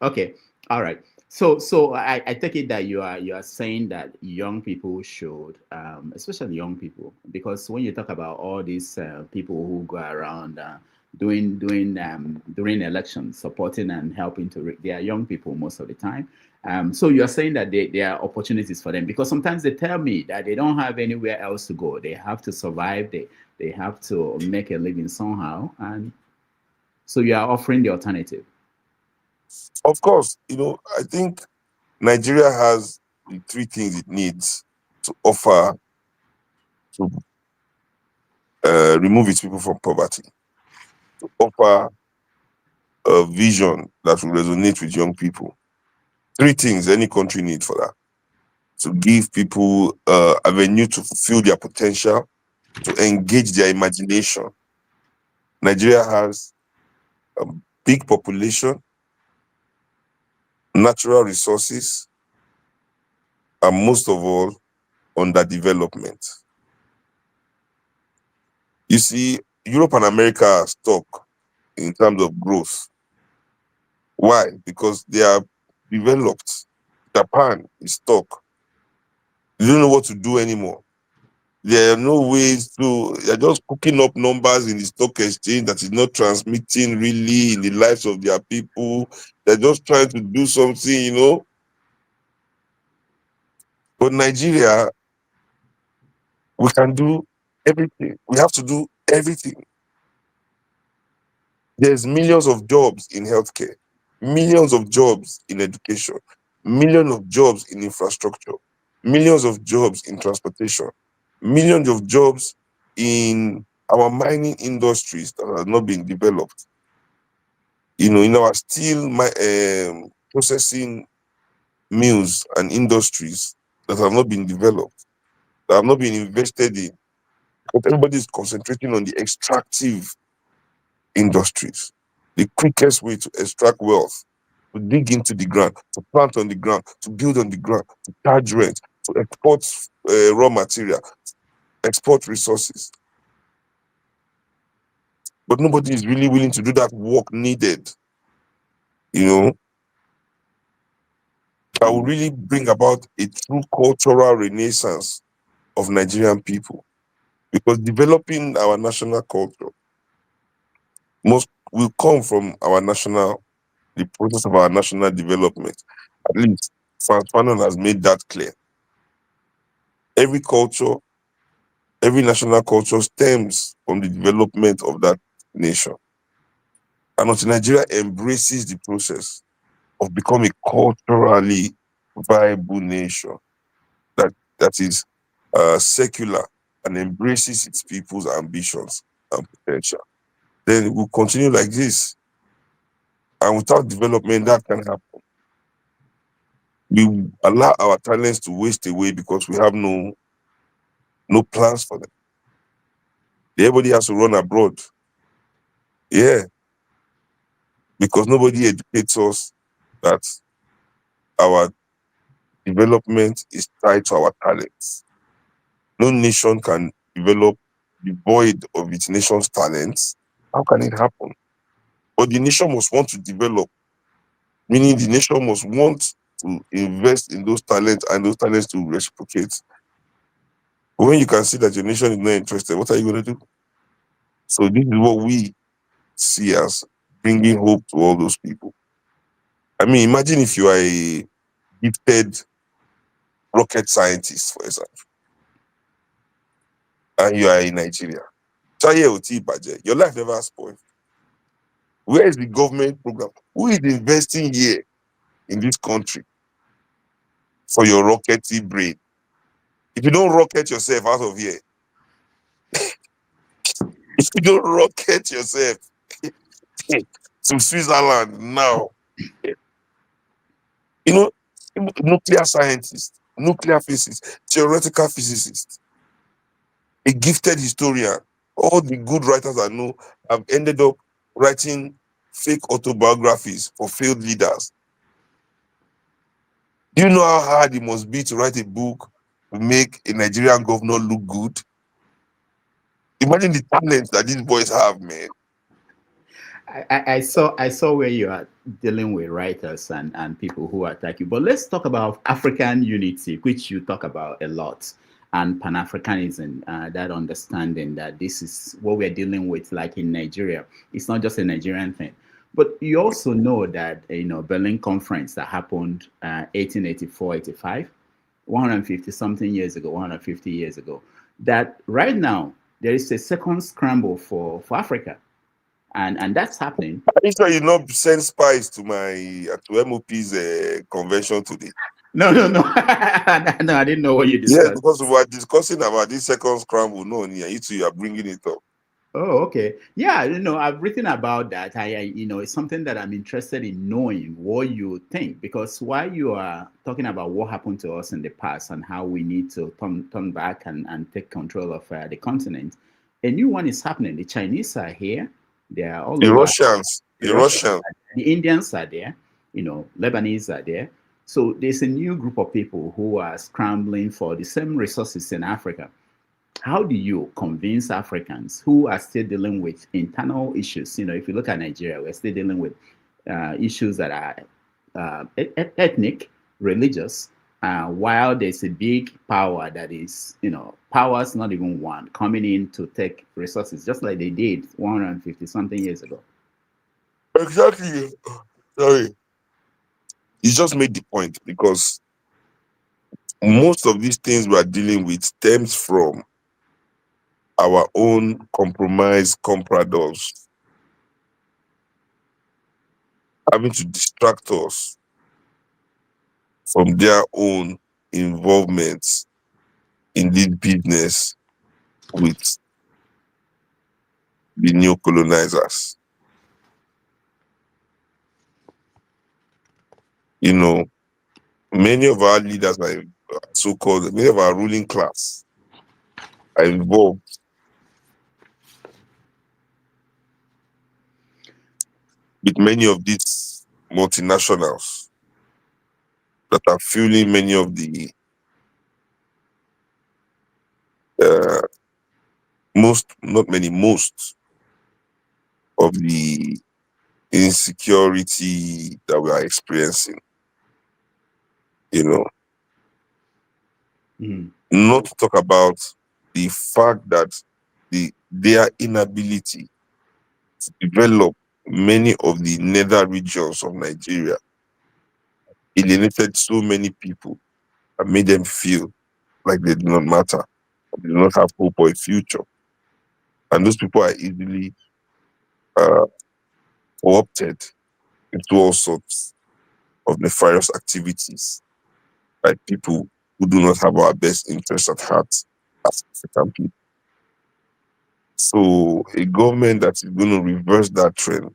Okay. All right. So I take it that you are saying that young people should, especially young people, because when you talk about all these people who go around during elections, supporting and helping they are young people most of the time. So you are saying that there are opportunities for them because sometimes they tell me that they don't have anywhere else to go. They have to survive. They have to make a living somehow, and so you are offering the alternative. Of course, I think Nigeria has the three things it needs to offer to remove its people from poverty, to offer a vision that will resonate with young people. Three things any country needs for that: to give people avenue to fulfill their potential, to engage their imagination. Nigeria has a big population, natural resources, and most of all, underdevelopment. You see, Europe and America are stuck in terms of growth. Why? Because they are developed. Japan is stuck. They don't know what to do anymore. There are no ways to, they're just cooking up numbers in the stock exchange that is not transmitting really in the lives of their people. They're just trying to do something. But Nigeria, we can do everything. We have to do everything. There's millions of jobs in healthcare, millions of jobs in education, millions of jobs in infrastructure, millions of jobs in transportation, millions of jobs in our mining industries that have not been developed. In our steel processing mills and industries that have not been developed, that have not been invested in. But everybody is concentrating on the extractive industries. The quickest way to extract wealth, to dig into the ground, to plant on the ground, to build on the ground, to charge rent, to export raw material, export resources. But nobody is really willing to do that work needed, that will really bring about a true cultural renaissance of Nigerian people. Because developing our national culture will come from the process of our national development. At least Franz Fanon has made that clear. Every culture, every national culture stems from the development of that nation. And until Nigeria embraces the process of becoming a culturally viable nation that is secular and embraces its people's ambitions and potential, then we'll continue like this. And without development, that can happen. We allow our talents to waste away because we have no plans for them. Everybody has to run abroad. Yeah. Because nobody educates us that our development is tied to our talents. No nation can develop devoid of its nation's talents. How can it happen? But the nation must want to develop, meaning the nation must want to invest in those talents and those talents to reciprocate. But when you can see that your nation is not interested, what are you going to do? So this is what we see as bringing hope to all those people. I mean, imagine if you are a gifted rocket scientist, for example, and you are in Nigeria. Your life never spoiled. Where is the government program? Who is investing here in this country for your rockety brain? If you don't rocket yourself out of here, if you don't rocket yourself to Switzerland now, nuclear scientists, nuclear physicists, theoretical physicists, a gifted historian, all the good writers I know have ended up writing fake autobiographies for failed leaders. Do you know how hard it must be to write a book to make a Nigerian governor look good? Imagine the talent that these boys have, man. I saw where you are dealing with writers and people who attack you. But let's talk about African unity, which you talk about a lot, and Pan-Africanism, that understanding that this is what we're dealing with, like in Nigeria. It's not just a Nigerian thing. But you also know that, Berlin Conference that happened 1884, 85, 150 something years ago, 150 years ago, that right now there is a second scramble for Africa. and that's happening. Are you sure you not send spies to to MOP's convention today? No. No, I didn't know what you Yes, discussed. because we were discussing about this second scramble. No, you two are bringing it up. Oh, okay. Yeah, I've written about that. It's something that I'm interested in knowing what you think, because while you are talking about what happened to us in the past and how we need to turn back and take control of the continent, a new one is happening. The Chinese are here. They are all The over. Russians, the Russians. The Indians are there. Lebanese are there. So there's a new group of people who are scrambling for the same resources in Africa. How do you convince Africans who are still dealing with internal issues? If you look at Nigeria, we're still dealing with issues that are ethnic, religious, while there's a big power that is, power's not even one, coming in to take resources, just like they did 150 something years ago. Exactly. Sorry. You just made the point, because most of these things we are dealing with stems from our own compromised compradors having to distract us from their own involvements in this business with the new colonizers. Many of our leaders are so-called, many of our ruling class are involved with many of these multinationals that are fueling many of the most of the insecurity that we are experiencing. Not to talk about the fact that their inability to develop many of the nether regions of Nigeria alienated so many people and made them feel like they do not matter, they do not have hope or a future. And those people are easily co-opted into all sorts of nefarious activities by people who do not have our best interests at heart as African people. So a government that is going to reverse that trend,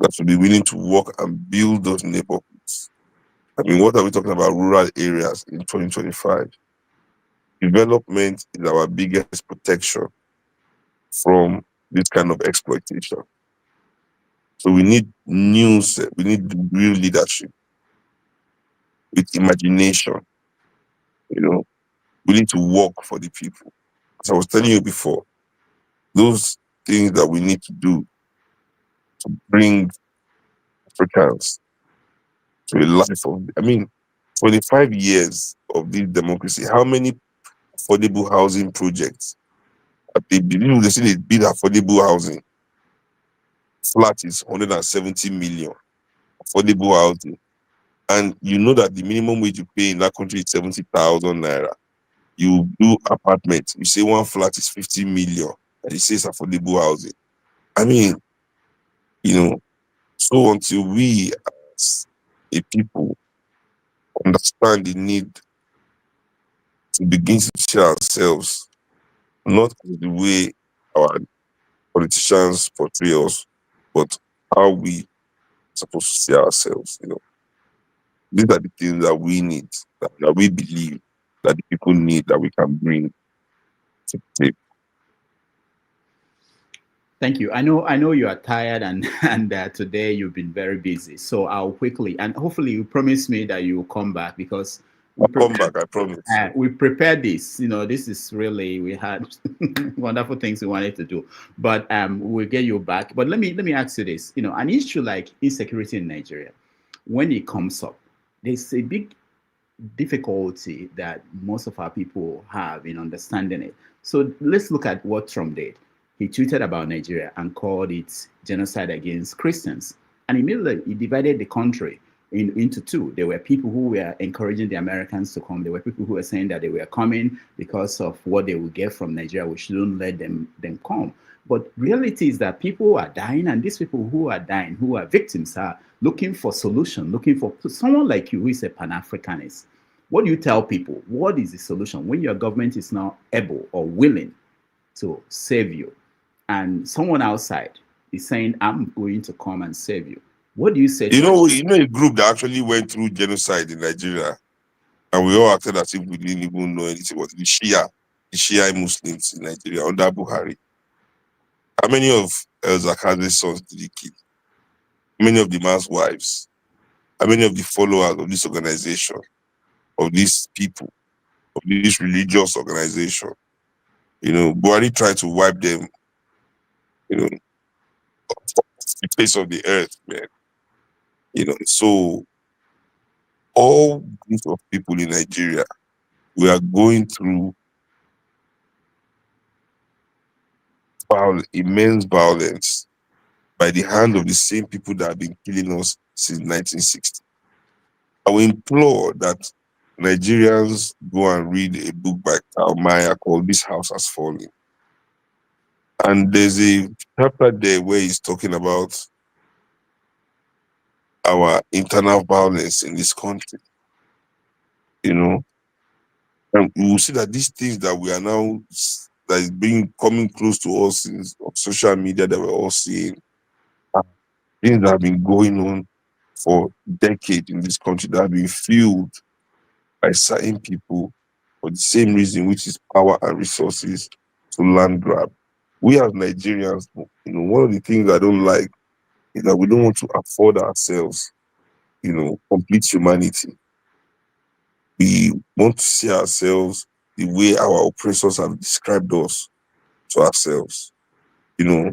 that will be willing to work and build those neighborhoods. What are we talking about? Rural areas in 2025. Development is our biggest protection from this kind of exploitation. So we need we need real leadership with imagination. We need to work for the people. As I was telling you before, those things that we need to do to bring Africans to a life of, 25 years of this democracy, how many affordable housing projects have they built? They say they build affordable housing. Flat is 170 million affordable housing. And you know that the minimum wage you pay in that country is 70,000 naira. You do apartments, you say one flat is 50 million, and you say it's affordable housing. So until we as a people understand the need to begin to see ourselves not the way our politicians portray us, but how we are supposed to see ourselves. These are the things that we need, that we believe that the people need, that we can bring to the table. Thank you. I know you are tired, and today you've been very busy. So I'll quickly, and hopefully you promise me that you will come back, because I'll come back, I promise. We prepared this. This is really, we had wonderful things we wanted to do, but we'll get you back. But let me ask you this. An issue like insecurity in Nigeria, when it comes up, there's a big difficulty that most of our people have in understanding it. So let's look at what Trump did. He tweeted about Nigeria and called it genocide against Christians. And immediately he divided the country into two. There were people who were encouraging the Americans to come. There were people who were saying that they were coming because of what they would get from Nigeria. We shouldn't let them come. But reality is that people are dying, and these people who are dying, who are victims, are looking for solution, looking for someone like you who is a Pan-Africanist. What do you tell people? What is the solution when your government is not able or willing to save you, and someone outside is saying, I'm going to come and save you? What do you say? You know a group that actually went through genocide in Nigeria, and we all acted as if we didn't even know anything about the Shia Muslims in Nigeria under Buhari. How many of El Zakaz's sons did he kill? How many of the man's wives? How many of the followers of this organization, of these people, of this religious organization? You know, Buhari tried to wipe them, you know, off the face of the earth, man. You know, so all groups of people in Nigeria, we are going through immense violence by the hand of the same people that have been killing us since 1960. I will implore that Nigerians go and read a book by Karl Maya called This House Has Fallen. And there's a chapter there where he's talking about our internal violence in this country. You know, and we will see that these things that we are now, that is being coming close to us in social media that we're all seeing, are things that have been going on for decades in this country, that have been fueled by certain people for the same reason, which is power and resources to land grab. We as Nigerians, you know, one of the things I don't like is that we don't want to afford ourselves, you know, complete humanity. We want to see ourselves the way our oppressors have described us to ourselves, you know.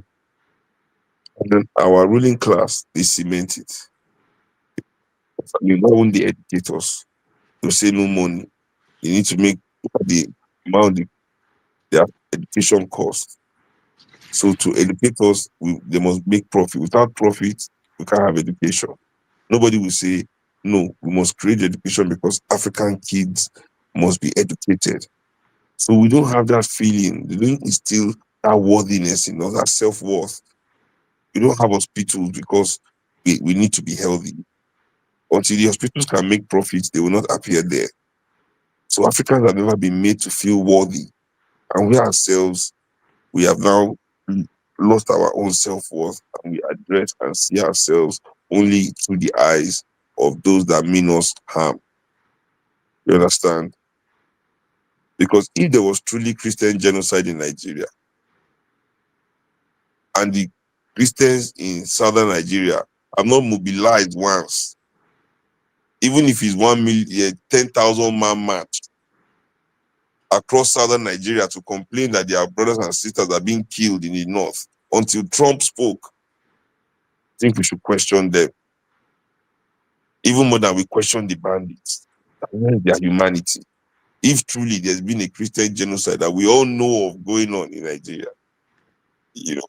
And then our ruling class, they cement it. I mean, not only the educators, they say no money. They need to make the amount their education cost. So to educate us, they must make profit. Without profit, we can't have education. Nobody will say, no, we must create education because African kids must be educated. So we don't have that feeling. They don't instill that worthiness in us, that self-worth. We don't have hospitals because we need to be healthy. Until the hospitals can make profits, they will not appear there. So Africans have never been made to feel worthy. And we ourselves, we have now lost our own self-worth, and we address and see ourselves only through the eyes of those that mean us harm. You understand? Because if there was truly Christian genocide in Nigeria, and the Christians in southern Nigeria have not mobilized once, even if it's 1 million, 10,000 man march across southern Nigeria to complain that their brothers and sisters are being killed in the north, until Trump spoke, I think we should question them. Even more than we question the bandits. Where is their humanity? If truly there's been a Christian genocide that we all know of going on in Nigeria, you know,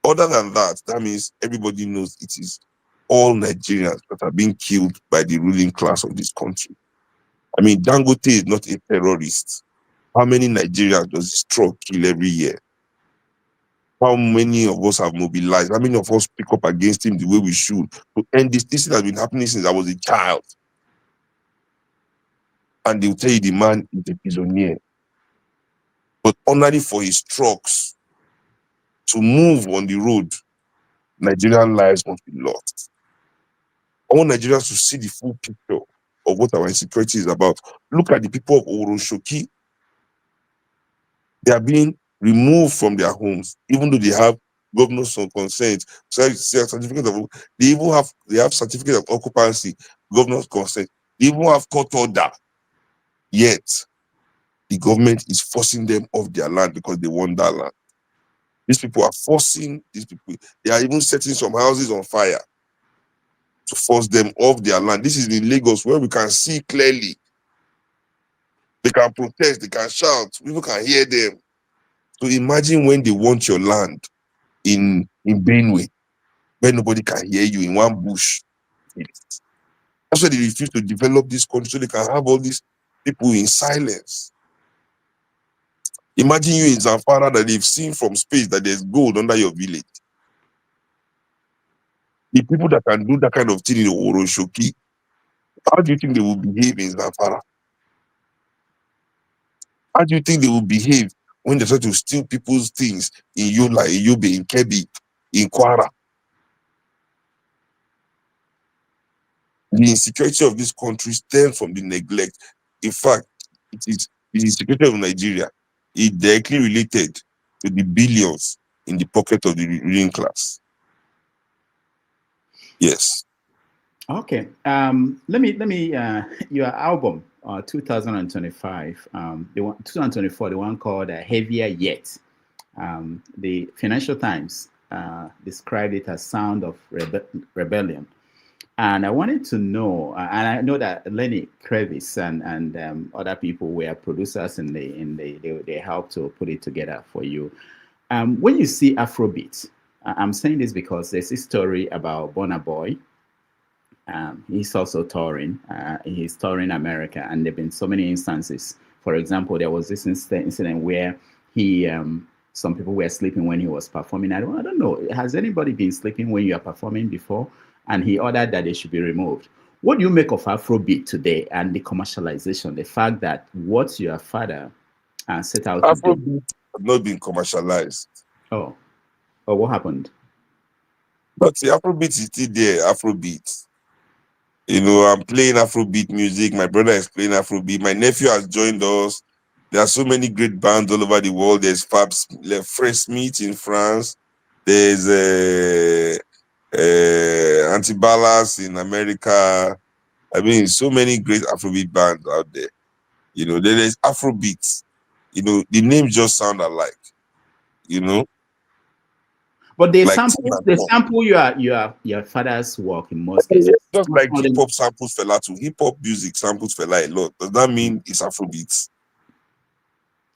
other than that, that means everybody knows it is all Nigerians that are being killed by the ruling class of this country. I mean, Dangote is not a terrorist. How many Nigerians does this truck kill every year? How many of us have mobilized? How many of us pick up against him the way we should to end this? This has been happening since I was a child. And they'll tell you the man is a prisoner. But only for his trucks to move on the road, Nigerian lives must be lost. I want Nigerians to see the full picture of what our insecurity is about. Look at the people of Oroshoki. They are being removed from their homes, even though they have governors on consent, certificate of, they have certificate of occupancy, governor's consent. They even have court order. Yet the government is forcing them off their land because they want that land. These people are forcing these people. They are even setting some houses on fire to force them off their land. This is in Lagos, where we can see clearly. They can protest, they can shout, people can hear them. So imagine when they want your land in Benue, where nobody can hear you in one bush. That's why they refuse to develop this country so they can have all these people in silence. Imagine you in Zamfara that they've seen from space that there's gold under your village. The people that can do that kind of thing in Oroshoki, how do you think they will behave in Zamfara? How do you think they will behave when they try to steal people's things in Yola, in Yobe, in Kebbi, in Kwara? The insecurity of this country stems from the neglect. In fact, it is the insecurity of Nigeria is directly related to the billions in the pocket of the ruling class. Yes. Okay. Let me. Your album, 2025, the one 2024, the one called "Heavier Yet." The Financial Times described it as "Sound of Rebellion." And I wanted to know, and I know that Lenny Krevis and other people were producers, and they helped to put it together for you. When you see Afrobeat, I'm saying this because there's a story about Burna Boy. He's also touring. He's touring America, and there've been so many instances. For example, there was this incident where he, some people were sleeping when he was performing. I don't know. Has anybody been sleeping when you are performing before? And he ordered that they should be removed. What do you make of Afrobeat today and the commercialization? The fact that what your father set out to do. Afrobeat has not been commercialized. Oh, what happened? But the Afrobeat is still there. Afrobeat. You know, I'm playing Afrobeat music. My brother is playing Afrobeat. My nephew has joined us. There are so many great bands all over the world. There's Fresh Smith in France. There's Antibalas in America. I mean, so many great Afrobeat bands out there. You know, there's Afrobeat. You know, the names just sound alike. You know, but they like sample your father's work in most cases. Just like hip hop samples Fela too. Hip hop music samples Fela a lot. Does that mean it's Afrobeat?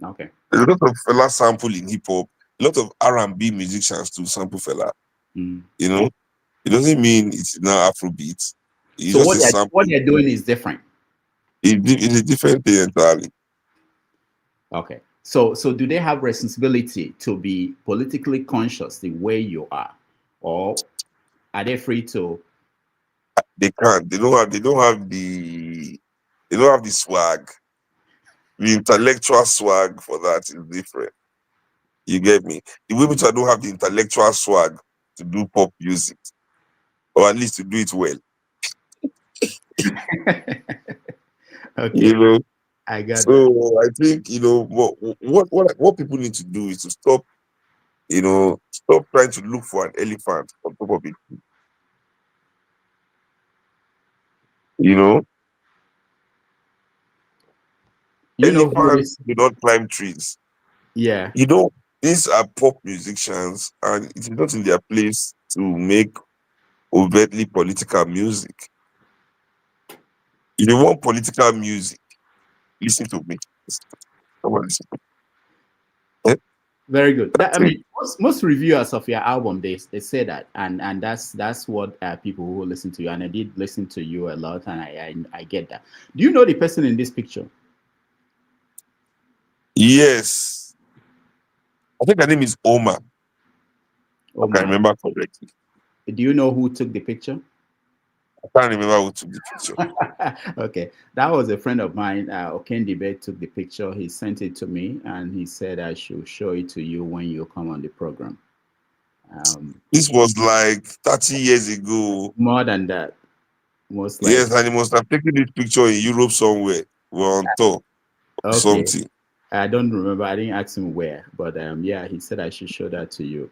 Okay. There's a lot of Fela sample in hip hop. A lot of R&B musicians too sample Fela. You know, it doesn't mean it's now Afrobeat. It's so just what they're doing is different. It's a different thing entirely. Okay. So do they have responsibility to be politically conscious the way you are, or are they free to? They can't. They don't have the swag. The intellectual swag for that is different. You get me? The women don't have the intellectual swag to do pop music, or at least to do it well. Okay. You know, I got so that. I think, you know, what people need to do is to stop trying to look for an elephant on top of it. You know, elephants do not climb trees. Yeah. You know, these are pop musicians, and it is not in their place to make overtly political music. If you want political music, listen to me. Come on, listen. Very good. I mean, most reviewers of your album, they say that, and that's what people who listen to you, and I did listen to you a lot, and I get that. Do you know the person in this picture? Yes, I think her name is Oma. I can remember correctly. Do you know who took the picture? I can't remember who took the picture. Okay, that was a friend of mine. Okendibe took the picture. He sent it to me, and he said I should show it to you when you come on the program. This was like 30 years ago. More than that, most likely. Yes, and he must have taken this picture in Europe somewhere. We're on tour or something. I don't remember. I didn't ask him where, but yeah, he said I should show that to you.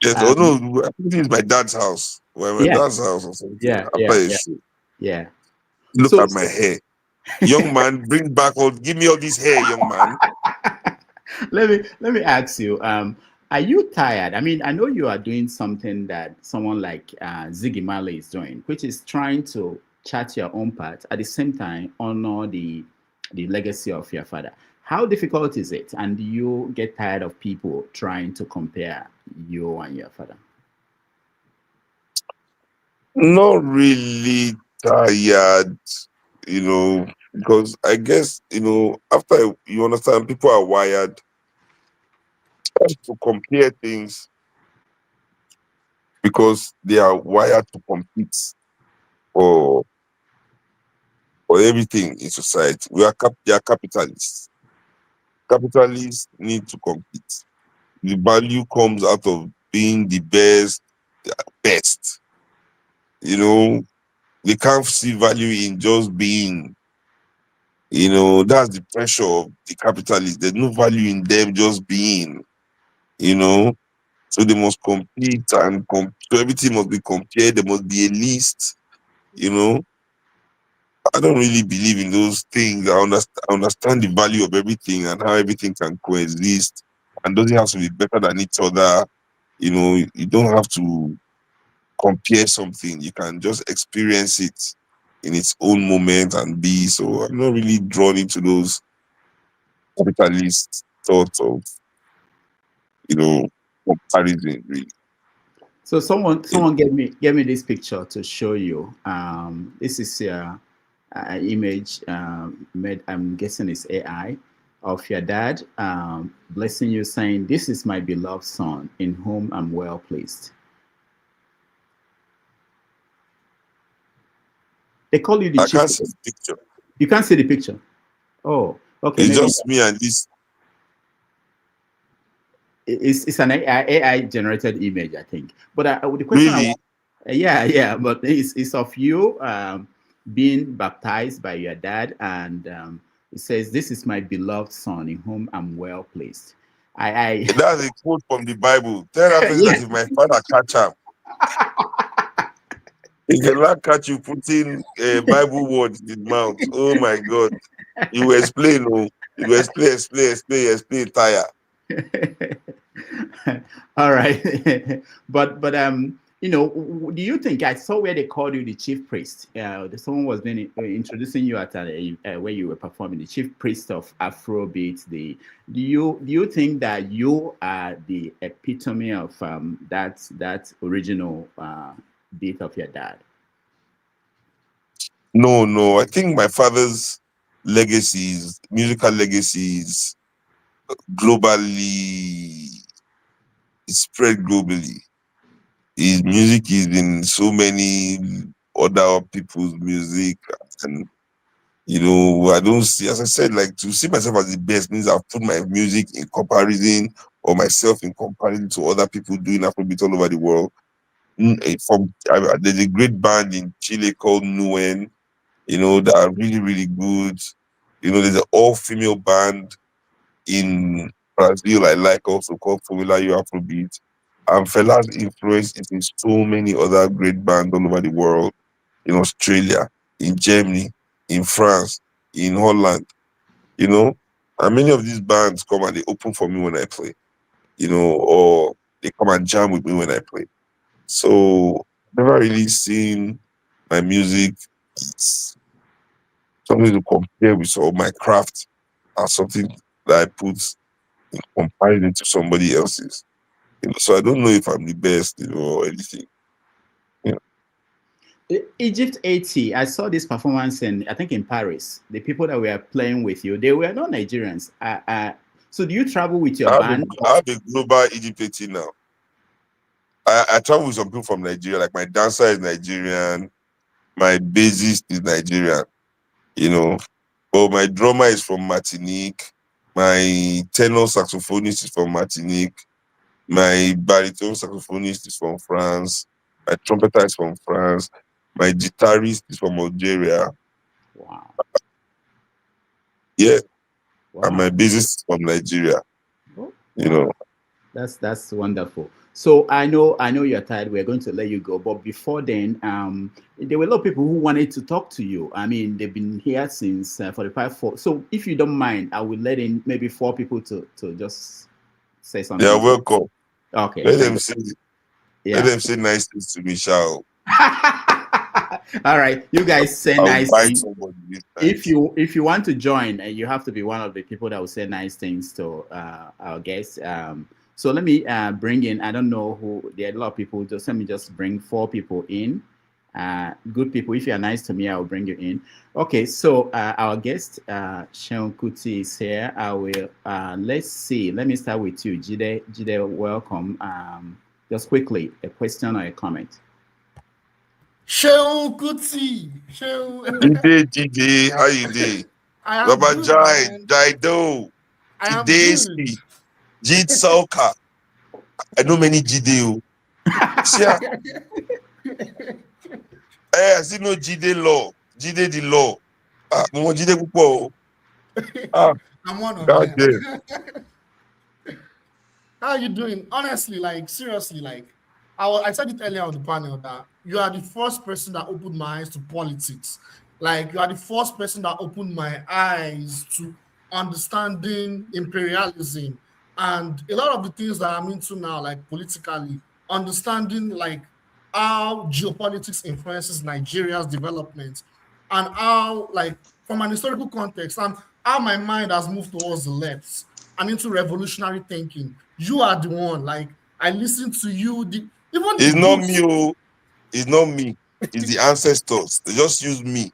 Yes, oh no, I think it's my dad's house. Well, my dad's house or something. Yeah. Look at my hair. Young man, bring back give me all this hair, young man. Let me ask you, are you tired? I mean, I know you are doing something that someone like Ziggy Marley is doing, which is trying to chart your own path, at the same time honor the legacy of your father. How difficult is it? And do you get tired of people trying to compare you and your father? Not really tired, because I guess, after you understand, people are wired to compare things because they are wired to compete for everything in society. They are capitalists. Capitalists need to compete. The value comes out of being the best. They can't see value in just being. That's the pressure of the capitalists. There's no value in them just being. So they must compete and so everything must be compared. There must be a list. I don't really believe in those things. I understand the value of everything and how everything can coexist and doesn't have to be better than each other. You don't have to compare something. You can just experience it in its own moment and be. So I'm not really drawn into those capitalist thoughts of, comparison, really. So someone gave me this picture to show you. This is an image made, I'm guessing it's AI, of your dad blessing you, saying, "This is my beloved son in whom I'm well pleased." They call you the chief. I can't see the picture. You can't see the picture. Oh, okay. It's just me and this. It's an AI generated image, I think. But the question, really? Yeah, but it's of you being baptized by your dad, and it says, "This is my beloved son in whom I'm well pleased." That's a quote from the Bible. Tell that person that if my father catch him, he cannot catch you putting Bible words in his mouth. Oh my God! You will explain, you will explain, tire. All right, but do you think, I saw where they called you the chief priest? Someone was then introducing you at where you were performing, the chief priest of Afrobeat. Do you think that you are the epitome of that original beat of your dad? No. I think my father's musical legacies, globally, it's spread globally. His music is in so many other people's music, and I don't see, as I said, like, to see myself as the best means I've put my music in comparison, or myself in comparison to other people doing Afrobeat all over the world. There's a great band in Chile called Nuen, that are really, really good. There's an all-female band in Brazil I like also called Formula U Afrobeat. And Fela's influence is in so many other great bands all over the world, in Australia, in Germany, in France, in Holland, and many of these bands come and they open for me when I play, or they come and jam with me when I play. So never really seen my music as something to compare with, or my craft as something that I put in comparison to somebody else's. So I don't know if I'm the best, or anything. Egypt 80, I saw this performance I think in Paris. The people that were playing with you, they were not Nigerians. So do you travel with your band? I have a global Egypt 80 now. I travel with some people from Nigeria, like my dancer is Nigerian, my bassist is Nigerian, but my drummer is from Martinique, my tenor saxophonist is from Martinique, my baritone saxophonist is from France, my trumpeter is from France, my guitarist is from Algeria. Wow. Yeah. Wow. And my bassist is from Nigeria. Oh. That's wonderful. So I know you're tired. We're going to let you go. But before then, there were a lot of people who wanted to talk to you. I mean, they've been here since for the past 4. So if you don't mind, I will let in maybe 4 people to just say something. You're welcome. Okay. Let them say nice things to me, shall. All right, you guys say nice things. If you want to join, you have to be one of the people that will say nice things to our guests. So let me bring in, I don't know who, there are a lot of people, just let me just bring 4 people in. Good people, if you are nice to me, I will bring you in. Okay, so our guest, Seun Kuti, is here. I will, let's see. Let me start with you. Jide, welcome. Just quickly, a question or a comment. Seun Kuti. Jide, how you doing? Baba Jaido, Jide, Jid Soka. I know many Jide. See, I see no Jide law. Jide the law. Mo Jide pupo. I'm one of God them. How are you doing? Honestly, like seriously, like I said it earlier on the panel that you are the first person that opened my eyes to politics. Like you are the first person that opened my eyes to understanding imperialism and a lot of the things that I'm into now, like politically, understanding like how geopolitics influences Nigeria's development and how, like, from an historical context, and how my mind has moved towards the left and into revolutionary thinking. You are the one. Like I listen to you. It's not me. It's not me. It's the ancestors. They just use me.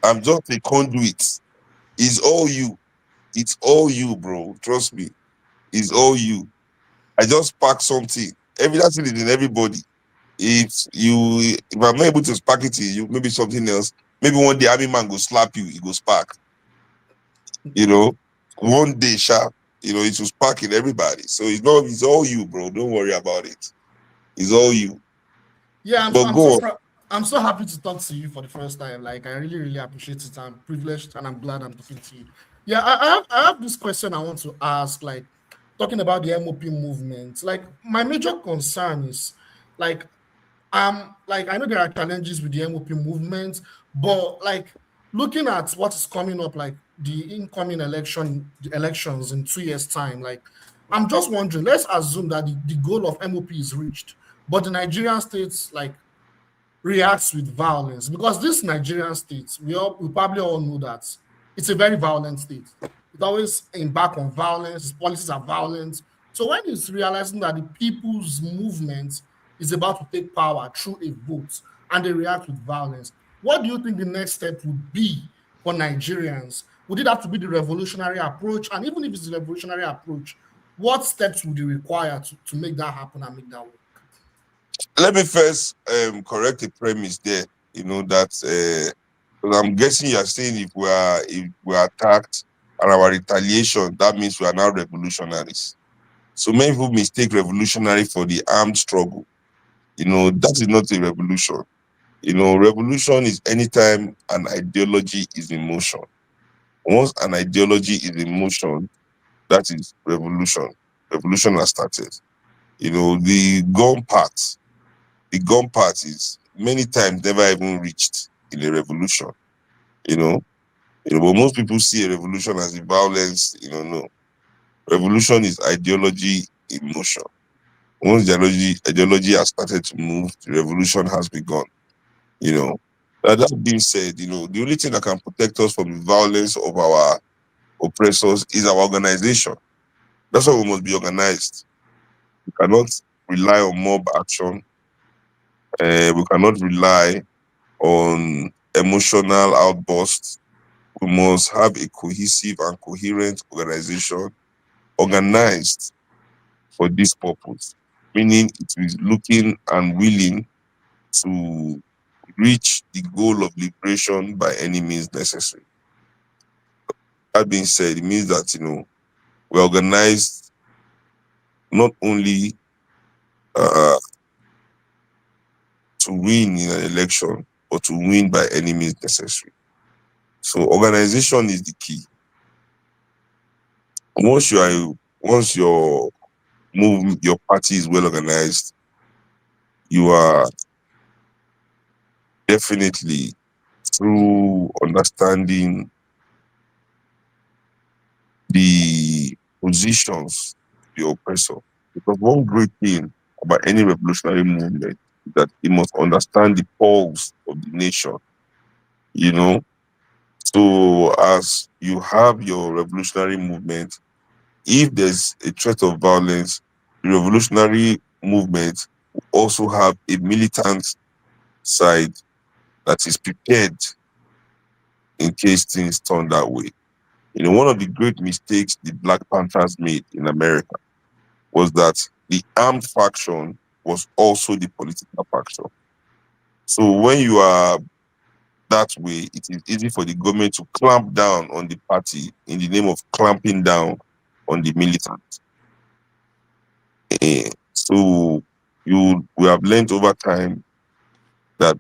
I'm just a conduit. It's all you. It's all you, bro. Trust me. It's all you. I just spark something. Everything is in everybody. If I'm not able to spark it in you, maybe something else. Maybe one day army man go slap you, he go spark. You know, one day sharp. You know, it will spark in everybody. So it's all you, bro. Don't worry about it. It's all you. Yeah, But I'm so happy to talk to you for the first time. Like I really, really appreciate it. I'm privileged and I'm glad I'm talking to you. Yeah, I have this question I want to ask, like talking about the MOP movement. Like my major concern is like I know there are challenges with the MOP movement, but like looking at what is coming up, like the incoming elections in 2 years' time, like I'm just wondering, let's assume that the goal of MOP is reached, but the Nigerian states like reacts with violence, because this Nigerian state, we probably all know that it's a very violent state. It always embark on violence, its policies are violent. So when it's realizing that the people's movement is about to take power through a vote and they react with violence, what do you think the next step would be for Nigerians? Would it have to be the revolutionary approach? And even if it's the revolutionary approach, what steps would you require to make that happen and make that work? let me first correct the premise there. You know that I'm guessing you're saying if we are attacked and our retaliation, that means we are now revolutionaries. So many people mistake revolutionary for the armed struggle. You know, that is not a revolution. You know, revolution is anytime an ideology is in motion. Once an ideology is in motion, that is revolution. Revolution has started. You know, the gun part is many times never even reached in a revolution. You know, but most people see a revolution as a violence. You know, no. Revolution is ideology in motion. Once the ideology has started to move, the revolution has begun. You know, that being said, you know, the only thing that can protect us from the violence of our oppressors is our organization. That's why we must be organized. We cannot rely on mob action. We cannot rely on emotional outbursts. We must have a cohesive and coherent organization organized for this purpose, meaning it is looking and willing to reach the goal of liberation by any means necessary. That being said, it means that, you know, we're organized not only to win in an election, but to win by any means necessary. So organization is the key. Once your party is well organized, you are definitely, through understanding the positions of the oppressor. Because one great thing about any revolutionary movement is that it must understand the pulse of the nation. You know, so as you have your revolutionary movement, if there's a threat of violence, the revolutionary movement will also have a militant side that is prepared in case things turn that way. You know, one of the great mistakes the Black Panthers made in America was that the armed faction was also the political faction. So when you are that way, it is easy for the government to clamp down on the party in the name of clamping down on the militants. So we have learned over time that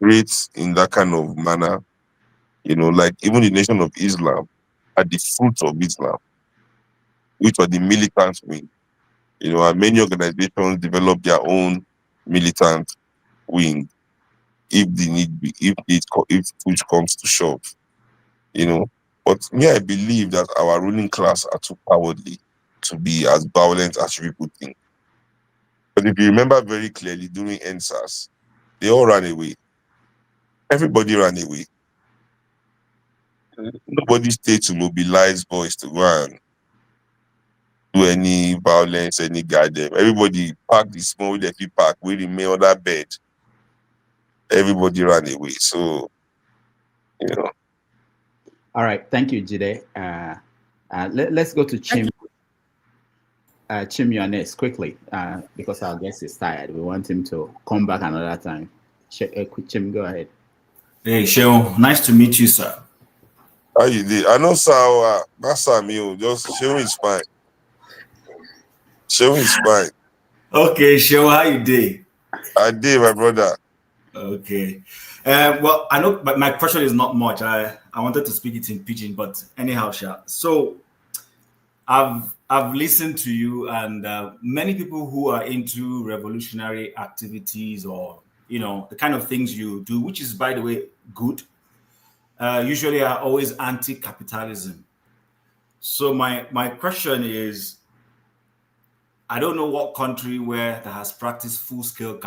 creates in that kind of manner, you know, like even the Nation of Islam had the fruits of Islam, which were the militant wing. You know, and many organizations develop their own militant wing if the need be, if push comes to shove. You know, but me, I believe that our ruling class are too cowardly to be as violent as people think. But if you remember very clearly, during NSAS, they all ran away. Everybody ran away. Nobody stayed to mobilize boys to go and do any violence, any goddamn. Everybody packed the small lefty pack, we remain on that bed. Everybody ran away. So, you know. All right, thank you, Jide. Let's go to Chim. Chim, you're next, quickly, because our guest is tired. We want him to come back another time. Chim, go ahead. Hey, Seun, nice to meet you, sir. How you did? I know, sir. That's me. Just Seun is fine. Seun is fine. Okay, Seun, how you did? I did, my brother. Okay. Well, I know, but my question is not much. I wanted to speak it in pidgin, but anyhow, Sha. So, I've listened to you, and many people who are into revolutionary activities, or you know, the kind of things you do, which is, by the way, good. Usually are always anti-capitalism. So my question is, I don't know what country where that has practiced full-scale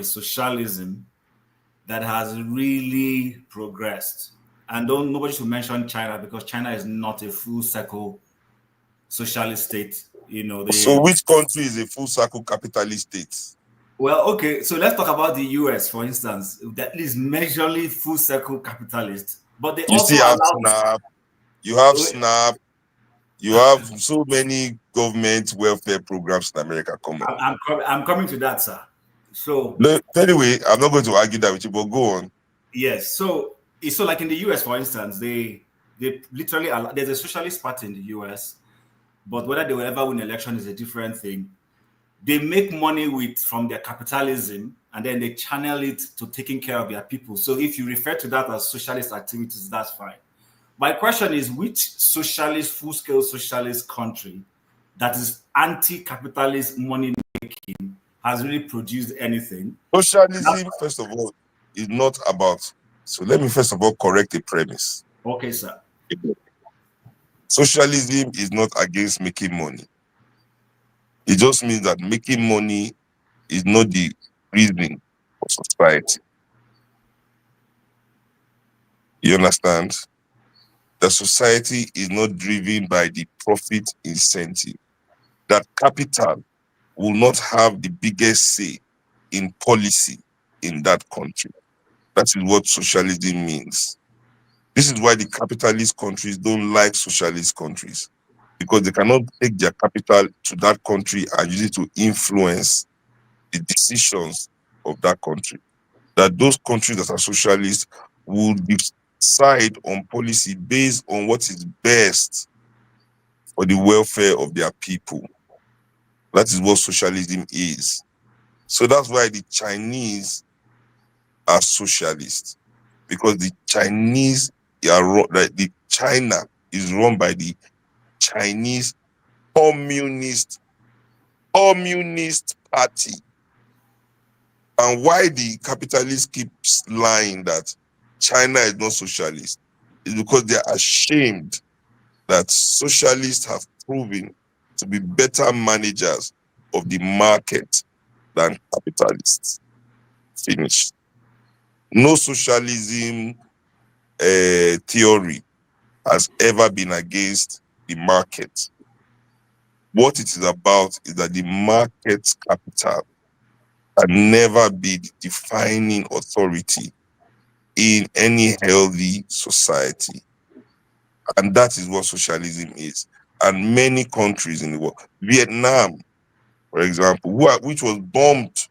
socialism that has really progressed. And nobody should mention China, because China is not a full-circle socialist state. You know. So which country is a full-circle capitalist state? Well, okay, so let's talk about the US, for instance. That is majorly full-circle capitalist, but they also have allow... SNAP, you have SNAP, you have so many government welfare programs in America coming. I'm coming to that, sir. So anyway, I'm not going to argue that with you, but go on. Yes, so like in the US, for instance, they literally allow, there's a socialist party in the US, but whether they will ever win election is a different thing. They make money from their capitalism, and then they channel it to taking care of their people. So if you refer to that as socialist activities, that's fine. My question is, which socialist, full-scale socialist country that is anti-capitalist money-making has really produced anything? Socialism, first of all, is not about... So let me first of all correct a premise. Okay, sir. Socialism is not against making money. It just means that making money is not the reason for society. You understand? The society is not driven by the profit incentive. That capital will not have the biggest say in policy in that country. That is what socialism means. This is why the capitalist countries don't like socialist countries, because they cannot take their capital to that country and use it to influence the decisions of that country. That those countries that are socialist will decide on policy based on what is best for the welfare of their people. That is what socialism is. So that's why the Chinese are socialist, because the Chinese China is run by the Chinese Communist Party. And why the capitalists keep lying that China is not socialist is because they are ashamed that socialists have proven to be better managers of the market than capitalists. Finish. No socialism theory has ever been against the market. What it is about is that the market capital can never be the defining authority in any healthy society. And that is what socialism is. And many countries in the world, Vietnam, for example, which was bombed.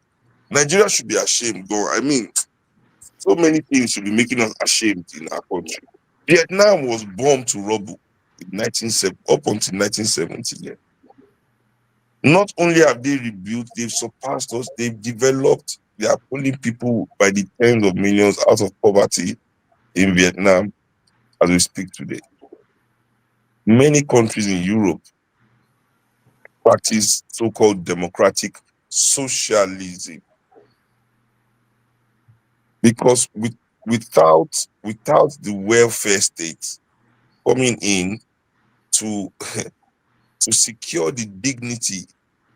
Nigeria should be ashamed. I mean, so many things should be making us ashamed in our country. Vietnam was bombed to rubble in up until 1970. Yeah. Not only have they rebuilt, they've surpassed us, they've developed, they are pulling people by the tens of millions out of poverty in Vietnam as we speak today. Many countries in Europe practice so-called democratic socialism. Because without the welfare state coming in to secure the dignity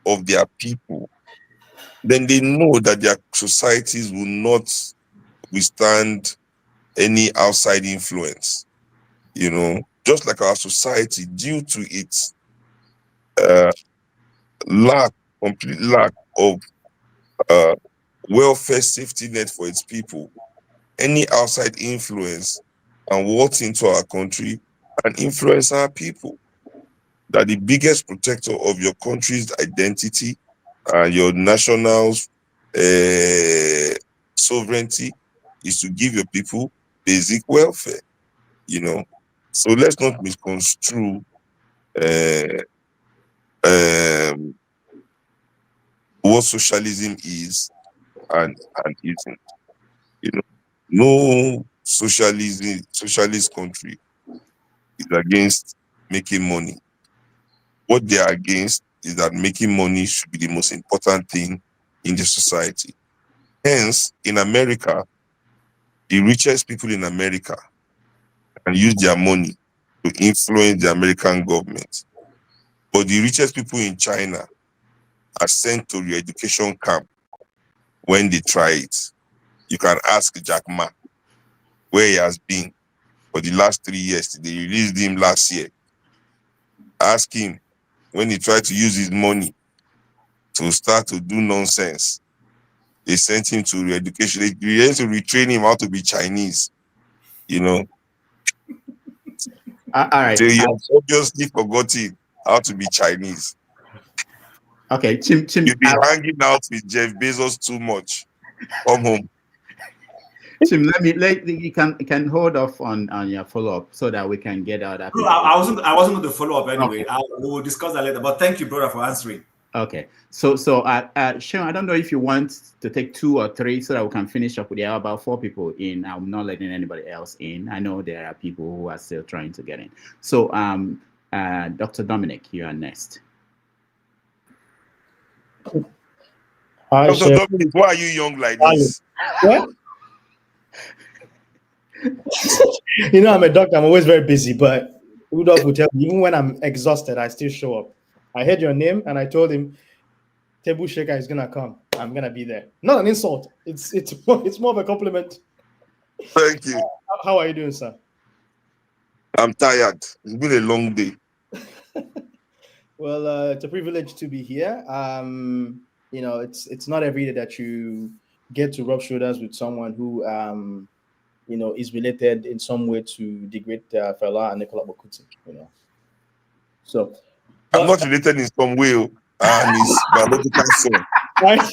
of their people, then they know that their societies will not withstand any outside influence. You know, just like our society, due to its complete lack of welfare safety net for its people, any outside influence can walk into our country and influence our people. That the biggest protector of your country's identity and your national sovereignty is to give your people basic welfare, you know. So let's not misconstrue what socialism is and isn't. You know, no socialist country is against making money. What they are against is that making money should be the most important thing in the society. Hence, in America, the richest people in America can use their money to influence the American government. But the richest people in China are sent to the education camp when they try it. You can ask Jack Ma where he has been for the last 3 years. They released him last year. Ask him when he tried to use his money to start to do nonsense. They sent him to re-education. They had to retrain him how to be Chinese, you know. All right. So you have obviously forgotten how to be Chinese. Okay, Tim, you've been hanging out with Jeff Bezos too much. Come home. Tim, you can hold off on your follow-up so that we can get out. No, I wasn't going to follow up anyway. Okay. We will discuss that later. But thank you, brother, for answering. Okay. So Sean, I don't know if you want to take 2 or 3 so that we can finish up. There are about 4 people in. I'm not letting anybody else in. I know there are people who are still trying to get in. So Dr. Dominic, you are next. Hi, Dr. Dominic, why are you young like this? What? You know, I'm a doctor. I'm always very busy, but Rudolph will tell me, even when I'm exhausted, I still show up. I heard your name and I told him, Tebu Shaker is gonna come. I'm gonna be there. Not an insult. It's more of a compliment. Thank you. How are you doing, sir? I'm tired. It's been a long day. Well, it's a privilege to be here. You know, it's not every day that you get to rub shoulders with someone who you know, is related in some way to the great Fela Anikulapo Kuti, you know. So I'm not related in some way, and his biological son. Right.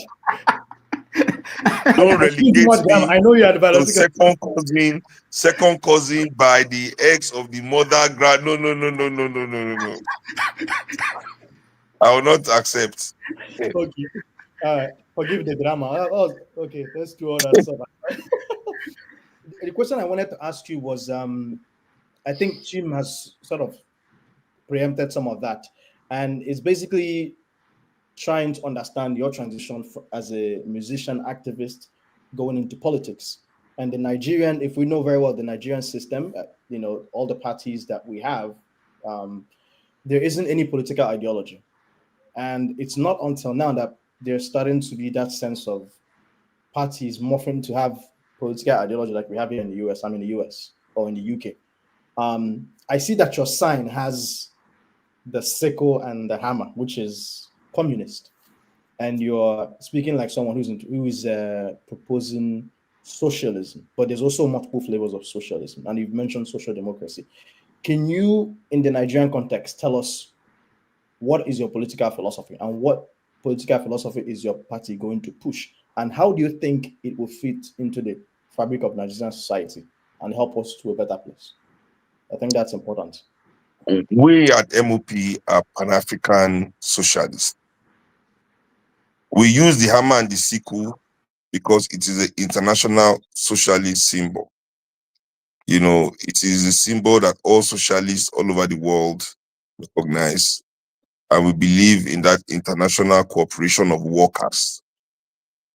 Don't relegate me. I know you are the biological second cousin by the ex of the mother. No. I will not accept. Okay. All right. Forgive the drama. Oh, okay. Let's do all that stuff. The question I wanted to ask you was, I think Jim has sort of preempted some of that, and it's basically trying to understand your transition as a musician activist going into politics. And the Nigerian, if we know very well the Nigerian system, you know, all the parties that we have, there isn't any political ideology. And it's not until now that there's starting to be that sense of parties morphing to have political ideology like we have here in the US. I'm in the US or in the UK. I see that your sign has the sickle and the hammer, which is communist. and you're speaking like someone who is proposing socialism, but there's also multiple flavors of socialism, and you've mentioned social democracy. Can you, in the Nigerian context, tell us what is your political philosophy and what political philosophy is your party going to push, and how do you think it will fit into the fabric of Nigerian society and help us to a better place? I think that's important. We at MOP are Pan-African socialists. We use the hammer and the sickle because it is an international socialist symbol. You know, it is a symbol that all socialists all over the world recognize. And we believe in that international cooperation of workers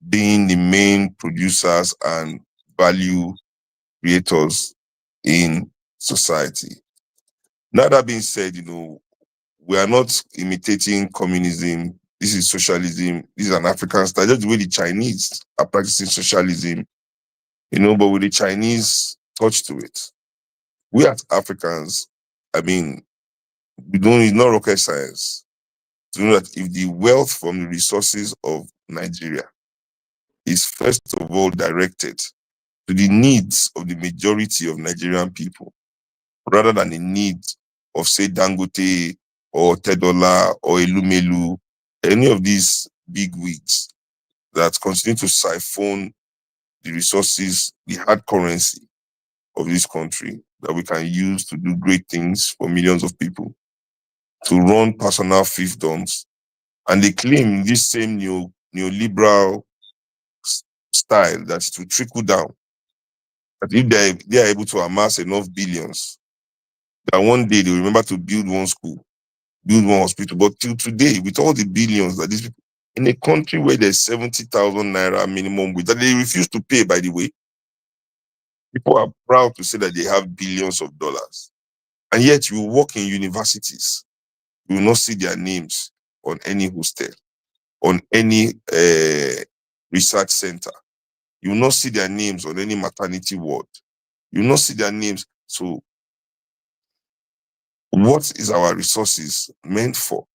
being the main producers and value creators in society. Now, that being said, you know, we are not imitating communism. This is socialism. This is an African style, just the way the Chinese are practicing socialism, you know, but with the Chinese touch to it. We as Africans, I mean, it's not rocket science to know that if the wealth from the resources of Nigeria is first of all directed to the needs of the majority of Nigerian people, rather than the needs of, say, Dangote or Tedola or Elumelu, any of these big wigs that continue to siphon the resources, the hard currency of this country that we can use to do great things for millions of people, to run personal fiefdoms. And they claim this same neoliberal style that to trickle down, that if they are able to amass enough billions, that one day they will remember to build one school, build one hospital. But till today, with all the billions that these people, in a country where there's 70,000 naira minimum wage, that they refuse to pay, by the way, people are proud to say that they have billions of dollars. And yet you work in universities, you will not see their names on any hostel, on any research center. You will not see their names on any maternity ward. You will not see their names. So what is our resources meant for?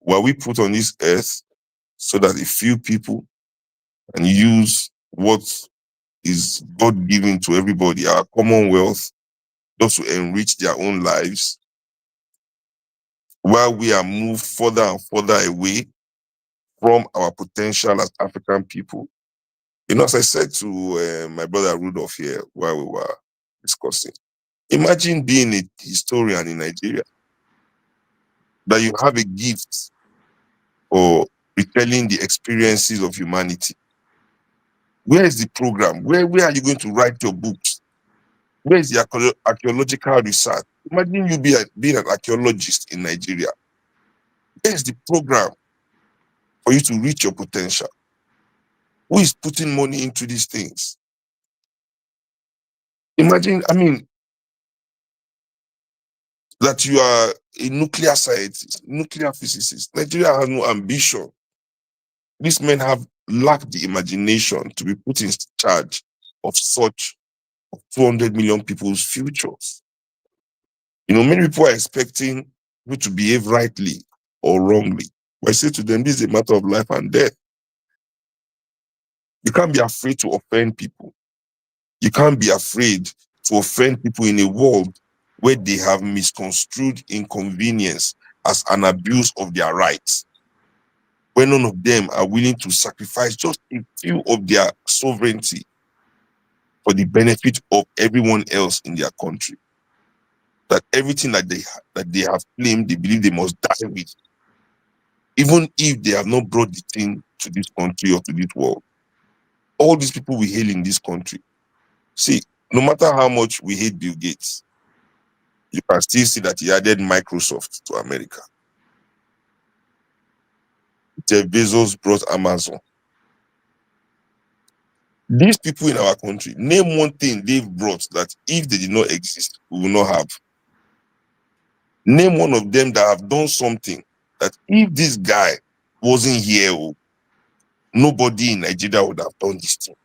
Were we put on this earth so that a few people can use what is God-given to everybody, our commonwealth, just to enrich their own lives, while we are moved further and further away from our potential as African people? You know, as I said to my brother Rudolph here while we were discussing, imagine being a historian in Nigeria, that you have a gift for retelling the experiences of humanity. Where is the program? Where are you going to write your books? Where is the archaeological research? Imagine you being an archaeologist in Nigeria. Where is the program for you to reach your potential? Who is putting money into these things? Imagine, I mean, that you are a nuclear scientist, nuclear physicist. Nigeria has no ambition. These men have lacked the imagination to be put in charge of such 200 million people's futures. You know, many people are expecting you to behave rightly or wrongly. But I say to them, this is a matter of life and death. You can't be afraid to offend people. You can't be afraid to offend people in a world where they have misconstrued inconvenience as an abuse of their rights, where none of them are willing to sacrifice just a few of their sovereignty for the benefit of everyone else in their country. That everything that they have claimed, they believe they must die with, even if they have not brought the thing to this country or to this world. All these people we hail in this country, see, no matter how much we hate Bill Gates, you can still see that he added Microsoft to America. Jeff Bezos brought Amazon. These people in our country, name one thing they've brought that if they did not exist, we will not have. Name one of them that have done something that if this guy wasn't here, nobody in Nigeria would have done this thing.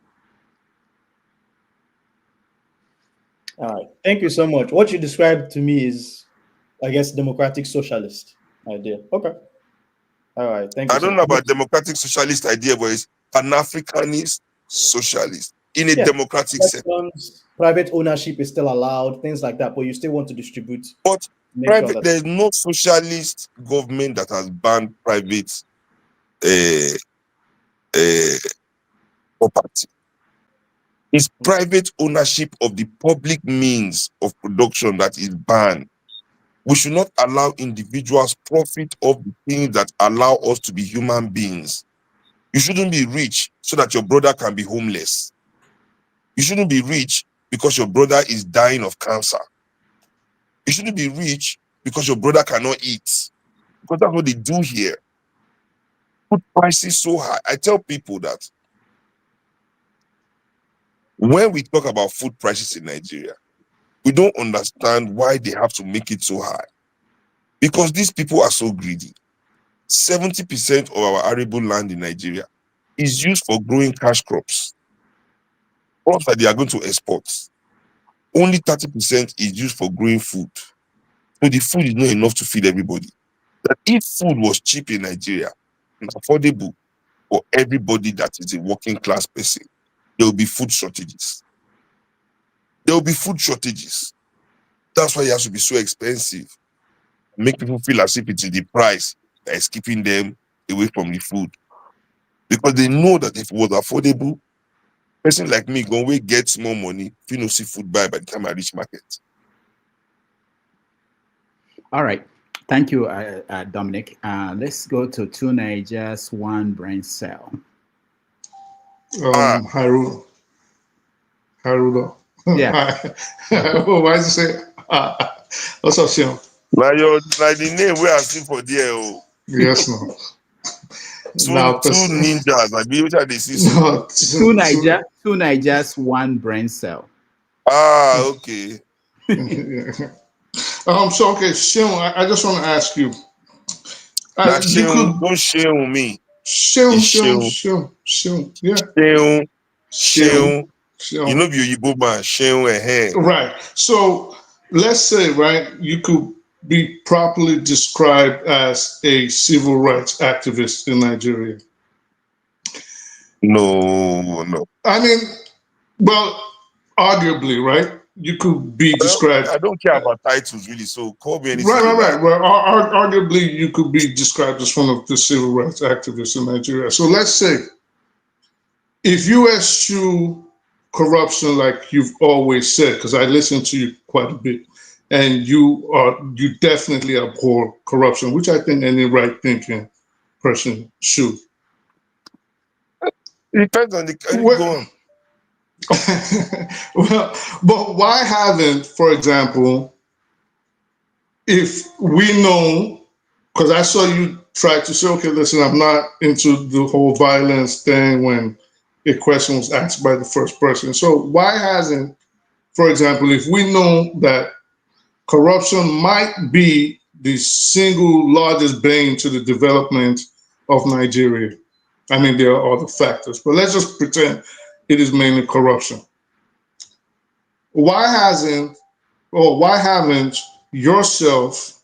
All right. Thank you so much. What you described to me is, I guess, democratic socialist idea. Okay. All right, thank you. I don't know about democratic socialist idea, but it's Pan-Africanist socialist in a democratic setting. Private ownership is still allowed, things like that, but you still want to distribute. But private, there's no socialist government that has banned private property. It's private ownership of the public means of production that is banned. We should not allow individuals profit of the things that allow us to be human beings. You shouldn't be rich so that your brother can be homeless. You shouldn't be rich because your brother is dying of cancer. You shouldn't be rich because your brother cannot eat. Because that's what they do here. Food prices so high. I tell people that when we talk about food prices in Nigeria, we don't understand why they have to make it so high. Because these people are so greedy. 70% of our arable land in Nigeria is used for growing cash crops. Crops that they are going to export. Only 30% is used for growing food. So the food is not enough to feed everybody. That if food was cheap in Nigeria and affordable for everybody that is a working class person, there will be food shortages. There will be food shortages. That's why it has to be so expensive. Make people feel as if it is the price that is keeping them away from the food. Because they know that if it was affordable, a person like me going to get more money if you don't see food buy by the time I reach market. All right. Thank you, Dominic. Let's go to Two Nigerians, One Brain Cell. Harudo. Yeah. Why is it say? What's up, Sean? Now the name we are seeing for there. Oh. Yes, no. Two ninjas. I mean, which are they see? Two Nigerians, One Brain Cell. Ah, okay. So okay, Sean, I just want to ask you. Don't shame me. Sean, yeah. Seun. You know, you Igbo man, Seun. Right. So let's say, right, you could be properly described as a civil rights activist in Nigeria. No. I mean, well, arguably, right? You could be described. I don't care about titles, really. So call me anything. Right. Well, arguably, you could be described as one of the civil rights activists in Nigeria. So let's say, if you eschew corruption, like you've always said, because I listen to you quite a bit, and you definitely abhor corruption, which I think any right-thinking person should. It depends on the. Well, but why haven't, for example, if we know, because I saw you try to say, okay, listen, I'm not into the whole violence thing when a question was asked by the first person. So why hasn't, for example, if we know that corruption might be the single largest bane to the development of Nigeria, I mean, there are other factors, but let's just pretend it is mainly corruption. Why haven't yourself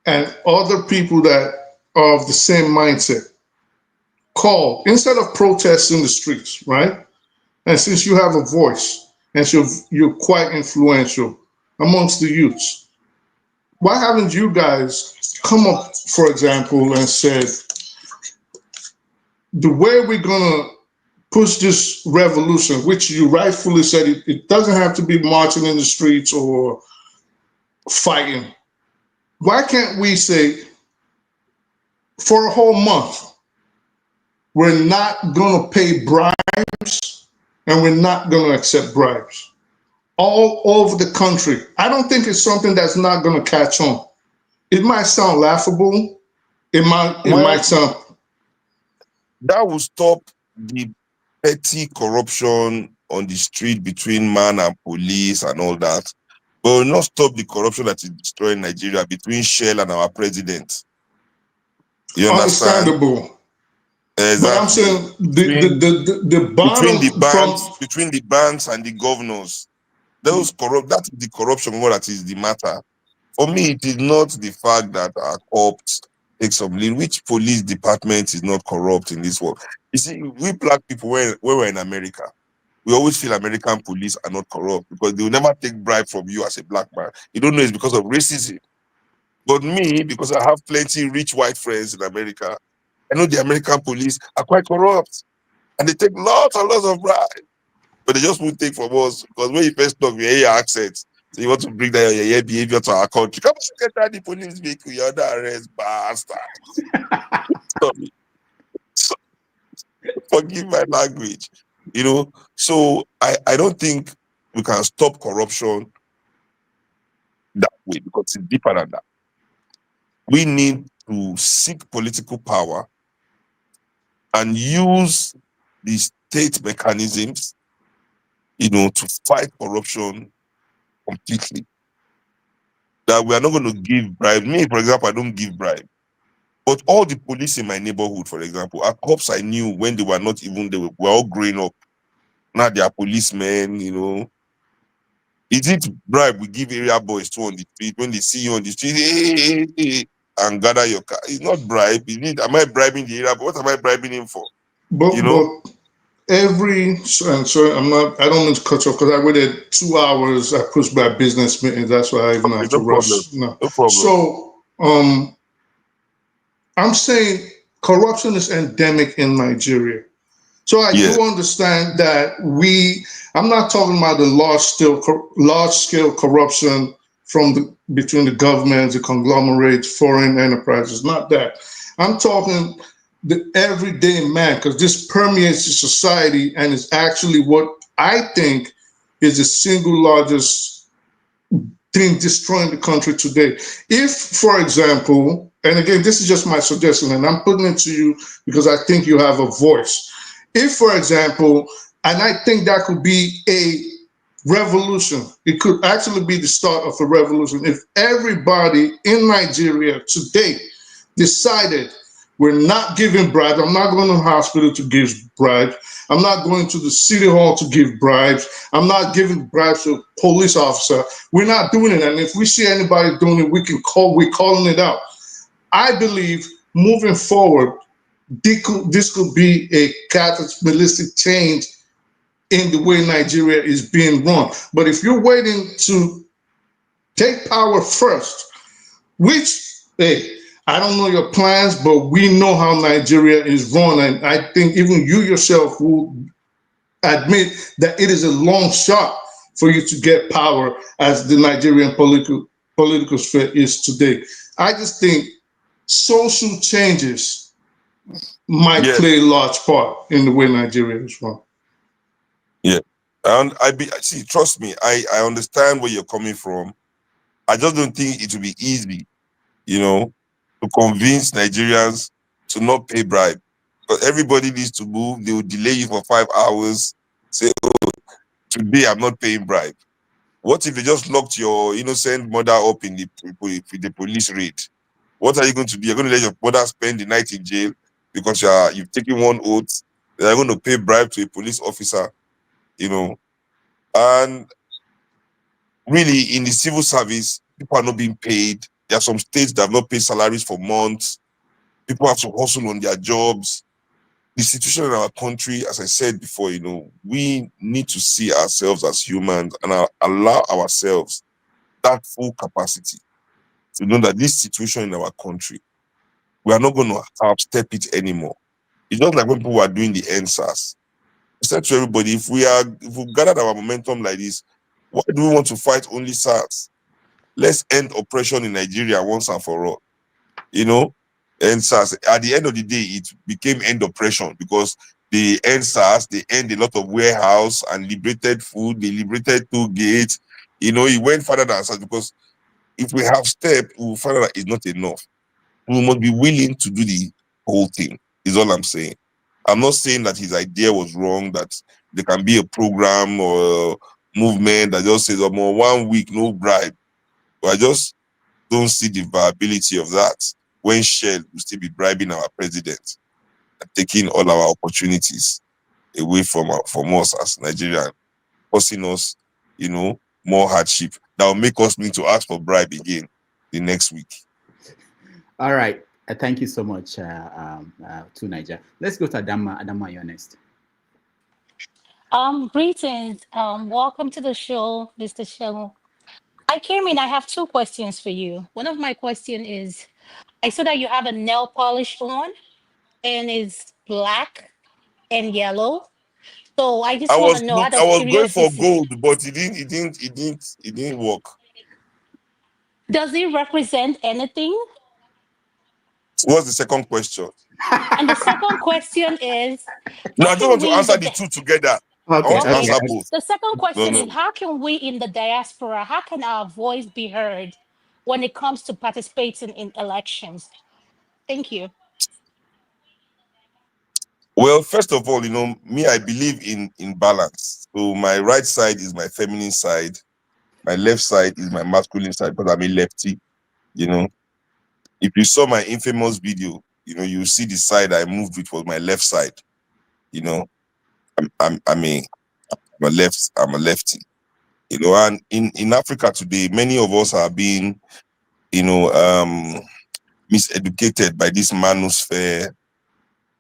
and other people that are of the same mindset call, instead of protesting the streets, right? And since you have a voice and so you're quite influential amongst the youths, why haven't you guys come up, for example, and said, the way we're gonna push this revolution, which you rightfully said, it doesn't have to be marching in the streets or fighting. Why can't we say, for a whole month, we're not gonna pay bribes and we're not gonna accept bribes all over the country? I don't think it's something that's not gonna catch on. It might sound laughable. It might sound. That will stop the petty corruption on the street between man and police and all that, but will not stop the corruption that is destroying Nigeria between Shell and our president. You understand? Understandable. Exactly. But I'm saying the bottom between the banks and the governors, that is the corruption more that is the matter. For me, it is not the fact that our cops take some lead. Which police department is not corrupt in this world? You see, we black people, when we're in America, we always feel American police are not corrupt because they will never take bribe from you as a black man. You don't know it's because of racism. But me, because I have plenty rich white friends in America, I know the American police are quite corrupt. And they take lots and lots of bribe. But they just won't take from us. Because when you first talk, we hear your accent. So you want to bring down your behavior to our country. Come on, get out the police vehicle. You're under arrest, bastard. Sorry. So, forgive my language. You know, so I don't think we can stop corruption that way because it's deeper than that. We need to seek political power and use the state mechanisms, you know, to fight corruption completely. That we are not going to give bribe. Me, for example, I don't give bribe. But all the police in my neighborhood, for example, are cops I knew when they were not even, they were all growing up. Now they are policemen, you know. Is it bribe we give area boys to on the street when they see you on the street, hey, and gather your car? It's not bribe. Am I bribing the area boy? What am I bribing him for? But, you know? and sorry, I don't mean to cut you off because I waited 2 hours. I pushed by business meetings. That's why I even have to rush. No problem. So, I'm saying corruption is endemic in Nigeria. So I do understand that I'm not talking about the large scale corruption between the government, the conglomerates, foreign enterprises, not that. I'm talking the everyday man, because this permeates the society and is actually what I think is the single largest thing destroying the country today. If, for example, and again, this is just my suggestion, and I'm putting it to you because I think you have a voice. If, for example, and I think that could be a revolution, it could actually be the start of a revolution. If everybody in Nigeria today decided we're not giving bribes, I'm not going to the hospital to give bribes, I'm not going to the city hall to give bribes, I'm not giving bribes to a police officer, we're not doing it. And if we see anybody doing it, we're calling it out. I believe moving forward, this could be a cataclysmic change in the way Nigeria is being run. But if you're waiting to take power first, which, hey, I don't know your plans, but we know how Nigeria is run. And I think even you yourself will admit that it is a long shot for you to get power as the Nigerian political sphere is today. I just think social changes might play a large part in the way Nigeria is run. Yeah. And see, trust me, I understand where you're coming from. I just don't think it will be easy, you know, to convince Nigerians to not pay bribe. But everybody needs to move. They will delay you for 5 hours. Say, oh, today I'm not paying bribe. What if they just locked your innocent mother up in the police raid? What are you going to do? You're going to let your mother spend the night in jail because you've taken one oath. They're going to pay bribe to a police officer, you know. And really, in the civil service, people are not being paid. There are some states that have not paid salaries for months. People have to hustle on their jobs. The situation in our country, as I said before, you know, we need to see ourselves as humans and allow ourselves that full capacity to know that this situation in our country, we are not going to step it anymore. It's just like when people were doing the NSAS. I said to everybody, if we gathered our momentum like this, why do we want to fight only SARS? Let's end oppression in Nigeria once and for all. You know, NSAS, at the end of the day, it became end oppression because the NSAS, they end a lot of warehouse and liberated food, they liberated 2 gates. You know, it went further than SARS because if we have stepped, we will find out that it's not enough. We must be willing to do the whole thing, is all I'm saying. I'm not saying that his idea was wrong, that there can be a program or a movement that just says, 1 week, no bribe. But I just don't see the viability of that when Shell will still be bribing our president and taking all our opportunities away from us as Nigerians, causing us, you know, more hardship that will make us need to ask for bribe again. the next week. All right. Thank you so much to Niger. Let's go to Adama. Adama, you're next. Greetings. Welcome to the show, Mr. Shell. I came in. I have two questions for you. One of my question is, I saw that you have a nail polish on, and it's black and yellow. So I just I want was to know out I of was going for curiosity, gold, but it didn't work. does it represent anything? What's the second question? And the second question is, No, how I just can want to we in answer the the two together. I Okay, want to okay? answer both. The second No, question is, no. how can we in the diaspora, how can our voice be heard when it comes to participating in elections? Thank you. Well, first of all, me, I believe in balance. So my right side is my feminine side. My left side is my masculine side, but I'm a lefty. If you saw my infamous video, you see the side I moved with was my left side. I'm a lefty. And in Africa today, many of us are being, miseducated by this manosphere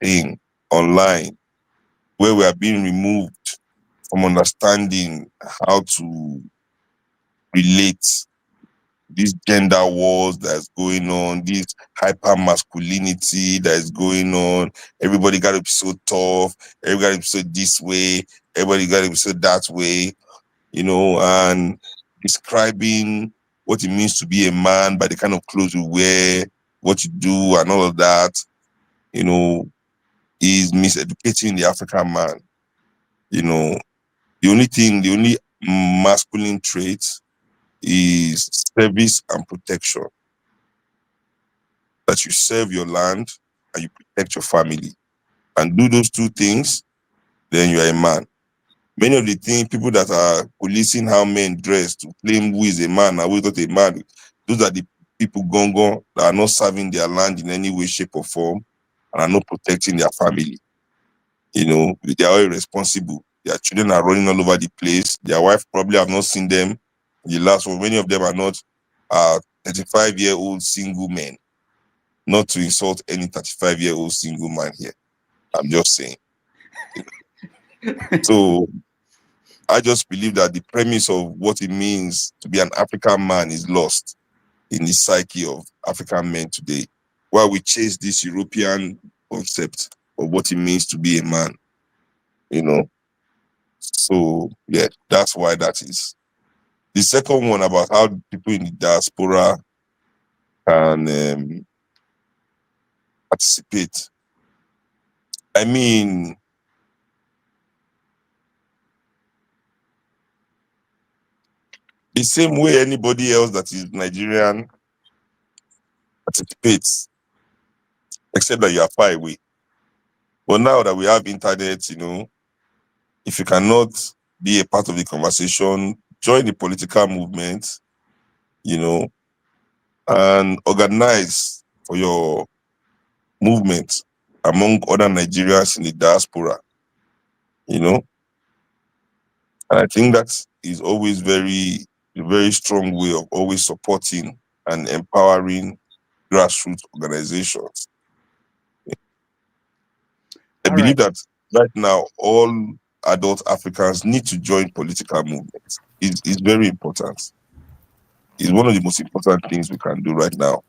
thing online, where we are being removed from understanding how to relate this gender wars that's going on, this hyper masculinity that is going on. Everybody got to be so tough. Everybody got to be so this way. Everybody got to be so that way. And describing what it means to be a man by the kind of clothes you wear, what you do, and all of that, is miseducating the African man. The only masculine trait is service and protection. That you serve your land and you protect your family. And do those two things, then you are a man. Many of the things, people that are policing how men dress to claim who is a man and who is not a man, those are the people that are not serving their land in any way, shape, or form, and are not protecting their family. They are all irresponsible. Their children are running all over the place. Their wife probably have not seen them. The last one, many of them are not 35-year-old single men. Not to insult any 35-year-old single man here. I'm just saying. So I just believe that the premise of what it means to be an African man is lost in the psyche of African men today, while we chase this European concept of what it means to be a man. So yeah, that's why that is. The second one about how people in the diaspora can participate. I mean, the same way anybody else that is Nigerian participates, except that you are far away. But now that we have internet, if you cannot be a part of the conversation, join the political movement, and organize for your movement among other Nigerians in the diaspora, And I think that is always a very strong way of always supporting and empowering grassroots organizations. I believe that right now all adult Africans need to join political movements. It's very important. It's one of the most important things we can do right now.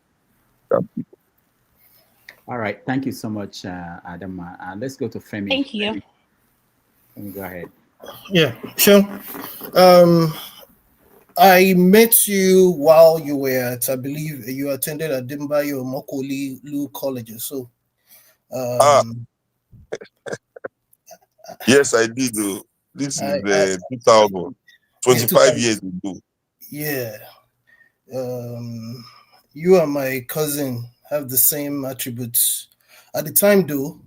All right. Thank you so much, Adama. Let's go to Femi. Thank you. Femi, go ahead. Yeah, sure. I met you while you were at, I believe you attended at Dimbayo Mokoli Lu College. So, yes, I did. This is 2000, 25 years ago. Yeah. You and my cousin have the same attributes. At the time, though,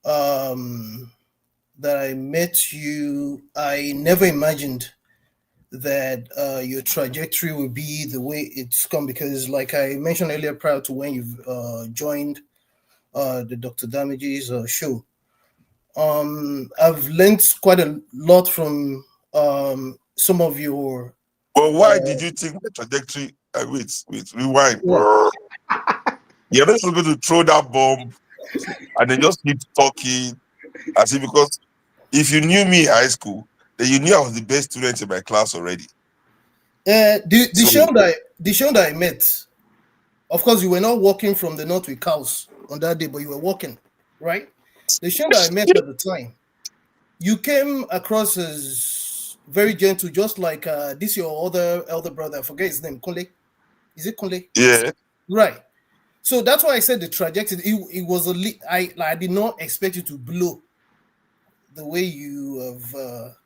that I met you, I never imagined that your trajectory would be the way it's come, because like I mentioned earlier, prior to when you've joined the Dr. Damages show, I've learned quite a lot from some of your... But why did you think the trajectory... wait, rewind. Yeah. You're not supposed to throw that bomb and then just keep talking. I see, because if you knew me in high school, then you knew I was the best student in my class already. The So- show that I met, of course, you were not walking from the north with cows on that day, but you were walking, right? The show that I met at the time, you came across as very gentle, just like this your other elder brother. I forget his name, Kunle. Is it Kunle? Yeah. Right. So that's why I said the trajectory. It was I did not expect you to blow the way you have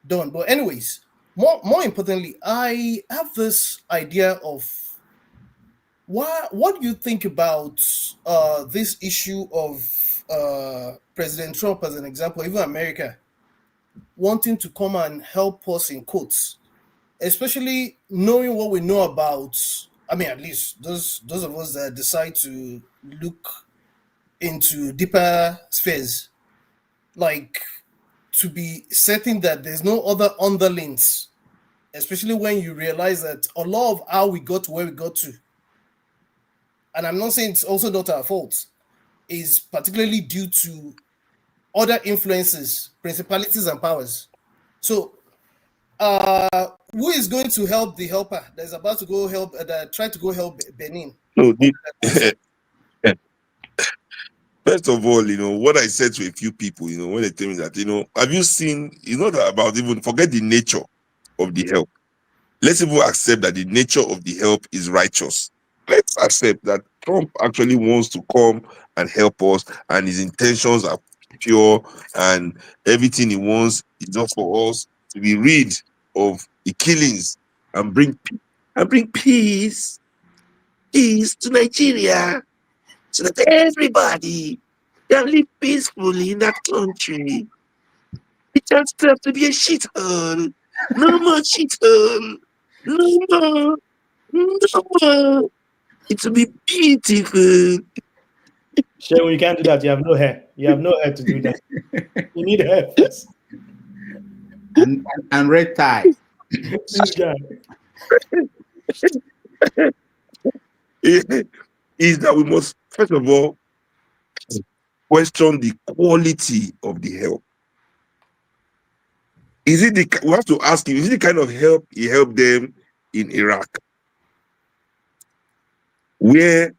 done. But anyways, more importantly, I have this idea of what do you think about this issue of President Trump, as an example, even America wanting to come and help us in quotes, especially knowing what we know about. I mean, at least those of us that decide to look into deeper spheres, like to be certain that there's no other underlings, especially when you realize that a lot of how we got to where we got to, and I'm not saying it's also not our fault, is particularly due to other influences, principalities, and powers. So, who is going to help the helper that's about to go help, try to go help Benin? No, first of all, what I said to a few people, when they tell me that, have you seen, it's not about even forget the nature of the help. Let's even accept that the nature of the help is righteous. Let's accept that Trump actually wants to come and help us, and his intentions are pure, and everything he wants is just for us to be rid of the killings and bring peace to Nigeria, so that everybody can live peacefully in that country. It just have to be a shithole. No more shithole. No more. No more. It will be beautiful. Sure, you can't do that. You have no hair. You have no hair to do that. You need hair first. And red tie. This guy. Is that we must, first of all, question the quality of the help. We have to ask him, is it the kind of help he helped them in Iraq? Where,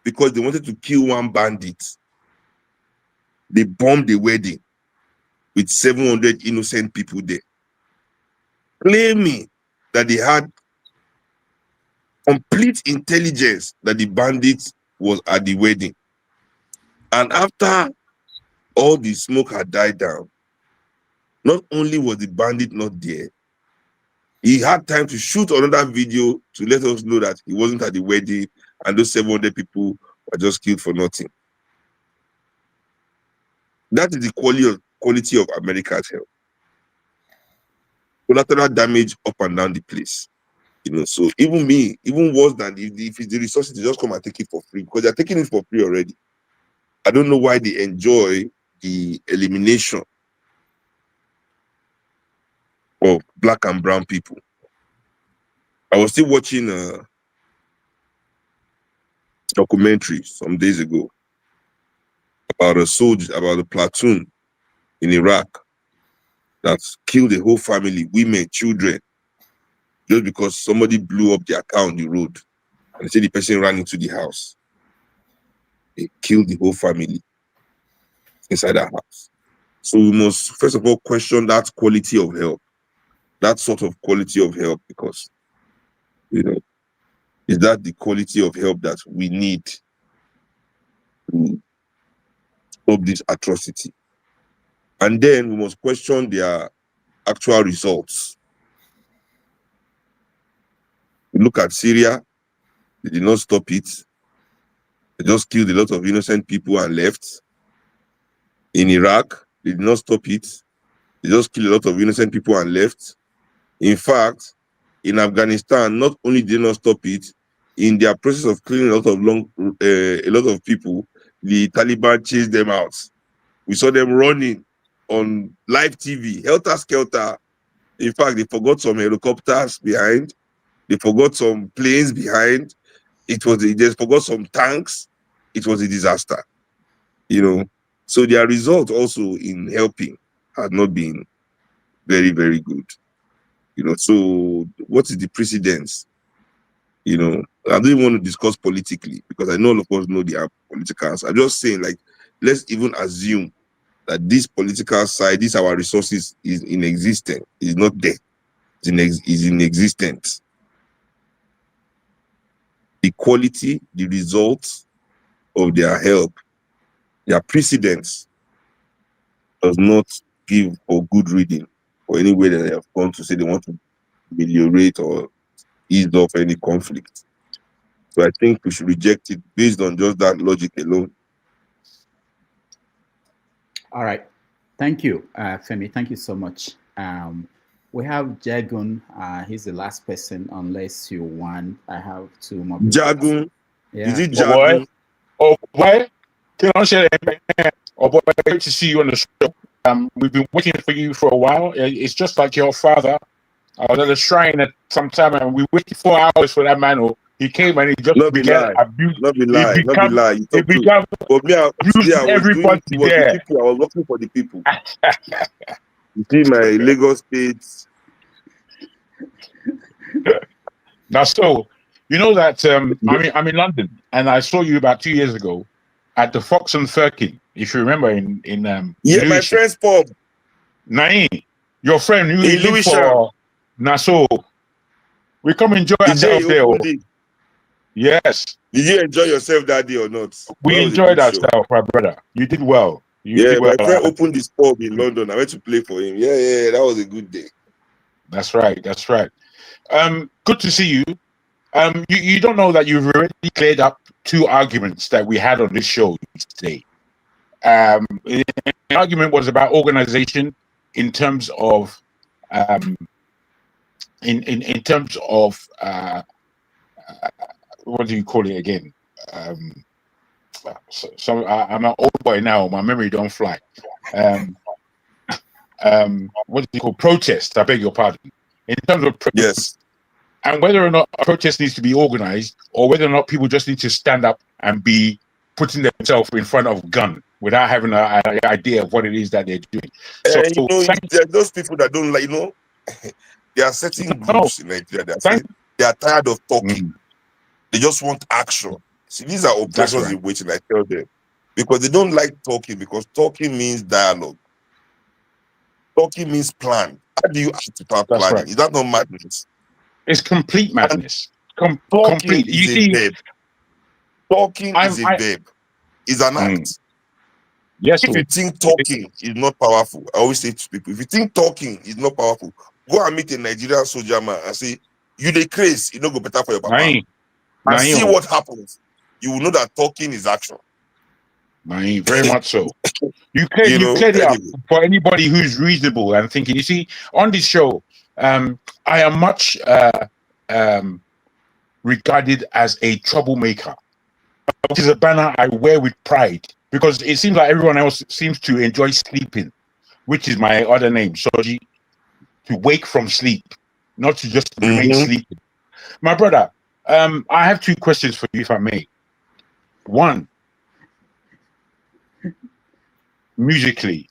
because they wanted to kill one bandit, they bombed the wedding with 700 innocent people there, claiming that they had complete intelligence that the bandit was at the wedding. And after all the smoke had died down, not only was the bandit not there, he had time to shoot another video to let us know that he wasn't at the wedding and those 700 people were just killed for nothing. That is the quality of America's help. Collateral damage up and down the place. So even worse than if it's the resources, they just come and take it for free, because they're taking it for free already. I don't know why they enjoy the elimination of black and brown people. I was still watching a documentary some days ago about a platoon in Iraq that killed the whole family, women, children, just because somebody blew up their car on the road. And they said the person ran into the house. They killed the whole family inside that house. So we must, first of all, question that quality of help, that sort of quality of help, because, is that the quality of help that we need to stop this atrocity? And then we must question their actual results. We look at Syria, they did not stop it. They just killed a lot of innocent people and left. In Iraq, they did not stop it. They just killed a lot of innocent people and left. In fact, in Afghanistan, not only did they not stop it, in their process of killing a lot of people, the Taliban chased them out. We saw them running on live TV, helter skelter. In fact, they forgot some helicopters behind. They forgot some planes behind. They forgot some tanks. It was a disaster, you know. So their result also in helping had not been very, very good, you know. So what is the precedence? You know, I don't even want to discuss politically because I know all of us know the politicals. I'm just saying, like, let's even assume that this political side, this our resources is inexistent, is not there, is inexistent. The quality, the results of their help, their precedence does not give for good reading or any way that they have gone to say they want to ameliorate or ease off any conflict. So I think we should reject it based on just that logic alone. All right. Thank you, Femi. Thank you so much. We have Jagun. He's the last person, unless you want. I have 2 more people. Jagun? Yeah. Is it Jagun? Oh boy. Can I say that? Oh boy, great to see you on the show. We've been waiting for you for a while. It's just like your father. I was at the shrine at some time and we waited 4 hours for that man. He came and he just began abusing. Not be lie. You began using everybody there. I was working for the people. You see my Lagos State. Now, so you know that I'm in London and I saw you about 2 years ago at the Fox and Firkin, if you remember in my friend's pub. Nain, your friend who lives for Nassau. We come enjoy ourselves there. Yes. Did you enjoy yourself that day or not? We enjoyed ourselves, my brother. You did well. My friend opened this pub in London. I went to play for him. Yeah, that was a good day. That's right. Good to see you. You don't know that you've already cleared up 2 arguments that we had on this show today. The argument was about organization in terms of in terms of what do you call it again? So I'm an old boy now. My memory don't fly. What do you call protest? I beg your pardon. In terms of yes, and whether or not a protest needs to be organized, or whether or not people just need to stand up and be putting themselves in front of a gun without having an idea of what it is that they're doing. So, there are those people that don't like, there are certain groups in Nigeria they are tired of talking. They just want action. See, these are oppressors in waiting, I tell them. Because they don't like talking, because talking means dialogue. Talking means plan. How do you act without planning? Right. Is that not madness? It's complete madness. Complete. You see, verb. Talking is a verb. It's an act. Yes. If you think talking is not powerful, I always say to people, if you think talking is not powerful, go and meet a Nigerian soldier man and say, you dey craze, you don't go better for your papa. And see what happens. You will know that talking is action. Very much so. You cleared it up for anybody who's reasonable and thinking. You see, on this show, I am much regarded as a troublemaker, which is a banner I wear with pride, because it seems like everyone else seems to enjoy sleeping, which is my other name, Soji, to wake from sleep, not to just remain sleeping. My brother, I have 2 questions for you, if I may. One, musically,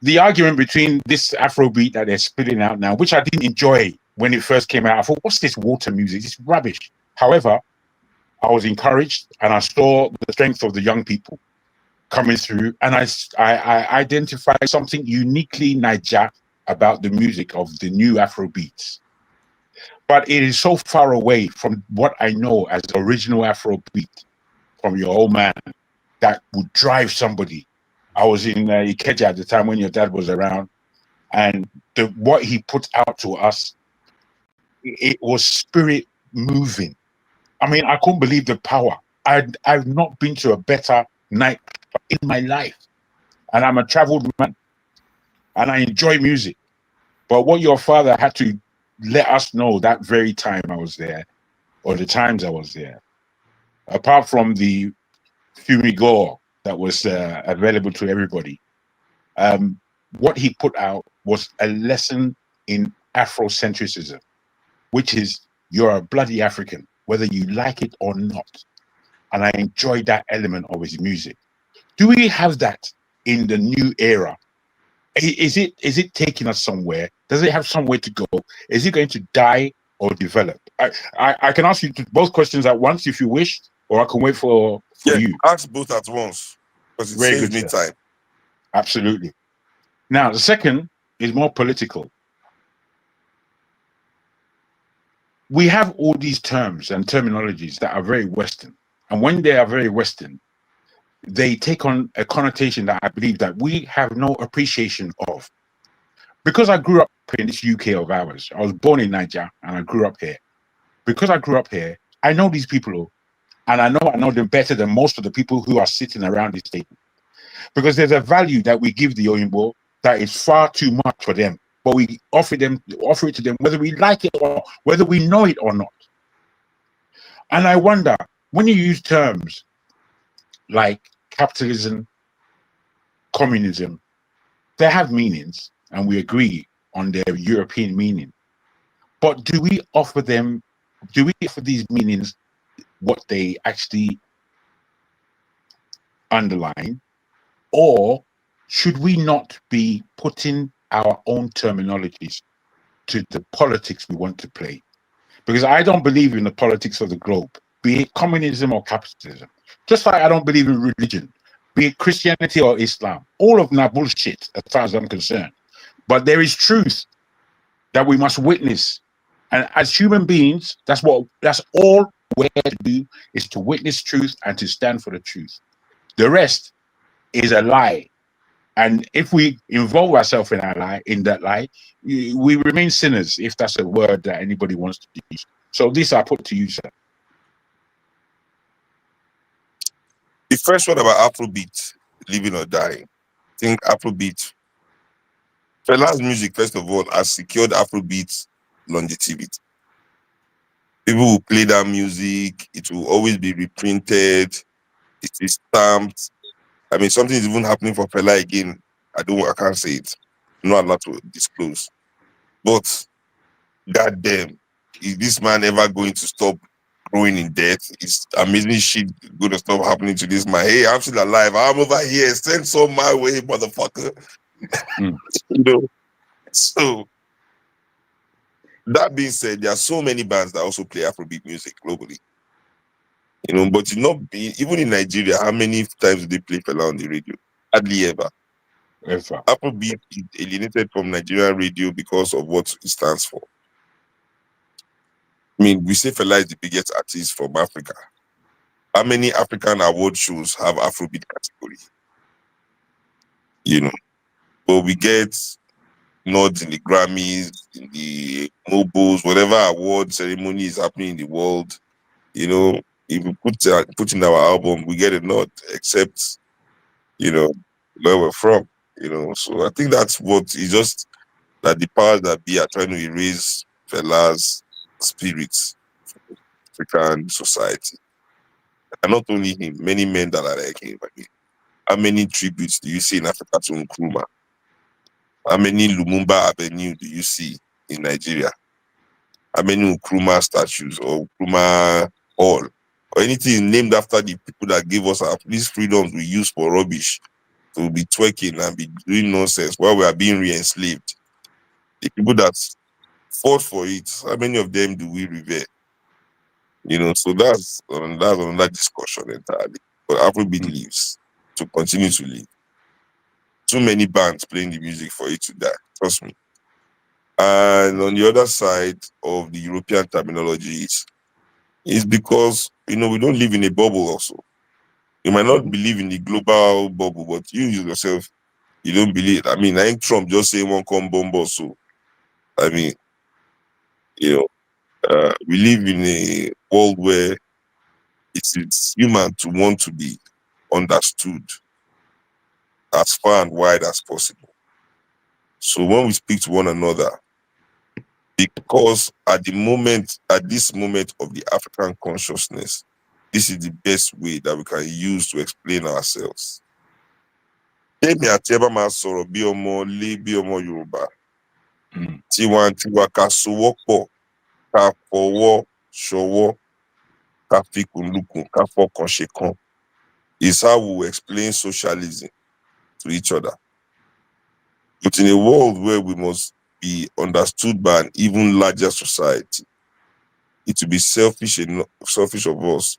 the argument between this Afrobeat that they're spitting out now, which I didn't enjoy when it first came out. I thought, what's this water music? It's rubbish. However, I was encouraged and I saw the strength of the young people coming through, and I identified something uniquely Niger about the music of the new Afrobeats. But it is so far away from what I know as original Afrobeat from your old man that would drive somebody. I was in Ikeja at the time when your dad was around, and what he put out to us, it was spirit moving. I mean, I couldn't believe the power. I've not been to a better night in my life, and I'm a traveled man, and I enjoy music. But what your father had to let us know that very time I was there, or the times I was there, apart from the Fumigo that was available to everybody, what he put out was a lesson in Afrocentricism. which is you're a bloody African, whether you like it or not. And I enjoy that element of his music. Do we have that in the new era? Is it taking us somewhere? Does it have somewhere to go? Is it going to die or develop? I can ask you both questions at once if you wish, or I can wait for you. Ask both at once because it saves me time. Absolutely. Now, the second is more political. We have all these terms and terminologies that are very Western. And when they are very Western, they take on a connotation that I believe that we have no appreciation of. Because I grew up in this UK of ours, I was born in Nigeria and I grew up here. Because I grew up here, I know these people, and I know them better than most of the people who are sitting around this table. Because there's a value that we give the Oyinbo that is far too much for them, but we offer it to them whether we like it or whether we know it or not. And I wonder, when you use terms like capitalism, communism, they have meanings, and we agree on their European meaning. But do we offer these meanings what they actually underline? Or should we not be putting our own terminologies to the politics we want to play? Because I don't believe in the politics of the globe, be it communism or capitalism. Just like I don't believe in religion, be it Christianity or Islam. All of them are bullshit as far as I'm concerned. But there is truth that we must witness. And as human beings, that's all we're to do, is to witness truth and to stand for the truth. The rest is a lie. And if we involve ourselves in that lie, we remain sinners, if that's a word that anybody wants to use. So this I put to you, sir. The first one about Afrobeat, living or dying. I think Afrobeat, Fela's music, first of all, has secured Afrobeat's longevity. People will play that music, it will always be reprinted, it is stamped. I mean, something is even happening for Fela again. I can't say it. I'm not allowed to disclose. But goddamn, is this man ever going to stop growing in debt? Is amazing shit going to stop happening to this man? Hey, I'm still alive. I'm over here. Send some my way, motherfucker. You know. So that being said, there are so many bands that also play Afrobeat music globally. You know, but even in Nigeria, how many times do they play Fela on the radio? Hardly ever. Afrobeat is alienated from Nigerian radio because of what it stands for. I mean, we say Fela is the biggest artist from Africa. How many African award shows have Afrobeat category? You know, but we get nods in the Grammys, in the Mobos, whatever award ceremony is happening in the world. You know, if we put in our album, we get a nod, except, you know, where we're from. You know, so I think that's what is just that the powers that be are trying to erase Fela's spirits from African society. And not only him, many men that are like him. I mean, how many tributes do you see in Africa to Nkrumah? How many Lumumba Avenue do you see in Nigeria? How many Nkrumah statues or Nkrumah Hall or anything named after the people that gave us these freedoms we use for rubbish to be twerking and be doing nonsense while we are being re-enslaved? The people that fought for it, how many of them do we revere? You know, so that's another discussion entirely. But Afrobeat lives to continue to live. Too many bands playing the music for it to die. Trust me. And on the other side of the European terminology is because, you know, we don't live in a bubble also. You might not believe in the global bubble, but you yourself, you don't believe. I mean, I think Trump just saying one come bomb also. I mean, you know, we live in a world where it's human to want to be understood as far and wide as possible. So when we speak to one another, because at this moment of the African consciousness, this is the best way that we can use to explain ourselves. Yoruba. Tiwantiwa ka sowọ́pọ̀ ká fọwọ́ ṣọwọ́, ká fikùn lukùn, ká fọkàn ṣèkan is how we explain socialism to each other. But in a world where we must be understood by an even larger society, it will be selfish of us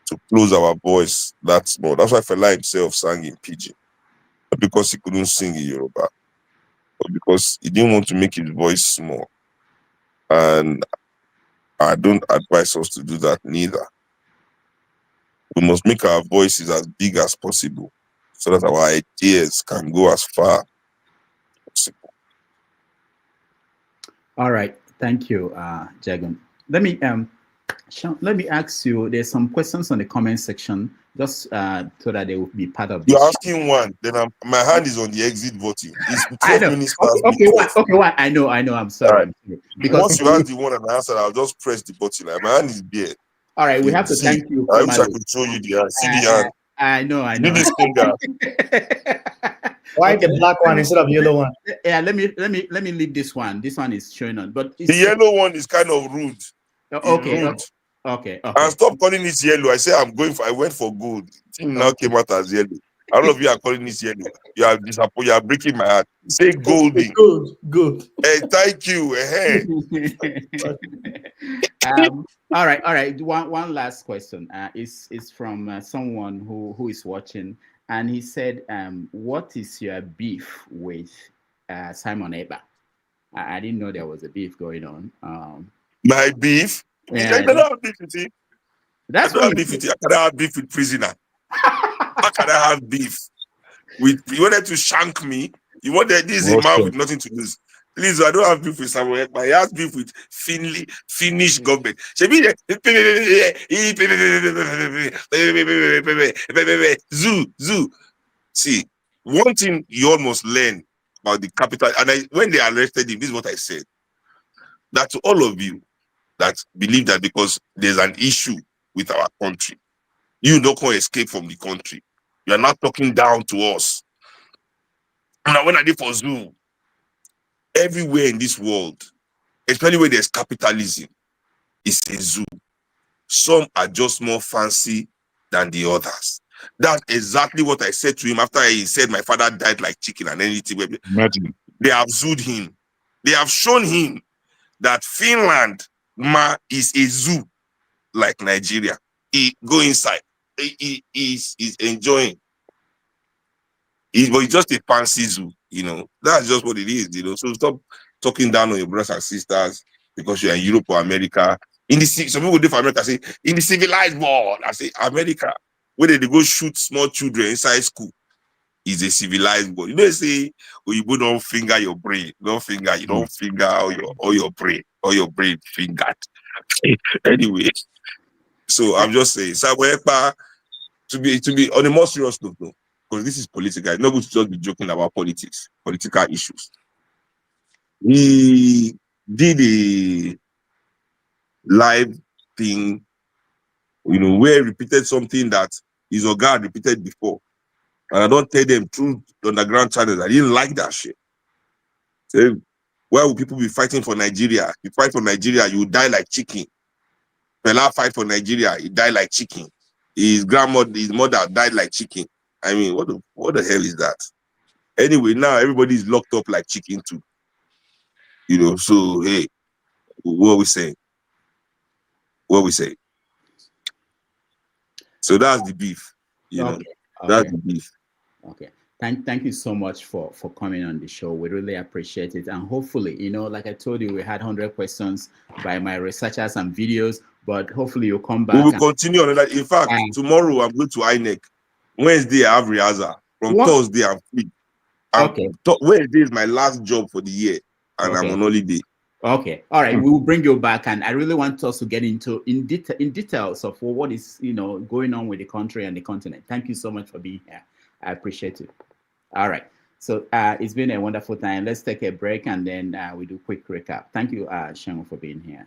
to close our voice that small. That's why Fela himself sang in Pidgin. Not because he couldn't sing in Yoruba, but because he didn't want to make his voice small. And I don't advise us to do that neither. We must make our voices as big as possible so that our ideas can go as far as possible. All right, thank you, Jagan. Let me ask you. There's some questions on the comment section, just so that they will be part of this. You're asking one, then my hand is on the exit button. It's 12 minutes past. Okay, I know. I'm sorry. Right. Because once you ask the one and answer, I'll just press the button. Like, my hand is bare. All right, we have to thank you. I wish I could show you the hand. See the hand. I know. See this finger. Why the black one instead of yellow one? Yeah, let me leave this one. This one is showing on, but the yellow one is kind of rude. Okay. Rude. Okay. And stop calling it yellow. I say I went for gold. It now came out as yellow. I don't know if you are calling it yellow. You are disappointed. You are breaking my heart. Say golden. Good. Thank you. All right. One last question. Is from someone who is watching, and he said, "What is your beef with Simon Ekpa?" I didn't know there was a beef going on. My beef? Yeah, I don't have beef with him. That's I don't have beef with you. I cannot have beef with prisoner. How can I have beef with? You wanted to shank me. You wanted this is a man with nothing to lose. Please, I don't have beef with Samuel, but I have beef with Finnish government. Zoo. See, one thing you all must learn about the capital, and when they arrested him, this is what I said. That to all of you that believe that because there's an issue with our country, you don't can escape from the country. You are not talking down to us. And when I did for Zoo, everywhere in this world, especially where there's capitalism, it's a zoo. Some are just more fancy than the others. That's exactly what I said to him after he said my father died like chicken and anything. Imagine. They have zooed him. They have shown him that Finland is a zoo like Nigeria. He go inside. He's enjoying. But it's just a fancy zoo, That's just what it is, So stop talking down on your brothers and sisters because you're in Europe or America. Some people do for America say in the civilized world. I say America, where they go shoot small children inside school, is a civilized world. They say, you don't finger your brain. You don't finger all your brain, fingered. Anyway, so I'm just saying, Samuel Ekpa, to be on a more serious note, though, because this is political. It's not good to just be joking about political issues. He did a live thing, where he repeated something that his Oga repeated before. And I don't tell them through the underground channels. I didn't like that shit. So, why would people be fighting for Nigeria? You fight for Nigeria, you die like chicken. Fela fight for Nigeria, he died like chicken. His mother died like chicken. I mean, what the hell is that? Anyway, now everybody is locked up like chicken too. So hey, what are we saying? So that's the beef. Okay. That's the beef. Okay. Thank you so much for coming on the show. We really appreciate it. And hopefully, like I told you, we had 100 questions by my researchers and videos, but hopefully you'll come back. We will continue on that. In fact, tomorrow I'm going to INEC. Wednesday I have rehearsal. From Thursday I'm free. Okay. Wednesday is my last job for the year, and I'm on holiday. Okay. All right. We will bring you back, and I really want us to get into in details of what is going on with the country and the continent. Thank you so much for being here. I appreciate it. All right. So it's been a wonderful time. Let's take a break, and then we do a quick recap. Thank you, Seun, for being here.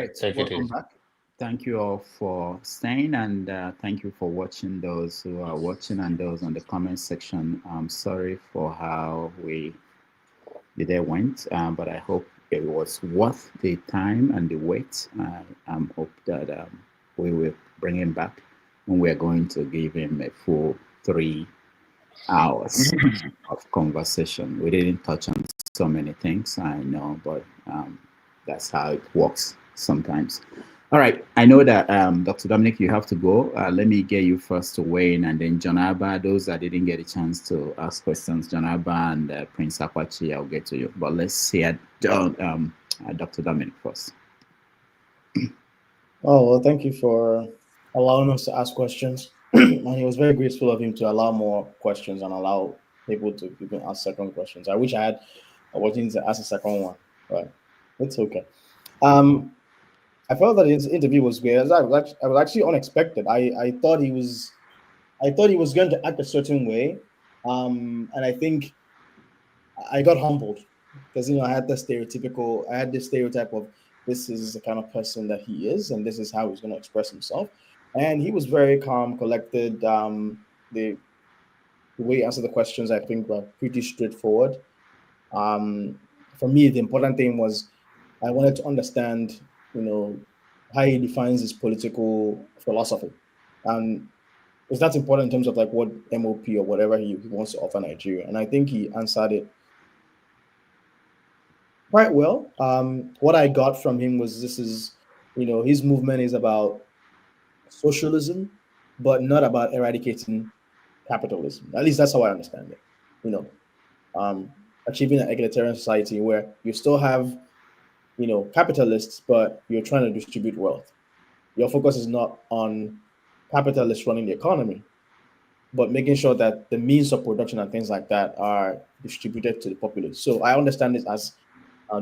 right, welcome back. Thank you all for staying, and thank you for watching, those who are watching and those on the comment section. I'm sorry for how the day went, but I hope it was worth the time and the wait. I hope that we will bring him back, and we're going to give him a full 3 hours of conversation. We didn't touch on so many things, I know, but that's how it works sometimes. All right, I know that Dr. Dominic, you have to go. Let me get you first to weigh in, and then John Abba, those that didn't get a chance to ask questions, John Abba and Prince Apache, I'll get to you. But let's hear Dr. Dominic first. Oh, well, thank you for allowing us to ask questions. And it was very graceful of him to allow more questions and allow people to even ask second questions. I wish I had opportunity to ask a second one, but it's okay. I felt that his interview was great. I was actually unexpected. I thought he was going to act a certain way, and I think I got humbled because I had this stereotype of this is the kind of person that he is, and this is how he's going to express himself. And he was very calm, collected. The way he answered the questions, I think, were pretty straightforward. For me, the important thing was I wanted to understand, how he defines his political philosophy. And it's not important in terms of like what MOP or whatever he wants to offer Nigeria. And I think he answered it quite well. What I got from him was his movement is about socialism, but not about eradicating capitalism. At least that's how I understand it. Achieving an egalitarian society where you still have capitalists, but you're trying to distribute wealth. Your focus is not on capitalists running the economy, but making sure that the means of production and things like that are distributed to the populace. So I understand this as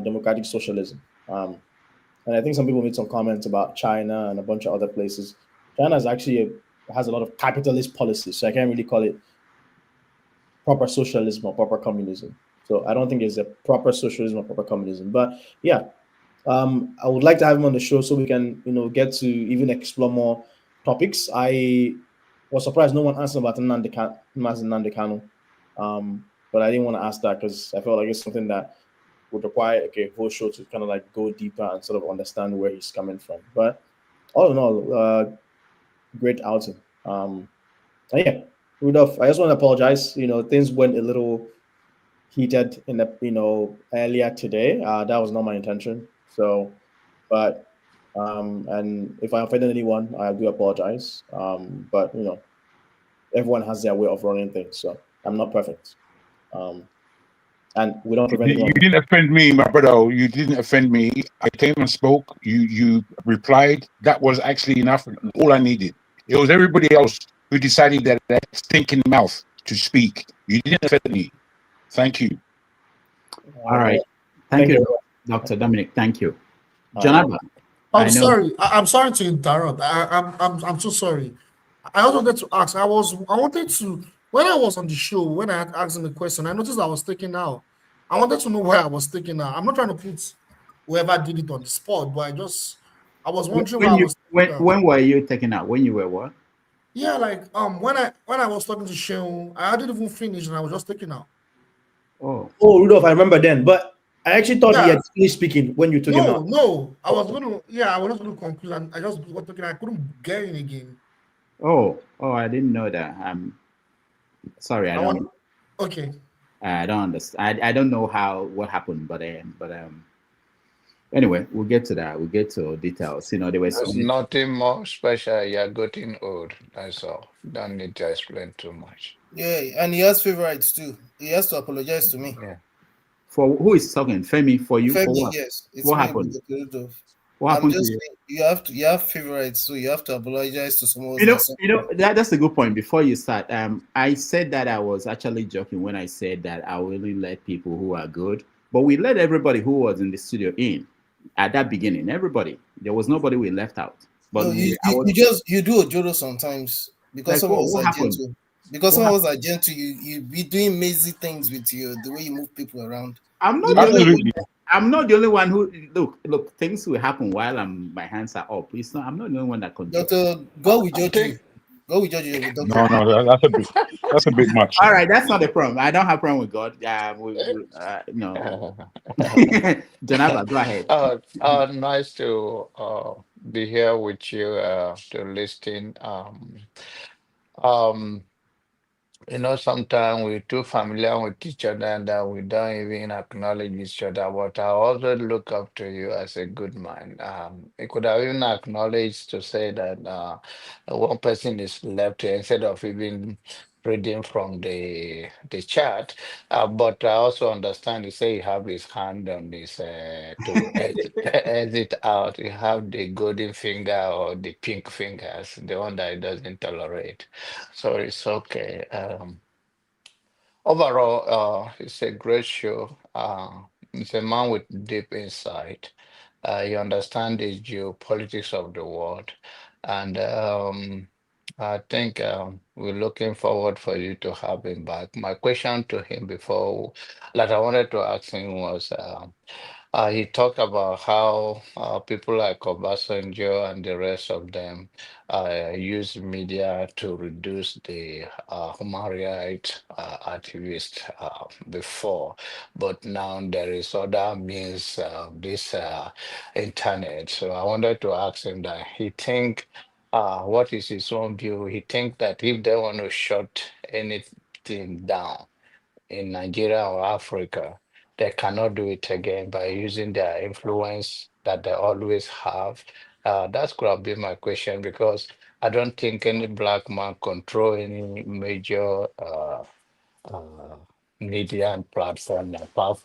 democratic socialism. And I think some people made some comments about China and a bunch of other places. China has a lot of capitalist policies, so I can't really call it proper socialism or proper communism. So I don't think it's a proper socialism or proper communism. But yeah, I would like to have him on the show so we can, get to even explore more topics. I was surprised no one asked about Nnamdi Kanu, but I didn't want to ask that because I felt like it's something that would require a whole show to kind of like go deeper and sort of understand where he's coming from. But all in all, great outing. And yeah, Rudolph, I just want to apologize. Things went a little heated in the earlier today. That was not my intention. So, but and if I offended anyone, I do apologize. But everyone has their way of running things, so I'm not perfect. And we don't prevent you didn't offend me, my brother. You didn't offend me. I came and spoke. You replied. That was actually enough. All I needed. It was everybody else who decided that stinking mouth to speak. You didn't offend me. Thank you. All right. Thank you, Dr. Dominic. Thank you. Janaba. I'm sorry to interrupt. I'm so sorry. I also wanted to ask. When I was on the show, when I asked him a question, I noticed I was taken out. I wanted to know why I was taken out. I'm not trying to put whoever did it on the spot, but I was wondering when were you taken out? When you were what? Yeah, like when I was talking to Seun, I didn't even finish and I was just taken out. Oh, Rudolph, I remember then, but I actually thought he had finished speaking when you took him out. No, I was going to conclude, and I just was talking. I couldn't get in again. Oh, I didn't know that. Sorry, I don't. Okay. I don't understand. I don't know what happened, but anyway, we'll get to that. We'll get to details. There was There's nothing more special. You're getting old. That's all. Don't need to explain too much. Yeah, and he has favorites too. He has to apologize to me. Yeah. For who is talking? Femi, for you? Femi, for what? Yes. What happened? What happened to you? You have favorites, so you have to apologize to someone. That's a good point. Before you start, I said that I was actually joking when I said that I will only let people who are good, but we let everybody who was in the studio in at that beginning. Everybody, there was nobody we left out. But you do a Jodo sometimes because some of us are gentle. Because some of us are gentle, you be doing amazing things with the way you move people around. I'm not I'm not the only one who look. Things will happen while my hands are up. I'm not the only one that controls. Doctor, God will judge you. God will judge you. No, that's a bit much. All right, that's not the problem. I don't have a problem with God. No. Janaba, go ahead. Nice to be here with you to listen. Sometimes we're too familiar with each other and we don't even acknowledge each other. But I also look up to you as a good man. I could have even acknowledged to say that one person is left here instead of even reading from the chat. But I also understand you say you have his hand on this to exit out. You have the golden finger or the pink fingers, the one that he doesn't tolerate. So it's okay. Overall, it's a great show. It's a man with deep insight. You understand the geopolitics of the world, and I think we're looking forward for you to have him back. My question to him before, that I wanted to ask him was. He talked about how people like Obasanjo and the rest of them use media to reduce the human rights activists before, but now there is other means of this internet. So I wanted to ask him that he think, what is his own view? He think that if they want to shut anything down in Nigeria or Africa, they cannot do it again by using their influence that they always have. That's gonna be my question because I don't think any black man control any major uh, media and platform apart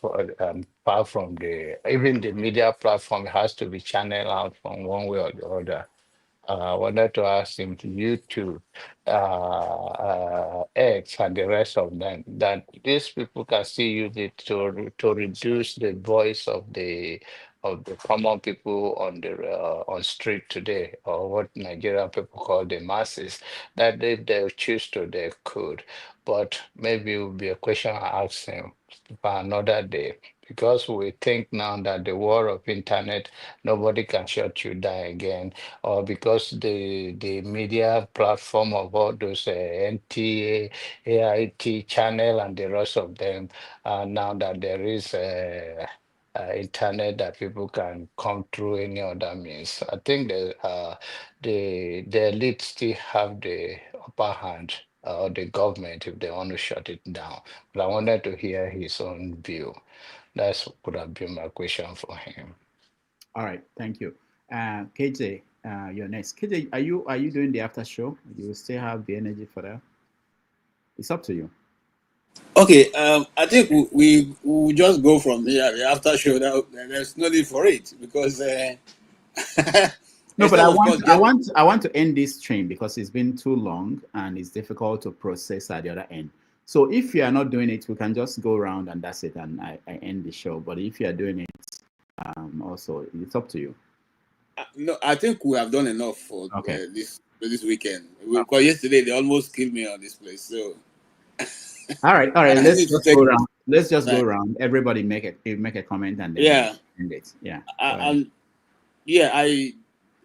from the even the media platform has to be channeled out from one way or the other. I wanted to ask him to you too, X and the rest of them, that these people can still use it to reduce the voice of the common people on the on street today, or what Nigerian people call the masses. That if they choose to, they could. But maybe it will be a question I ask him for another day. Because we think now that the war of internet, nobody can shut you down again, or because the media platform of all those NTA, AIT channel and the rest of them, now that there is internet that people can come through any other means. I think the elite still have the upper hand, or the government if they want to shut it down. But I wanted to hear his own view. That's could have been my question for him. All right, thank you. KJ, you're next. KJ, are you doing the after show? You still have the energy for that? It's up to you. Okay, I think we will just go from here. The after show, there's no need for it because. No, but I want to end this stream because it's been too long and it's difficult to process at the other end. So if you are not doing it, we can just go around and that's it, and I end the show. But if you are doing it, also it's up to you. No, I think we have done enough for this weekend. Because yesterday they almost killed me on this place. So. All right. Let's just go around. Let's just go around. Everybody make a comment and then end it. Yeah.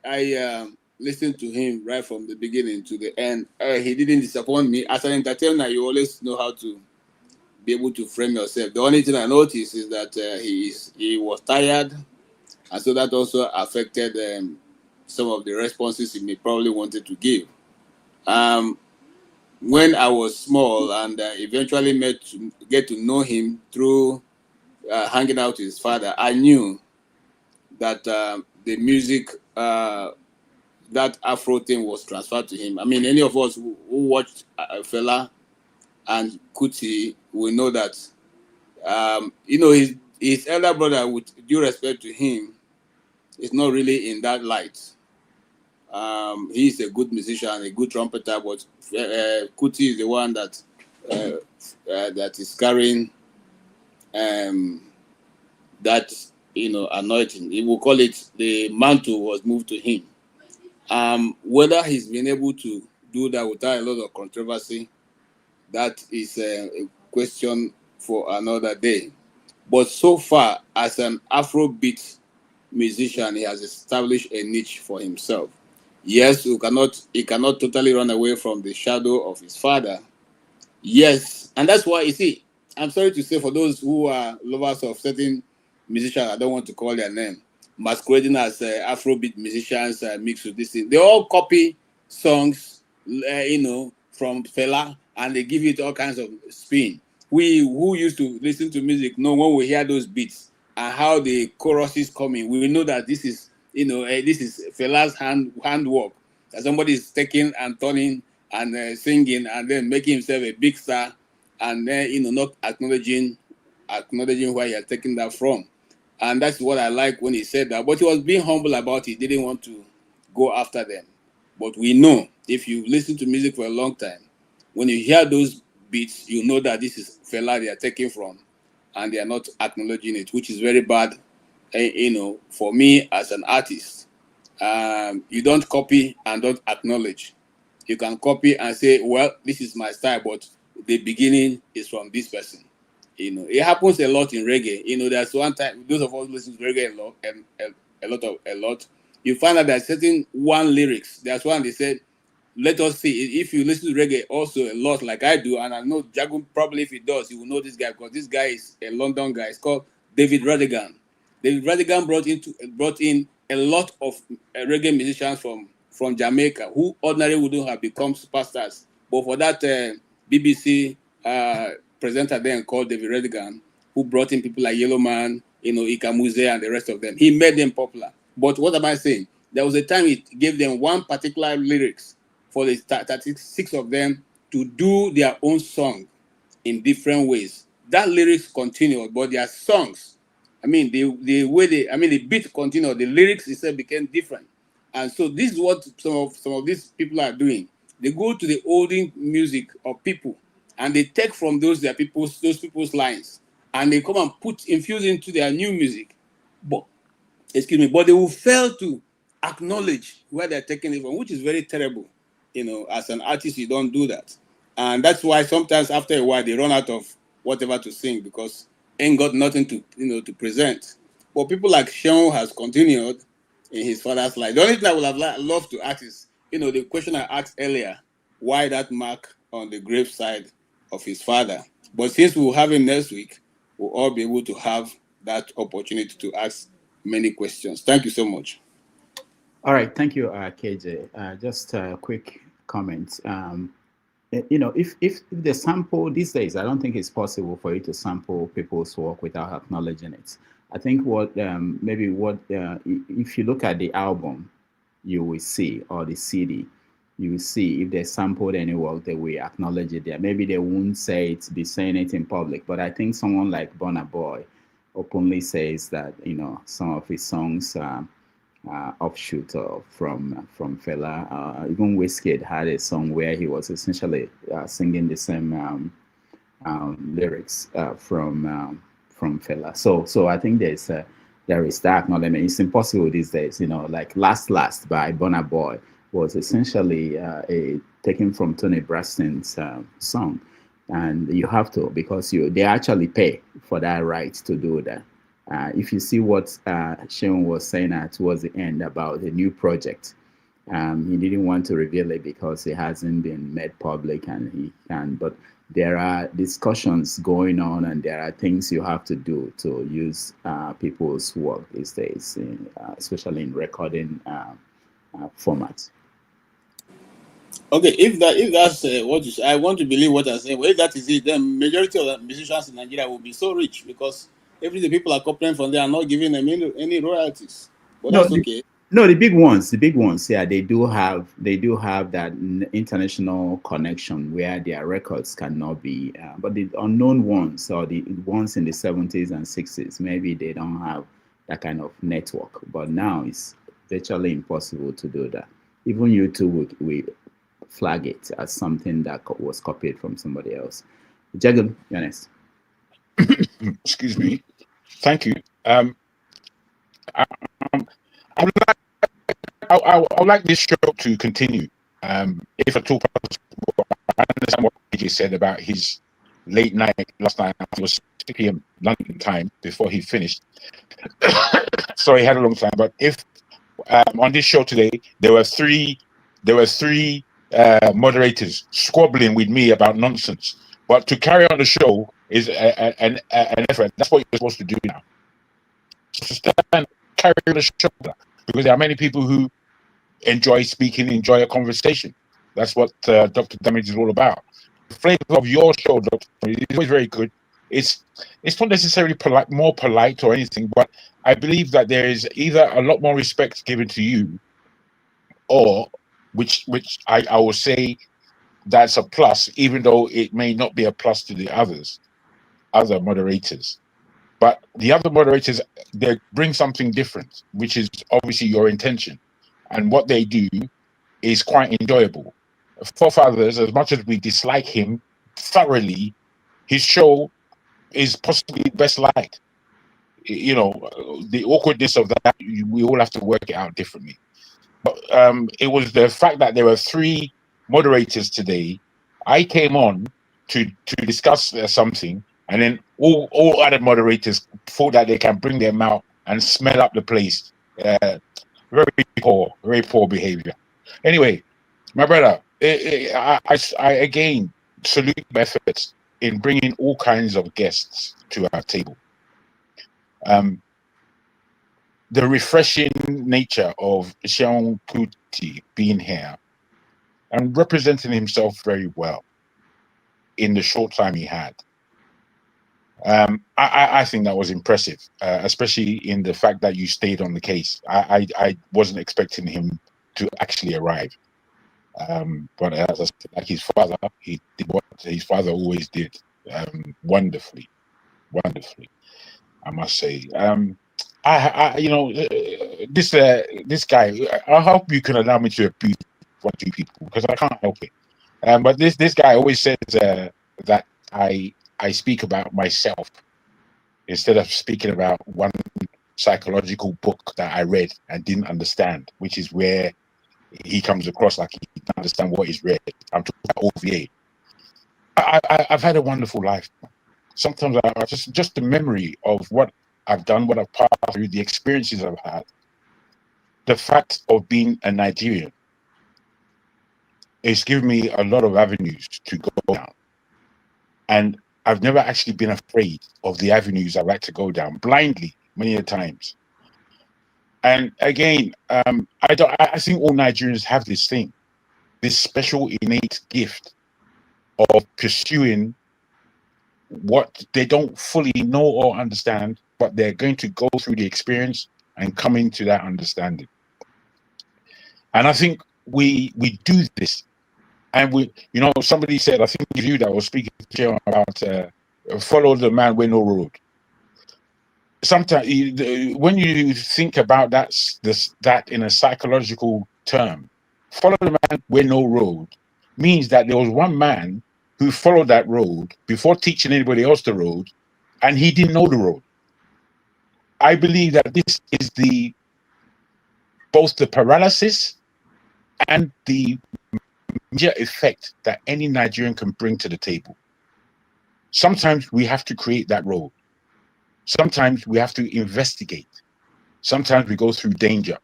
I listened to him right from the beginning to the end. He didn't disappoint me. As an entertainer, you always know how to be able to frame yourself. The only thing I noticed is that he was tired, and so that also affected some of the responses he may probably wanted to give. When I was small and eventually get to know him through hanging out with his father, I knew that the music, that Afro thing was transferred to him. I mean, any of us who watched Fela and Kuti will know that, his elder brother, with due respect to him, is not really in that light. He's a good musician, a good trumpeter, but Kuti is the one that that is carrying that anointing. He will call it the mantle was moved to him. Whether he's been able to do that without a lot of controversy, that is a question for another day. But so far, as an Afrobeat musician, he has established a niche for himself. Yes, he cannot totally run away from the shadow of his father. Yes, and that's why, you see, I'm sorry to say, for those who are lovers of certain musicians, I don't want to call their name, masquerading as Afrobeat musicians mixed with this thing. They all copy songs, from Fela, and they give it all kinds of spin. We who used to listen to music know when we hear those beats and how the chorus is coming, we will know that this is, this is Fela's handwork. That somebody is taking and turning and singing and then making himself a big star, and then not acknowledging where you're taking that from. And that's what I like when he said that. But he was being humble about it. He didn't want to go after them. But we know, if you listen to music for a long time, when you hear those beats, you know that this is Fela they are taking from, and they are not acknowledging it, which is very bad. For me as an artist, you don't copy and don't acknowledge. You can copy and say, well, this is my style, but the beginning is from this person. It happens a lot in reggae. There's one time, those of us who listen to reggae a lot, you find out that certain one lyrics, there's one they said, let us see, if you listen to reggae also a lot like I do, and I know Jagun probably, if he does, he will know this guy, because this guy is a London guy. It's called David Radigan. David Radigan brought in a lot of reggae musicians from Jamaica who ordinarily wouldn't have become superstars. But for that BBC presenter then called David Radigan, who brought in people like Yellow Man, Ika Muse and the rest of them, he made them popular. But what am I saying? There was a time he gave them one particular lyrics for the 36 of them to do their own song in different ways. That lyrics continued, but their songs, the way the beat continued, the lyrics itself became different. And so this is what some of these people are doing. They go to the olden music of people and they take from those people's lines and they come and infuse into their new music. But they will fail to acknowledge where they're taking it from, which is very terrible. As an artist, you don't do that. And that's why sometimes after a while they run out of whatever to sing because ain't got nothing to present. But people like Seun has continued in his father's life. The only thing I would have loved to ask is, the question I asked earlier, why that mark on the graveside of his father? But since we'll have him next week, we'll all be able to have that opportunity to ask many questions. Thank you so much. All right, thank you, KJ. Just a quick comment. If the sample these days, I don't think it's possible for you to sample people's work without acknowledging it. I think if you look at the album, you will see, or the CD, you will see if they sampled any work, they will acknowledge it there. Maybe they won't be saying it in public, but I think someone like Burna Boy openly says that some of his songs offshoot from Fela. Even Wizkid had a song where he was essentially singing the same lyrics from Fela. So I think there is that acknowledgement. It's impossible these days. Like Last by Burna Boy was essentially taken from Tony Braxton's song, and you have to, because they actually pay for that right to do that. If you see what Seun was saying towards the end about the new project, he didn't want to reveal it because it hasn't been made public, and he can. But there are discussions going on, and there are things you have to do to use people's work these days, especially in recording formats. Okay, if that's what you say, I want to believe what I'm saying. Well, if that is it, then majority of the musicians in Nigeria will be so rich because the people are copying from there are not giving them any royalties. But that's okay. No, the big ones, yeah, they do have that international connection where their records cannot be. But the unknown ones, or the ones in the 70s and 60s, maybe they don't have that kind of network. But now it's virtually impossible to do that. Even YouTube we flag it as something that was copied from somebody else. Jagan, you're next. Excuse me. Thank you. I would like this show to continue. If at all possible, I understand what he said about his late night last night. He was 6 p.m. London time before he finished. So he had a long time. But if on this show today there were three moderators squabbling with me about nonsense, but to carry on the show is an effort. That's what you're supposed to do now. So stand, carry on the show, because there are many people who enjoy speaking, enjoy a conversation. That's what Dr. Damage is all about. The flavor of your show, Dr. Damage, is always very good. It's not necessarily more polite or anything, but I believe that there is either a lot more respect given to you, or which I will say that's a plus, even though it may not be a plus to the other moderators. But the other moderators, they bring something different, which is obviously your intention. And what they do is quite enjoyable. Forefathers, as much as we dislike him thoroughly, his show is possibly best liked. You know, the awkwardness of that, we all have to work it out differently. But it was the fact that there were 3 moderators today. I came on to discuss something, and then all other moderators thought that they can bring them out and smell up the place. Very poor behavior. Anyway, my brother, I again salute your efforts in bringing all kinds of guests to our table. The refreshing nature of Seun Kuti being here and representing himself very well in the short time he had. I think that was impressive, especially in the fact that you stayed on the case. I wasn't expecting him to actually arrive. But as I said, like his father, he did what his father always did, wonderfully, I must say. You know, this guy, I hope you can allow me to abuse one or two people, because I can't help it. But this guy always says that I speak about myself instead of speaking about one psychological book that I read and didn't understand, which is where he comes across like he doesn't understand what he's read. I'm talking about OVA. I've had a wonderful life. Sometimes I just the memory of what I've done, what I've passed through, the experiences I've had, the fact of being a Nigerian, it's given me a lot of avenues to go down. And I've never actually been afraid of the avenues I like to go down blindly many a times. And again, I think all Nigerians have this thing, this special innate gift of pursuing what they don't fully know or understand, but they're going to go through the experience and come into that understanding. And I think we do this. And you know, somebody said, I think you that was speaking about follow the man where no road. Sometimes when you think about that in a psychological term, follow the man where no road means that there was one man who followed that road before teaching anybody else the road, and he didn't know the road. I believe that this is both the paralysis and the major effect that any Nigerian can bring to the table. Sometimes we have to create that road. Sometimes we have to investigate. Sometimes we go through danger.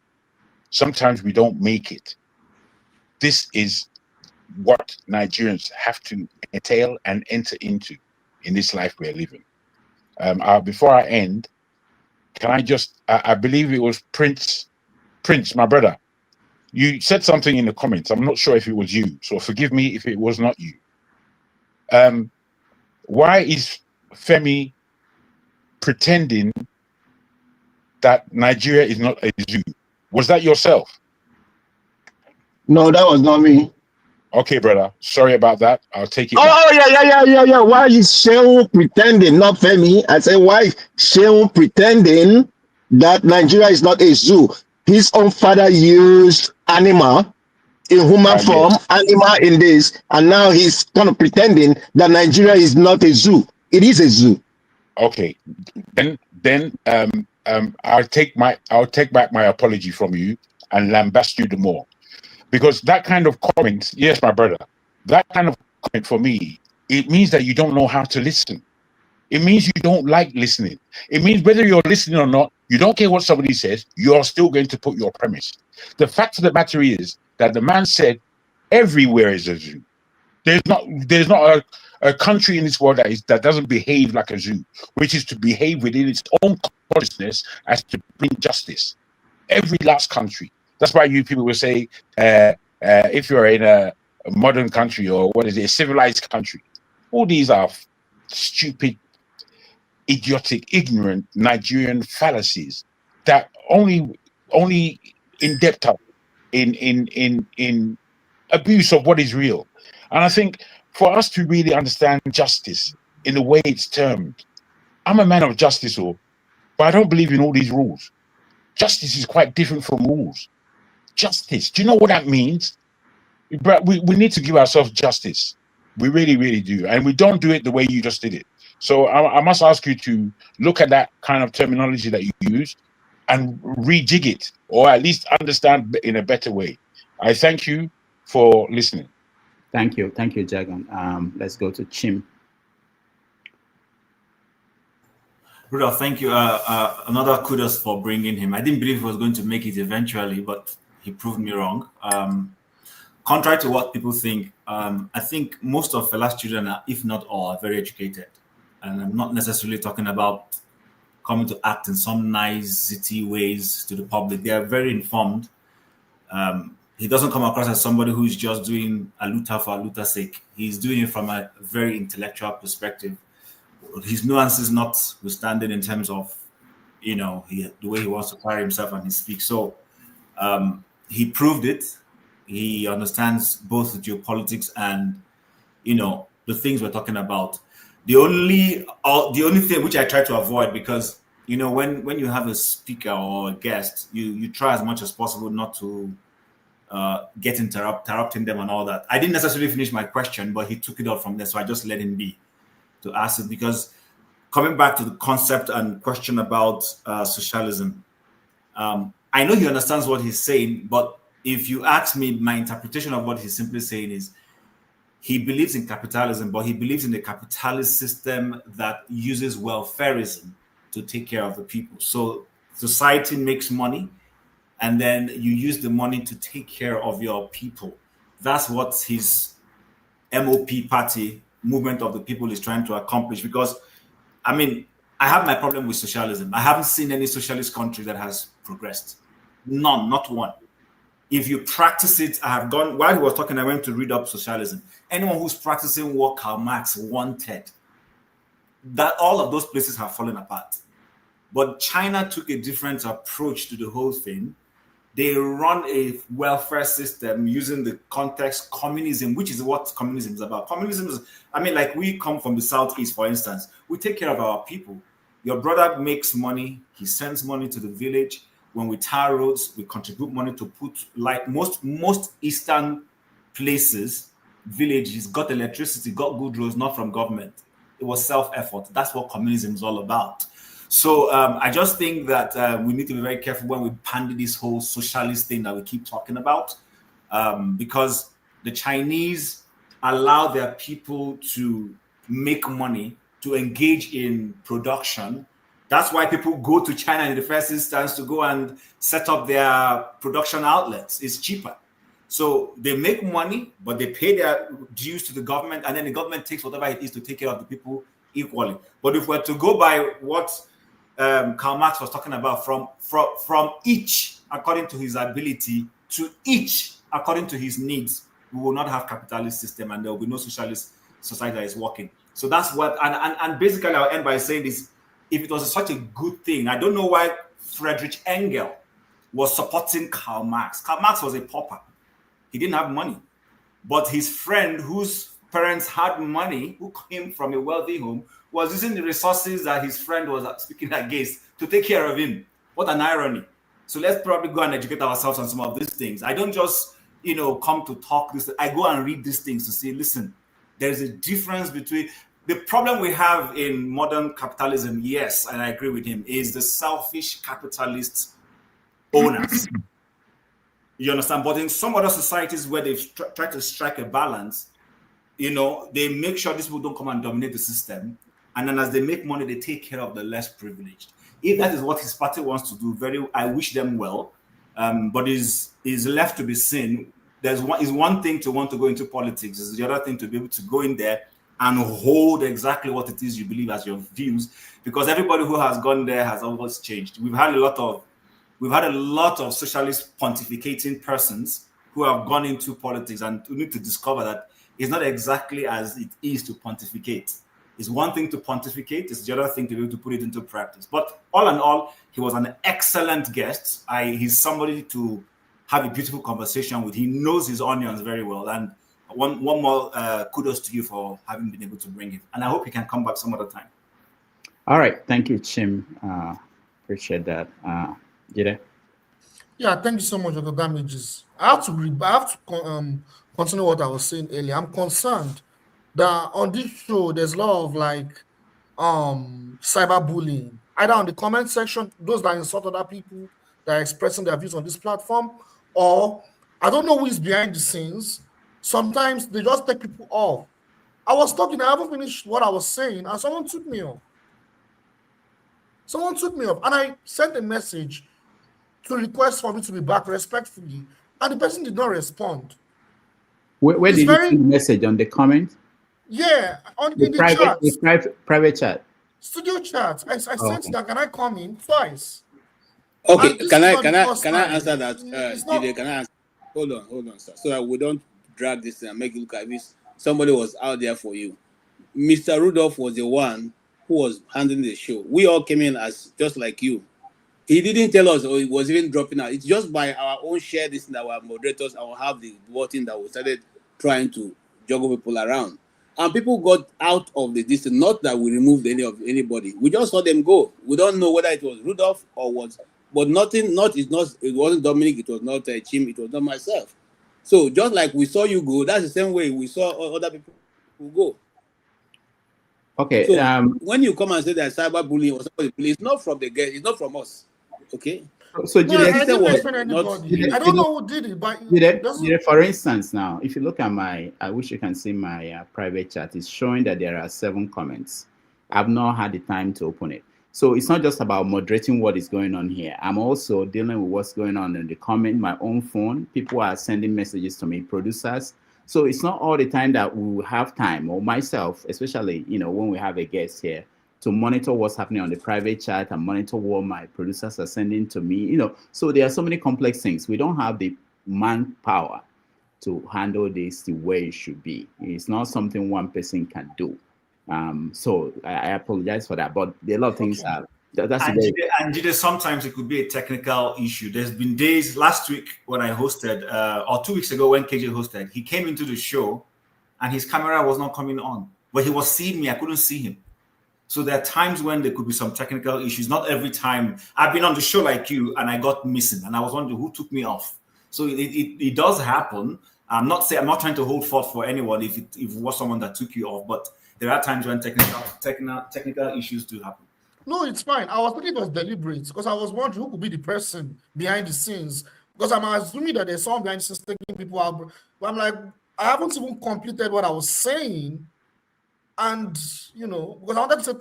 Sometimes we don't make it. This is what Nigerians have to entail and enter into in this life we're living. Before I end, can I just, I believe it was Prince, my brother. You said something in the comments. I'm not sure if it was you, so forgive me if it was not you. Why is Femi pretending that Nigeria is not a zoo? Was that yourself? No, that was not me. Okay, brother. Sorry about that. I'll take it back. Oh, yeah. Why is Seun pretending, not Femi? I said, why is Seun pretending that Nigeria is not a zoo? His own father used animal in human form, animal in this, and now he's kind of pretending that Nigeria is not a zoo. It is a zoo. Okay, then I'll take back my apology from you and lambast you the more, because that kind of comment, yes, my brother, that kind of comment for me, it means that you don't know how to listen. It means you don't like listening. It means whether you're listening or not, you don't care what somebody says, you're still going to put your premise. The fact of the matter is that the man said everywhere is a zoo. There's not a country in this world that doesn't behave like a zoo, which is to behave within its own consciousness as to bring justice. Every last country. That's why you people will say, if you're in a modern country or what is it, a civilized country, all these are stupid, idiotic, ignorant Nigerian fallacies that only in depth up in abuse of what is real. And I think for us to really understand justice in the way it's termed, I'm a man of justice, but I don't believe in all these rules. Justice is quite different from rules. Justice, do you know what that means? But we need to give ourselves justice. We really, really do. And we don't do it the way you just did it. So I must ask you to look at that kind of terminology that you use and rejig it, or at least understand in a better way. I thank you for listening. Thank you, Jagan. Let's go to Chim. Rudolph, thank you. Another kudos for bringing him. I didn't believe he was going to make it eventually, but he proved me wrong. Contrary to what people think, I think most of Fela's children, if not all, are very educated. And I'm not necessarily talking about coming to act in some nicety ways to the public. They are very informed. He doesn't come across as somebody who's just doing aluta for aluta's sake. He's doing it from a very intellectual perspective. His nuances notwithstanding in terms of, the way he wants to carry himself and he speaks. So he proved it. He understands both the geopolitics and, the things we're talking about. The only thing which I try to avoid, because, when you have a speaker or a guest, you try as much as possible not to get interrupting them and all that. I didn't necessarily finish my question, but he took it up from there, so I just let him be to ask it. Because coming back to the concept and question about socialism, I know he understands what he's saying, but if you ask me, my interpretation of what he's simply saying is he believes in capitalism, but he believes in a capitalist system that uses welfareism to take care of the people. So society makes money, and then you use the money to take care of your people. That's what his MOP party, Movement of the People, is trying to accomplish. Because, I have my problem with socialism. I haven't seen any socialist country that has progressed. None, not one. If you practice it, while he was talking, I went to read up socialism. Anyone who's practicing what Karl Marx wanted, that all of those places have fallen apart. But China took a different approach to the whole thing. They run a welfare system using the context communism, which is what communism is about. Communism is, like we come from the Southeast, for instance. We take care of our people. Your brother makes money. He sends money to the village. When we tar roads, we contribute money to put light. Most eastern places, villages, got electricity, got good roads, not from government. It was self-effort. That's what communism is all about. So I just think that we need to be very careful when we pander this whole socialist thing that we keep talking about, because the Chinese allow their people to make money, to engage in production. That's why people go to China in the first instance, to go and set up their production outlets. It's cheaper. So they make money, but they pay their dues to the government, and then the government takes whatever it is to take care of the people equally. But if we're to go by what Karl Marx was talking about, from each according to his ability to each according to his needs, we will not have capitalist system, and there will be no socialist society that is working. So that's what, and basically I'll end by saying this. If it was such a good thing, I don't know why Friedrich Engels was supporting Karl Marx. Karl Marx was a pauper. He didn't have money. But his friend, whose parents had money, who came from a wealthy home, was using the resources that his friend was speaking against to take care of him. What an irony. So let's probably go and educate ourselves on some of these things. I don't just, come to talk this. I go and read these things to say, listen, there's a difference between... The problem we have in modern capitalism, yes, and I agree with him, is the selfish capitalist owners. You understand? But in some other societies where they've tried to strike a balance, they make sure these people don't come and dominate the system. and then as they make money, they take care of the less privileged. If that is what his party wants to do, I wish them well. But is left to be seen. Is one thing to want to go into politics. Is the other thing to be able to go in there and hold exactly what it is you believe as your views. Because everybody who has gone there has always changed. We've had a lot of socialist pontificating persons who have gone into politics, and we need to discover that it's not exactly as it is to pontificate. It's one thing to pontificate, it's the other thing to be able to put it into practice. But all in all, he was an excellent guest. He's somebody to have a beautiful conversation with. He knows his onions very well. And one more kudos to you for having been able to bring him. And I hope he can come back some other time. All right. Thank you, Chim. Appreciate that. Jide? Yeah, thank you so much, Dr. Damages. I have to continue what I was saying earlier. I'm concerned that on this show, there's a lot of cyberbullying, either on the comment section, those that insult other people that are expressing their views on this platform, or I don't know who is behind the scenes. Sometimes they just take people off. I was talking, I haven't finished what I was saying, and someone took me off. And I sent a message to request for me to be back respectfully, and the person did not respond. Where did you send the message? On the comment? Yeah, in the private chat. Studio chat. I sent that. Can I come in twice? Okay, can I answer that? Jide, can I answer? Hold on, sir. So that we don't drag this and make it look like this. Somebody was out there for you. Mr. Rudolph was the one who was handling the show. We all came in as just like you. He didn't tell us, or he was even dropping out. It's just by our own share this, and our moderators, and have the voting that we started trying to juggle people around. And people got out of the distance, not that we removed anybody. We just saw them go. We don't know whether it was Rudolph or but it wasn't Dominic, it was not Chim, it was not myself. So just like we saw you go, that's the same way we saw other people go. Okay. So when you come and say that cyberbullying or somebody, it's not from the guest, it's not from us. Okay. So I didn't mention anybody. I don't know who did it, but for instance, now if you look at I wish you can see my private chat. It's showing that there are 7 comments. I've not had the time to open it. So it's not just about moderating what is going on here. I'm also dealing with what's going on in the comment, my own phone. People are sending messages to me, producers. So it's not all the time that we will have time, or myself, especially, when we have a guest here, to monitor what's happening on the private chat and monitor what my producers are sending to me. So there are so many complex things. We don't have the manpower to handle this the way it should be. It's not something one person can do. So I apologize for that, but there are a lot of things. Jide, sometimes it could be a technical issue. There's been days last week when I hosted, or 2 weeks ago when KJ hosted, he came into the show and his camera was not coming on, but he was seeing me. I couldn't see him. So there are times when there could be some technical issues. Not every time. I've been on the show like you and I got missing and I was wondering who took me off. So it does happen. I'm not trying to hold forth for anyone if it was someone that took you off, but there are times when technical issues do happen. No, it's fine. I was thinking it was deliberate because I was wondering who could be the person behind the scenes. Because I'm assuming that there's someone behind the scenes taking people out. But I'm like, I haven't even completed what I was saying. And, because I wanted to say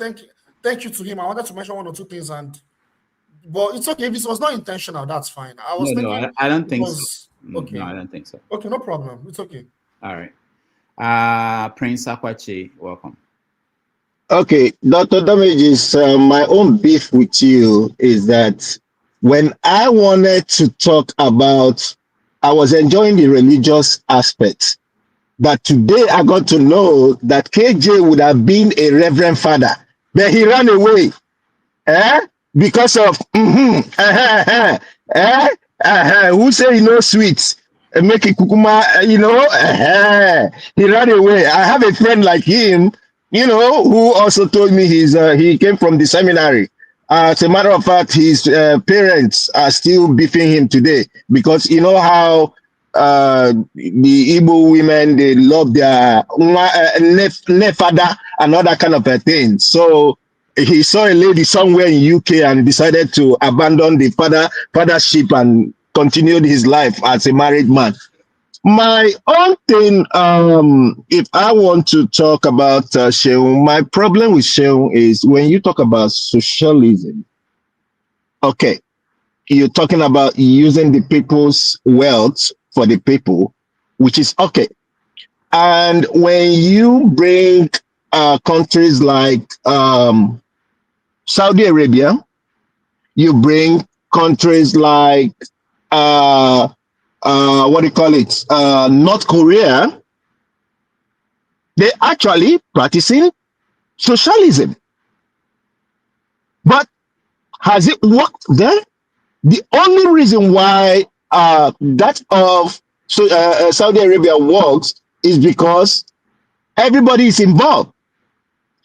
thank you to him. I wanted to mention 1 or 2 things. But it's okay. If it was not intentional, that's fine. I don't think so. Okay. No, I don't think so. Okay, no problem. It's okay. All right. Prince Akwachi, welcome. Okay, Dr. Damages, my own beef with you is that when I wanted to talk about, I was enjoying the religious aspect, but today I got to know that KJ would have been a reverend father, but he ran away, because of who say sweets, make it kukuma, he ran away. I have a friend like him, who also told me he came from the seminary. As a matter of fact, his parents are still beefing him today because how the Igbo women, they love their father and all that kind of a thing. So he saw a lady somewhere in UK and decided to abandon the fathership and continued his life as a married man. My own thing, if I want to talk about Seun, my problem with Seun is when you talk about socialism, okay, you're talking about using the people's wealth for the people, which is okay. And when you bring countries like Saudi Arabia, you bring countries like what do you call it? North Korea, they actually practicing socialism. But has it worked there? The only reason why that of Saudi Arabia works is because everybody is involved.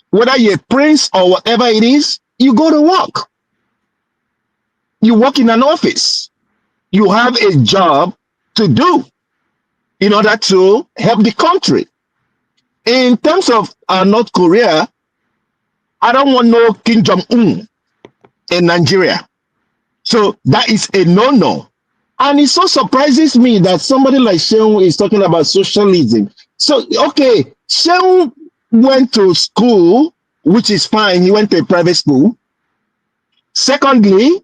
Whether you're a prince or whatever it is, you go to work. You work in an office. You have a job to do in order to help the country. In terms of North Korea, I don't want no Kim Jong-un in Nigeria. So that is a no-no. And it so surprises me that somebody like Seun is talking about socialism. So, okay, Seun went to school, which is fine. He went to a private school. Secondly,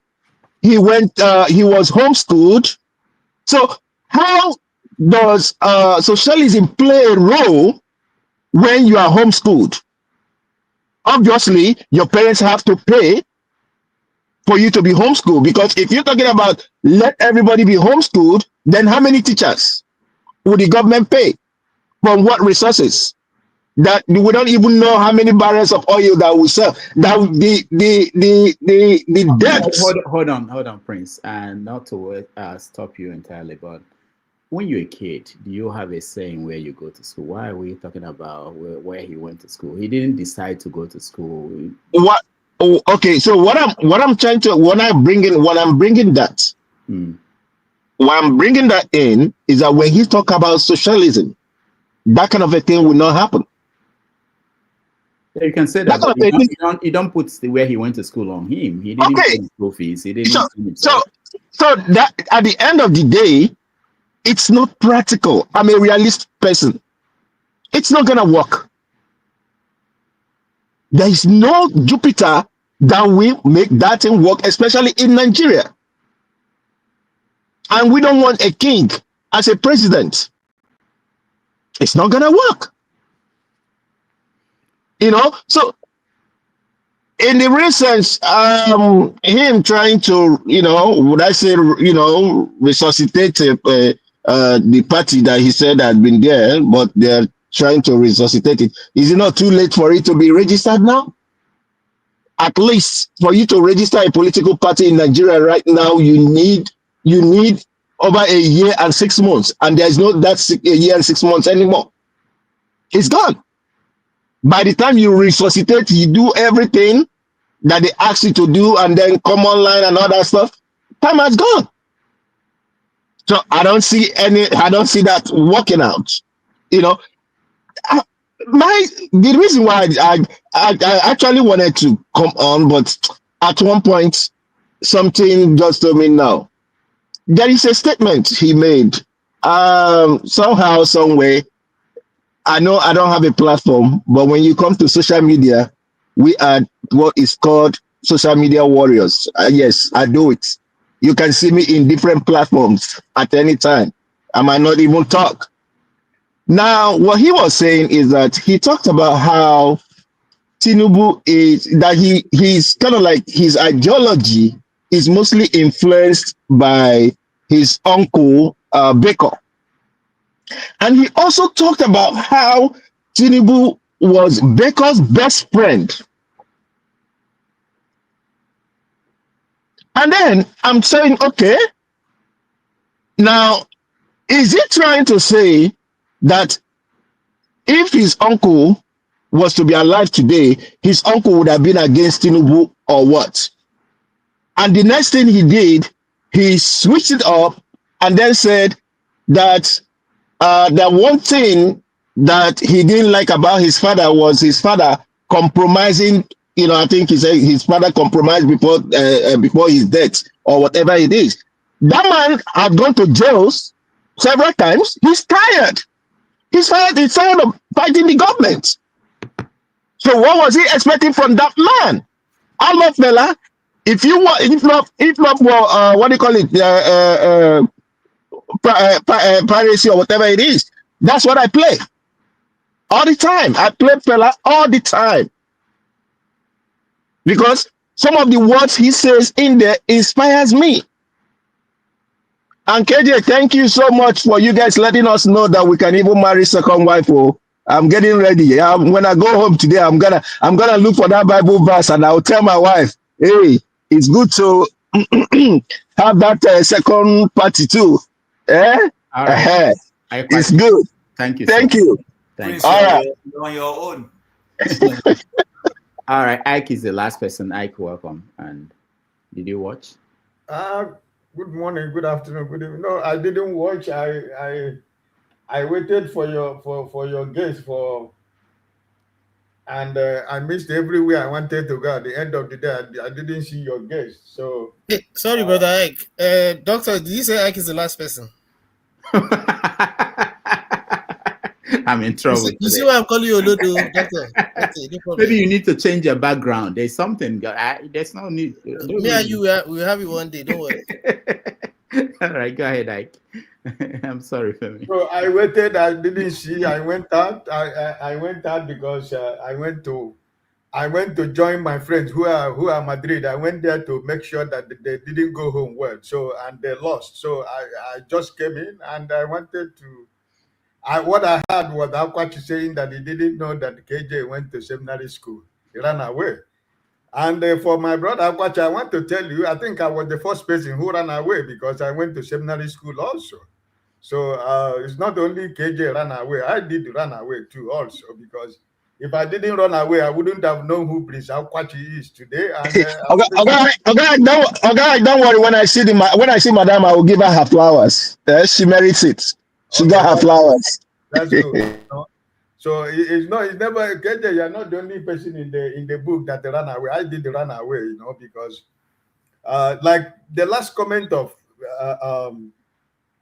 he was homeschooled. So how does socialism play a role when you are homeschooled? Obviously, your parents have to pay for you to be homeschooled, because if you're talking about let everybody be homeschooled, then how many teachers would the government pay? From what resources? That we don't even know how many barrels of oil that we sell. That the debts. Hold on, Prince, and not to stop you entirely, but when you're a kid, do you have a saying where you go to school? Why are we talking about where he went to school? He didn't decide to go to school. What? Oh, okay. So when I'm bringing that in is that when he talk about socialism, that kind of a thing will not happen. Yeah, you can say that, but you don't put where he went to school on him. He didn't pay school fees. He didn't. So that at the end of the day, it's not practical. I'm a realist person. It's not gonna work. There is no Jupiter that will make that thing work, especially in Nigeria. And we don't want a king as a president. It's not gonna work. You know, so in the real sense, him trying to, would I say, resuscitate the party that he said had been there, but they're trying to resuscitate it. Is it not too late for it to be registered now? At least for you to register a political party in Nigeria right now, you need over a year and 6 months, and there's no a year and 6 months anymore. It's gone. By the time you resuscitate, you do everything that they ask you to do, and then come online and all that stuff. Time has gone. So I don't see that working out. The reason why I actually wanted to come on, but at one point something just told me now. There is a statement he made. Somehow, some way. I know I don't have a platform, but when you come to social media, we are what is called social media warriors. Yes, I do it. You can see me in different platforms at any time. I might not even talk. Now, what he was saying is that he talked about how Tinubu he's kind of like his ideology is mostly influenced by his uncle, Beko. And he also talked about how Tinubu was Beko's best friend. And then I'm saying, okay, now, is he trying to say that if his uncle was to be alive today, his uncle would have been against Tinubu or what? And the next thing he did, he switched it up and then said that the one thing that he didn't like about his father was his father compromising. I think he said his father compromised before his death or whatever it is. That man had gone to jails several times. He's tired. He's tired of fighting the government. So what was he expecting from that man? I love Fela. If you want, if not, what do you call it? Piracy or whatever it is. That's what I play all the time. I play Fela all the time because some of the words he says in there inspires me. And KJ, thank you so much for you guys letting us know that we can even marry second wife. Oh, I'm getting ready. When I go home today, I'm gonna look for that Bible verse and I'll tell my wife, hey, it's good to have that second party too. Eh? All right. It's good. Thank you. Thank you. Thanks. All right. You're on your own. All right. Ike is the last person. Ike, welcome. And did you watch? Good morning, good afternoon, good evening. No, I didn't watch. I waited for your guest and I missed everywhere I wanted to go. At the end of the day, I didn't see your guest. So hey, sorry, brother Ike. Doctor, did you say Ike is the last person? I'm in trouble. You see why I'm calling you Olodo, Doctor? Okay, no problem. Maybe you need to change your background. There's something. There's no need. Me and you, we'll have it one day. Don't worry. All right, go ahead, Ike. I'm sorry for me. So I waited. I didn't see. I went out. I went out because I went to join my friends who are Madrid. I went there to make sure that they didn't go home well. So and they lost. So I just came in and I wanted to. What I heard was Akwachi saying that he didn't know that KJ went to seminary school. He ran away. And for my brother Akwachi, I want to tell you, I think I was the first person who ran away because I went to seminary school also. So it's not only KJ ran away, I did run away too also, because if I didn't run away, I wouldn't have known who Prince Akwachi is today. And, don't worry. When I see Madame, I will give her her flowers. She merits it. She got her flowers. That's good. So it's never KJ. You're not the only person in the book that ran away. I did run away, because like the last comment of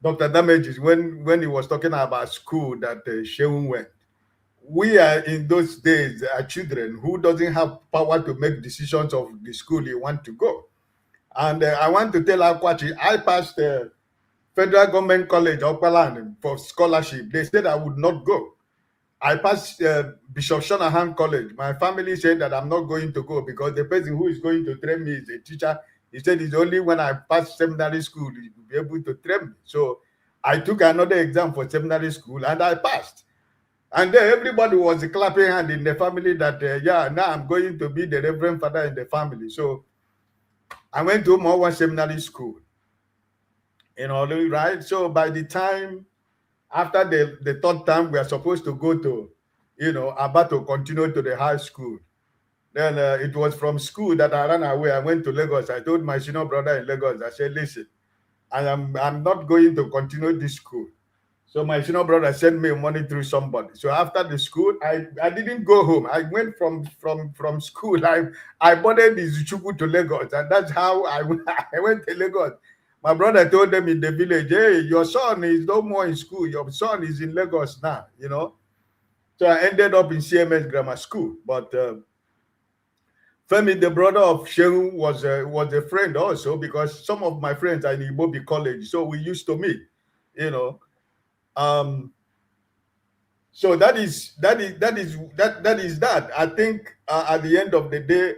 Dr. Damages when he was talking about school that Seun went. We are in those days children who doesn't have power to make decisions of the school you want to go. And I want to tell Akwachi, I passed Federal Government College of Palan for scholarship. They said I would not go. I passed Bishop Shanahan College. My family said that I'm not going to go because the person who is going to train me is a teacher. He said it's only when I pass seminary school he will be able to train me. So I took another exam for seminary school and I passed. And then everybody was clapping hand in the family that, now I'm going to be the Reverend Father in the family. So I went to Mowa Seminary School. Right? So by the time, after the third time, we are supposed to go to, about to continue to the high school. Then it was from school that I ran away. I went to Lagos. I told my senior brother in Lagos, I said, listen, I'm not going to continue this school. So my senior brother sent me money through somebody. So after the school, I didn't go home. I went from school. I boarded the Zuchuku to Lagos. And that's how I went to Lagos. My brother told them in the village, hey, your son is no more in school. Your son is in Lagos now, So I ended up in CMS Grammar School. But Femi, the brother of Seun, was a friend also because some of my friends are in Ibobi College. So we used to meet, So that is that. I think at the end of the day,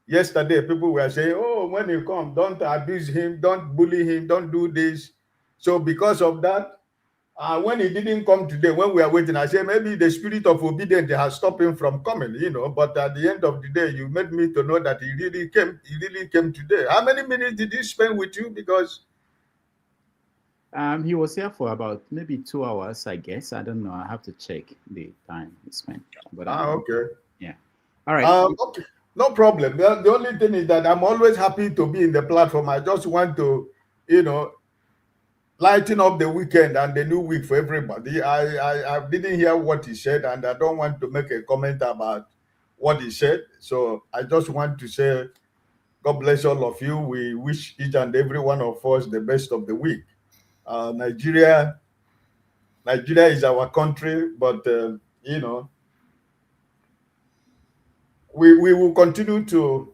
yesterday, people were saying, oh, when you come, don't abuse him, don't bully him, don't do this. So because of that, when he didn't come today, when we are waiting, I said, maybe the spirit of obedience has stopped him from coming, But at the end of the day, you made me to know that he really came today. How many minutes did he spend with you? Because he was here for about maybe 2 hours, I guess. I don't know. I have to check the time he spent. But okay. Yeah. All right. Okay. No problem. The only thing is that I'm always happy to be in the platform. I just want to, lighten up the weekend and the new week for everybody. I didn't hear what he said, and I don't want to make a comment about what he said. So I just want to say God bless all of you. We wish each and every one of us the best of the week. Nigeria is our country, but you know, we will continue to,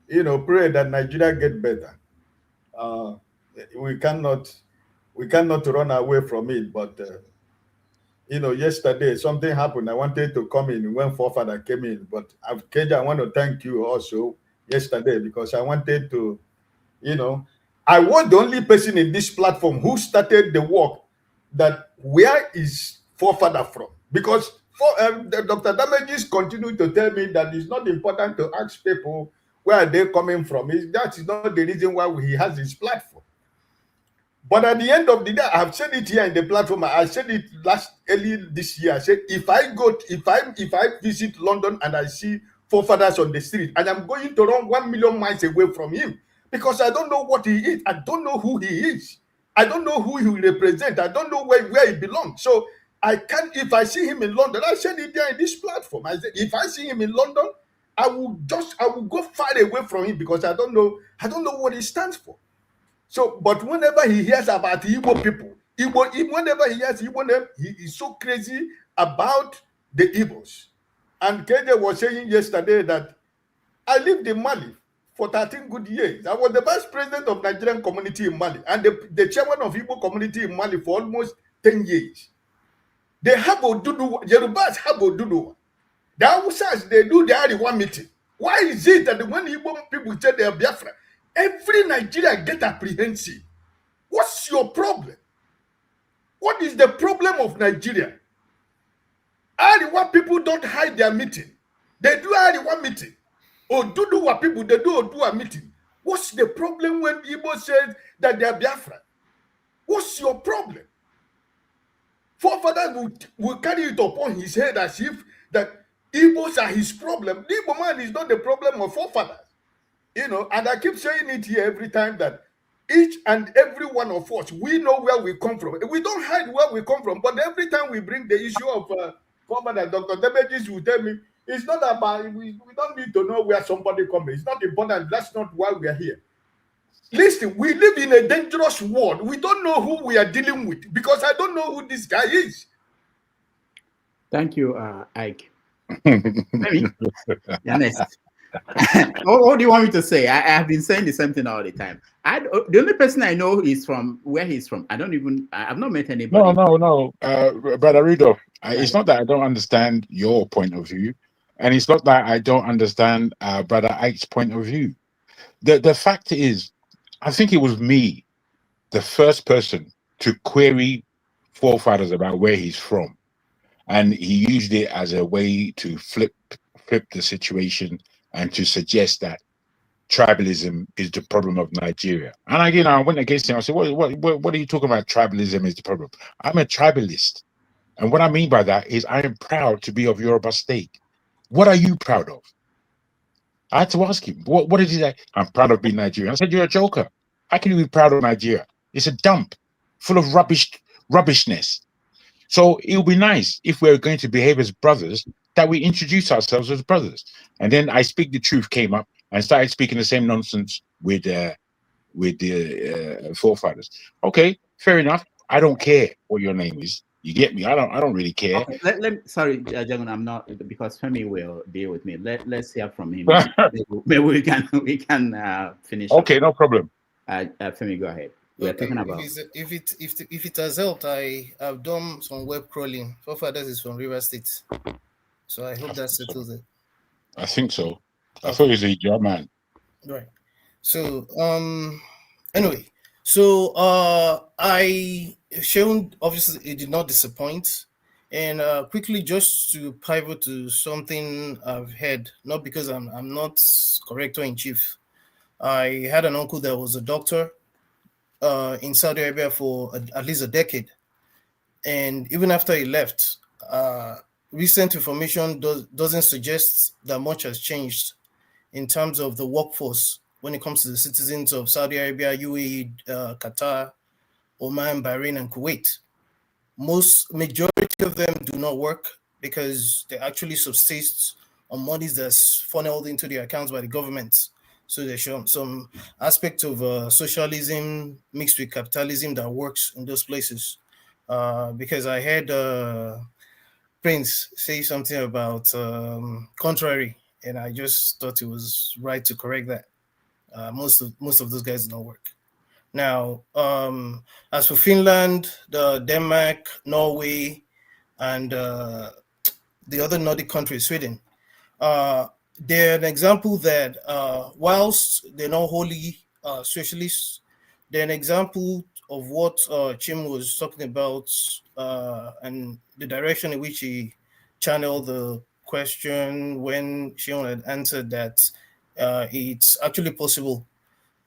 you know, pray that Nigeria get better. We cannot run away from it. But you know, yesterday something happened. I wanted to come in when forefather came in, but KJ, I want to thank you also yesterday, because I wanted to, you know, I was the only person in this platform who started the work that where is forefather from, because Dr. Damages continued to tell me that it's not important to ask people where are they coming from. That is not the reason why he has his platform. But at the end of the day, I've said it here in the platform. I said it early this year. I said if I visit London and I see forefathers on the street, and I'm going to run 1 million miles away from him, because I don't know what he is. I don't know who he is. I don't know who he will represent. I don't know where he belongs. So I can't. If I see him in London, I said it there in this platform. I said if I see him in London, I will go far away from him, because I don't know what he stands for. So, but whenever he hears about Igbo people, whenever he hears Igbo name, he is so crazy about the Igbos. And KJ was saying yesterday that I lived in Mali for 13 good years. I was the vice president of Nigerian community in Mali and the chairman of Igbo community in Mali for almost 10 years. They have Odudu, Yorubas have Odudu. The Hausas, they do the Ariwa meeting. Why is it that when Igbo people say they are Biafra, every Nigerian get apprehensive? What's your problem? What is the problem of Nigeria? Ariwa people don't hide their meeting. They do Ariwa meeting. Oduduwa people, they do Odua meeting. What's the problem when Igbo says that they are Biafra? What's your problem? Forefather will carry it upon his head as if that Igbos are his problem. The Igbo man is not the problem of forefathers. You know, and I keep saying it here every time that each and every one of us, we know where we come from. We don't hide where we come from, but every time we bring the issue of forefather, Dr. Debejis will tell me, it's not about, we don't need to know where somebody comes. It's not important. That's not why we are here. Listen, we live in a dangerous world. We don't know who we are dealing with, because I don't know who this guy is. Thank you, Ike. Maybe. Honest. What do you want me to say? I have been saying the same thing all the time. The only person I know is from where he's from. I've not met anybody. No, Brother Rudolph. It's not that I don't understand your point of view, and it's not that I don't understand Brother Ike's point of view. The fact is, I think it was me, the first person to query forefathers about where he's from, and he used it as a way to flip the situation and to suggest that tribalism is the problem of Nigeria. And again, I went against him. I said, what are you talking about? Tribalism is the problem. I'm a tribalist. And what I mean by that is I am proud to be of Yoruba state. What are you proud of? I had to ask him, what did he say? I'm proud of being Nigerian. I said, you're a joker. How can you be proud of Nigeria? It's a dump full of rubbishness. So it would be nice if we're going to behave as brothers, that we introduce ourselves as brothers. And then I Speak the Truth came up and started speaking the same nonsense with the forefathers. Okay, fair enough. I don't care what your name is. You get me? I don't really care. Okay, sorry, Jagan, I'm not, because Femi will deal with me. Let's hear from him. Maybe we can finish. Okay, no problem. Femi, go ahead. We're talking about if it has helped. I have done some web crawling. Forefathers is from River State, so I hope that settles it. I think so. I thought he was a job man. Right. So anyway, so Seun, obviously it did not disappoint. And quickly, just to pivot to something I've heard, not because I'm not corrector in chief. I had an uncle that was a doctor in Saudi Arabia for at least a decade. And even after he left, recent information doesn't suggest that much has changed in terms of the workforce when it comes to the citizens of Saudi Arabia, UAE, Qatar, Oman, Bahrain, and Kuwait. Majority of them do not work because they actually subsist on monies that's funneled into their accounts by the government. So there's some aspect of socialism mixed with capitalism that works in those places. Because I heard Prince say something about contrary, and I just thought it was right to correct that. Most of those guys don't work. Now, as for Finland, Denmark, Norway, and the other Nordic countries, Sweden, they're an example that whilst they're not wholly socialists, they're an example of what Chim was talking about and the direction in which he channeled the question when Seun had answered that it's actually possible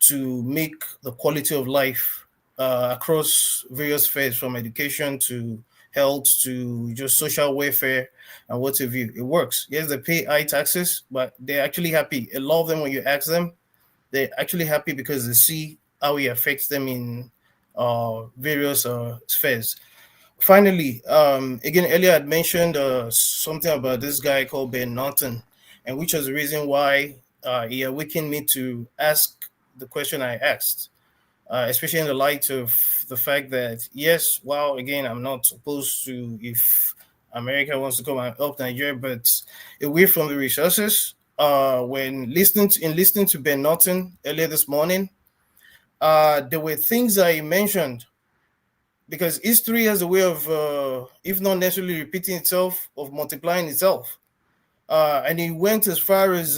to make the quality of life across various spheres, from education to health to just social welfare and what have you. It works. Yes, they pay high taxes, but they're actually happy. A lot of them, when you ask them, they're actually happy because they see how it affects them in various spheres. Finally, again, earlier I mentioned something about this guy called Ben Norton, and which was the reason why he awakened me to ask the question I asked, especially in the light of the fact that, yes, well, again, I'm not opposed to if America wants to come and help Nigeria, but away from the resources, when listening to Ben Norton earlier this morning, there were things I mentioned, because history has a way of, if not necessarily repeating itself, of multiplying itself. And he went as far as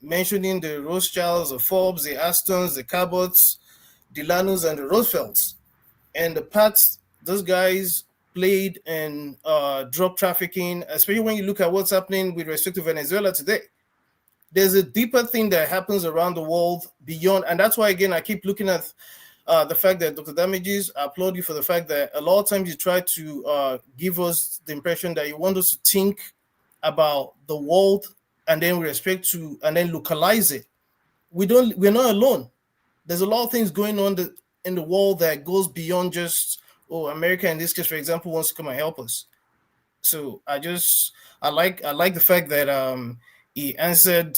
mentioning the Rothschilds, the Forbes, the Astons, the Cabots, the Lanos, and the Roosevelts, and the parts those guys played in drug trafficking, especially when you look at what's happening with respect to Venezuela today. There's a deeper thing that happens around the world beyond, and that's why, again, I keep looking at the fact that Dr. Damages, I applaud you for the fact that a lot of times you try to give us the impression that you want us to think about the world and then with respect to, and then localize it. We're not alone. There's a lot of things going on in the world that goes beyond just, America in this case, for example, wants to come and help us. So I like the fact that he answered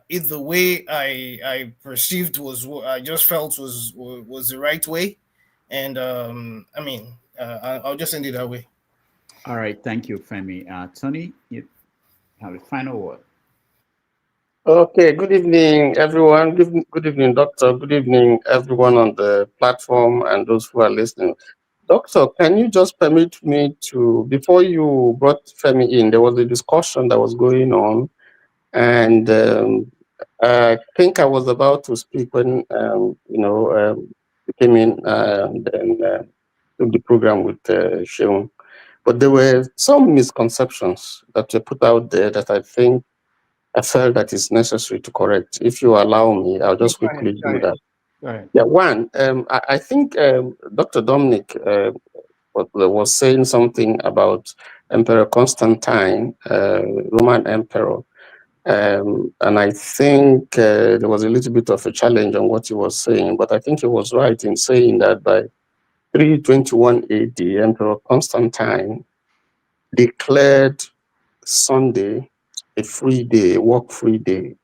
it the way I perceived was what I just felt was the right way, and I'll just end it that way. All right, thank you, Femi. Tony, you have a final word. Okay, good evening, everyone. Good evening, Doctor. Good evening, everyone on the platform and those who are listening. Doctor, can you just permit me to, before you brought Femi in, there was a discussion that was going on, and I think I was about to speak when, you came in and took the program with Seun. But there were some misconceptions that were put out there that I felt that it's necessary to correct. If you allow me, I'll just quickly do that. Right. Yeah, one, I think Dr. Dominic was saying something about Emperor Constantine, Roman Emperor. And I think there was a little bit of a challenge on what he was saying, but I think he was right in saying that by 321 AD, Emperor Constantine declared Sunday a free day, a work-free day.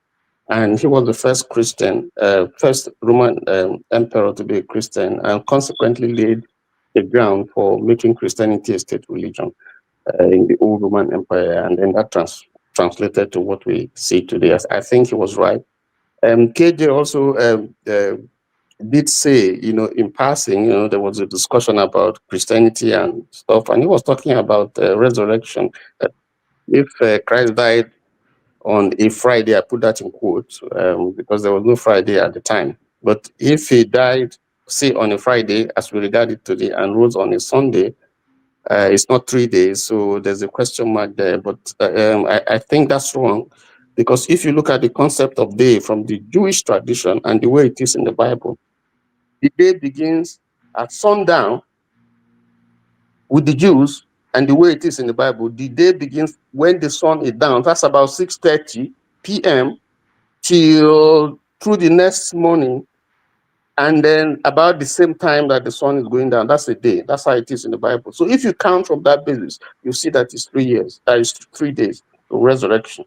And he was the first Christian, first Roman emperor to be a Christian, and consequently laid the ground for making Christianity a state religion in the old Roman Empire. And then that translated to what we see today. I think he was right. KJ also did say, in passing, there was a discussion about Christianity and stuff, and he was talking about resurrection. If Christ died on a Friday, I put that in quotes because there was no Friday at the time. But if he died, say, on a Friday, as we regard it today, and rose on a Sunday, it's not 3 days, so there's a question mark there. But I think that's wrong, because if you look at the concept of day from the Jewish tradition and the way it is in the Bible, the day begins at sundown with the Jews, and the way it is in the Bible, the day begins when the sun is down. That's about 6:30 p.m. till through the next morning, and then about the same time that the sun is going down. That's a day. That's how it is in the Bible. So if you count from that basis, you see that it's 3 years. That is 3 days to resurrection.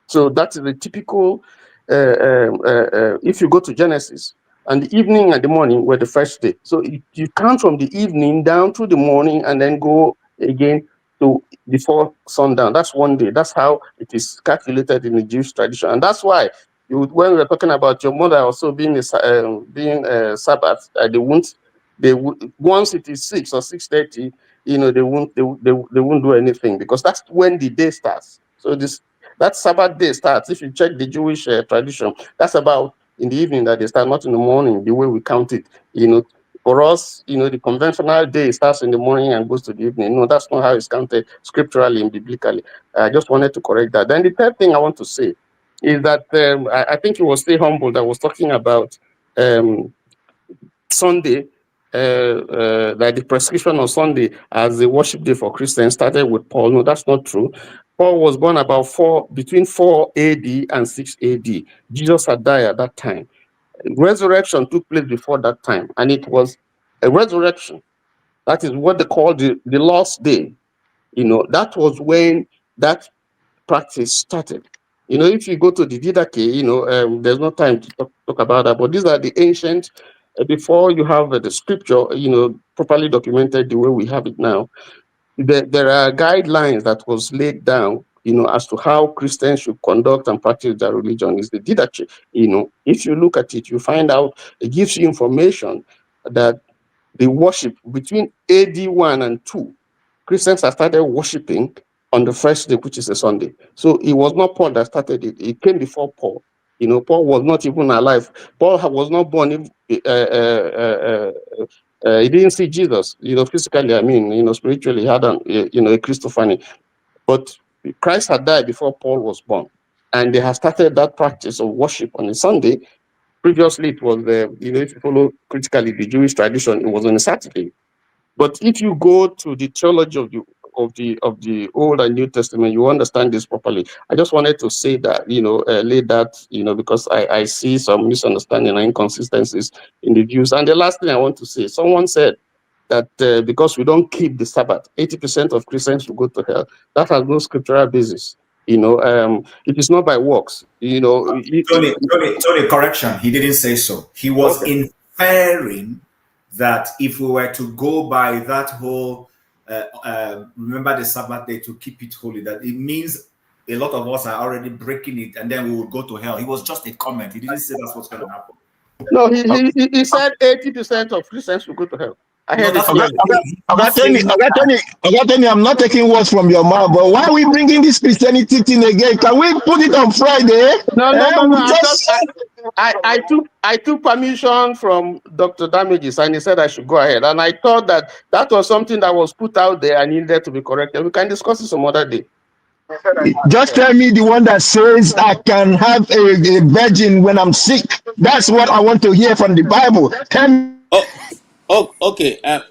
So that is a typical if you go to Genesis, and the evening and the morning were the first day. So you count from the evening down to the morning and then go again to before sundown. That's one day. That's how it is calculated in the Jewish tradition. And that's why when we were talking about your mother also being Sabbath, once it is 6 or 6:30, they won't do anything, because that's when the day starts. So that Sabbath day starts. If you check the Jewish tradition, that's about in the evening that they start, not in the morning, the way we count it. For us, the conventional day starts in the morning and goes to the evening. No, that's not how it's counted scripturally and biblically. I just wanted to correct that. Then the third thing I want to say is that I think it was Stay Humble that was talking about Sunday, that the prescription on Sunday as the worship day for Christians started with Paul. No, that's not true. Paul was born between 4 AD and 6 AD. Jesus had died at that time. Resurrection took place before that time, and it was a resurrection. That is what they call the last day. That was when that practice started. If you go to the Didache, there's no time to talk about that, but these are the ancient, before you have the scripture, properly documented the way we have it now. There are guidelines that was laid down, as to how Christians should conduct and practice their religion. Is the Didache. If you look at it, you find out it gives you information that the worship between AD 1 and 2, Christians have started worshiping on the first day, which is a Sunday. So it was not Paul that started it. It came before Paul. Paul was not even alive. Paul was not born. He didn't see Jesus, physically. Spiritually, he had a Christophany. But Christ had died before Paul was born. And they have started that practice of worship on a Sunday. Previously, it was if you follow critically the Jewish tradition, it was on a Saturday. But if you go to the theology of the Old and New Testament, you understand this properly. I just wanted to say that, lay that, because I see some misunderstanding and inconsistencies in the views. And the last thing I want to say, someone said that because we don't keep the Sabbath, 80% of Christians will go to hell. That has no scriptural basis. It is not by works. Tony, correction. He didn't say so. He was inferring that if we were to go by that whole remember the Sabbath day to keep it holy, that it means a lot of us are already breaking it and then we will go to hell. It was just a comment. He didn't say that's what's going to happen. No, he said 80% of Christians will go to hell. I heard Tony, I'm not taking words from your mouth, but why are we bringing this Christianity thing again? Can we put it on Friday? No. I took permission from Dr. Damages, and he said I should go ahead. And I thought that was something that was put out there and needed to be corrected. We can discuss it some other day. Just tell me the one that says I can have a virgin when I'm sick. That's what I want to hear from the Bible. Tell me. Oh, okay. No,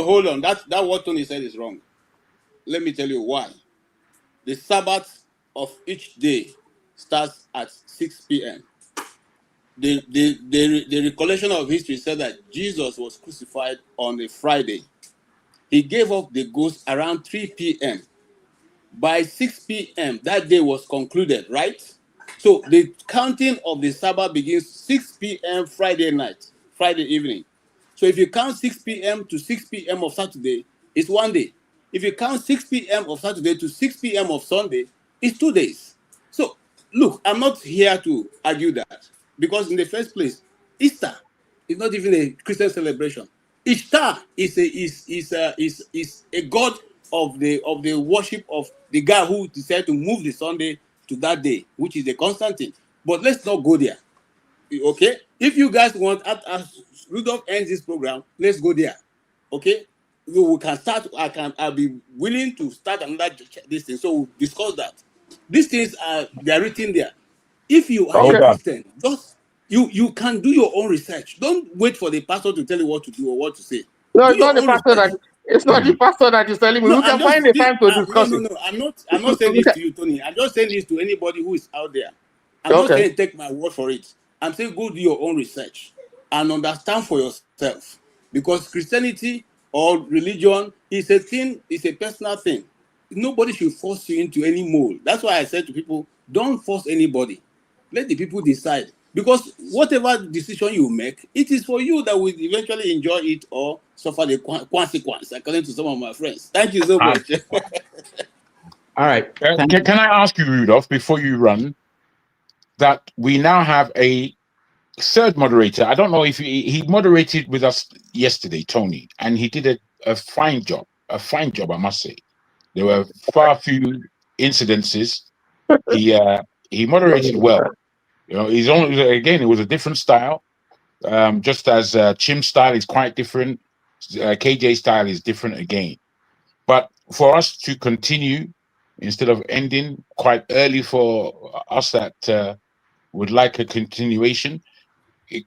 hold on. That what Tony said is wrong. Let me tell you why. The Sabbath of each day starts at 6 p.m. The recollection of history said that Jesus was crucified on a Friday. He gave up the ghost around 3 p.m. By 6 p.m., that day was concluded, right? So the counting of the Sabbath begins 6 p.m. Friday evening. So if you count 6 p.m. to 6 p.m. of Saturday, it's one day. If you count 6 p.m. of Saturday to 6 p.m. of Sunday, it's 2 days. So look, I'm not here to argue that, because in the first place, Easter is not even a Christian celebration. Ishtar is a god of the worship of the guy who decided to move the Sunday to that day, which is the Constantine. But let's not go there. Okay? If you guys want, as Rudolph ends this program, let's go there. Okay? We can start. I'll be willing to start another this thing. So we'll discuss that. These things they're written there. If you are a Christian, just you can do your own research. Don't wait for the pastor to tell you what to do or what to say. No, it's not the pastor that is telling me. No, we can find the time to discuss it. No. I'm not saying this to you, Tony. I'm just saying this to anybody who is out there. I'm not saying take my word for it. I'm saying go do your own research and understand for yourself. Because Christianity or religion is a thing, it's a personal thing. Nobody should force you into any mold. That's why I said to people, Don't force anybody. Let the people decide. Because whatever decision you make, it is for you that will eventually enjoy it or suffer the consequence, according to some of my friends. Thank you so much. All right. Can I ask you, Rudolph, before you run, that we now have a third moderator? I don't know if he moderated with us yesterday, Tony, and he did a fine job. A fine job, I must say. There were far few incidences. He moderated well. You know, he's only, again, it was a different style. Just as Chim's style is quite different, KJ's style is different again. But for us to continue instead of ending quite early, for us that would like a continuation,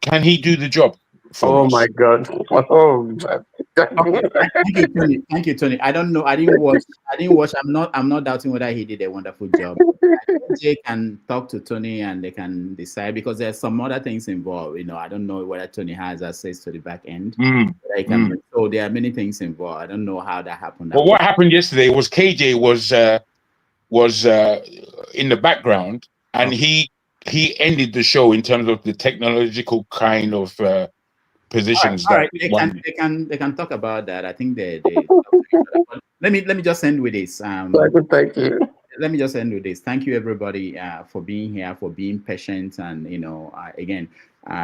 can he do the job for us? My God! Oh, Thank you, Tony. I don't know. I didn't watch. I'm not doubting whether he did a wonderful job. Jay can talk to Tony and they can decide, because there's some other things involved. You know, I don't know whether Tony has access to the back end. So there are many things involved. I don't know how that happened. Well, what happened yesterday was KJ was in the background, and he ended the show in terms of the technological kind of positions. All right. They can talk about that. I think they let me just end with this. Thank you. Let me just end with this. Thank you, everybody, for being here, for being patient, and again,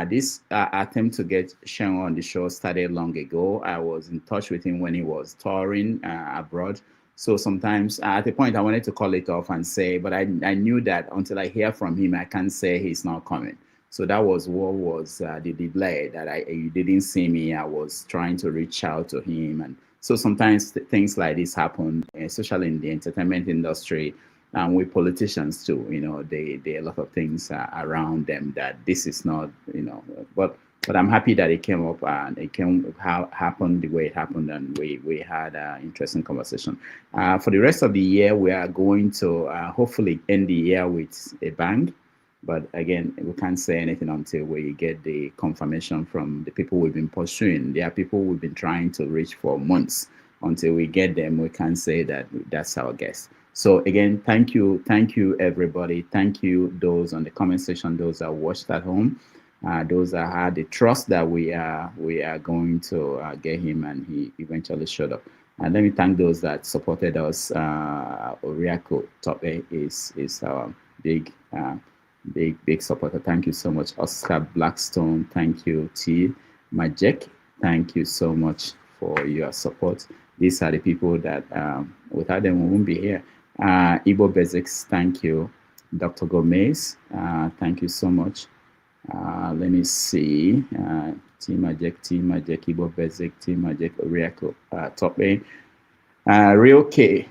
this attempt to get Seun on the show started long ago. I was in touch with him when he was touring abroad. So sometimes at the point I wanted to call it off and say, but I knew that until I hear from him, I can't say he's not coming. So that was what was the delay, that you didn't see me. I was trying to reach out to him. And so sometimes things like this happen, especially in the entertainment industry, and with politicians too. You know, there are a lot of things around them that this is not, but I'm happy that it came up and it happened the way it happened, and we had an interesting conversation. For the rest of the year, we are going to hopefully end the year with a bang. But again, we can't say anything until we get the confirmation from the people we've been pursuing. There are people we've been trying to reach for months. Until we get them, we can't say that that's our guess. So again, thank you, everybody. Thank you, those on the comment section, those that watched at home, those that had the trust that we are going to get him, and he eventually showed up. And let me thank those that supported us. Oriako Tope is our big supporter. Thank you so much. Oscar Blackstone, thank you. T. Majek, thank you so much for your support. These are the people that without them we won't be here. Ibo Basics, thank you. Dr. Gomez, thank you so much. Let me see. T. Majek, Ibo Basic, T. Majek, Oriako, Tope. Real K,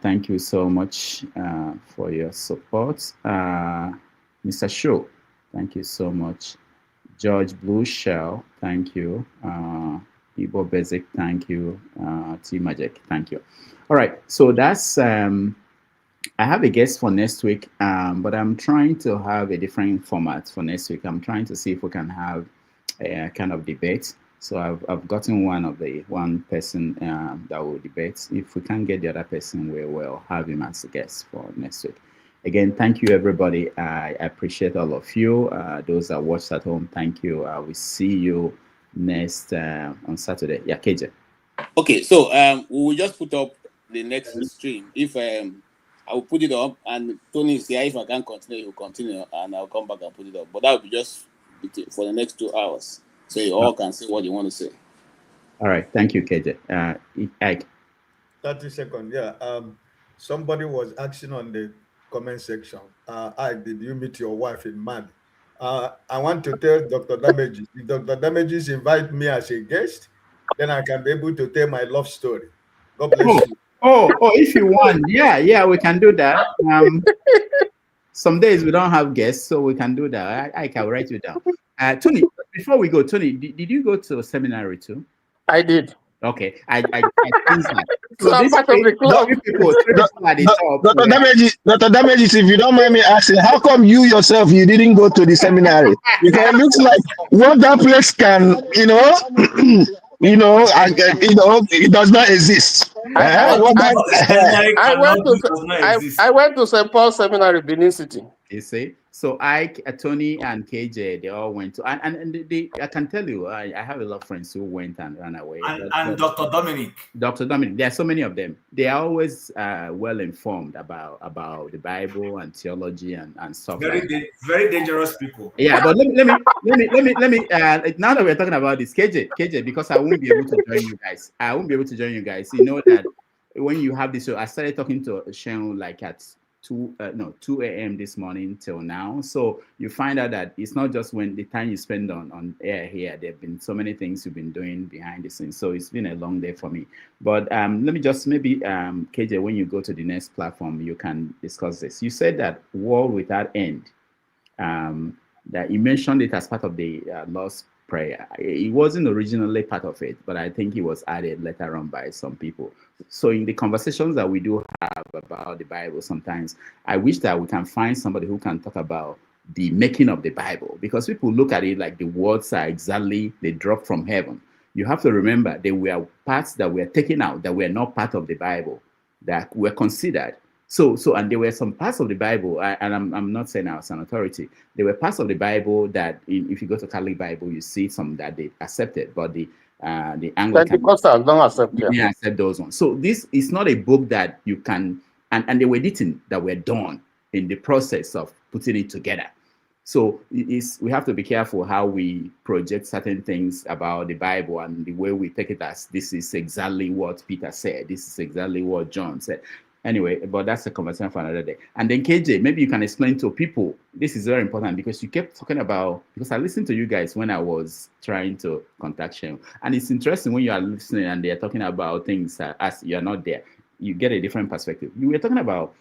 thank you so much for your support. Mr. Show, thank you so much. George Blue Shell, thank you. Ibo Basic, thank you. T Majek, thank you. All right, so that's I have a guest for next week, but I'm trying to have a different format for next week. I'm trying to see if we can have a kind of debate. So I've gotten one person that will debate. If we can't get the other person, we will have him as a guest for next week. Again, thank you, everybody. I appreciate all of you. Those that watched at home, thank you. We see you next on Saturday. Yeah, KJ. Okay, so we will just put up the next stream. If I will put it up, and Tony is here. If I can continue, he will continue, and I'll come back and put it up. But that will be just for the next 2 hours, so you all can say what you want to say. All right, thank you, KJ. Ike. 30 seconds. Yeah. Somebody was asking on the comment section, did you meet your wife in Mali? I want to tell Dr. Damages, if Dr. Damages invite me as a guest, then I can be able to tell my love story. God bless you. Oh, if you want, yeah, we can do that. Some days we don't have guests, so we can do that. I can write you down. Tony, before we go, Tony, did you go to a seminary too? I did. Okay, I think that. So I'm part of the club. Dr. Damages, if you don't mind me asking, how come you yourself you didn't go to the seminary? Because it looks like what that place can, it does not exist. I went to St. Paul Seminary, Benin City. You see, so Ike, Tony, and KJ, they all went to, and they, I can tell you, I have a lot of friends who went and ran away. And Dr. Dominic. Dr. Dominic, there are so many of them. They are always well informed about the Bible and theology and stuff. Very dangerous people. Yeah, but let me now that we're talking about this, KJ, because I won't be able to join you guys. You know that when you have this show, I started talking to Seun like at 2 a.m. this morning till now. So you find out that it's not just when the time you spend on air here. There have been so many things you've been doing behind the scenes. So it's been a long day for me. But let me just maybe KJ, when you go to the next platform, you can discuss this. You said that world without end. That you mentioned it as part of the Lord's Prayer. It wasn't originally part of it, but I think it was added later on by some people. So in the conversations that we do have about the Bible, sometimes I wish that we can find somebody who can talk about the making of the Bible, because people look at it like the words are exactly, they dropped from heaven. You have to remember there were parts that were taken out that were not part of the Bible, that were considered. So, and there were some parts of the Bible, and I'm not saying I was an authority. There were parts of the Bible that, if you go to Catholic Bible, you see some that they accepted, but the Anglican don't accept them. Yeah, accept those ones. So this is not a book that you can, and they were written that were done in the process of putting it together. So we have to be careful how we project certain things about the Bible and the way we take it as this is exactly what Peter said. This is exactly what John said. Anyway, but that's a conversation for another day. And then KJ, maybe you can explain to people, this is very important because you kept talking about, because I listened to you guys when I was trying to contact Seun. And it's interesting when you are listening and they're talking about things as you're not there, you get a different perspective. You were talking about,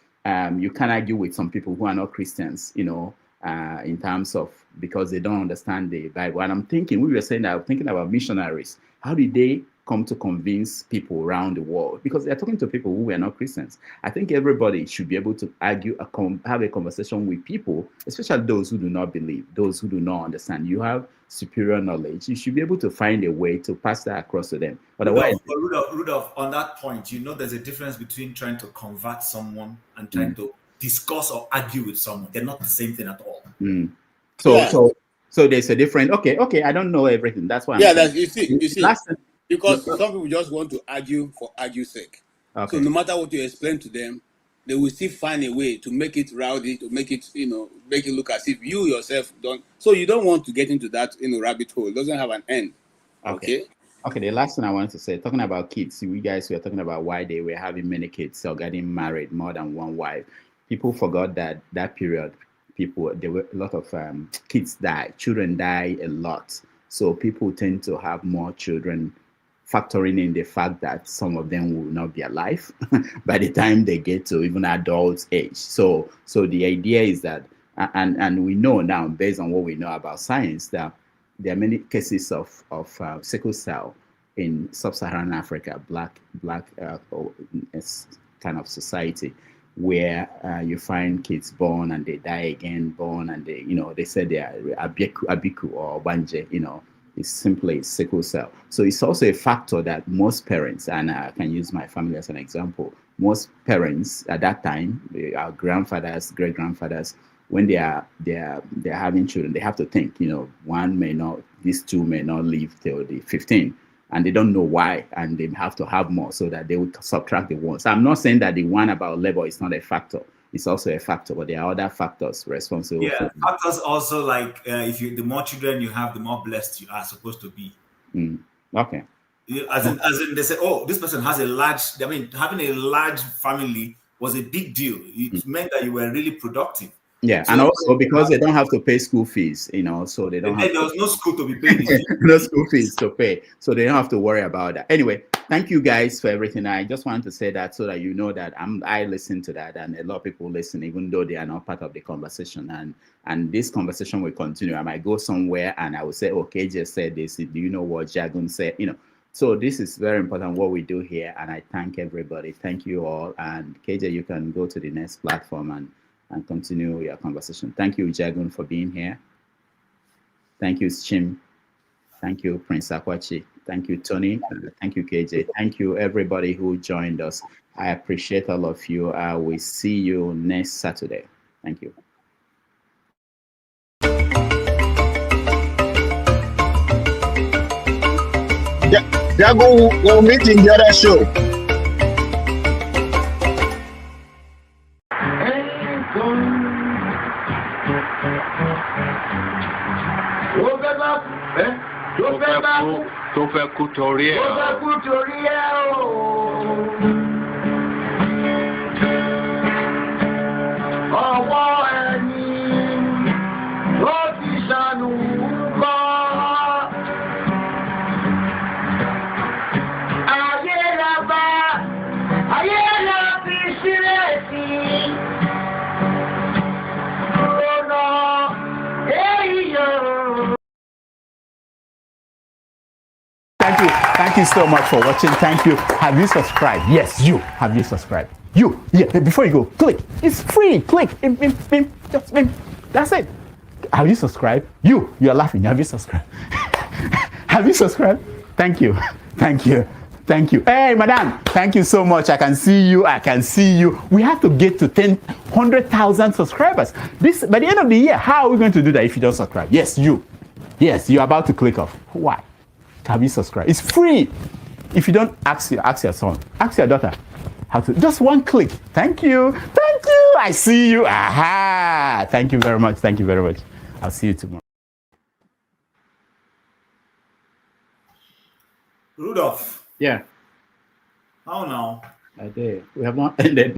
you can argue with some people who are not Christians, in terms of, because they don't understand the Bible. And I'm thinking, we were saying that, I'm thinking about missionaries. How did they come to convince people around the world? Because they're talking to people who were not Christians. I think everybody should be able to argue, have a conversation with people, especially those who do not believe, those who do not understand. You have superior knowledge. You should be able to find a way to pass that across to them. Otherwise, Rudolph, on that point, there's a difference between trying to convert someone and trying to discuss or argue with someone. They're not the same thing at all. So there's a different, okay, I don't know everything. That's why you see. Because some people just want to argue for argue's sake. Okay. So no matter what you explain to them, they will still find a way to make it rowdy, to make it, make it look as if you yourself don't. So you don't want to get into that, rabbit hole. It doesn't have an end. Okay. Okay. The last thing I wanted to say, talking about kids, you guys were talking about why they were having many kids or getting married, more than one wife. People forgot that period. There were a lot of kids die, children die a lot. So people tend to have more children, factoring in the fact that some of them will not be alive by the time they get to even adult age. So the idea is that, and we know now, based on what we know about science, that there are many cases of sickle cell in sub-Saharan Africa, black kind of society, where you find kids born and they die again, born and they say they are abiku or banje, it's simply sickle cell. So it's also a factor that most parents, and I can use my family as an example, most parents at that time, our grandfathers, great-grandfathers, when they are having children, they have to think, these two may not live till the 15, and they don't know why, and they have to have more so that they would subtract the ones. I'm not saying that the one about labor is not a factor. It's also a factor, but there are other factors responsible. Yeah, factors also like the more children you have, the more blessed you are supposed to be. Okay. As in they say, oh, this person has having a large family was a big deal. It meant that you were really productive. Yeah, so, and also because they don't have to pay school fees, so they don't. There was no school to be paid. No school fees to pay, so they don't have to worry about that. Anyway, thank you guys for everything. I just wanted to say that so that you know that I listen to that, and a lot of people listen, even though they are not part of the conversation. And this conversation will continue. I might go somewhere and I will say, "Okay, just said this. Do you know what Jagun said?" So this is very important what we do here, and I thank everybody. Thank you all. And KJ, you can go to the next platform and continue your conversation. Thank you, Jagun, for being here. Thank you, Chim. Thank you, Prince Akwachi. Thank you, Tony. Thank you, KJ. Thank you, everybody who joined us. I appreciate all of you. I will see you next Saturday. Thank you. Yeah, we'll meet in the other show. Tó fẹ́ kú torí ẹ̀ o. Ọwọ́ ẹni ló ti ṣàánú kọ́. Ayé la bá, ayé la fi sílẹ̀ sí. Ọ̀nà èyí yóò. Thank you so much for watching. Thank you. Have you subscribed? Yes, you. Have you subscribed? You. Yeah, before you go, click. It's free. Click. Just that's it. Have you subscribed? You are laughing. Have you subscribed? Have you subscribed? Thank you. Thank you. Thank you. Hey, madam. Thank you so much. I can see you. I can see you. We have to get to 100,000 subscribers. By the end of the year, how are we going to do that if you don't subscribe? Yes, you. Yes, you're about to click off. Why? Have you subscribed? It's free. If you don't, ask your son, ask your daughter how to. Just one click. Thank you. Thank you. I see you. Aha. Thank you very much. Thank you very much. I'll see you tomorrow. Rudolph. Yeah. How now? I did. We have not ended.